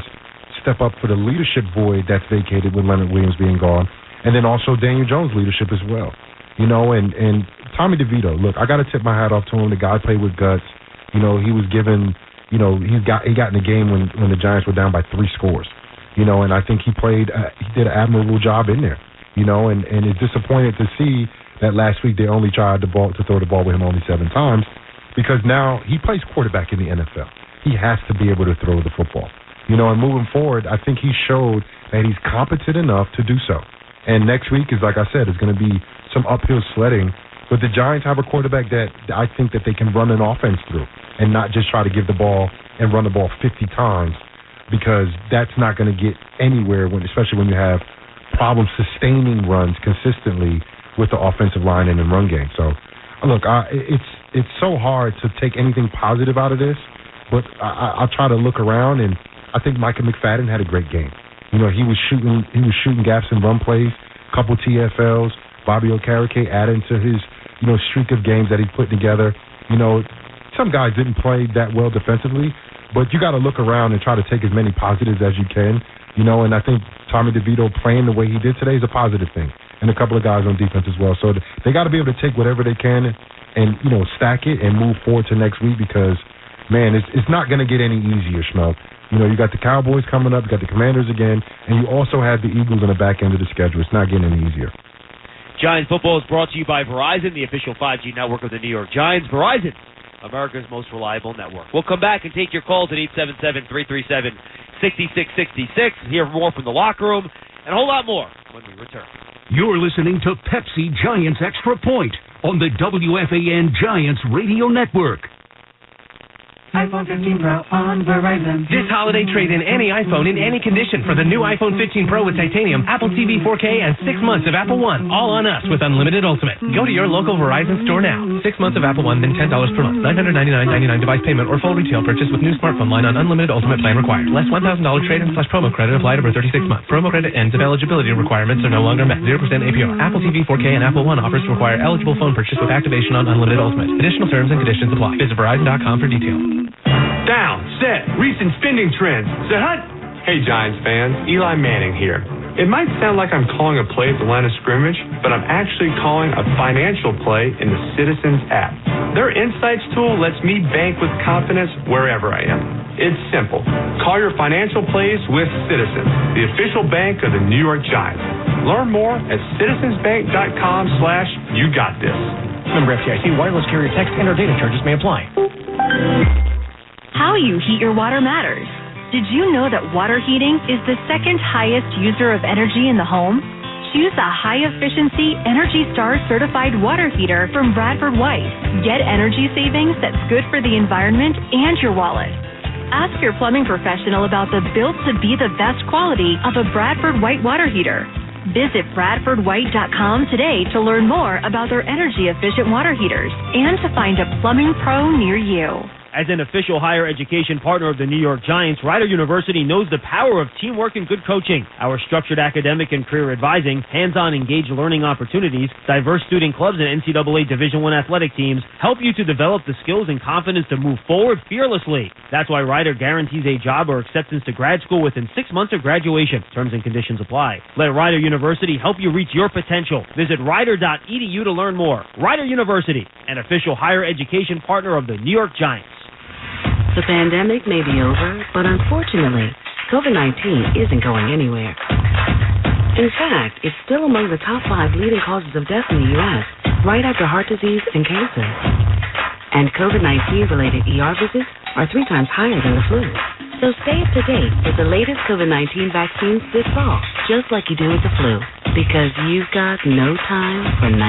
step up for the leadership void that's vacated with Leonard Williams being gone, and then also Daniel Jones' leadership as well. And Tommy DeVito. Look, I got to tip my hat off to him. The guy played with guts. He was given. He got in the game when the Giants were down by 3 scores. And I think he did an admirable job in there. And it's disappointed to see that last week they only tried to throw the ball with him only 7 times, because now he plays quarterback in the NFL. He has to be able to throw the football. And moving forward, I think he showed that he's competent enough to do so. And next week is, like I said, is going to be some uphill sledding. But the Giants have a quarterback that I think that they can run an offense through and not just try to give the ball and run the ball 50 times, because that's not going to get anywhere, especially when you have problems sustaining runs consistently with the offensive line and the run game. So, look, it's so hard to take anything positive out of this, but I'll try to look around, and I think Micah McFadden had a great game. He was shooting gaps in run plays, a couple TFLs. Bobby Okereke added to his streak of games that he put together. Some guys didn't play that well defensively, but you got to look around and try to take as many positives as you can. And I think Tommy DeVito playing the way he did today is a positive thing, and a couple of guys on defense as well. So they got to be able to take whatever they can and stack it and move forward to next week, because, man, it's not going to get any easier, Schmelk. You got the Cowboys coming up, you got the Commanders again, and you also have the Eagles on the back end of the schedule. It's not getting any easier. Giants football is brought to you by Verizon, the official 5G network of the New York Giants. Verizon, America's most reliable network. We'll come back and take your calls at 877-337-6666. Hear more from the locker room and a whole lot more when we return. You're listening to Pepsi Giants Extra Point on the WFAN Giants Radio Network. iPhone 15 Pro on Verizon. This holiday, trade in any iPhone in any condition for the new iPhone 15 Pro with titanium, Apple TV 4K, and 6 months of Apple One. All on us with Unlimited Ultimate. Go to your local Verizon store now. 6 months of Apple One, then $10 per month. $999.99 device payment or full retail purchase with new smartphone line on Unlimited Ultimate plan required. Less $1,000 trade-in / promo credit applied over 36 months. Promo credit ends if eligibility requirements are no longer met. 0% APR. Apple TV 4K and Apple One offers require eligible phone purchase with activation on Unlimited Ultimate. Additional terms and conditions apply. Visit Verizon.com for details. Down, set, recent spending trends. Set, hut. Hey, Giants fans, Eli Manning here. It might sound like I'm calling a play at the line of scrimmage, but I'm actually calling a financial play in the Citizens app. Their insights tool lets me bank with confidence wherever I am. It's simple. Call your financial plays with Citizens, the official bank of the New York Giants. Learn more at citizensbank.com/YouGotThis. Member FDIC, wireless carrier text and or data charges may apply. How you heat your water matters. Did you know that water heating is the second highest user of energy in the home? Choose a high-efficiency Energy Star certified water heater from Bradford White. Get energy savings that's good for the environment and your wallet. Ask your plumbing professional about the built-to-be-the-best quality of a Bradford White water heater. Visit BradfordWhite.com today to learn more about their energy-efficient water heaters and to find a plumbing pro near you. As an official higher education partner of the New York Giants, Rider University knows the power of teamwork and good coaching. Our structured academic and career advising, hands-on engaged learning opportunities, diverse student clubs, and NCAA Division I athletic teams help you to develop the skills and confidence to move forward fearlessly. That's why Rider guarantees a job or acceptance to grad school within 6 months of graduation. Terms and conditions apply. Let Rider University help you reach your potential. Visit rider.edu to learn more. Rider University, an official higher education partner of the New York Giants. The pandemic may be over, but unfortunately, COVID-19 isn't going anywhere. In fact, it's still among the top 5 leading causes of death in the U.S., right after heart disease and cancer. And COVID-19-related ER visits are 3 times higher than the flu. So stay up to date with the latest COVID-19 vaccines this fall, just like you do with the flu, because you've got no time for 19.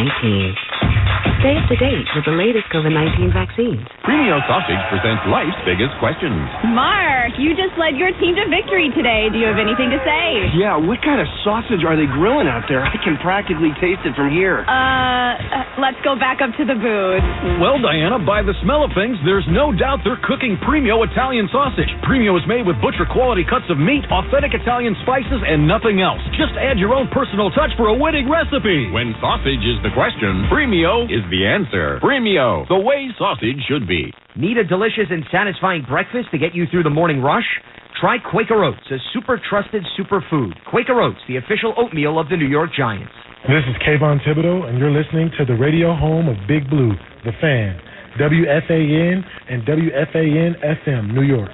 Stay up to date with the latest COVID-19 vaccines. Premio Sausage presents life's biggest questions. Mark, you just led your team to victory today. Do you have anything to say? Yeah, what kind of sausage are they grilling out there? I can practically taste it from here. Let's go back up to the booth. Well, Diana, by the smell of things, there's no doubt they're cooking Premio Italian sausage. Premio is made with butcher-quality cuts of meat, authentic Italian spices, and nothing else. Just add your own personal touch for a winning recipe. When sausage is the question, Premio is the answer. Premio, the way sausage should be. Need a delicious and satisfying breakfast to get you through the morning rush? Try Quaker Oats, a super trusted superfood. Quaker Oats, the official oatmeal of the New York Giants. This is Kayvon Thibodeau, and you're listening to the radio home of Big Blue, The Fan, WFAN and WFAN-FM, New York.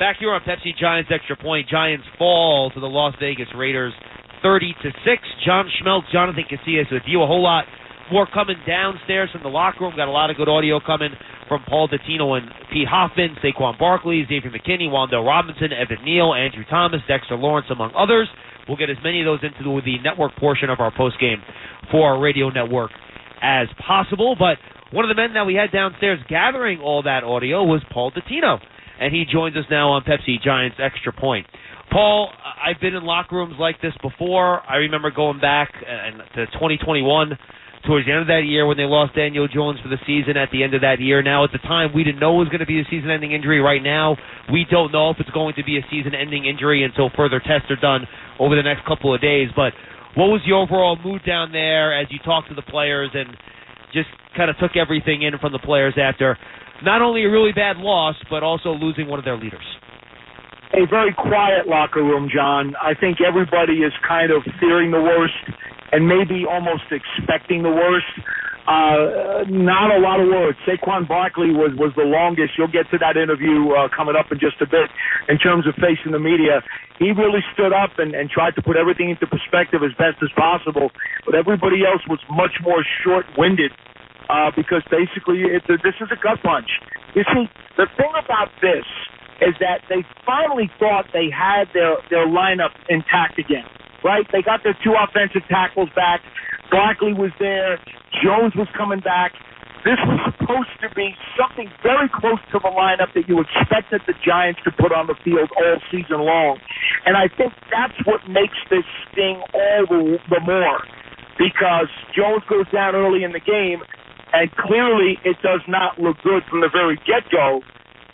Back here on Pepsi Giants Extra Point, Giants fall to the Las Vegas Raiders 30-6. John Schmeltz, Jonathan Casillas with you. A whole lot more coming downstairs from the locker room. Got a lot of good audio coming from Paul Dottino and Pete Hoffman, Saquon Barkley, Xavier McKinney, Wandale Robinson, Evan Neal, Andrew Thomas, Dexter Lawrence, among others. We'll get as many of those into the network portion of our postgame for our radio network as possible. But one of the men that we had downstairs gathering all that audio was Paul Dottino, and he joins us now on Pepsi Giants Extra Point. Paul, I've been in locker rooms like this before. I remember going back to 2021, towards the end of that year when they lost Daniel Jones for the season at the end of that year. Now, at the time, we didn't know it was going to be a season-ending injury. Right now, we don't know if it's going to be a season-ending injury until further tests are done over the next couple of days. But what was the overall mood down there as you talked to the players and just kind of took everything in from the players after not only a really bad loss, but also losing one of their leaders? A very quiet locker room, John. I think everybody is kind of fearing the worst and maybe almost expecting the worst. Not a lot of words. Saquon Barkley was the longest. You'll get to that interview coming up in just a bit in terms of facing the media. He really stood up and tried to put everything into perspective as best as possible. But everybody else was much more short-winded because basically this is a gut punch. You see, the thing about this is that they finally thought they had their lineup intact again, right? They got their 2 offensive tackles back. Barkley was there. Jones was coming back. This was supposed to be something very close to the lineup that you expected the Giants to put on the field all season long. And I think that's what makes this sting all the more, because Jones goes down early in the game, and clearly it does not look good from the very get-go.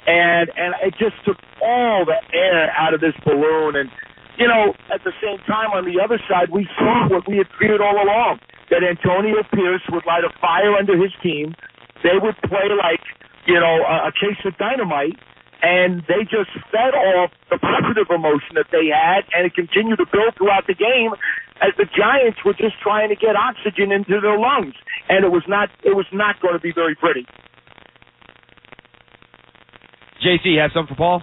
And it just took all the air out of this balloon. And, you know, at the same time, on the other side, we saw what we had feared all along, that Antonio Pierce would light a fire under his team. They would play like, you know, a case of dynamite, and they just fed off the positive emotion that they had, and it continued to build throughout the game as the Giants were just trying to get oxygen into their lungs. And it was not going to be very pretty. JC, have something for Paul?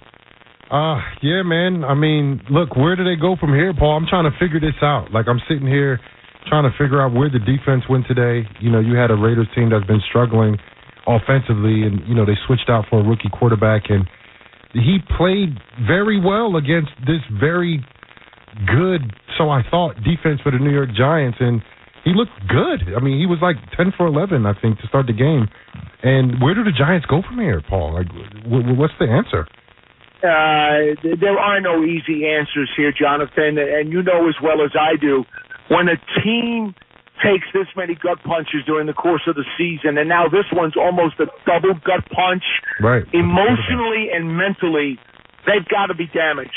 Yeah, man. I mean, look, where do they go from here, Paul? I'm trying to figure this out. Like, I'm sitting here trying to figure out where the defense went today. You know, you had a Raiders team that's been struggling offensively, and, you know, they switched out for a rookie quarterback, and he played very well against this very good, so I thought, defense for the New York Giants, and he looked good. I mean, he was like 10 for 11, I think, to start the game. And where do the Giants go from here, Paul? Like, what's the answer? There are no easy answers here, Jonathan, and you know as well as I do, when a team takes this many gut punches during the course of the season, and now this one's almost a double gut punch. Right. Emotionally and mentally, they've got to be damaged.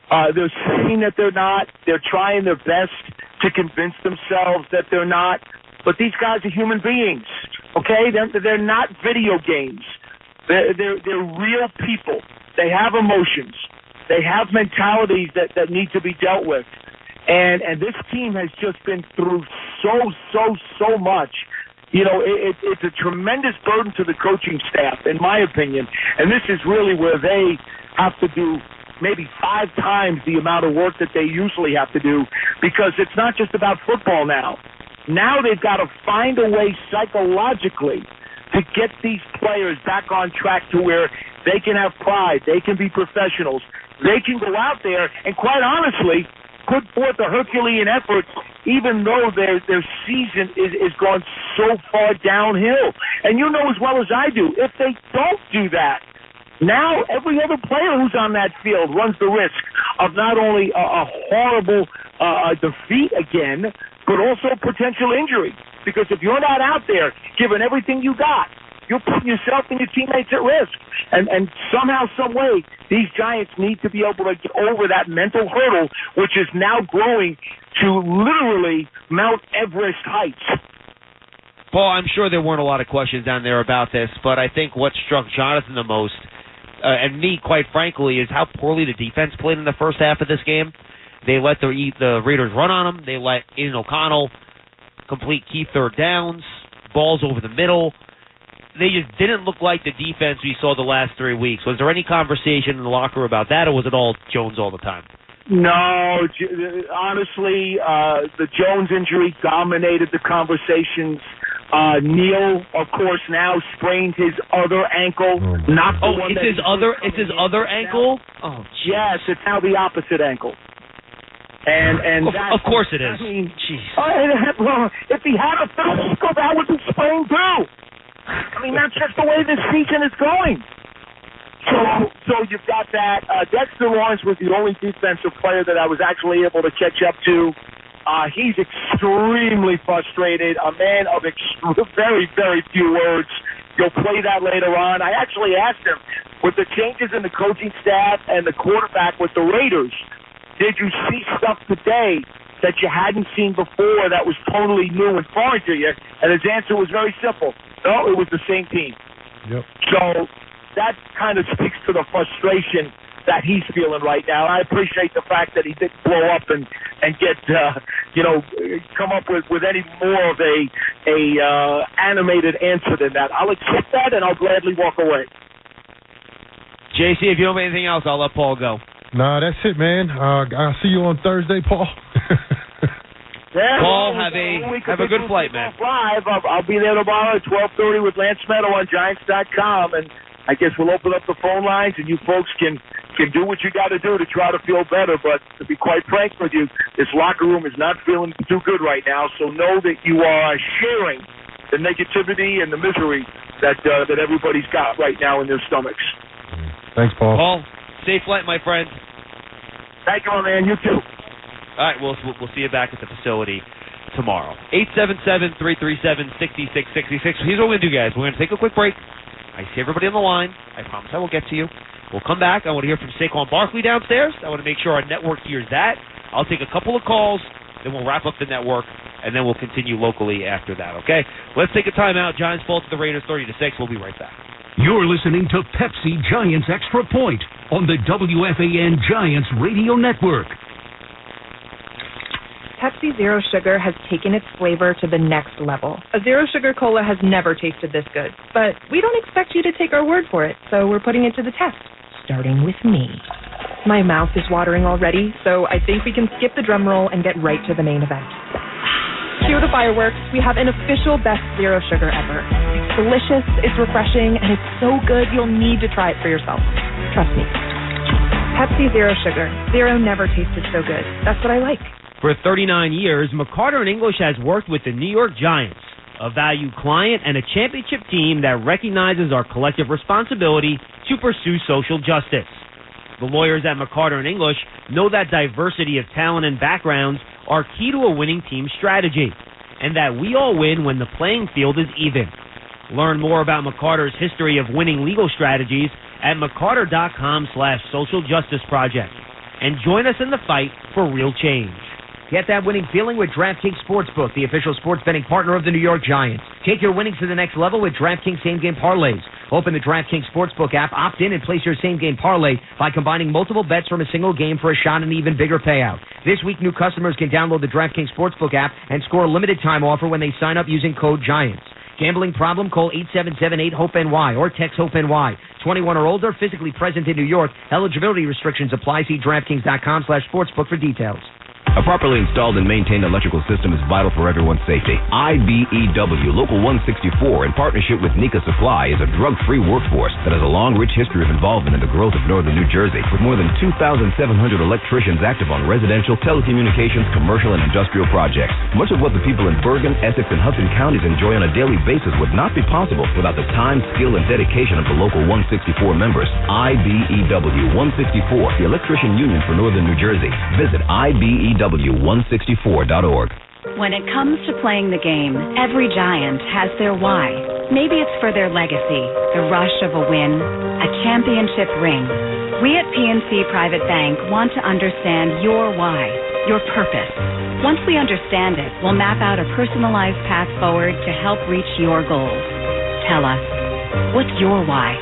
They're saying that they're not. They're trying their best to convince themselves that they're not. But these guys are human beings, okay? They're not video games. They're real people. They have emotions. They have mentalities that need to be dealt with. And this team has just been through so much. You know, it's a tremendous burden to the coaching staff, in my opinion. And this is really where they have to do maybe 5 times the amount of work that they usually have to do, because it's not just about football now. Now they've got to find a way psychologically to get these players back on track to where they can have pride, they can be professionals, they can go out there and, quite honestly, put forth a Herculean effort, even though their season is gone so far downhill. And you know as well as I do, if they don't do that, now every other player who's on that field runs the risk of not only a horrible defeat again, but also potential injury. Because if you're not out there giving everything you got, you're putting yourself and your teammates at risk. And somehow, some way, these Giants need to be able to get over that mental hurdle, which is now growing to literally Mount Everest heights. Paul, I'm sure there weren't a lot of questions down there about this, but I think what struck Jonathan the most, and me, quite frankly, is how poorly the defense played in the first half of this game. They let the Raiders run on them. They let Aiden O'Connell complete key third downs, balls over the middle. They just didn't look like the defense we saw the last 3 weeks. Was there any conversation in the locker room about that, or was it all Jones all the time? No, honestly, the Jones injury dominated the conversations. Neal, of course, now sprained his other ankle. Not the one it's his other ankle? Oh, geez. Yes, it's now the opposite ankle. And of course it is. I mean, if he had a third ankle, that would be sprained too. I mean, that's just the way this season is going. So you've got that. Dexter Lawrence was the only defensive player that I was actually able to catch up to. He's extremely frustrated, a man of very, very few words. You'll play that later on. I actually asked him, with the changes in the coaching staff and the quarterback with the Raiders, did you see stuff today that you hadn't seen before that was totally new and foreign to you? And his answer was very simple. No, it was the same team. Yep. So that kind of speaks to the frustration that he's feeling right now. I appreciate the fact that he didn't blow up and get, come up with any more of a animated answer than that. I'll accept that, and I'll gladly walk away. JC, if you don't have anything else, I'll let Paul go. Nah, that's it, man. I'll see you on Thursday, Paul. Yeah, Paul, have a good flight, man. Live. I'll be there tomorrow at 12:30 with Lance Meadow on Giants.com, and I guess we'll open up the phone lines, and you folks can do what you got to do to try to feel better. But to be quite frank with you, this locker room is not feeling too good right now. So know that you are sharing the negativity and the misery that everybody's got right now in their stomachs. Thanks, Paul. Paul, safe flight, my friend. Thank you, my man. You too. All right, we'll see you back at the facility tomorrow. 877-337-6666. Here's what we're going to do, guys. We're going to take a quick break. I see everybody on the line. I promise I will get to you. We'll come back. I want to hear from Saquon Barkley downstairs. I want to make sure our network hears that. I'll take a couple of calls, then we'll wrap up the network, and then we'll continue locally after that, okay? Let's take a timeout. Giants fall to the Raiders 30-6. We'll be right back. You're listening to Pepsi Giants Extra Point on the WFAN Giants Radio Network. Pepsi Zero Sugar has taken its flavor to the next level. A Zero Sugar Cola has never tasted this good, but we don't expect you to take our word for it, so we're putting it to the test, starting with me. My mouth is watering already, so I think we can skip the drum roll and get right to the main event. Cue the fireworks. We have an official best Zero Sugar ever. It's delicious, it's refreshing, and it's so good you'll need to try it for yourself. Trust me. Pepsi Zero Sugar. Zero never tasted so good. That's what I like. For 39 years, McCarter & English has worked with the New York Giants, a valued client and a championship team that recognizes our collective responsibility to pursue social justice. The lawyers at McCarter & English know that diversity of talent and backgrounds are key to a winning team strategy. and that we all win when the playing field is even. Learn more about McCarter's history of winning legal strategies at McCarter.com/social justice project. And join us in the fight for real change. Get that winning feeling with DraftKings Sportsbook, the official sports betting partner of the New York Giants. Take your winnings to the next level with DraftKings same-game parlays. Open the DraftKings Sportsbook app, opt in, and place your same-game parlay by combining multiple bets from a single game for a shot at an even bigger payout. This week, new customers can download the DraftKings Sportsbook app and score a limited-time offer when they sign up using code GIANTS. Gambling problem? Call 877-8-HOPE-NY or text HOPE-NY. 21 or older, physically present in New York. Eligibility restrictions apply. See DraftKings.com/sportsbook for details. A properly installed and maintained electrical system is vital for everyone's safety. IBEW Local 164, in partnership with Nika Supply, is a drug-free workforce that has a long, rich history of involvement in the growth of northern New Jersey, with more than 2,700 electricians active on residential, telecommunications, commercial, and industrial projects. Much of what the people in Bergen, Essex, and Hudson counties enjoy on a daily basis would not be possible without the time, skill, and dedication of the Local 164 members. IBEW 164, the electrician union for northern New Jersey. Visit IBEW164.org. When it comes to playing the game, every Giant has their why. Maybe it's for their legacy, the rush of a win, a championship ring. We at PNC Private Bank want to understand your why, your purpose. Once we understand it, we'll map out a personalized path forward to help reach your goals. Tell us, what's your why?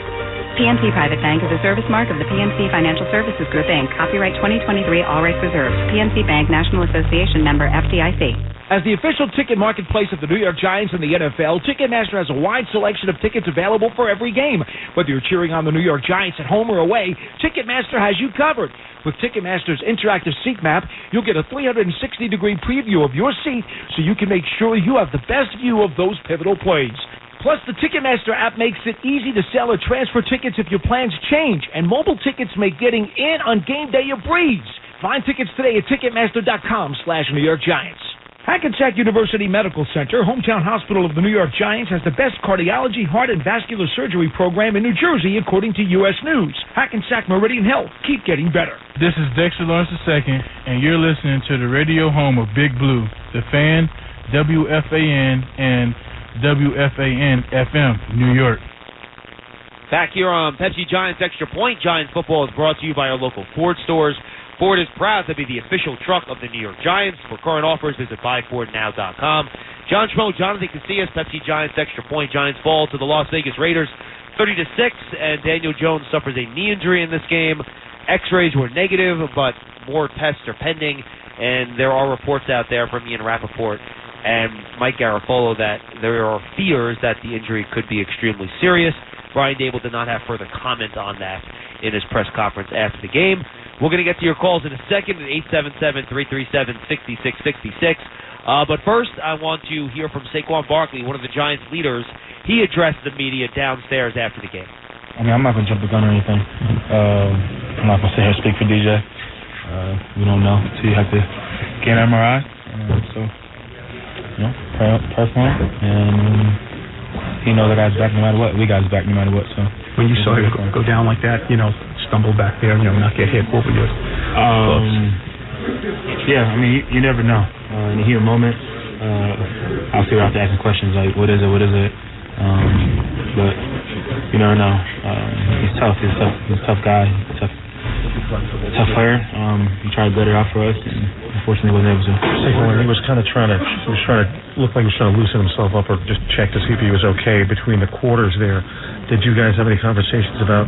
PNC Private Bank is a service mark of the PNC Financial Services Group, Inc. Copyright 2023, all rights reserved. PNC Bank, National Association member, FDIC. As the official ticket marketplace of the New York Giants and the NFL, Ticketmaster has a wide selection of tickets available for every game. Whether you're cheering on the New York Giants at home or away, Ticketmaster has you covered. With Ticketmaster's interactive seat map, you'll get a 360-degree preview of your seat so you can make sure you have the best view of those pivotal plays. Plus, the Ticketmaster app makes it easy to sell or transfer tickets if your plans change, and mobile tickets make getting in on game day a breeze. Find tickets today at Ticketmaster.com/New York Giants. Hackensack University Medical Center, hometown hospital of the New York Giants, has the best cardiology, heart, and vascular surgery program in New Jersey, according to U.S. News. Hackensack Meridian Health. Keep getting better. This is Dexter Lawrence II, and you're listening to the radio home of Big Blue, The Fan, WFAN, and WFAN-FM, New York. Back here on Pepsi Giants Extra Point, Giants football is brought to you by our local Ford stores. Ford is proud to be the official truck of the New York Giants. For current offers, visit buyfordnow.com. John Schmo, Jonathan Casillas, Pepsi Giants Extra Point. Giants fall to the Las Vegas Raiders 30-6, and Daniel Jones suffers a knee injury in this game. X-rays were negative, but more tests are pending, and there are reports out there from Ian Rappaport and Mike Garafolo that there are fears that the injury could be extremely serious. Brian Dable did not have further comment on that in his press conference after the game. We're going to get to your calls in a second at 877-337-6666. But first, I want to hear from Saquon Barkley, one of the Giants' leaders. He addressed the media downstairs after the game. I mean, I'm not going to jump the gun or anything. I'm not going to sit here and speak for DJ. We don't know until you have to get an MRI. Pray for him, and he knows I got his back no matter what. We got his back no matter what. So when you saw him go down like that, stumble back there, not get hit, what were your yeah, I mean, you never know. In the heat of moment, obviously we're out there asking questions like, what is it? But you never know. He's tough. He's a tough guy. Tough player. He tried to get it out for us, and unfortunately wasn't able to. He was kind of trying to look like he was trying to loosen himself up or just check to see if he was okay between the quarters there. Did you guys have any conversations about,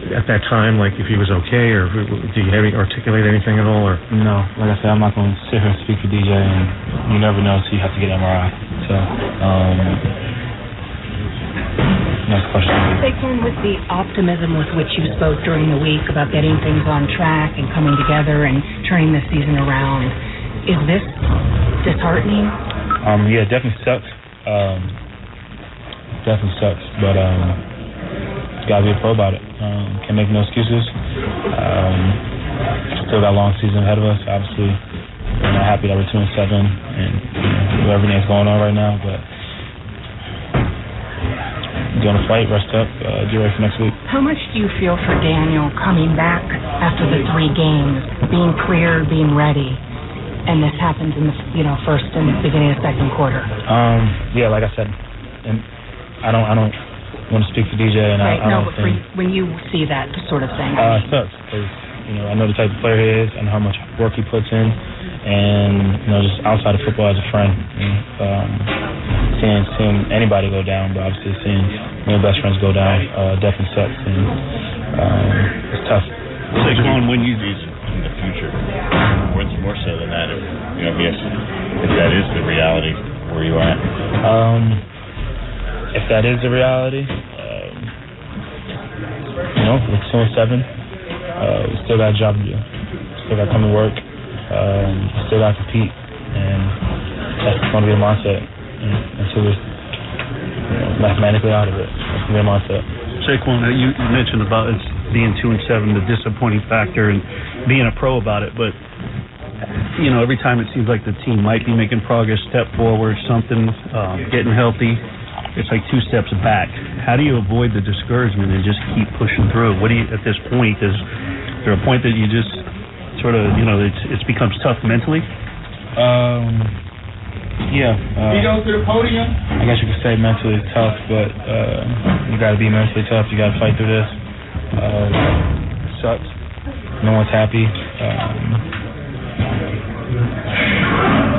at that time, like if he was okay, or do you articulate anything at all? Or no, like I said, I'm not going to sit here and speak for DJ, and you never know until you have to get MRI. So, next question. Saquon, with the optimism with which you spoke during the week about getting things on track and coming together and turning the season around, is this disheartening? Yeah, it definitely sucks. Definitely sucks, but gotta be a pro about it. Can't make no excuses. Still got a long season ahead of us. Obviously, we're not happy that we're 2-7 and everything that's going on right now, but going to fight, rest up, get ready for next week. How much do you feel for Daniel coming back after the 3 games, being clear, being ready? and this happens in the first and beginning of second quarter? Yeah, like I said, and I don't want to speak for DJ, and right. I don't think when you see that sort of thing. It sucks because I know the type of player he is and how much work he puts in, and just outside of football as a friend, seeing anybody go down, but obviously seeing one of my best friends go down definitely sucks, and it's tough. Saquon, when you these in the future, what's more so than that? If that is the reality where you are at. If that is the reality, it's 2-7. We still got a job to do. Still got to come to work. Still got to compete, and that's going to be the mindset until we're mathematically out of it. That's going to be the mindset. Saquon, you mentioned about it being 2-7, the disappointing factor, and being a pro about it. But every time it seems like the team might be making progress, step forward, something, getting healthy, it's like 2 steps back. How do you avoid the discouragement and just keep pushing through? What do you, at this point, is there a point that you just sort of, it becomes tough mentally? Yeah. You go to the podium? I guess you could say mentally it's tough, but you got to be mentally tough. You got to fight through this. It sucks. No one's happy.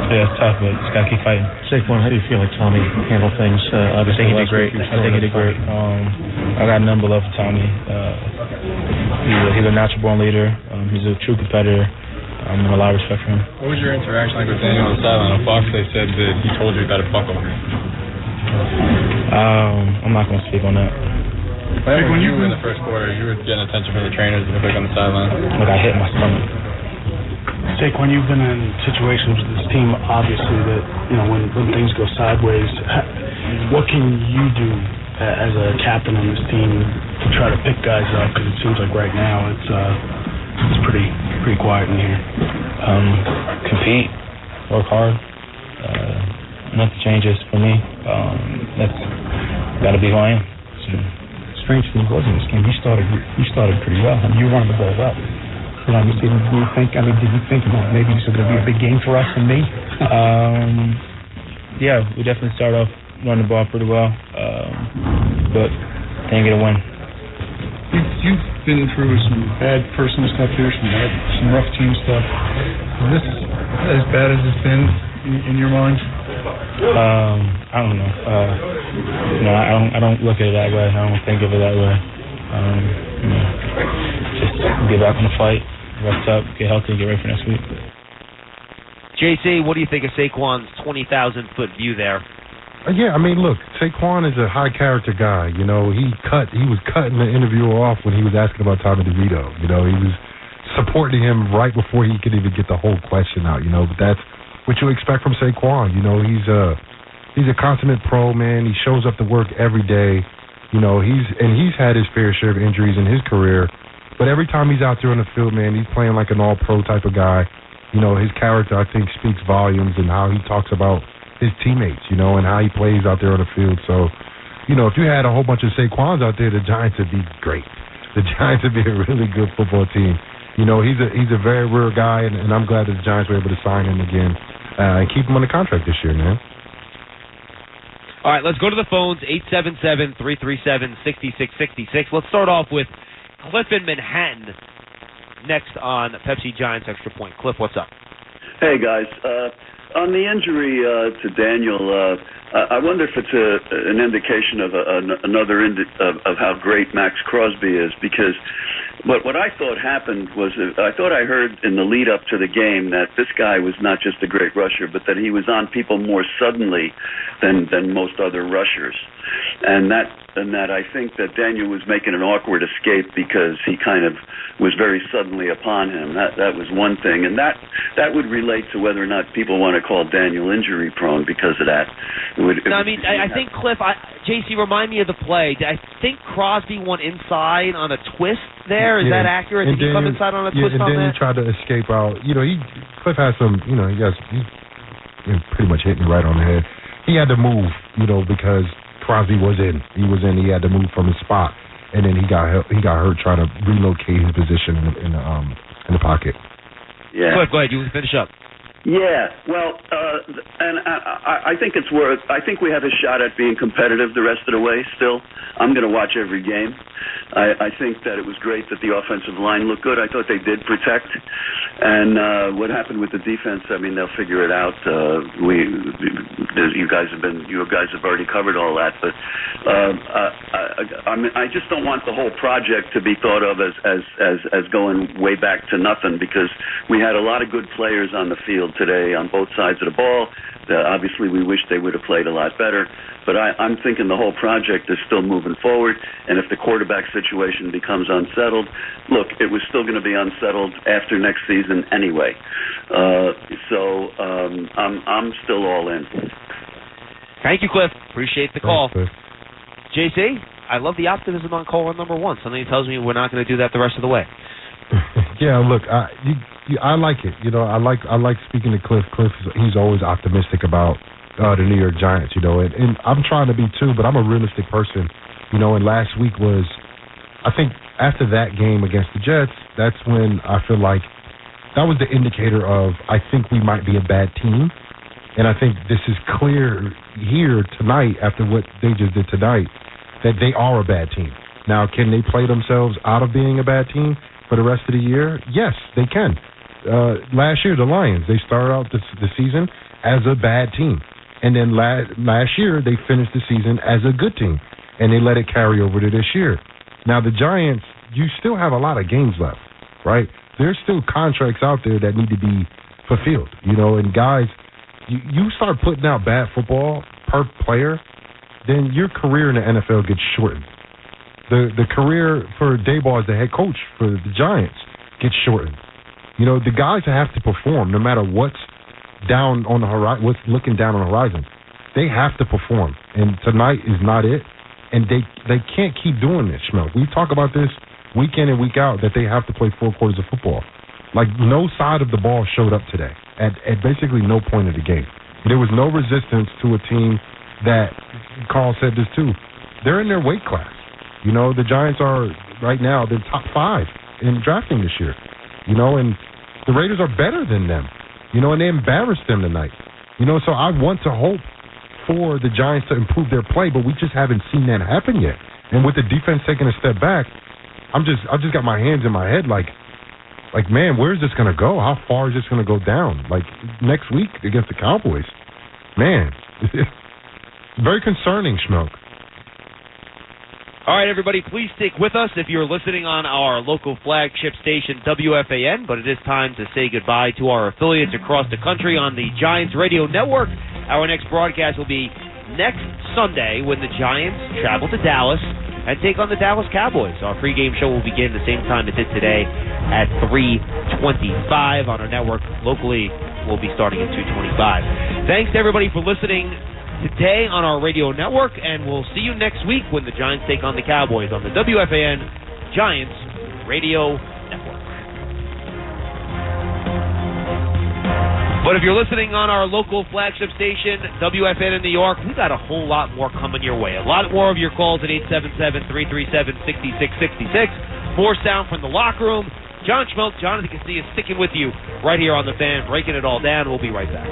Yeah, it's tough, but just got to keep fighting. Saquon, how do you feel like Tommy handled things? I think he did great. I got a number love for Tommy. He's a natural-born leader. He's a true competitor. And a lot of respect for him. What was your interaction like with Daniel on the sideline? On Fox, they said that he told you you got to buckle. I'm not going to speak on that. When you were in the first quarter, you were getting attention from the trainers on the sideline. Look, I hit my stomach. Saquon, you've been in situations with this team, obviously, that, when things go sideways, what can you do as a captain on this team to try to pick guys up? Because it seems like right now it's pretty quiet in here. Compete, work hard. Nothing changes for me. That's got to be who I am. Strange thing was in this game. You started pretty well. You were running the ball well. Did you think, maybe this is going to be a big game for us and me? Yeah, we definitely started off running the ball pretty well, but didn't get a win. You've been through some bad personal stuff here, some rough team stuff. Is this as bad as it's been in your mind? I don't know. I don't look at it that way. I don't think of it that way. Just get back on the fight, rest up, get healthy, and get ready for next week. JC, what do you think of Saquon's 20,000-foot view there? Yeah, look, Saquon is a high-character guy. He was cutting the interviewer off when he was asking about Tommy DeVito. He was supporting him right before he could even get the whole question out. But that's what you expect from Saquon. He's a consummate pro, man. He shows up to work every day. He's had his fair share of injuries in his career, but every time he's out there on the field, man, he's playing like an all-pro type of guy. His character, I think, speaks volumes in how he talks about his teammates, and how he plays out there on the field. So, if you had a whole bunch of Saquons out there, the Giants would be great. The Giants would be a really good football team. He's a very real guy, and I'm glad that the Giants were able to sign him again and keep him on the contract this year, man. All right, let's go to the phones, 877-337-6666. Let's start off with Cliff in Manhattan next on Pepsi Giants Extra Point. Cliff, what's up? Hey, guys. On the injury to Daniel, I wonder if it's an indication of of how great Max Crosby is, because what I thought happened was I thought I heard in the lead up to the game that this guy was not just a great rusher, but that he was on people more suddenly than most other rushers, and that I think that Daniel was making an awkward escape because he kind of was very suddenly upon him. That was one thing, and that would relate to whether or not people want to call Daniel injury prone because of that. I think Cliff, JC, remind me of the play. I think Crosby went inside on a twist there. Is that accurate? Did he come inside on a twist on that? And then he tried to escape out. Cliff has some. He pretty much hit me right on the head. He had to move, because Crosby was in. He was in. He had to move from his spot, and then he got hurt trying to relocate his position in the pocket. Yeah. Cliff, go ahead. You finish up. Yeah, well, and I think it's worth. I think we have a shot at being competitive the rest of the way. Still, I'm going to watch every game. I think that it was great that the offensive line looked good. I thought they did protect, and what happened with the defense? I mean, they'll figure it out. You guys have already covered all that, but I just don't want the whole project to be thought of as going way back to nothing, because we had a lot of good players on the field today on both sides of the ball. Obviously, we wish they would have played a lot better, but I'm thinking the whole project is still moving forward, and if the quarterback situation becomes unsettled, look, it was still going to be unsettled after next season anyway. So I'm still all in. Thank you, Cliff. Appreciate the call. Thanks, JC, I love the optimism on caller number one. Something tells me we're not going to do that the rest of the way. Yeah, look, I like it. You know, I like speaking to Cliff. Cliff, he's always optimistic about the New York Giants. You know, and I'm trying to be too, but I'm a realistic person. You know, and last week was, I think after that game against the Jets, that's when I feel like that was the indicator of I think we might be a bad team, and I think this is clear here tonight after what they just did tonight that they are a bad team. Now, can they play themselves out of being a bad team for the rest of the year? Yes, they can. Last year, the Lions, they started out the season as a bad team. And then last year, they finished the season as a good team. And they let it carry over to this year. Now, the Giants, you still have a lot of games left, right? There's still contracts out there that need to be fulfilled, you know. And guys, you start putting out bad football per player, then your career in the NFL gets shortened. The career for Daboll as the head coach for the Giants gets shortened. You know, the guys have to perform no matter what's down on the horizon, what's looking down on the horizon. They have to perform, and tonight is not it. And they can't keep doing this, Schmelk. We talk about this week in and week out that they have to play 4 quarters of football. Like, no side of the ball showed up today at basically no point of the game. There was no resistance to a team that, Carl said this too, they're in their weight class. You know, the Giants are, right now, they're top 5 in drafting this year. You know, and the Raiders are better than them. You know, and they embarrassed them tonight. You know, so I want to hope for the Giants to improve their play, but we just haven't seen that happen yet. And with the defense taking a step back, I've just got my hands in my head like, man, where's this going to go? How far is this going to go down? Like, next week against the Cowboys. Man, very concerning, Schmelk. All right, everybody, please stick with us if you're listening on our local flagship station, WFAN, but it is time to say goodbye to our affiliates across the country on the Giants Radio Network. Our next broadcast will be next Sunday when the Giants travel to Dallas and take on the Dallas Cowboys. Our pregame show will begin the same time it did today at 3:25 on our network. Locally, we'll be starting at 2:25. Thanks to everybody for listening today on our radio network, and we'll see you next week when the Giants take on the Cowboys on the WFAN Giants Radio Network. But if you're listening on our local flagship station, WFAN in New York, we got a whole lot more coming your way. A lot more of your calls at 877-337-6666. More sound from the locker room. John Schmelk, Jonathan Castillo sticking with you right here on the Fan, breaking it all down. We'll be right back.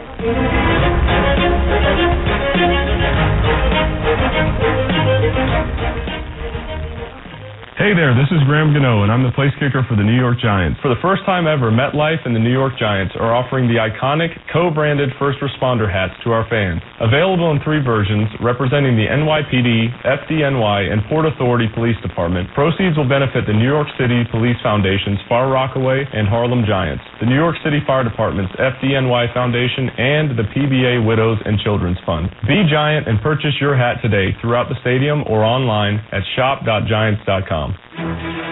Hey there, this is Graham Gano, and I'm the place kicker for the New York Giants. For the first time ever, MetLife and the New York Giants are offering the iconic, co-branded first responder hats to our fans. Available in 3 versions, representing the NYPD, FDNY, and Port Authority Police Department. Proceeds will benefit the New York City Police Foundation's Far Rockaway and Harlem Giants, the New York City Fire Department's FDNY Foundation, and the PBA Widows and Children's Fund. Be Giant and purchase your hat today throughout the stadium or online at shop.giants.com.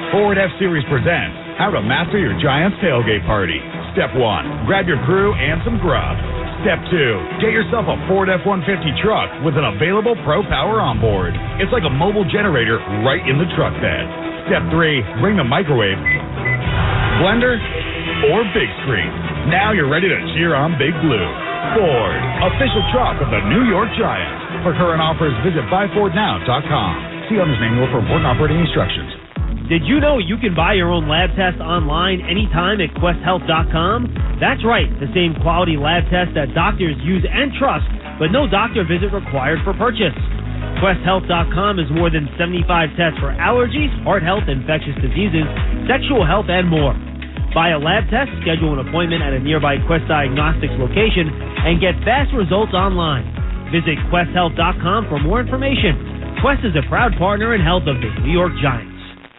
Ford F-Series presents How to Master Your Giants Tailgate Party. Step 1, grab your crew and some grub. Step 2, get yourself a Ford F-150 truck with an available Pro Power on board. It's like a mobile generator right in the truck bed. Step 3, bring the microwave, blender, or big screen. Now you're ready to cheer on Big Blue. Ford, official truck of the New York Giants. For current offers, visit buyfordnow.com. See owner's manual for important operating instructions. Did you know you can buy your own lab test online anytime at QuestHealth.com? That's right, the same quality lab test that doctors use and trust, but no doctor visit required for purchase. QuestHealth.com is more than 75 tests for allergies, heart health, infectious diseases, sexual health, and more. Buy a lab test, schedule an appointment at a nearby Quest Diagnostics location, and get fast results online. Visit QuestHealth.com for more information. Quest is a proud partner in health of the New York Giants.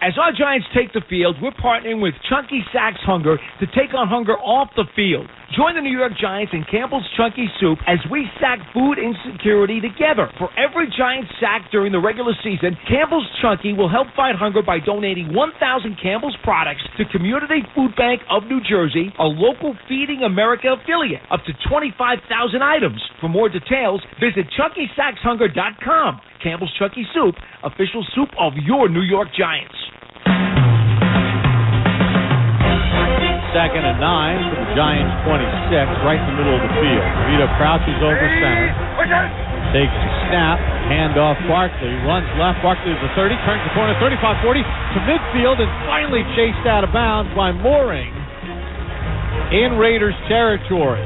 As our Giants take the field, we're partnering with Chunky Sacks Hunger to take on hunger off the field. Join the New York Giants and Campbell's Chunky Soup as we sack food insecurity together. For every Giants sack during the regular season, Campbell's Chunky will help fight hunger by donating 1,000 Campbell's products to Community Food Bank of New Jersey, a local Feeding America affiliate. Up to 25,000 items. For more details, visit ChunkySacksHunger.com. Campbell's Chunky Soup, official soup of your New York Giants. 2nd and 9 for the Giants 26, right in the middle of the field. Vito crouches over center, takes the snap, handoff Barkley, runs left, Barkley to the 30, turns the corner, 35-40 to midfield, and finally chased out of bounds by Mooring in Raiders territory.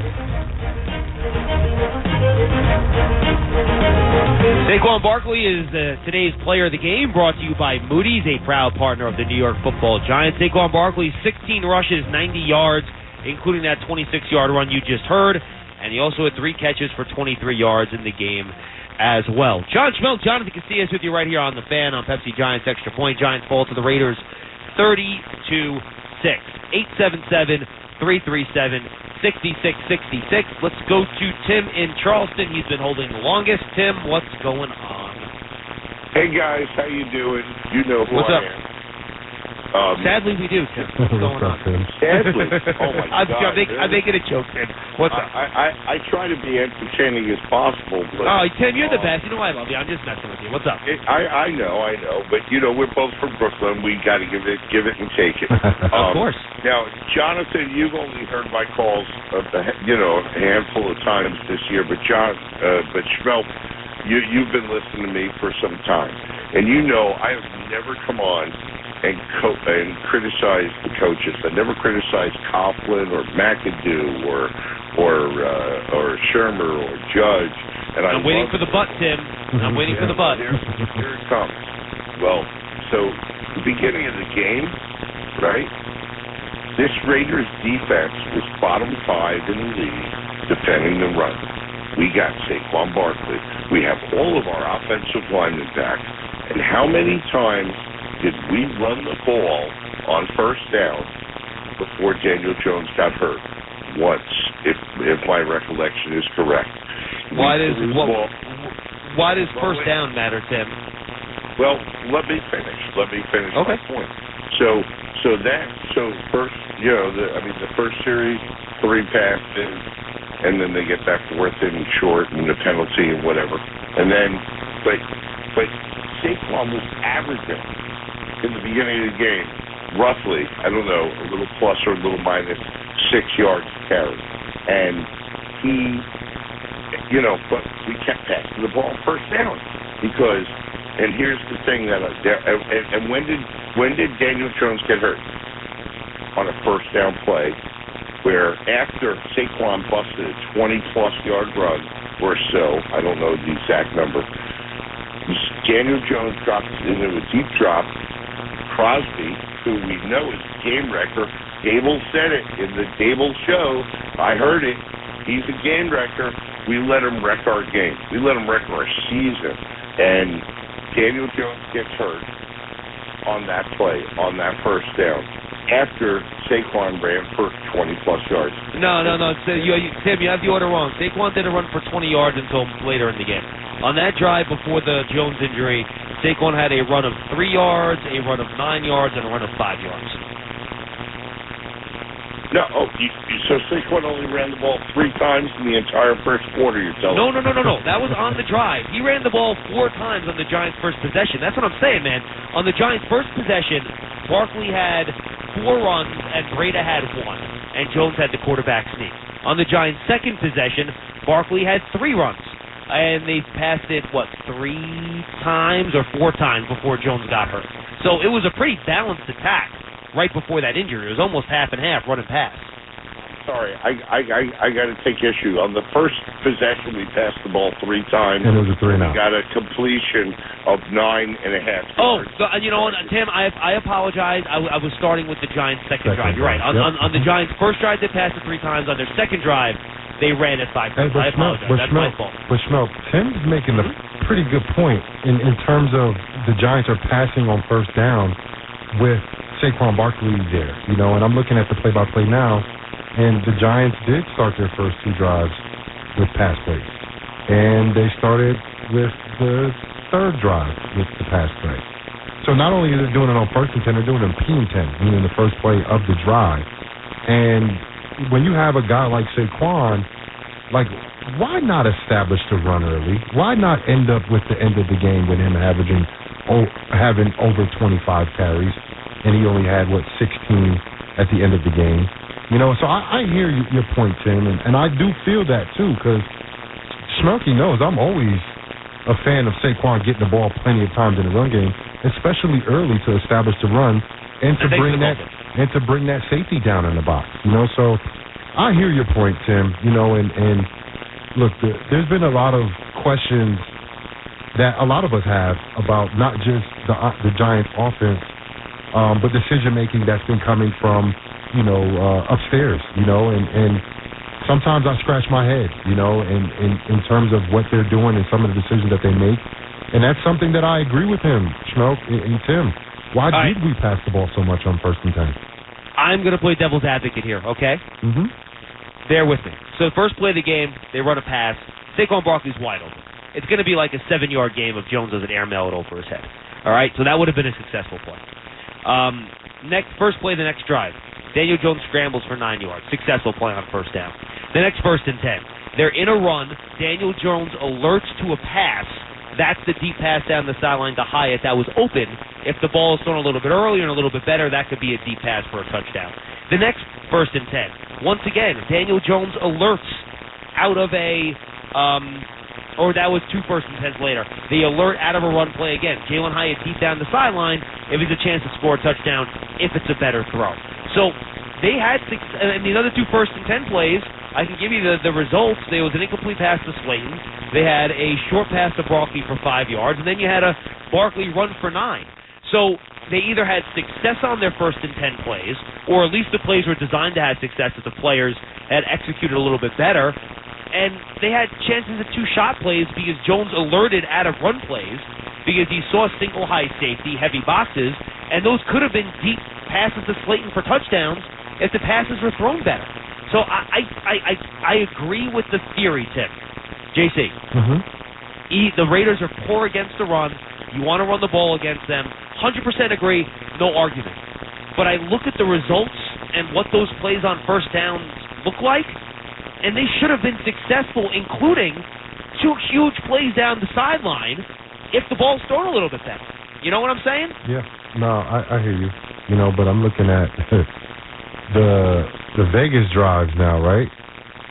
Saquon Barkley is today's player of the game, brought to you by Moody's, a proud partner of the New York Football Giants. Saquon Barkley, 16 rushes, 90 yards, including that 26-yard run you just heard, and he also had 3 catches for 23 yards in the game as well. John Schmelk, Jonathan Casillas with you right here on The Fan on Pepsi Giants Extra Point. Giants fall to the Raiders 32-6. 877-337-6666. Let's go to Tim in Charleston. He's been holding the longest. Tim, what's going on? Hey, guys. How you doing? You know who What's I up? am. Sadly, we do, Tim. What's going on? Sadly? Oh, my God. I'm making a joke, Tim. What's up? I try to be entertaining as possible. But, oh, Tim, you're the best. You know I love you. I'm just messing with you. What's up? I know. But, you know, we're both from Brooklyn. We got to give it and take it. Of course. Now, Jonathan, you've only heard my calls, a handful of times this year. But, Schmelk, you've been listening to me for some time. And you know I have never come on and criticize the coaches. I never criticized Coughlin or McAdoo or Shermer or Judge. And I'm waiting for the butt, Tim. I'm waiting for the butt. Here it comes. Well, so the beginning of the game, right? This Raiders defense was bottom 5 in the league, defending the run. We got Saquon Barkley. We have all of our offensive linemen back. And how many times did we run the ball on first down before Daniel Jones got hurt? Once, if my recollection is correct. Why does first down matter, Tim? Well, let me finish my point. So first, the first series, 3 passes, and then they get that 4th and short and the penalty and whatever. And then, but Saquon was averaging in the beginning of the game, roughly, I don't know, a little plus or a little minus 6 yards carry. And but we kept passing the ball first down because, and here's the thing and when did Daniel Jones get hurt? On a first down play where after Saquon busted a 20-plus yard run or so, I don't know the exact number, Daniel Jones dropped into a deep drop. Crosby, who we know is game wrecker, Dable said it in the Dable show. I heard it. He's a game wrecker. We let him wreck our game. We let him wreck our season. And Daniel Jones gets hurt on that play, on that first down, after Saquon ran for 20-plus yards. No. Tim, you have the order wrong. Saquon didn't run for 20 yards until later in the game. On that drive before the Jones injury, Saquon had a run of 3 yards, a run of 9 yards, and a run of 5 yards. No, so Saquon only ran the ball 3 times in the entire first quarter, you're telling me? No. That was on the drive. He ran the ball 4 times on the Giants' first possession. That's what I'm saying, man. On the Giants' first possession, Barkley had 4 runs, and Breda had 1, and Jones had the quarterback sneak. On the Giants' second possession, Barkley had 3 runs. and they passed it, 3 times or 4 times before Jones got hurt. So it was a pretty balanced attack right before that injury. It was almost half and half run and pass. Sorry, I got to take issue. On the first possession, we passed the ball 3 times. And it was a 3-and-out. We got a completion of 9.5 yards. Oh, so, you know what, Tim, I apologize. I was starting with the Giants' second drive. You're right. On the Giants' first drive, they passed it 3 times. On their second drive, they ran it 5 times. I apologize. That's my fault. But Schmelk, Tim's making a pretty good point in terms of the Giants are passing on first down with Saquon Barkley there. You know, and I'm looking at the play-by-play now. And the Giants did start their first 2 drives with pass plays. And they started with the third drive with the pass play. So not only are they doing it on first and 10, they're doing it on P and 10, meaning the first play of the drive. And when you have a guy like Saquon, like, why not establish the run early? Why not end up with the end of the game with him having over 25 carries, and he only had, 16 at the end of the game? You know, so I hear your point, Tim, and I do feel that, too, because Schmelky knows I'm always a fan of Saquon getting the ball plenty of times in the run game, especially early to establish the run and to bring that safety down in the box. You know, so I hear your point, Tim, you know, and look, there's been a lot of questions that a lot of us have about not just the Giants offense, but decision-making that's been coming from, you know, upstairs, you know, and sometimes I scratch my head, you know, in terms of what they're doing and some of the decisions that they make. And that's something that I agree with him, Schmelk and Tim. Why did we pass the ball so much on first and 10? I'm going to play devil's advocate here, okay? Mm-hmm. Bear with me. So the first play of the game, they run a pass. Saquon Barkley's wide open. It's going to be like a 7-yard game if Jones doesn't air mail it over his head. All right? So that would have been a successful play. First play, the next drive. Daniel Jones scrambles for 9 yards. Successful play on first down. The next first and 10. They're in a run. Daniel Jones alerts to a pass. That's the deep pass down the sideline to Hyatt that was open. If the ball is thrown a little bit earlier and a little bit better, that could be a deep pass for a touchdown. The next first and 10. Once again, Daniel Jones alerts out of or that was 2 first and 10s later. They alert out of a run play again. Jalen Hyatt deep down the sideline if it's a chance to score a touchdown if it's a better throw. So they had and the other 2 first and 10 plays, I can give you the results. There was an incomplete pass to Slayton. They had a short pass to Barkley for 5 yards, and then you had a Barkley run for 9. So they either had success on their first and 10 plays, or at least the plays were designed to have success if the players had executed a little bit better. And they had chances at 2 shot plays because Jones alerted out of run plays because he saw single high safety, heavy boxes, and those could have been deep passes to Slayton for touchdowns if the passes were thrown better. So I agree with the theory, Tim. JC. Mm-hmm. The Raiders are poor against the run. You want to run the ball against them. 100% agree, no argument. But I look at the results and what those plays on first downs look like, and they should have been successful, including 2 huge plays down the sideline if the ball's thrown a little bit better. You know what I'm saying? Yeah. No, I hear you. You know, but I'm looking at the Vegas drives now, right?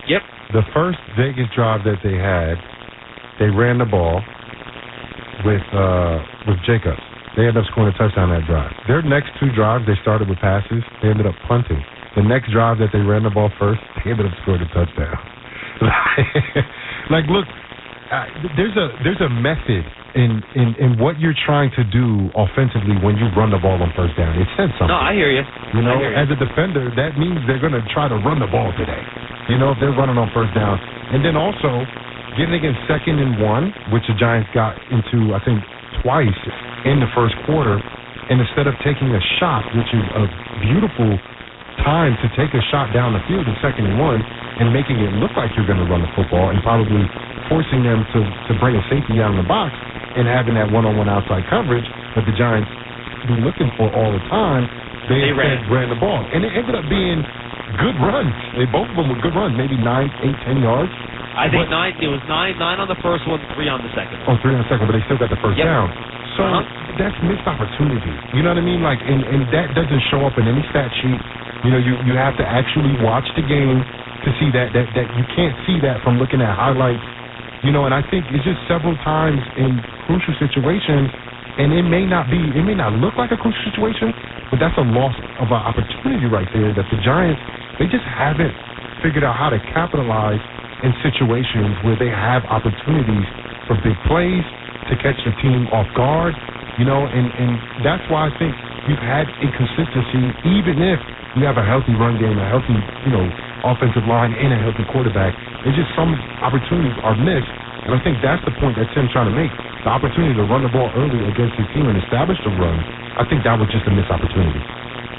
Yep. The first Vegas drive that they had, they ran the ball with Jacobs. They ended up scoring a touchdown that drive. Their next 2 drives, they started with passes. They ended up punting. The next drive that they ran the ball first, they ended up scoring a touchdown. Like, look, there's a method in what you're trying to do offensively when you run the ball on first down. It says something. No, I hear you. You know, as a defender, that means they're going to try to run the ball today. You know, if they're running on first down. And then also, getting against 2nd and 1, which the Giants got into, I think, twice in the first quarter, and instead of taking a shot, which is a beautiful time to take a shot down the field in 2nd and 1 and making it look like you're going to run the football and probably forcing them to bring a safety out in the box and having that one-on-one outside coverage that the Giants be looking for all the time, they ran the ball. And it ended up being good runs. Both of them were good runs, maybe 9, 8, 10 yards. I think it was 9 on the first one, 3 on the second. Oh, 3 on the second, but they still got the first down. So that's missed opportunity. You know what I mean? Like, and that doesn't show up in any stat sheet. You know, you have to actually watch the game to see that you can't see that from looking at highlights You know, and I think it's just several times in crucial situations, and it may not look like a crucial situation, but that's a loss of an opportunity right there that the Giants, they just haven't figured out how to capitalize in situations where they have opportunities for big plays to catch the team off guard, you know, and that's why I think you've had inconsistency, even if you have a healthy run game, a healthy, you know, offensive line, and a healthy quarterback. It's just some opportunities are missed, and I think that's the point that Tim's trying to make. The opportunity to run the ball early against his team and establish the run, I think that was just a missed opportunity.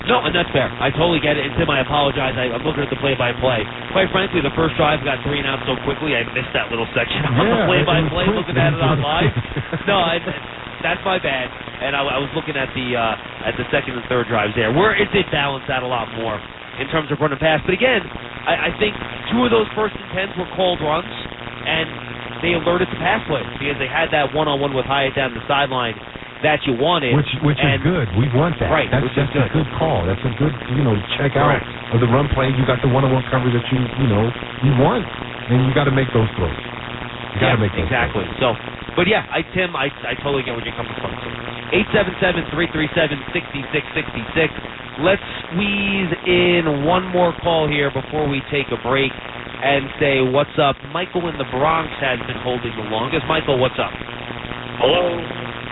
No, and that's fair. I totally get it. And Tim, I apologize. I'm looking at the play-by-play. Quite frankly, the first drive got 3 and out so quickly, I missed that little section on the play-by-play, looking at it on live. No, that's my bad. And I was looking at the second and third drives there, where it did balance out a lot more in terms of run and pass. But again, I think 2 of those first and 10s were called runs, and they alerted the pass plays because they had that one-on-one with Hyatt down the sideline that you wanted. Which is good. We want that. Right, that's a good call. That's a good, check out of the run play. You got the one-on-one coverage that you want, and you got to make those throws. You got to make those exactly. throws. So, but yeah, Tim, I totally get where you're coming from. 877-337-6666. Let's squeeze in one more call here before we take a break and say what's up. Michael in the Bronx has been holding the longest. Michael, what's up? Hello.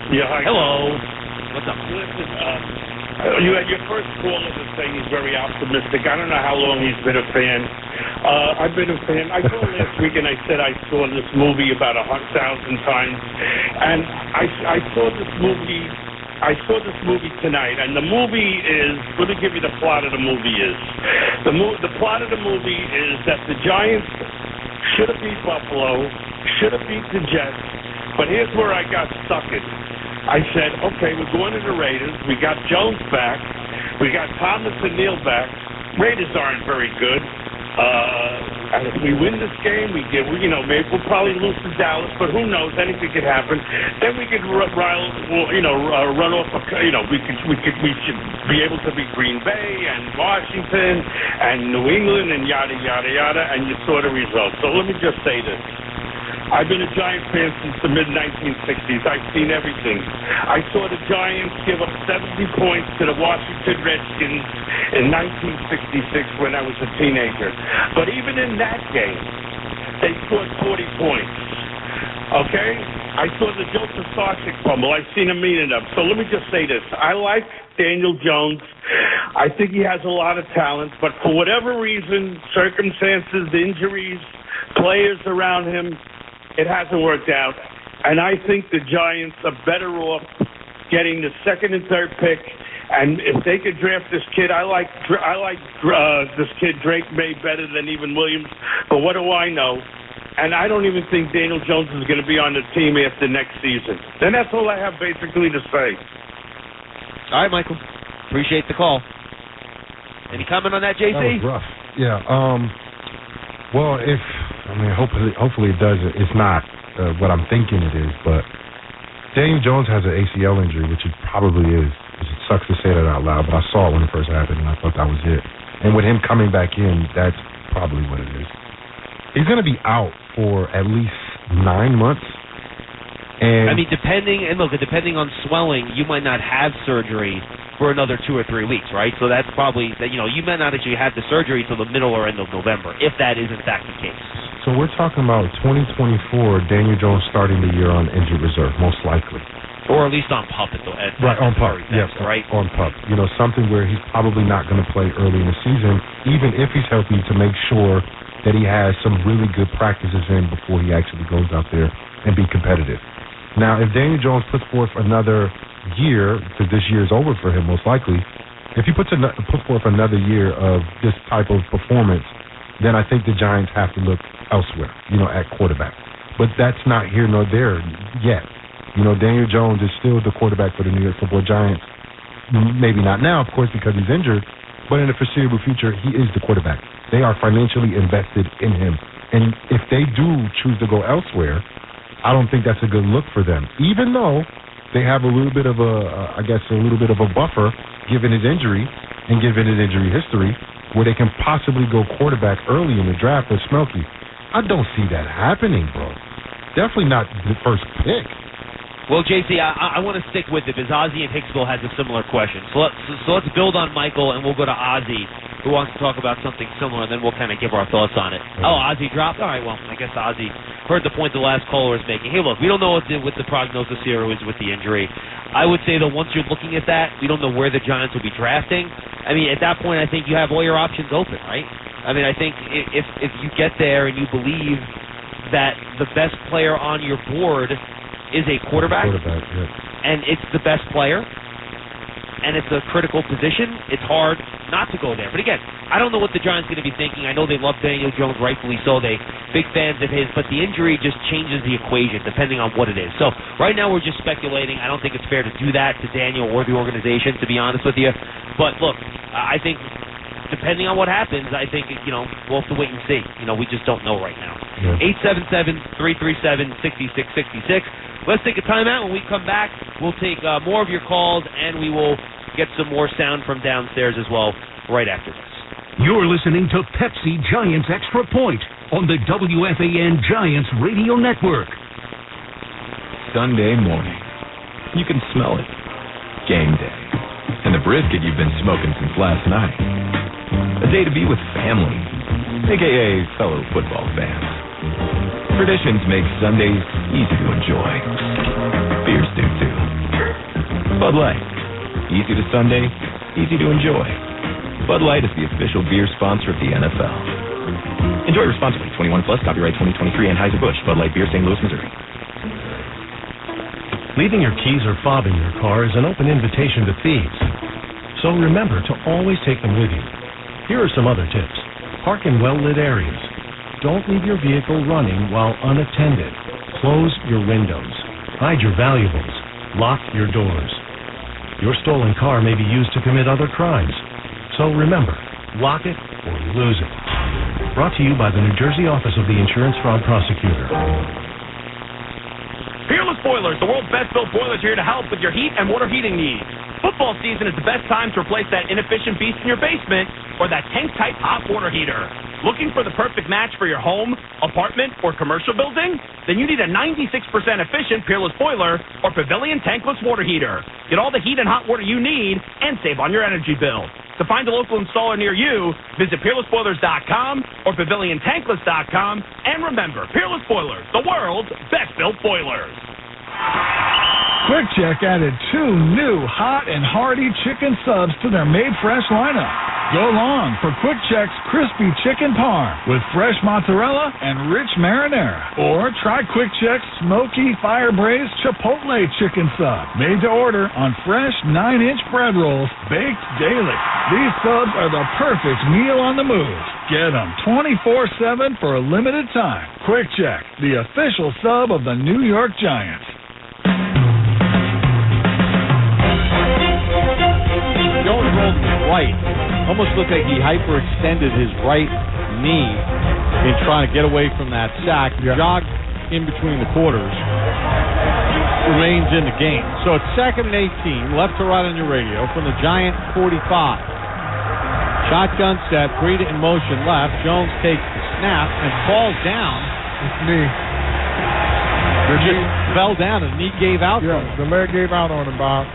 Yeah, hi. Hello. What's up? Listen, you had your first caller to say he's very optimistic. I don't know how long he's been a fan. I've been a fan. I called last week and I said I saw this movie about 1,000 times, and I saw this movie. I saw this movie tonight, and the movie is. Let me give you the plot of the movie. The plot of the movie is that the Giants should have beat Buffalo, should have beat the Jets, but here's where I got stuck in. I said, okay, we're going to the Raiders. We got Jones back. We got Thomas and Neal back. Raiders aren't very good. And if we win this game, maybe we'll probably lose to Dallas, but who knows? Anything could happen. Then we could run off. We should be able to beat Green Bay and Washington and New England and yada yada yada. And you saw the results. So let me just say this. I've been a Giants fan since the mid-1960s. I've seen everything. I saw the Giants give up 70 points to the Washington Redskins in 1966 when I was a teenager. But even in that game, they scored 40 points. Okay? I saw the Joseph Sarchik fumble. I've seen a million of them. So let me just say this. I like Daniel Jones. I think he has a lot of talent. But for whatever reason, circumstances, injuries, players around him, it hasn't worked out, and I think the Giants are better off getting the second and third pick. And if they could draft this kid, I like this kid Drake May better than even Williams. But what do I know? And I don't even think Daniel Jones is going to be on the team after next season. And that's all I have basically to say. All right, Michael. Appreciate the call. Any comment on that, JC? That was rough. Yeah. Well, hopefully it does. It's not what I'm thinking it is, but Daniel Jones has an ACL injury, which it probably is. It sucks to say that out loud, but I saw it when it first happened, and I thought that was it. And with him coming back in, that's probably what it is. He's going to be out for at least 9 months. And depending on swelling, you might not have surgery for another 2 or 3 weeks, right? So that's probably you may not actually have the surgery till the middle or end of November, if that is in fact the case. So we're talking about 2024, Daniel Jones starting the year on injured reserve, most likely. Or at least on PUP right, on PUP, yes, right? On PUP. Something where he's probably not going to play early in the season, even if he's healthy, to make sure that he has some really good practices in before he actually goes out there and be competitive. Now, if Daniel Jones puts forth another year, because this year is over for him most likely, if he puts forth another year of this type of performance, then I think the Giants have to look elsewhere, at quarterback. But that's not here nor there yet. Daniel Jones is still the quarterback for the New York Football Giants. Maybe not now, of course, because he's injured, but in the foreseeable future, he is the quarterback. They are financially invested in him. And if they do choose to go elsewhere, I don't think that's a good look for them, even though they have a little bit of a buffer given his injury and given his injury history, where they can possibly go quarterback early in the draft with Smokey. I don't see that happening, bro. definitely not the first pick. Well, JC, I want to stick with it because Ozzie in Hicksville has a similar question. So let's build on Michael, and we'll go to Ozzie, who wants to talk about something similar, and then we'll kind of give our thoughts on it. Oh, Ozzie dropped? All right, well, I guess Ozzie heard the point the last caller was making. Hey, look, we don't know what the prognosis here is with the injury. I would say that once you're looking at that, we don't know where the Giants will be drafting. I mean, at that point, I think you have all your options open, right? I mean, I think if you get there and you believe that the best player on your board is a quarterback, and it's the best player, and it's a critical position, it's hard not to go there. But again, I don't know what the Giants are going to be thinking. I know they love Daniel Jones, rightfully so. They big fans of his, but the injury just changes the equation depending on what it is. So right now we're just speculating. I don't think it's fair to do that to Daniel or the organization, to be honest with you. But look, I think depending on what happens, I think, we'll have to wait and see. We just don't know right now. 877-337-6666. Let's take a timeout. When we come back, we'll take more of your calls, and we will get some more sound from downstairs as well right after this. You're listening to Pepsi Giants Extra Point on the WFAN Giants Radio Network. Sunday morning. You can smell it. Game day. And the brisket you've been smoking since last night. A day to be with family, a.k.a. fellow football fans. Traditions make Sundays easy to enjoy. Beers do too. Bud Light. Easy to Sunday, easy to enjoy. Bud Light is the official beer sponsor of the NFL. Enjoy responsibly. 21 plus. Copyright 2023. Anheuser-Busch. Bud Light Beer, St. Louis, Missouri. Leaving your keys or fob in your car is an open invitation to thieves. So remember to always take them with you. Here are some other tips. Park in well-lit areas. Don't leave your vehicle running while unattended. Close your windows. Hide your valuables. Lock your doors. Your stolen car may be used to commit other crimes. So remember, lock it or lose it. Brought to you by the New Jersey Office of the Insurance Fraud Prosecutor. Peerless Boilers, the world's best-built boilers, here to help with your heat and water heating needs. Football season is the best time to replace that inefficient beast in your basement or that tank-type hot water heater. Looking for the perfect match for your home, apartment, or commercial building? Then you need a 96% efficient Peerless Boiler or Pavilion tankless water heater. Get all the heat and hot water you need and save on your energy bill. To find a local installer near you, visit PeerlessBoilers.com or PavilionTankless.com. And remember, Peerless Boilers, the world's best-built boilers. Quick Check added 2 new hot and hearty chicken subs to their Made Fresh lineup. Go long for Quick Check's crispy chicken parm with fresh mozzarella and rich marinara. Or try Quick Check's smoky fire-braised chipotle chicken sub, made to order on fresh 9-inch bread rolls baked daily. These subs are the perfect meal on the move. Get them 24/7 for a limited time. Quick Check, the official sub of the New York Giants. Jones rolled right. Almost looked like he hyperextended his right knee in trying to get away from that sack. Jogged in between the quarters. Remains in the game. So it's 2nd and 18, left to right on your radio from the Giant 45. Shotgun set, Breida in motion left. Jones takes the snap and falls down. It's me. Just fell down and the knee gave out. Yeah, the leg gave out on him, Bob.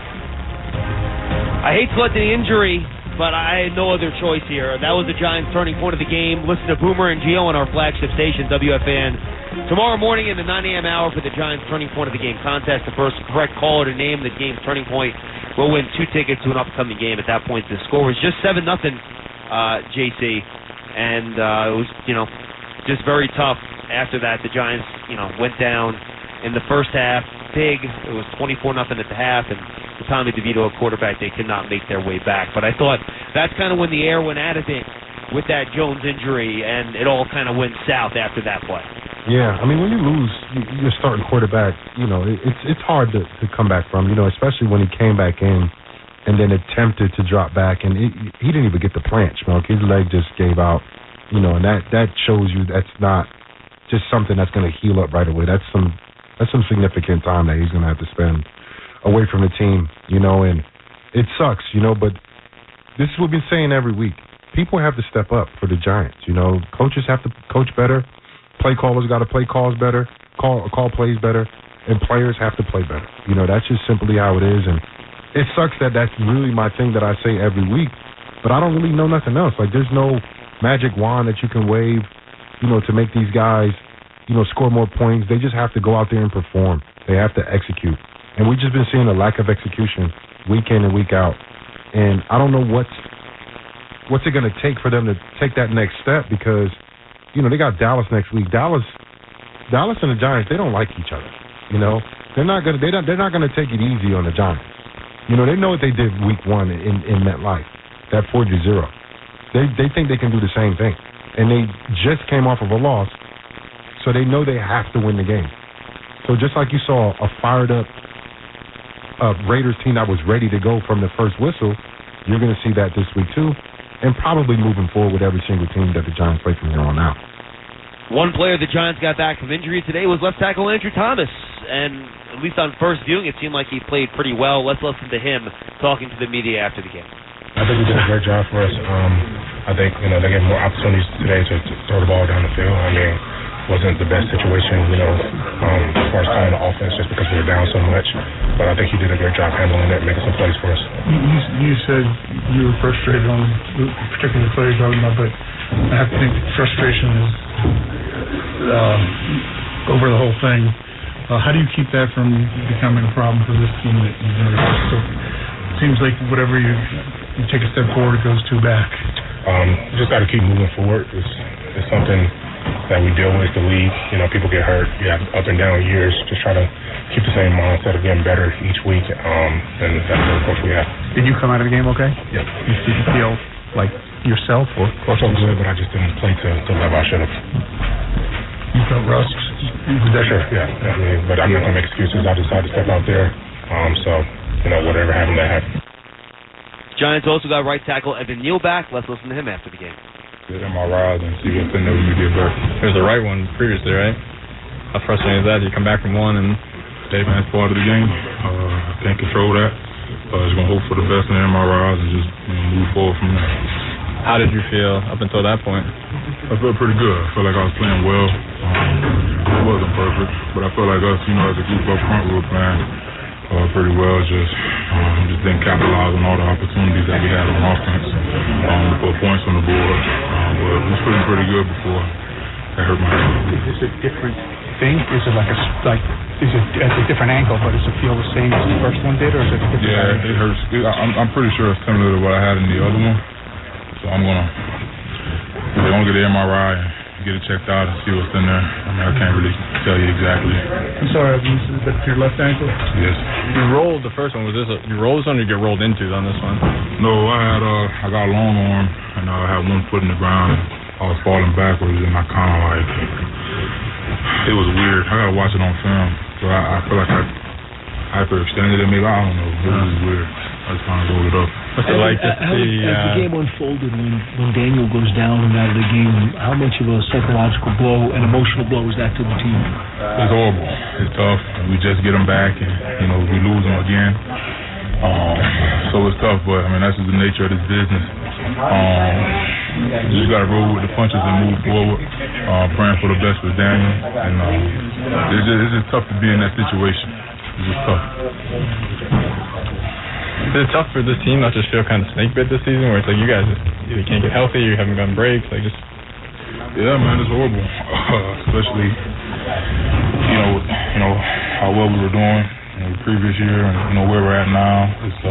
I hate to let the injury, but I had no other choice here. That was the Giants' turning point of the game. Listen to Boomer and Gio on our flagship station, WFAN. Tomorrow morning in the 9 a.m. hour for the Giants' turning point of the game contest. The first correct caller to name the game's turning point will win 2 tickets to an upcoming game. At that point, the score was just 7-0, JC. And it was, just very tough. After that, the Giants, went down in the first half. Big. It was 24-0 at the half, and with Tommy DeVito, a quarterback, they could not make their way back. But I thought that's kind of when the air went out of it with that Jones injury, and it all kind of went south after that play. Yeah, I mean, when you lose your starting quarterback, it's hard to come back from, especially when he came back in and then attempted to drop back, and he didn't even get the plant, Schmelk. His leg just gave out, and that shows you that's not just something that's going to heal up right away. That's some significant time that he's going to have to spend away from the team, and it sucks, but this is what we've been saying every week. People have to step up for the Giants, coaches have to coach better, play callers got to play calls better, call plays better, and players have to play better. You know, that's just simply how it is, and it sucks that that's really my thing that I say every week, but I don't really know nothing else. Like, there's no magic wand that you can wave, you know, to make these guys, you know, score more points. They just have to go out there and perform. They have to execute. And we've just been seeing a lack of execution week in and week out. And I don't know what's it going to take for them to take that next step, because, you know, they got Dallas next week. Dallas and the Giants, they don't like each other. You know, they're not going to take it easy on the Giants. You know, they know what they did week 1 in MetLife, that 4-0. They think they can do the same thing. And they just came off of a loss, so they know they have to win the game. So just like you saw a fired-up Raiders team that was ready to go from the first whistle, you're going to see that this week too, and probably moving forward with every single team that the Giants play from here on out. One player the Giants got back from injury today was left tackle Andrew Thomas, and at least on first viewing, it seemed like he played pretty well. Let's listen to him talking to the media after the game. I think he did a great job for us. I think, you know, they gave more opportunities today to throw the ball down the field. I mean, wasn't the best situation, you know, as far as calling the offense, just because we were down so much. But I think he did a great job handling it, making some plays for us. You said you were frustrated on the particular play you're talking about, but I have to think frustration is over the whole thing. How do you keep that from becoming a problem for this team? So it seems like whatever you take a step forward, it goes two back. Just got to keep moving forward. It's something that we deal with the league. You know, people get hurt. You have up and down years. Just try to keep the same mindset of getting better each week. And that's the approach we have. Did you come out of the game okay? Yep. Did you feel like yourself or close to good, but I just didn't play to the level I should have. You felt rushed? Sure, yeah. I mean, but I'm not going to make excuses. I decided to step out there. So, you know, whatever happened, that happened. Giants also got right tackle Evan Neal back. Let's listen to him after the game. Get MRIs and see what's in there when you get back. There's a right one previously, right? How frustrating is that? You come back from one and That's part of the game. I can't control that. Just going to hope for the best in the MRIs and just move forward from there. How did you feel up until that point? I felt pretty good. I felt like I was playing well. It wasn't perfect, but I felt like us, as a group up front, we were playing pretty well. Just didn't capitalize on all the opportunities that we had on offense to put points on the board. But we was feeling pretty good before that hurt my head. Is it different thing? Is it is it at a different ankle, but does it feel the same as the first one did, or is it a different? Yeah, it hurts. I'm pretty sure it's similar to what I had in the other one. So they're gonna get the MRI and get it checked out and see what's in there. I mean, I can't really tell you exactly. I'm sorry, that's your left ankle? Yes. You rolled the first one. You rolled this one or you get rolled into on this one? No, I got a long arm and I had one foot in the ground. I was falling backwards and I kind of it was weird. I gotta watch it on film. So I feel like I hyperextended it. Maybe, I don't know. It was weird. I just kind of rolled it up. What's it like to see? As the game unfolded, when Daniel goes down and out of the game, how much of a psychological blow and emotional blow is that to the team? It's horrible. It's tough. We just get them back, and we lose them again. So it's tough, but I mean that's just the nature of this business. You just got to roll with the punches and move forward. Praying for the best with Daniel, and it's just tough to be in that situation. It's just tough. Is it tough for this team not to feel kind of snake bit this season, where it's like you guys either can't get healthy, you haven't gotten breaks, Yeah, man, it's horrible. Especially, how well we were doing the previous year, and where we're at now. It's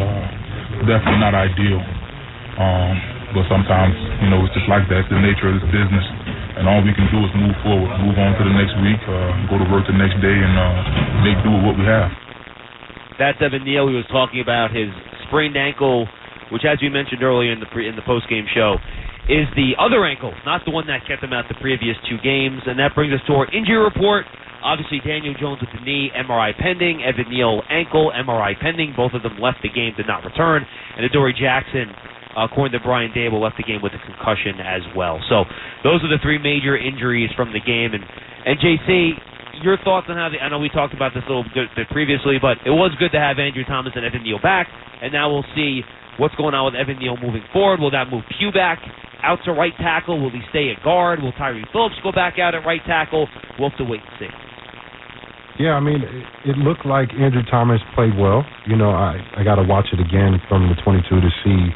definitely not ideal. But sometimes, it's just like that. It's the nature of this business, and all we can do is move forward, move on to the next week, go to work the next day, and make do with what we have. That's Evan Neal. He was talking about his sprained ankle, which, as we mentioned earlier in the post-game show, is the other ankle, not the one that kept him out the previous two games. And that brings us to our injury report. Obviously, Daniel Jones with the knee, MRI pending. Evan Neal, ankle, MRI pending. Both of them left the game, did not return. And Adoree Jackson, according to Brian Dable, left the game with a concussion as well. So those are the three major injuries from the game. And JC, your thoughts on I know we talked about this a little bit previously, but it was good to have Andrew Thomas and Evan Neal back, and now we'll see what's going on with Evan Neal moving forward. Will that move Pugh back out to right tackle? Will he stay at guard? Will Tyree Phillips go back out at right tackle? We'll have to wait and see. Yeah, I mean, it looked like Andrew Thomas played well. You know, I got to watch it again from the 22 to see,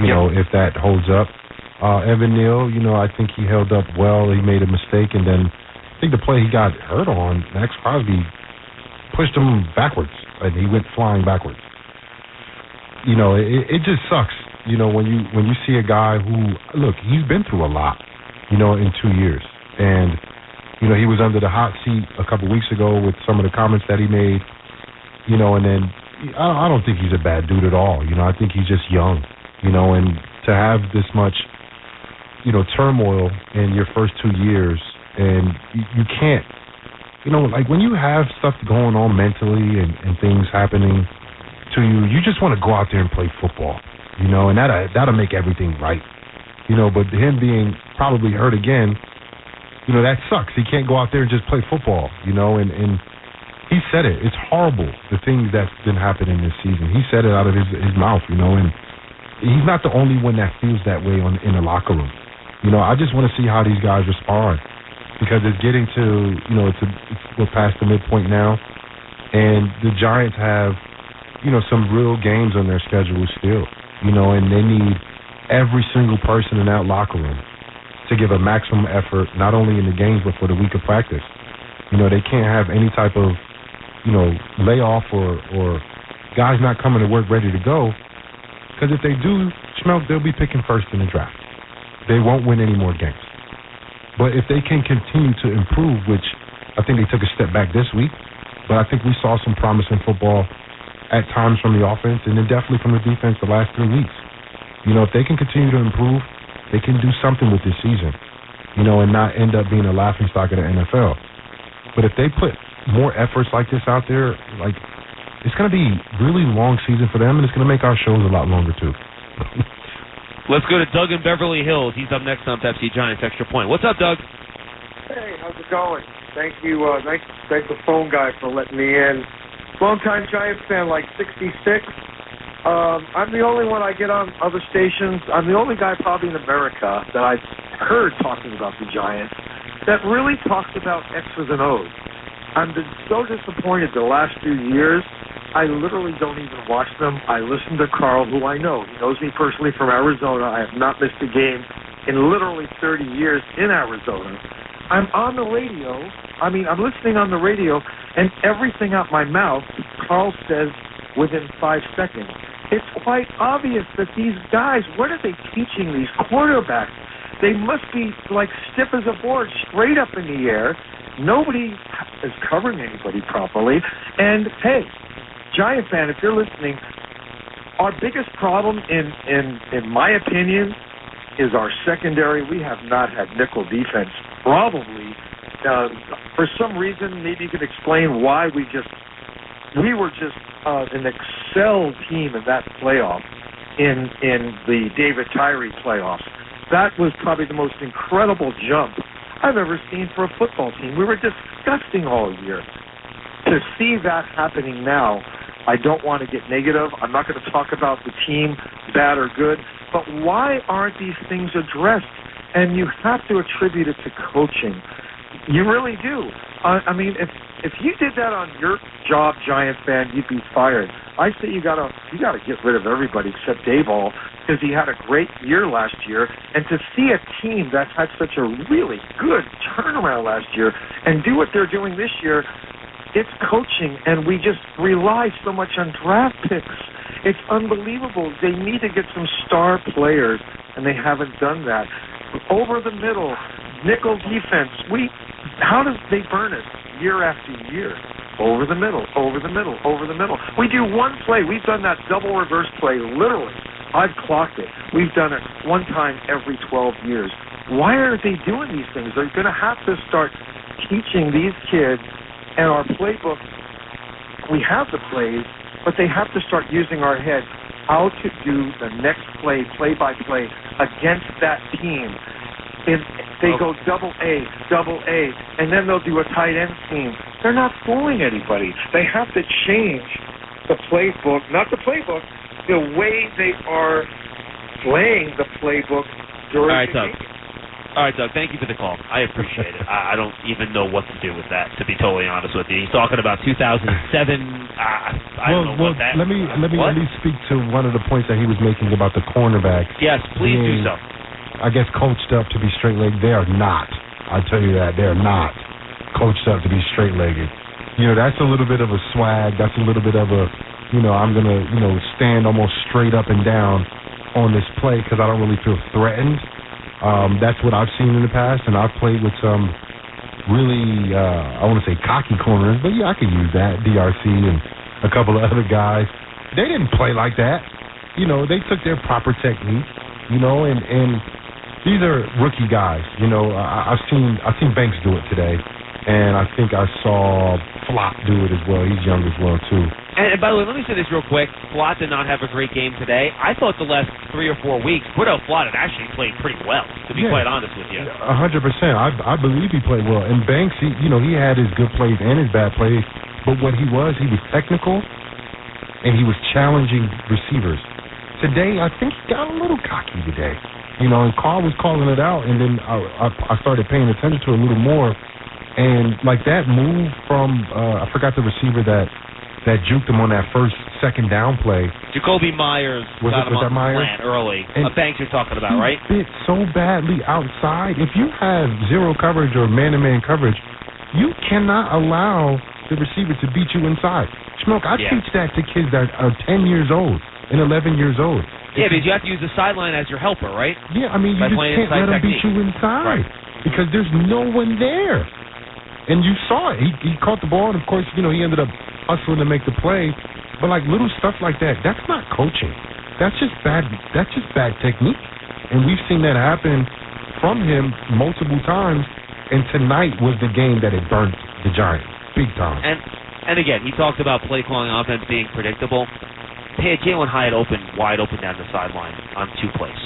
you know, if that holds up. Evan Neal, you know, I think he held up well. He made a mistake, and then I think the play he got hurt on, Max Crosby pushed him backwards, and he went flying backwards. You know, it just sucks. You know, when you see a guy who, look, he's been through a lot, you know, in 2 years, and you know, he was under the hot seat a couple weeks ago with some of the comments that he made, you know, and then I don't think he's a bad dude at all. You know, I think he's just young, you know, and to have this much, you know, turmoil in your first 2 years, and you can't, you know, like when you have stuff going on mentally and things happening to you, you just want to go out there and play football, you know, and that'll make everything right, you know, but him being probably hurt again, you know, that sucks. He can't go out there and just play football, you know, and he said it. It's horrible, the things that's been happening this season. He said it out of his mouth, you know, and he's not the only one that feels that way in the locker room. You know, I just want to see how these guys respond because it's getting to, you know, we're past the midpoint now, and the Giants have, you know, some real games on their schedule still, you know, and they need every single person in that locker room to give a maximum effort, not only in the games, but for the week of practice. You know, they can't have any type of, you know, layoff or guys not coming to work ready to go, because if they do, Schmelk, they'll be picking first in the draft. They won't win any more games. But if they can continue to improve, which I think they took a step back this week, but I think we saw some promising football at times from the offense and then definitely from the defense the last 3 weeks. You know, if they can continue to improve, they can do something with this season, you know, and not end up being a laughingstock of the NFL. But if they put more efforts like this out there, like, it's going to be really long season for them, and it's going to make our shows a lot longer, too. Let's go to Doug in Beverly Hills. He's up next on Pepsi Giants Extra Point. What's up, Doug? Hey, how's it going? Thank you. Thank the phone guy for letting me in. Long-time Giants fan, like 66. I'm the only one I get on other stations. I'm the only guy probably in America that I've heard talking about the Giants that really talks about X's and O's. I've been so disappointed the last few years. I literally don't even watch them. I listen to Carl, who I know. He knows me personally from Arizona. I have not missed a game in literally 30 years in Arizona. I'm on the radio. I mean, I'm listening on the radio, and everything out my mouth, Carl says within 5 seconds. It's quite obvious that these guys, what are they teaching these quarterbacks? They must be like stiff as a board, straight up in the air. Nobody is covering anybody properly. And, hey, Giant fan, if you're listening, our biggest problem, in my opinion, is our secondary. We have not had nickel defense, probably. For some reason, maybe you could explain why we were just an excel team in that playoff, in the David Tyree playoffs. That was probably the most incredible jump I've ever seen for a football team. We were disgusting all year. To see that happening now, I don't want to get negative. I'm not going to talk about the team, bad or good, but why aren't these things addressed? And you have to attribute it to coaching. You really do. I mean, if you did that on your job, Giant fan, you'd be fired. I say you gotta get rid of everybody except Daboll, because he had a great year last year. And to see a team that had such a really good turnaround last year and do what they're doing this year, it's coaching, and we just rely so much on draft picks. It's unbelievable. They need to get some star players, and they haven't done that. Over the middle, nickel defense. How does they burn us year after year? Over the middle, over the middle, over the middle. We do one play. We've done that double reverse play, literally. I've clocked it. We've done it one time every 12 years. Why are they doing these things? They're going to have to start teaching these kids, and our playbook, we have the plays, but they have to start using our head how to do the next play by play against that team. If they go double A, and then they'll do a tight end scheme. They're not fooling anybody. They have to change the playbook, not the playbook, the way they are playing the playbook during the game. All right, Doug, thank you for the call. I appreciate it. I don't even know what to do with that, to be totally honest with you. He's talking about 2007. I don't know what that... Let me at least speak to one of the points that he was making about the cornerbacks. Yes, please do so. I guess coached up to be straight-legged. They are not. I tell you that. They are not coached up to be straight-legged. You know, that's a little bit of a swag. That's a little bit of a, I'm going to, stand almost straight up and down on this play because I don't really feel threatened. That's what I've seen in the past, and I've played with some really, I want to say cocky corners, but yeah, I could use that, DRC and a couple of other guys. They didn't play like that. They took their proper technique, and these are rookie guys. I've seen Banks do it today, and I think I saw Flott do it as well. He's young as well, too. And by the way, let me say this real quick. Flott did not have a great game today. I thought the last 3 or 4 weeks, Cordell Flott had actually played pretty well, to be quite honest with you. 100%. I believe he played well. And Banks, he had his good plays and his bad plays, but what he was technical, and he was challenging receivers. Today, I think he got a little cocky today. And Carl was calling it out, and then I started paying attention to it a little more. And like that move from, I forgot the receiver that juked him on that second down play. Jacoby Myers got him on the slant early. Banks you're talking about, right? He bit so badly outside. If you have zero coverage or man-to-man coverage, you cannot allow the receiver to beat you inside. Schmoke, I teach that to kids that are 10 years old and 11 years old. Yeah, because you have to use the sideline as your helper, right? Yeah, I mean, you just can't let him beat you inside because there's no one there. And you saw it. He caught the ball, and of course, he ended up hustling to make the play. But like little stuff like that, that's not coaching. That's just bad technique. And we've seen that happen from him multiple times. And tonight was the game that it burnt the Giants big time. And again, he talked about play calling offense being predictable. Hey, Jalin Hyatt wide open down the sideline on 2 plays.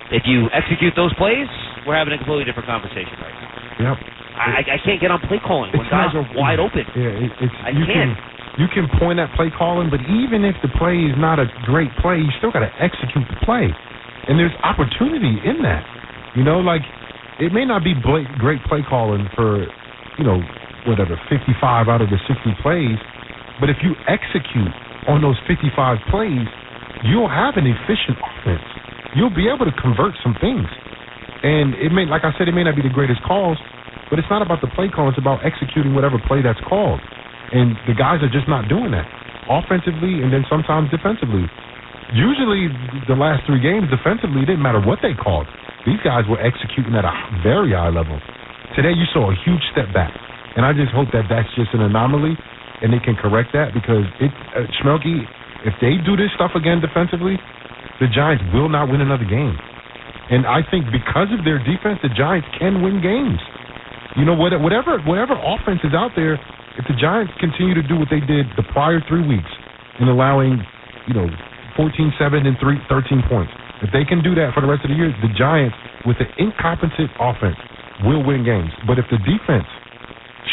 If you execute those plays, we're having a completely different conversation right now. Yep. I can't get on play calling when guys are wide open. Yeah, I can't. You can point at play calling, but even if the play is not a great play, you still got to execute the play. And there's opportunity in that. It may not be great play calling for, 55 out of the 60 plays, but if you execute on those 55 plays, you'll have an efficient offense. You'll be able to convert some things. And it may, like I said, it may not be the greatest calls, but it's not about the play call. It's about executing whatever play that's called. And the guys are just not doing that, offensively and then sometimes defensively. Usually the last 3 games defensively, it didn't matter what they called. These guys were executing at a very high level. Today you saw a huge step back. And I just hope that that's just an anomaly and they can correct that, because Schmelke, if they do this stuff again defensively, the Giants will not win another game. And I think because of their defense, the Giants can win games. Whatever offense is out there, if the Giants continue to do what they did the prior 3 weeks in allowing, 14-7 and 13 points, if they can do that for the rest of the year, the Giants, with an incompetent offense, will win games. But if the defense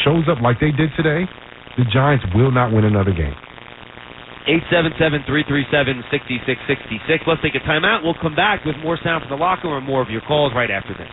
shows up like they did today, the Giants will not win another game. 877-337-6666. Let's take a timeout. We'll come back with more sound from the locker room and more of your calls right after this.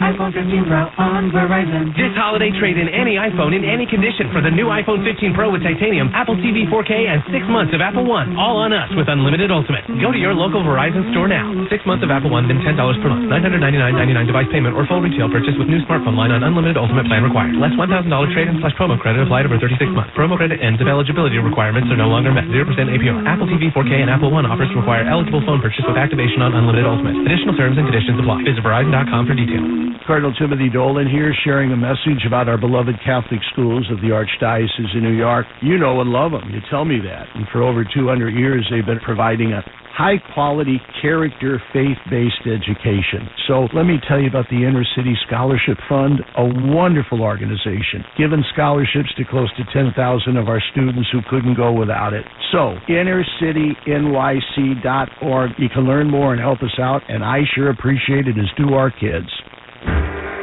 iPhone 15 Pro on Verizon. This holiday, trade in any iPhone in any condition for the new iPhone 15 Pro with titanium, Apple TV 4K, and 6 months of Apple One. All on us with Unlimited Ultimate. Go to your local Verizon store now. 6 months of Apple One, then $10 per month. $999.99 device payment or full retail purchase with new smartphone line on Unlimited Ultimate plan required. Less $1,000 trade-in/promo credit applied over 36 months. Promo credit ends if eligibility requirements are no longer met. 0% APR. Apple TV 4K and Apple One offers require eligible phone purchase with activation on Unlimited Ultimate. Additional terms and conditions apply. Visit Verizon.com for details. Cardinal Timothy Dolan here, sharing a message about our beloved Catholic schools of the Archdiocese of New York. You know and love them. You tell me that. And for over 200 years, they've been providing a high-quality, character, faith-based education. So let me tell you about the Inner City Scholarship Fund, a wonderful organization, giving scholarships to close to 10,000 of our students who couldn't go without it. So, innercitynyc.org. You can learn more and help us out, and I sure appreciate it, as do our kids.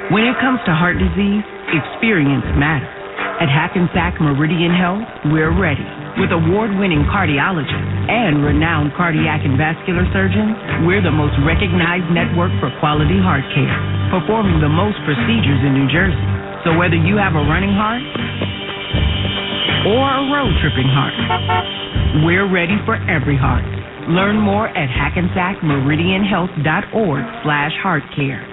When it comes to heart disease, experience matters. At Hackensack Meridian Health, we're ready. With award-winning cardiologists and renowned cardiac and vascular surgeons, we're the most recognized network for quality heart care. performing the most procedures in New Jersey. So whether you have a running heart or a road tripping heart, we're ready for every heart. Learn more at hackensackmeridianhealth.org/heartcare.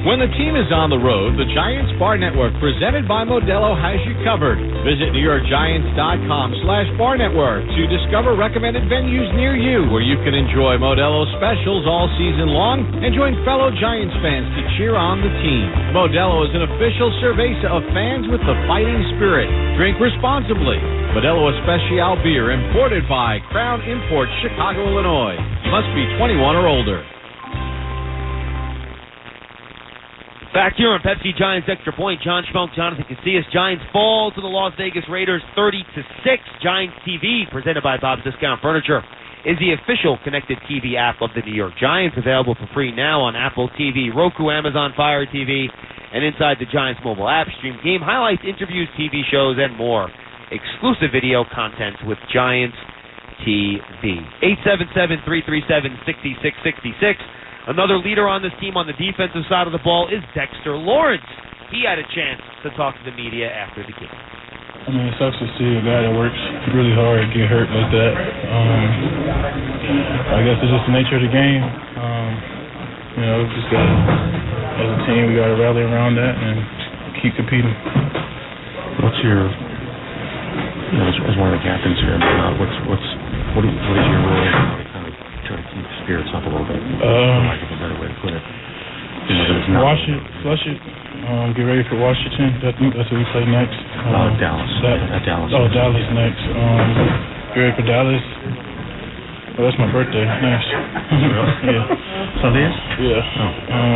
When the team is on the road, the Giants Bar Network, presented by Modelo, has you covered. Visit NewYorkGiants.com/Bar Network to discover recommended venues near you where you can enjoy Modelo specials all season long and join fellow Giants fans to cheer on the team. Modelo is an official cerveza of fans with the fighting spirit. Drink responsibly. Modelo Especial beer imported by Crown Imports, Chicago, Illinois. Must be 21 or older. Back here on Pepsi Giants Extra Point, John Schmelk, Jonathan Casillas. Giants fall to the Las Vegas Raiders 30-6. Giants TV, presented by Bob's Discount Furniture, is the official connected TV app of the New York Giants, available for free now on Apple TV, Roku, Amazon Fire TV, and inside the Giants mobile app. Stream game highlights, interviews, TV shows, and more. Exclusive video content with Giants TV. 877-337-6666. Another leader on this team on the defensive side of the ball is Dexter Lawrence. He had a chance to talk to the media after the game. I mean, it sucks to see a guy that works really hard get hurt like that. I guess it's just the nature of the game. Just got as a team, we got to rally around that and keep competing. What's your, as one of the captains here, what is your role? Try to keep spirits up a little bit. Lack of a better way to put it. Flush it. Get ready for Washington. I think that's what we play next. Dallas. Dallas. Oh, Dallas next. Get ready for Dallas. Oh, that's my birthday. Nice. Yeah. Sunday is? Yeah.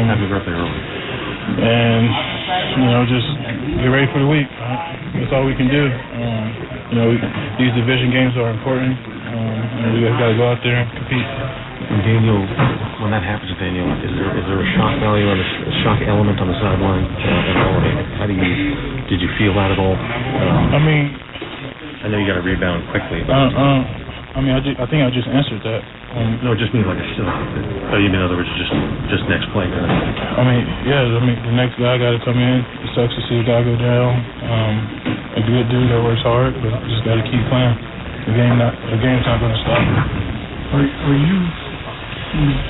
Happy birthday early. And, just get ready for the week. That's all we can do. These division games are important. We got to go out there and compete. And Daniel, when that happens to Daniel, is there a shock value or a shock element on the sideline at all? Did you feel that at all? I know you got to rebound quickly. But I think I just answered that. No, just mean like a still. You mean in other words, just next play? Kind of. The next guy got to come in. It sucks to see a guy go down. A good dude that works hard, but just got to keep playing. The game's not going to stop. Are you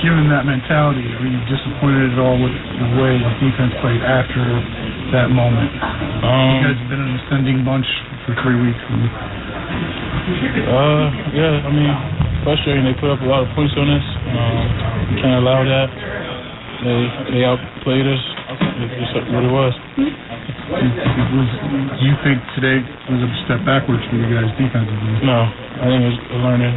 given that mentality? Are you disappointed at all with the way the defense played after that moment? You guys have been an ascending bunch for 3 weeks. Frustrating. They put up a lot of points on us. We can't allow that. They outplayed us. It's just what it was. Do you think today was a step backwards for you guys defensively? No, I think it's a learning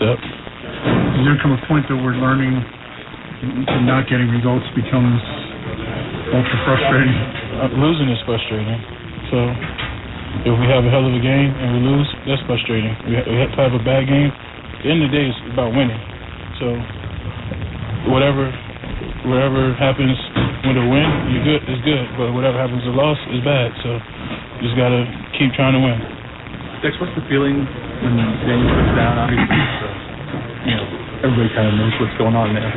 step. Does there come a point that we're learning and not getting results becomes ultra frustrating? Losing is frustrating. So if we have a hell of a game and we lose, that's frustrating. We have to have a bad game. At the end of the day, it's about winning. So whatever happens with a win, it's good. But whatever happens with a loss is bad. So you just got to keep trying to win. Dex, what's the feeling when Daniel goes down? Obviously, everybody kind of knows what's going on there.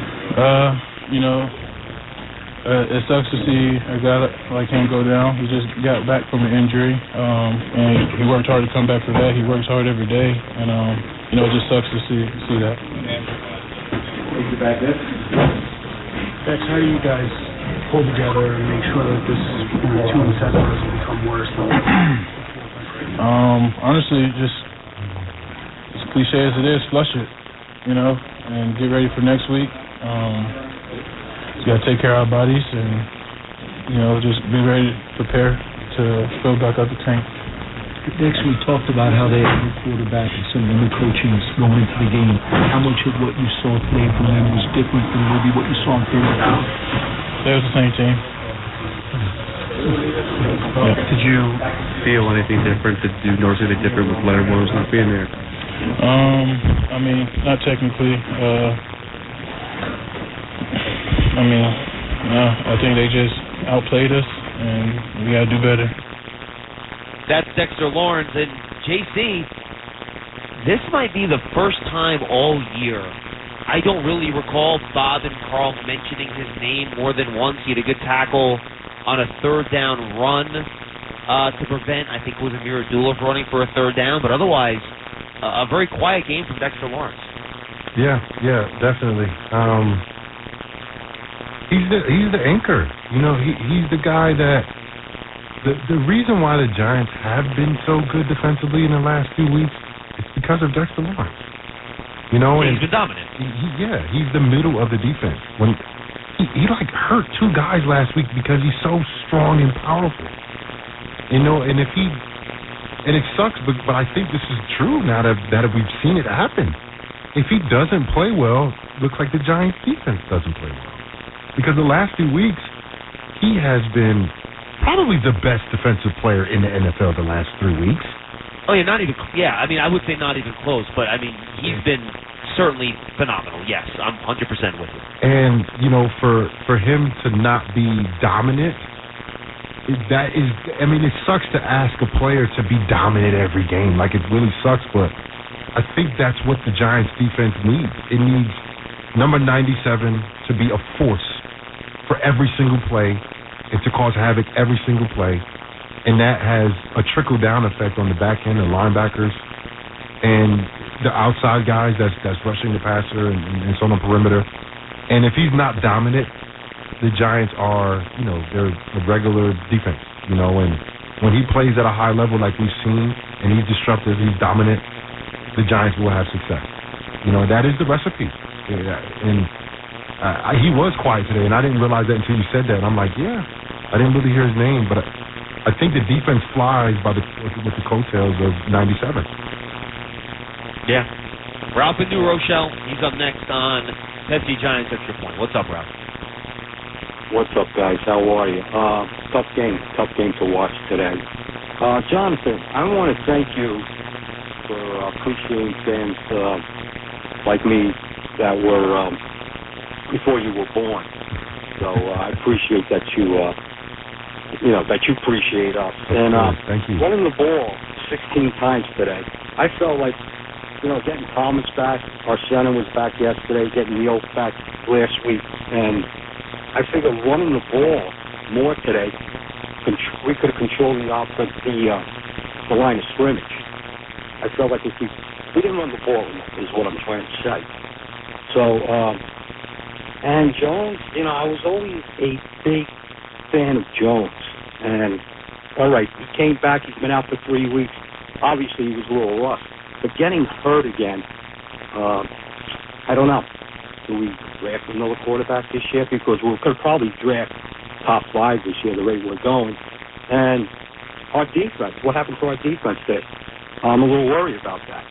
It sucks to see a guy like him go down. He just got back from an injury, and he worked hard to come back for that. He works hard every day, and it just sucks to see that. Dex, how do you guys pull together and make sure that this 2-7 doesn't become worse? Honestly, just as cliche as it is, flush it, and get ready for next week. Just got to take care of our bodies and, just be ready to prepare to fill back up the tank. Dex, we talked about how they had a new quarterback and some of the new coachings going into the game. How much of what you saw today from them was different than maybe what you saw in Philadelphia? They was the same team. Did you feel anything different? Did you notice anything different with Leonard Williams not being there? Not technically. No, I think they just outplayed us, and we got to do better. That's Dexter Lawrence. And JC, this might be the first time all year I don't really recall Bob and Carl mentioning his name more than once. He had a good tackle on a third down run to prevent, I think it was Amir Abdullah running for a third down, but otherwise, a very quiet game from Dexter Lawrence. Yeah, definitely. He's the anchor. You know, he's the guy that the reason why the Giants have been so good defensively in the last few weeks is because of Dexter Lawrence. You know, he's been dominant. He's the middle of the defense. When he like hurt two guys last week because he's so strong and powerful. You know, and it sucks, but I think this is true now that we've seen it happen. If he doesn't play well, it looks like the Giants defense doesn't play well. Because the last few weeks, he has been probably the best defensive player in the NFL the last 3 weeks. Oh, yeah, I mean, I would say not even close, but, I mean, he's been certainly phenomenal. Yes, I'm 100% with you. And, you know, for him to not be dominant, that is, I mean, it sucks to ask a player to be dominant every game. Like, it really sucks, but I think that's what the Giants defense needs. It needs number 97 to be a force for every single play and to cause havoc every single play. And that has a trickle-down effect on the back end, the linebackers, and the outside guys that's rushing the passer and so on the perimeter. And if he's not dominant, the Giants are, you know, they're a regular defense, you know, and when he plays at a high level like we've seen, and he's disruptive, he's dominant, the Giants will have success. You know, that is the recipe. And he was quiet today, and I didn't realize that until you said that. And I'm like, yeah, I didn't really hear his name, but I think the defense flies with the coattails of 97. Yeah. Ralph in New Rochelle, he's up next on Pepsi Giants Extra Point. What's up, Ralph? What's up, guys? How are you? Tough game to watch today. Jonathan, I want to thank you for appreciating fans like me that were before you were born. So I appreciate that you appreciate us. And thank you. Running the ball 16 times today, I felt like, you know, getting Thomas back, our center was back yesterday, getting Neal back last week, and I figured running the ball more today, we could have controlled the offense, the line of scrimmage. I felt like if we didn't run the ball enough, is what I'm trying to say. So, and Jones, you know, I was always a big fan of Jones. And, all right, he came back. He's been out for 3 weeks. Obviously, he was a little rough. But getting hurt again, I don't know. Do we draft another quarterback this year? Because we could probably draft top 5 this year, the rate we're going. And our defense, what happened to our defense today? I'm a little worried about that.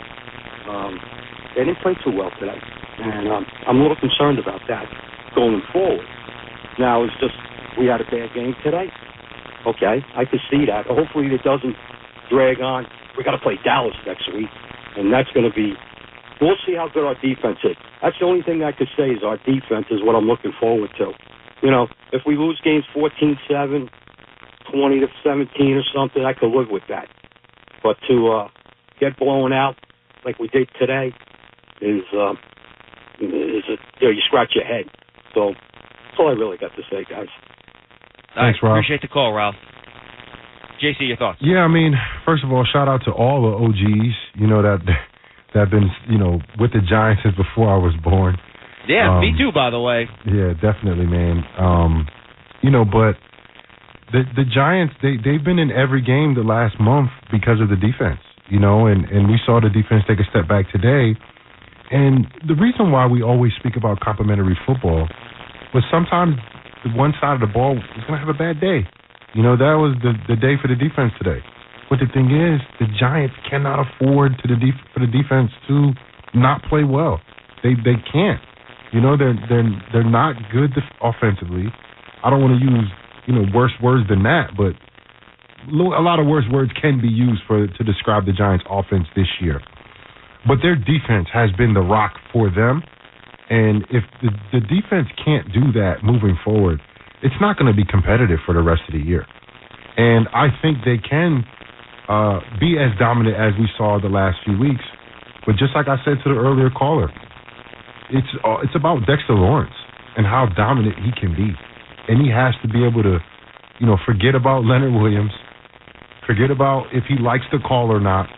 They didn't play too well today. And I'm a little concerned about that going forward. Now, it's just we had a bad game today. Okay, I can see that. Hopefully it doesn't drag on. We got to play Dallas next week, and that's going to be. We'll see how good our defense is. That's the only thing I could say is our defense is what I'm looking forward to. You know, if we lose games 14-7, 20-17 or something, I could live with that. But to get blown out like we did today is you scratch your head. So that's all I really got to say, guys. Thanks, Ralph. Appreciate the call, Ralph. JC, your thoughts? Yeah, I mean, first of all, shout out to all the OGs, you know, that have been, you know, with the Giants since before I was born. Yeah, me too, by the way. Yeah, definitely, man. You know, but the Giants, they've been in every game the last month because of the defense, you know, and we saw the defense take a step back today. And the reason why we always speak about complimentary football was sometimes the one side of the ball was going to have a bad day. You know, that was the day for the defense today. But the thing is, the Giants cannot afford for the defense to not play well. They can't. You know, they're not good offensively. I don't want to use, you know, worse words than that, but a lot of worse words can be used to describe the Giants' offense this year. But their defense has been the rock for them. And if the defense can't do that moving forward, it's not going to be competitive for the rest of the year. And I think they can be as dominant as we saw the last few weeks. But just like I said to the earlier caller, it's about Dexter Lawrence and how dominant he can be. And he has to be able to, forget about Leonard Williams, forget about if he likes the call or not,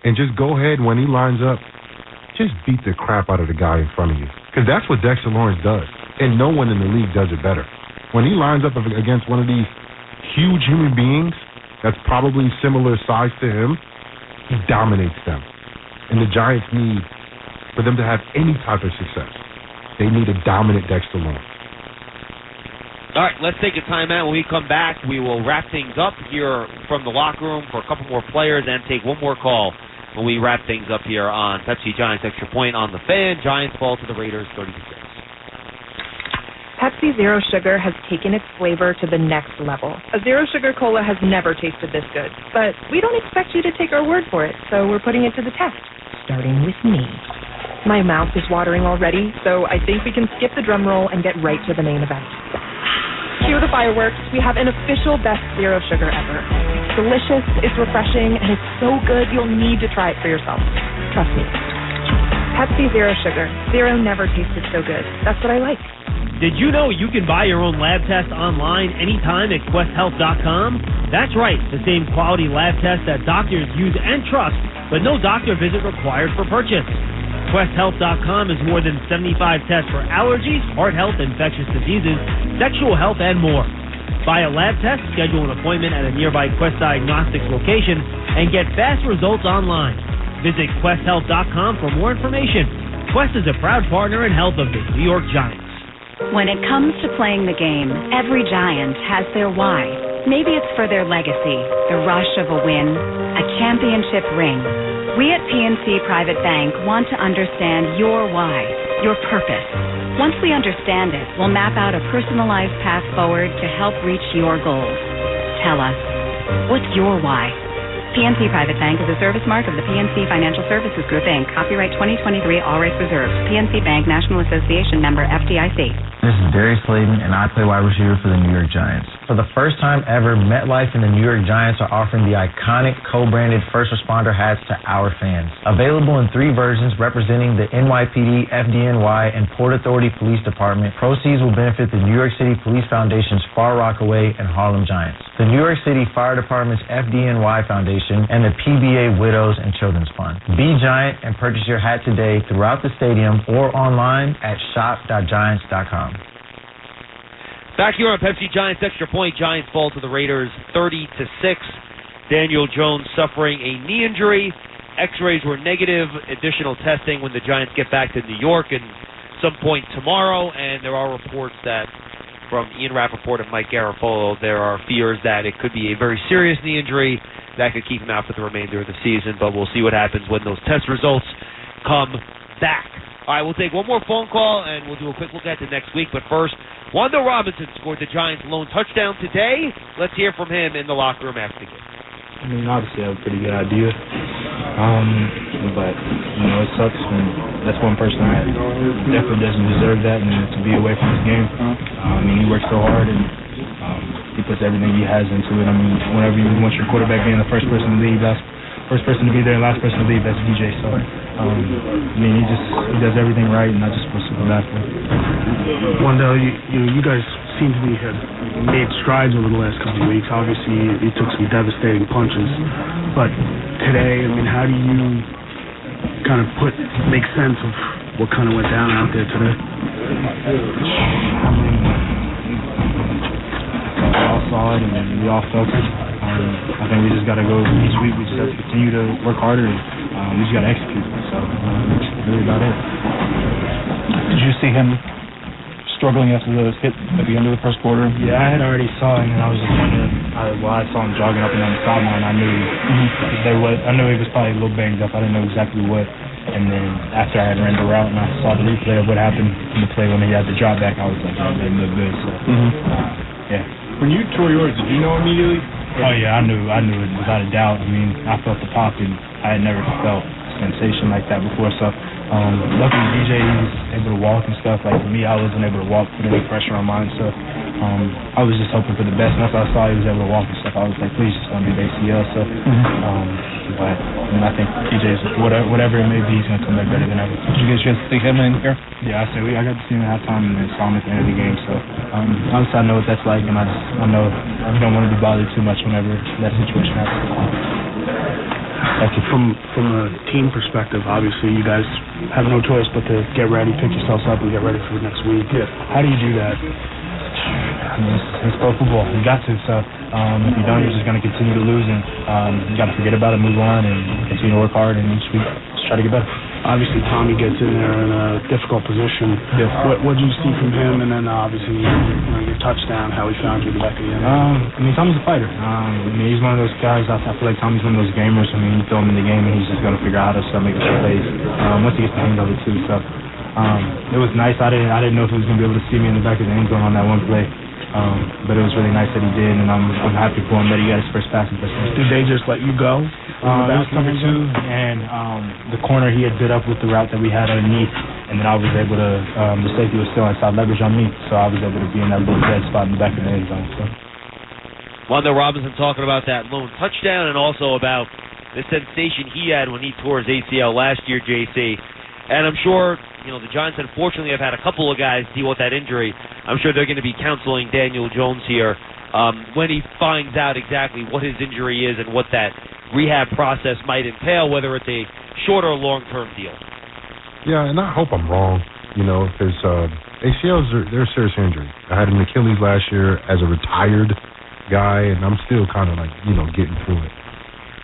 and just go ahead when he lines up, just beat the crap out of the guy in front of you. Because that's what Dexter Lawrence does. And no one in the league does it better. When he lines up against one of these huge human beings that's probably similar size to him, he dominates them. And the Giants need, for them to have any type of success, they need a dominant Dexter Lawrence. All right, let's take a timeout. When we come back, we will wrap things up here from the locker room for a couple more players and take one more call when we wrap things up here on Pepsi Giants Extra Point on the Fan. Giants fall to the Raiders 30-6. Pepsi Zero Sugar has taken its flavor to the next level. A Zero Sugar Cola has never tasted this good, but we don't expect you to take our word for it, so we're putting it to the test, starting with me. My mouth is watering already, so I think we can skip the drum roll and get right to the main event. Cue the fireworks. We have an official best Zero Sugar ever. It's delicious, it's refreshing, and it's so good you'll need to try it for yourself. Trust me. Pepsi Zero Sugar. Zero never tasted so good. That's what I like. Did you know you can buy your own lab test online anytime at QuestHealth.com? That's right, the same quality lab test that doctors use and trust, but no doctor visit required for purchase. QuestHealth.com is more than 75 tests for allergies, heart health, infectious diseases, sexual health, and more. Buy a lab test, schedule an appointment at a nearby Quest Diagnostics location, and get fast results online. Visit QuestHealth.com for more information. Quest is a proud partner in health of the New York Giants. When it comes to playing the game, every Giant has their why. Maybe it's for their legacy, the rush of a win, a championship ring. We at PNC Private Bank want to understand your why, your purpose. Once we understand it, we'll map out a personalized path forward to help reach your goals. Tell us, what's your why? PNC Private Bank is a service mark of the PNC Financial Services Group, Inc. Copyright 2023, all rights reserved. PNC Bank, National Association member, FDIC. This is Darius Slayton, and I play wide receiver for the New York Giants. For the first time ever, MetLife and the New York Giants are offering the iconic co-branded first responder hats to our fans. Available in 3 versions representing the NYPD, FDNY, and Port Authority Police Department, proceeds will benefit the New York City Police Foundation's Far Rockaway and Harlem Giants, the New York City Fire Department's FDNY Foundation, and the PBA Widows and Children's Fund. Be Giant and purchase your hat today throughout the stadium or online at shop.giants.com. Back here on Pepsi Giants Extra Point, Giants fall to the Raiders 30-6. Daniel Jones suffering a knee injury. X-rays were negative. Additional testing when the Giants get back to New York at some point tomorrow. And there are reports that from Ian Rappaport and Mike Garafolo, there are fears that it could be a very serious knee injury that could keep him out for the remainder of the season. But we'll see what happens when those test results come back. All right, we'll take one more phone call, and we'll do a quick look at the next week. But first, Wando Robinson scored the Giants' lone touchdown today. Let's hear from him in the locker room after the game. I mean, obviously, I have a pretty good idea. But, it sucks when that's one person that definitely doesn't deserve that and to be away from this game. He works so hard, and he puts everything he has into it. Whenever you want your quarterback being the first person to leave, first person to be there and last person to leave, that's DJ. So, he does everything right, and I just feel super bad for him. Wando, you guys seem to be have made strides over the last couple of weeks. Obviously, you took some devastating punches, but today, how do you kind of make sense of what kind of went down out there today? We all saw it, and we all felt it. I think we just got to go each week. We just have to continue to work harder, and we just got to execute. So that's really about it. Did you see him struggling after the hit at the end of the first quarter? Yeah, I had already saw him, and I was just wondering. I saw him jogging up and down the sideline. I knew he was probably a little banged up. I didn't know exactly what. And then after I had ran the route and I saw the replay of what happened in the play when he had the drop back, I was like, that didn't look good. So, yeah. When you tore yours, did you know immediately? Oh yeah, I knew it without a doubt. I felt the pop, and I had never felt a sensation like that before. So, luckily DJ, he was able to walk and stuff. Like for me, I wasn't able to walk, put any pressure on mine. So, I was just hoping for the best. Once I saw he was able to walk and stuff, I was like, please, just don't do the ACL. So, but I think TJ's whatever it may be, he's gonna come back better than ever. Did you get a chance to see him in here? Yeah, I got to see him at halftime and then saw him at the end of the game. So obviously I know what that's like, and I know you don't want to be bothered too much whenever that situation happens. From a team perspective, obviously you guys have no choice but to get ready, pick yourselves up, and get ready for the next week. Yeah. How do you do that? I mean, it's pro football. You got to. So if you don't, you're just going to continue to lose, and you got to forget about it, move on, and continue to work hard, and each week just try to get better. Obviously, Tommy gets in there in a difficult position. Yeah. What did you see from him, and then obviously your touchdown, how he found you in the back of the end? I mean, Tommy's a fighter. He's one of those guys. I feel like Tommy's one of those gamers. I mean, you throw him in the game, and he's just going to figure out how to start making some plays once he gets the hang of it too. So it was nice. I didn't know if he was going to be able to see me in the back of the end zone on that one play. But it was really nice that he did, and I'm happy for him that he got his first pass. Did they just let you go? It was cover 2, and the corner he had bid up with the route that we had underneath, and then I was able to, the safety was still inside leverage on me, so I was able to be in that little dead spot in the back of the end zone. So. Wanda Robinson talking about that lone touchdown and also about the sensation he had when he tore his ACL last year, JC. And I'm sure, the Giants unfortunately have had a couple of guys deal with that injury. I'm sure they're going to be counseling Daniel Jones here when he finds out exactly what his injury is and what that rehab process might entail, whether it's a short or long-term deal. Yeah, and I hope I'm wrong. Because ACLs, they're a serious injury. I had an Achilles last year as a retired guy, and I'm still kind of getting through it.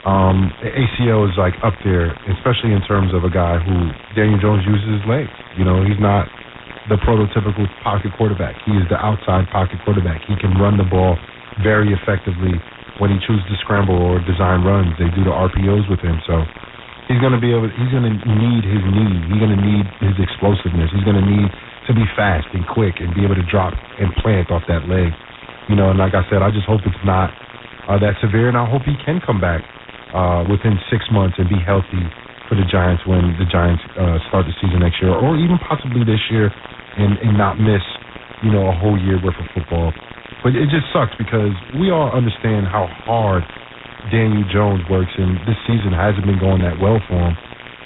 ACL is up there, especially in terms of a guy who Daniel Jones uses his legs. He's not the prototypical pocket quarterback. He is the outside pocket quarterback. He can run the ball very effectively when he chooses to scramble or design runs. They do the RPOs with him, so he's going to need his knee. He's going to need his explosiveness. He's going to need to be fast and quick and be able to drop and plant off that leg. And like I said, I just hope it's not that severe, and I hope he can come back within 6 months and be healthy for the Giants when the Giants start the season next year, or even possibly this year, and not miss, a whole year worth of football. But it just sucks because we all understand how hard Daniel Jones works, and this season hasn't been going that well for him.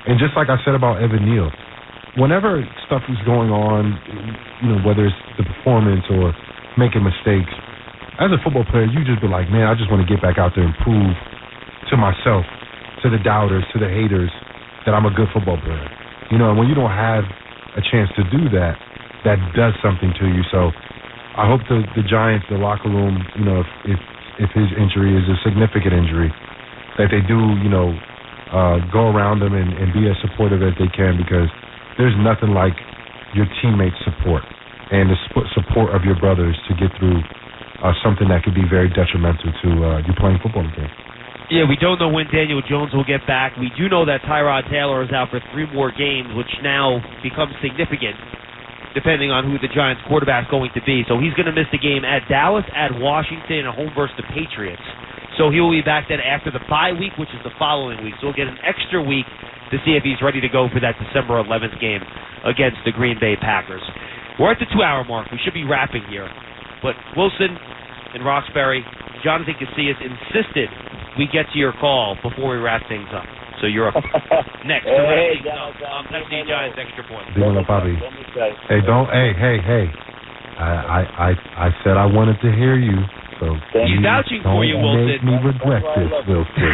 And just like I said about Evan Neal, whenever stuff is going on, whether it's the performance or making mistakes, as a football player, you just be like, man, I just want to get back out there and prove to myself, to the doubters, to the haters, that I'm a good football player. And when you don't have a chance to do that, that does something to you. So I hope the Giants, the locker room, if his injury is a significant injury, that they do, go around him and be as supportive as they can, because there's nothing like your teammates' support and the support of your brothers to get through something that could be very detrimental to you playing football again. Yeah, we don't know when Daniel Jones will get back. We do know that Tyrod Taylor is out for 3 more games, which now becomes significant depending on who the Giants' quarterback is going to be. So he's going to miss the game at Dallas, at Washington, and a home versus the Patriots. So he will be back then after the bye week, which is the following week. So we'll get an extra week to see if he's ready to go for that December 11th game against the Green Bay Packers. We're at the 2-hour mark. We should be wrapping here. But Wilson and Roxbury, Jonathan Casillas insisted we get to your call before we wrap things up. So you're up next. Hey, that's the Giants Extra Point. Dímelo, papi. Hey, don't. Hey. I said I wanted to hear you. So he's vouching for you, Wilson. Make me regret this, Wilson.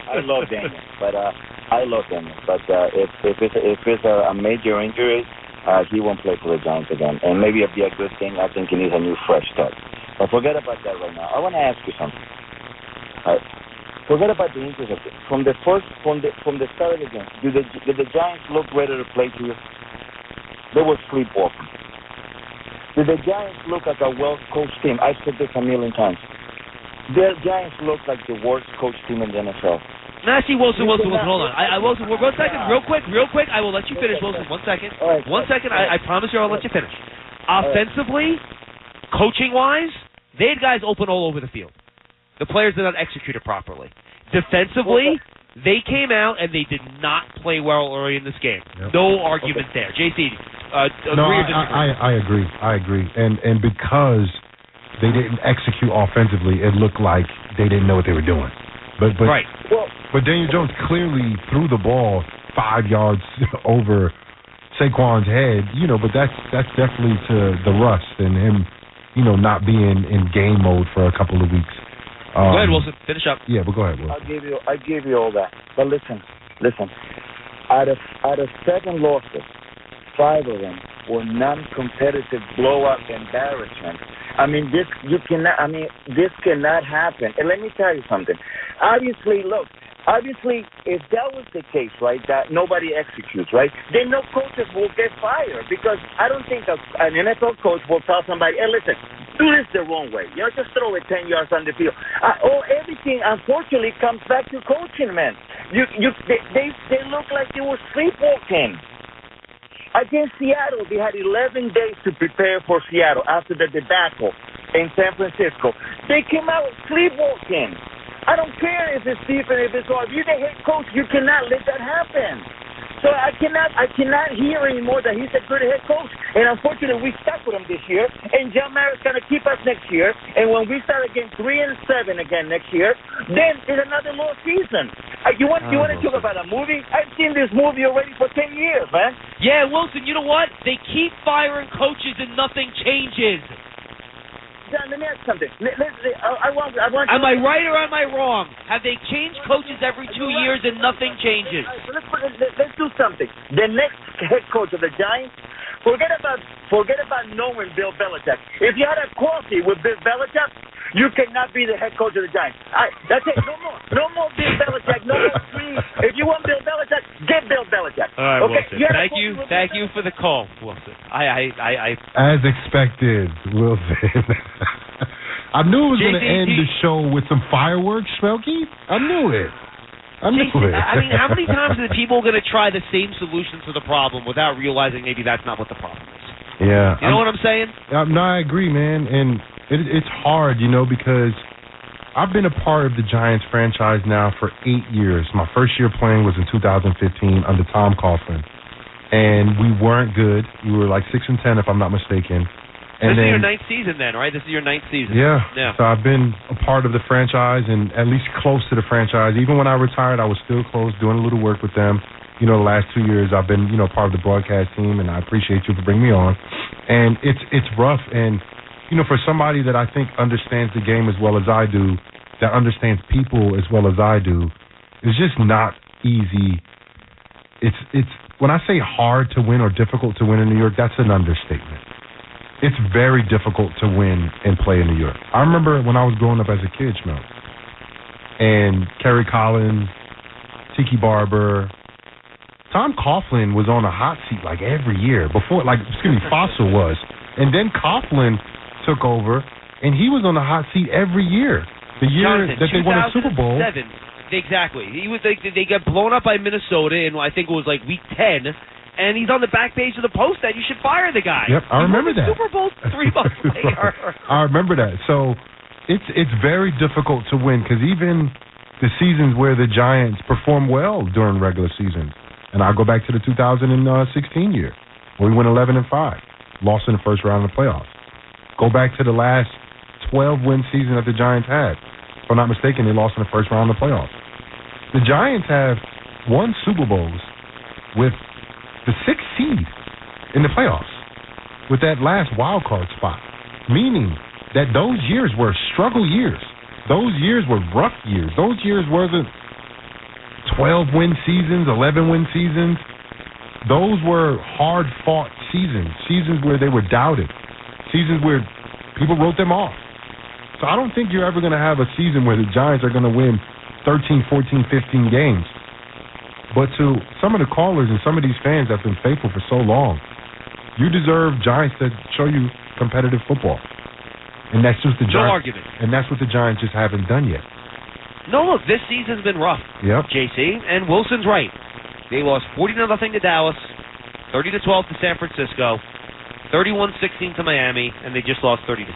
I love Daniel, but if it's a major injury, he won't play for the Giants again, and maybe it'll be a good thing. I think he needs a new fresh start. But forget about that right now. I want to ask you something. Forget about the injuries of it. From the start of the game, did the Giants look ready to play to you? They were sleepwalking. Did the Giants look like a well-coached team? I've said this a million times. The Giants look like the worst coached team in the NFL. Wilson, hold on. Wilson, 1 second, real quick. I will let you finish, Wilson. 1 second. Right. 1 second. I promise you I'll let you finish. Offensively, coaching-wise, they had guys open all over the field. The players did not execute it properly. Defensively, they came out and they did not play well early in this game. Yep. No argument there. JC, agree or disagree? I agree. I agree. And because they didn't execute offensively, it looked like they didn't know what they were doing. But right. But Daniel Jones clearly threw the ball 5 yards over Saquon's head, but that's definitely to the rust and him, not being in game mode for a couple of weeks. Go ahead, Wilson. Finish up. Yeah, but go ahead, Wilson. I gave you all that. But listen. Out of 7 losses, 5 of them were non-competitive blowout embarrassments. I mean, this cannot happen. And let me tell you something. Obviously, if that was the case, right, that nobody executes, right, then no coaches will get fired, because I don't think an NFL coach will tell somebody, hey, listen, do this the wrong way. Just throw it 10 yards on the field. Everything, unfortunately, comes back to coaching, man. They look like they were sleepwalking. Against Seattle, they had 11 days to prepare for Seattle after the debacle in San Francisco. They came out sleepwalking. I don't care if it's Stephen, if it's all. If you're the head coach, you cannot let that happen. So I cannot hear anymore that he's a good head coach. And unfortunately, we stuck with him this year. And John Mara's going to keep us next year. And when we start again 3-7 again next year, then it's another lost season. You want to talk about a movie? I've seen this movie already for 10 years, man. Yeah, Wilson, you know what? They keep firing coaches and nothing changes. John, let me ask something. I want am I right or am I wrong? Have they changed coaches every 2 years and nothing changes? Let's do something. The next head coach of the Giants, forget about knowing Bill Belichick. If you had a coffee with Bill Belichick, you cannot be the head coach of the Giants. That's it. No more Bill Belichick. No more free. If you want Bill Belichick, get Bill Belichick. All right, okay? Wilson. Thank you for the call, Wilson. I as expected, Wilson. I knew it was going to end the show with some fireworks, Smokey. I knew it. I mean, how many times are the people going to try the same solution to the problem without realizing maybe that's not what the problem is? Yeah. You know what I'm saying? No, I agree, man. And it's hard, because I've been a part of the Giants franchise now for 8 years. My first year playing was in 2015 under Tom Coughlin. And we weren't good. We were like 6-10, if I'm not mistaken. And this is your 9th season then, right? This is your 9th season. Yeah. So I've been a part of the franchise and at least close to the franchise. Even when I retired, I was still close, doing a little work with them. The last 2 years I've been, part of the broadcast team, and I appreciate you for bringing me on. And it's rough. And, for somebody that I think understands the game as well as I do, that understands people as well as I do, it's just not easy. It's when I say hard to win or difficult to win in New York, that's an understatement. It's very difficult to win and play in New York. I remember when I was growing up as a kid, Schmelz, and Kerry Collins, Tiki Barber, Tom Coughlin was on a hot seat like every year before, Fossil was, and then Coughlin took over, and he was on the hot seat every year. The year Jonathan, that they won a Super Bowl. Exactly. They got blown up by Minnesota in I think it was like week 10. And he's on the back page of the Post that you should fire the guy. Yep, I remember that. Super Bowl 3 months later. I remember that. So it's very difficult to win because even the seasons where the Giants perform well during regular seasons, and I'll go back to the 2016 year where we went 11-5, lost in the first round of the playoffs. Go back to the last 12-win season that the Giants had. If I'm not mistaken, they lost in the first round of the playoffs. The Giants have won Super Bowls with the 6th seed in the playoffs with that last wild card spot, meaning that those years were struggle years. Those years were rough years. Those years wasn't 12-win seasons, 11-win seasons. Those were hard-fought seasons where they were doubted, seasons where people wrote them off. So I don't think you're ever going to have a season where the Giants are going to win 13, 14, 15 games. But to some of the callers and some of these fans that have been faithful for so long, you deserve Giants to show you competitive football. And that's just the Giants. No argument. And that's what the Giants just haven't done yet. No, look, this season's been rough. Yep. JC, and Wilson's right. They lost 40-0 to Dallas, 30-12 to San Francisco, 31-16 to Miami, and they just lost 30-6.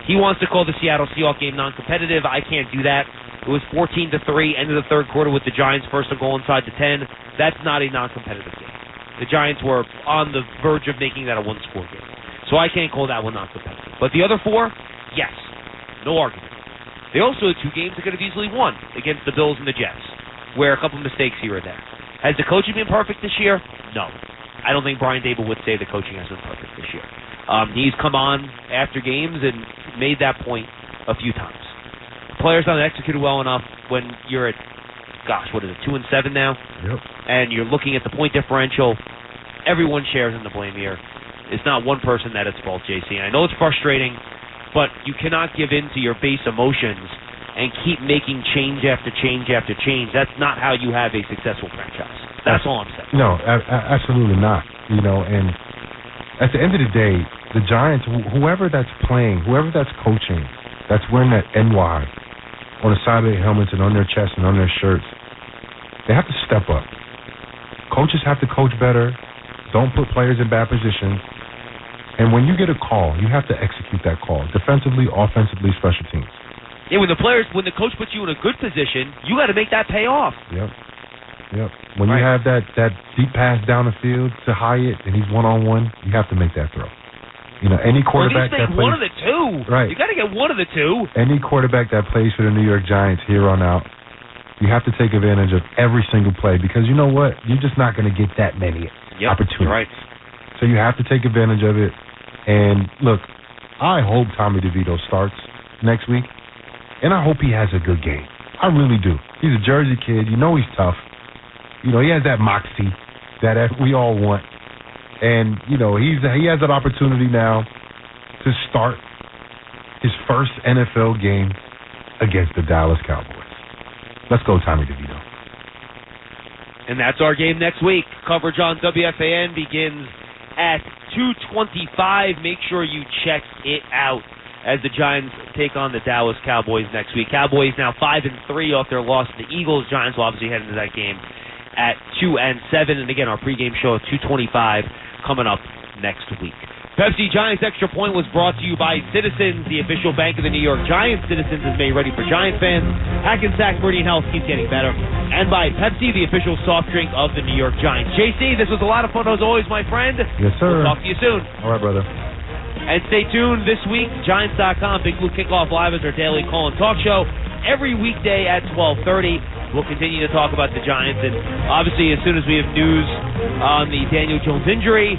He wants to call the Seattle Seahawks game non-competitive. I can't do that. It was 14-3, end of the third quarter with the Giants first and goal inside the 10. That's not a non-competitive game. The Giants were on the verge of making that a one-score game. So I can't call that one not competitive. But the other 4, yes, no argument. They also had 2 games they could have easily won against the Bills and the Jets, where a couple of mistakes here or there. Has the coaching been perfect this year? No. I don't think Brian Daboll would say the coaching has been perfect this year. He's come on after games and made that point a few times. The players haven't executed well enough when you're at, 2-7 now? Yep. And you're looking at the point differential. Everyone shares in the blame here. It's not one person that it's fault, JC. And I know it's frustrating, but you cannot give in to your base emotions and keep making change after change after change. That's not how you have a successful franchise. That's all I'm saying. No, absolutely not. And at the end of the day, the Giants, whoever that's playing, whoever that's coaching, that's wearing that NY on the side of their helmets and on their chest and on their shirts, they have to step up. Coaches have to coach better. Don't put players in bad positions. And when you get a call, you have to execute that call, defensively, offensively, special teams. Yeah, when the coach puts you in a good position, you got to make that pay off. Yep. When you have that deep pass down the field to Hyatt and he's one-on-one, you have to make that throw. Any quarterback that plays... one of the 2. Right. You got to get one of the 2. Any quarterback that plays for the New York Giants here on out, you have to take advantage of every single play because you know what? You're just not going to get that many opportunities. Right. So you have to take advantage of it. And, look, I hope Tommy DeVito starts next week, and I hope he has a good game. I really do. He's a Jersey kid. He's tough. He has that moxie that we all want. And, he has that opportunity now to start his first NFL game against the Dallas Cowboys. Let's go, Tommy DeVito. And that's our game next week. Coverage on WFAN begins at 2:25. Make sure you check it out as the Giants take on the Dallas Cowboys next week. Cowboys now 5-3 off their loss to the Eagles. Giants will obviously head into that game at 2-7. And again, our pregame show at 2:25 coming up next week. Pepsi Giants Extra Point was brought to you by Citizens, the official bank of the New York Giants. Citizens is made ready for Giants fans. Hackensack Meridian Health keeps getting better. And by Pepsi, the official soft drink of the New York Giants. JC, this was a lot of fun as always, my friend. Yes, sir. We'll talk to you soon. All right, brother. And stay tuned this week. Giants.com, Big Blue Kickoff Live is our daily call and talk show every weekday at 12:30. We'll continue to talk about the Giants. And obviously, as soon as we have news on the Daniel Jones injury,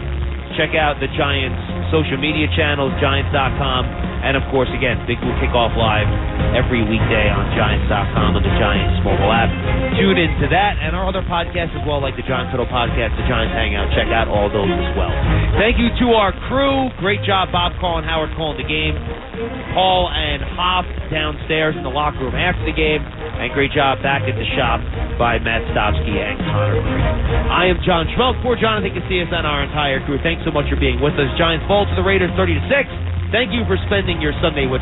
check out the Giants' social media channels, Giants.com, and of course, again, Big Blue Kickoff Live every weekday on Giants.com and the Giants mobile app. Tune into that and our other podcasts as well, like the Giants Huddle Podcast, the Giants Hangout. Check out all those as well. Thank you to our crew. Great job, Bob, Carl, and Howard calling the game. Paul and Hoff downstairs in the locker room after the game, and great job back at the shop by Matt Stopsky and Connor Green. I am John Schmelk for Jonathan Casillas and our entire crew. Thanks so much for being with us. Giants fall to the Raiders 30-6. Thank you for spending your Sunday with us.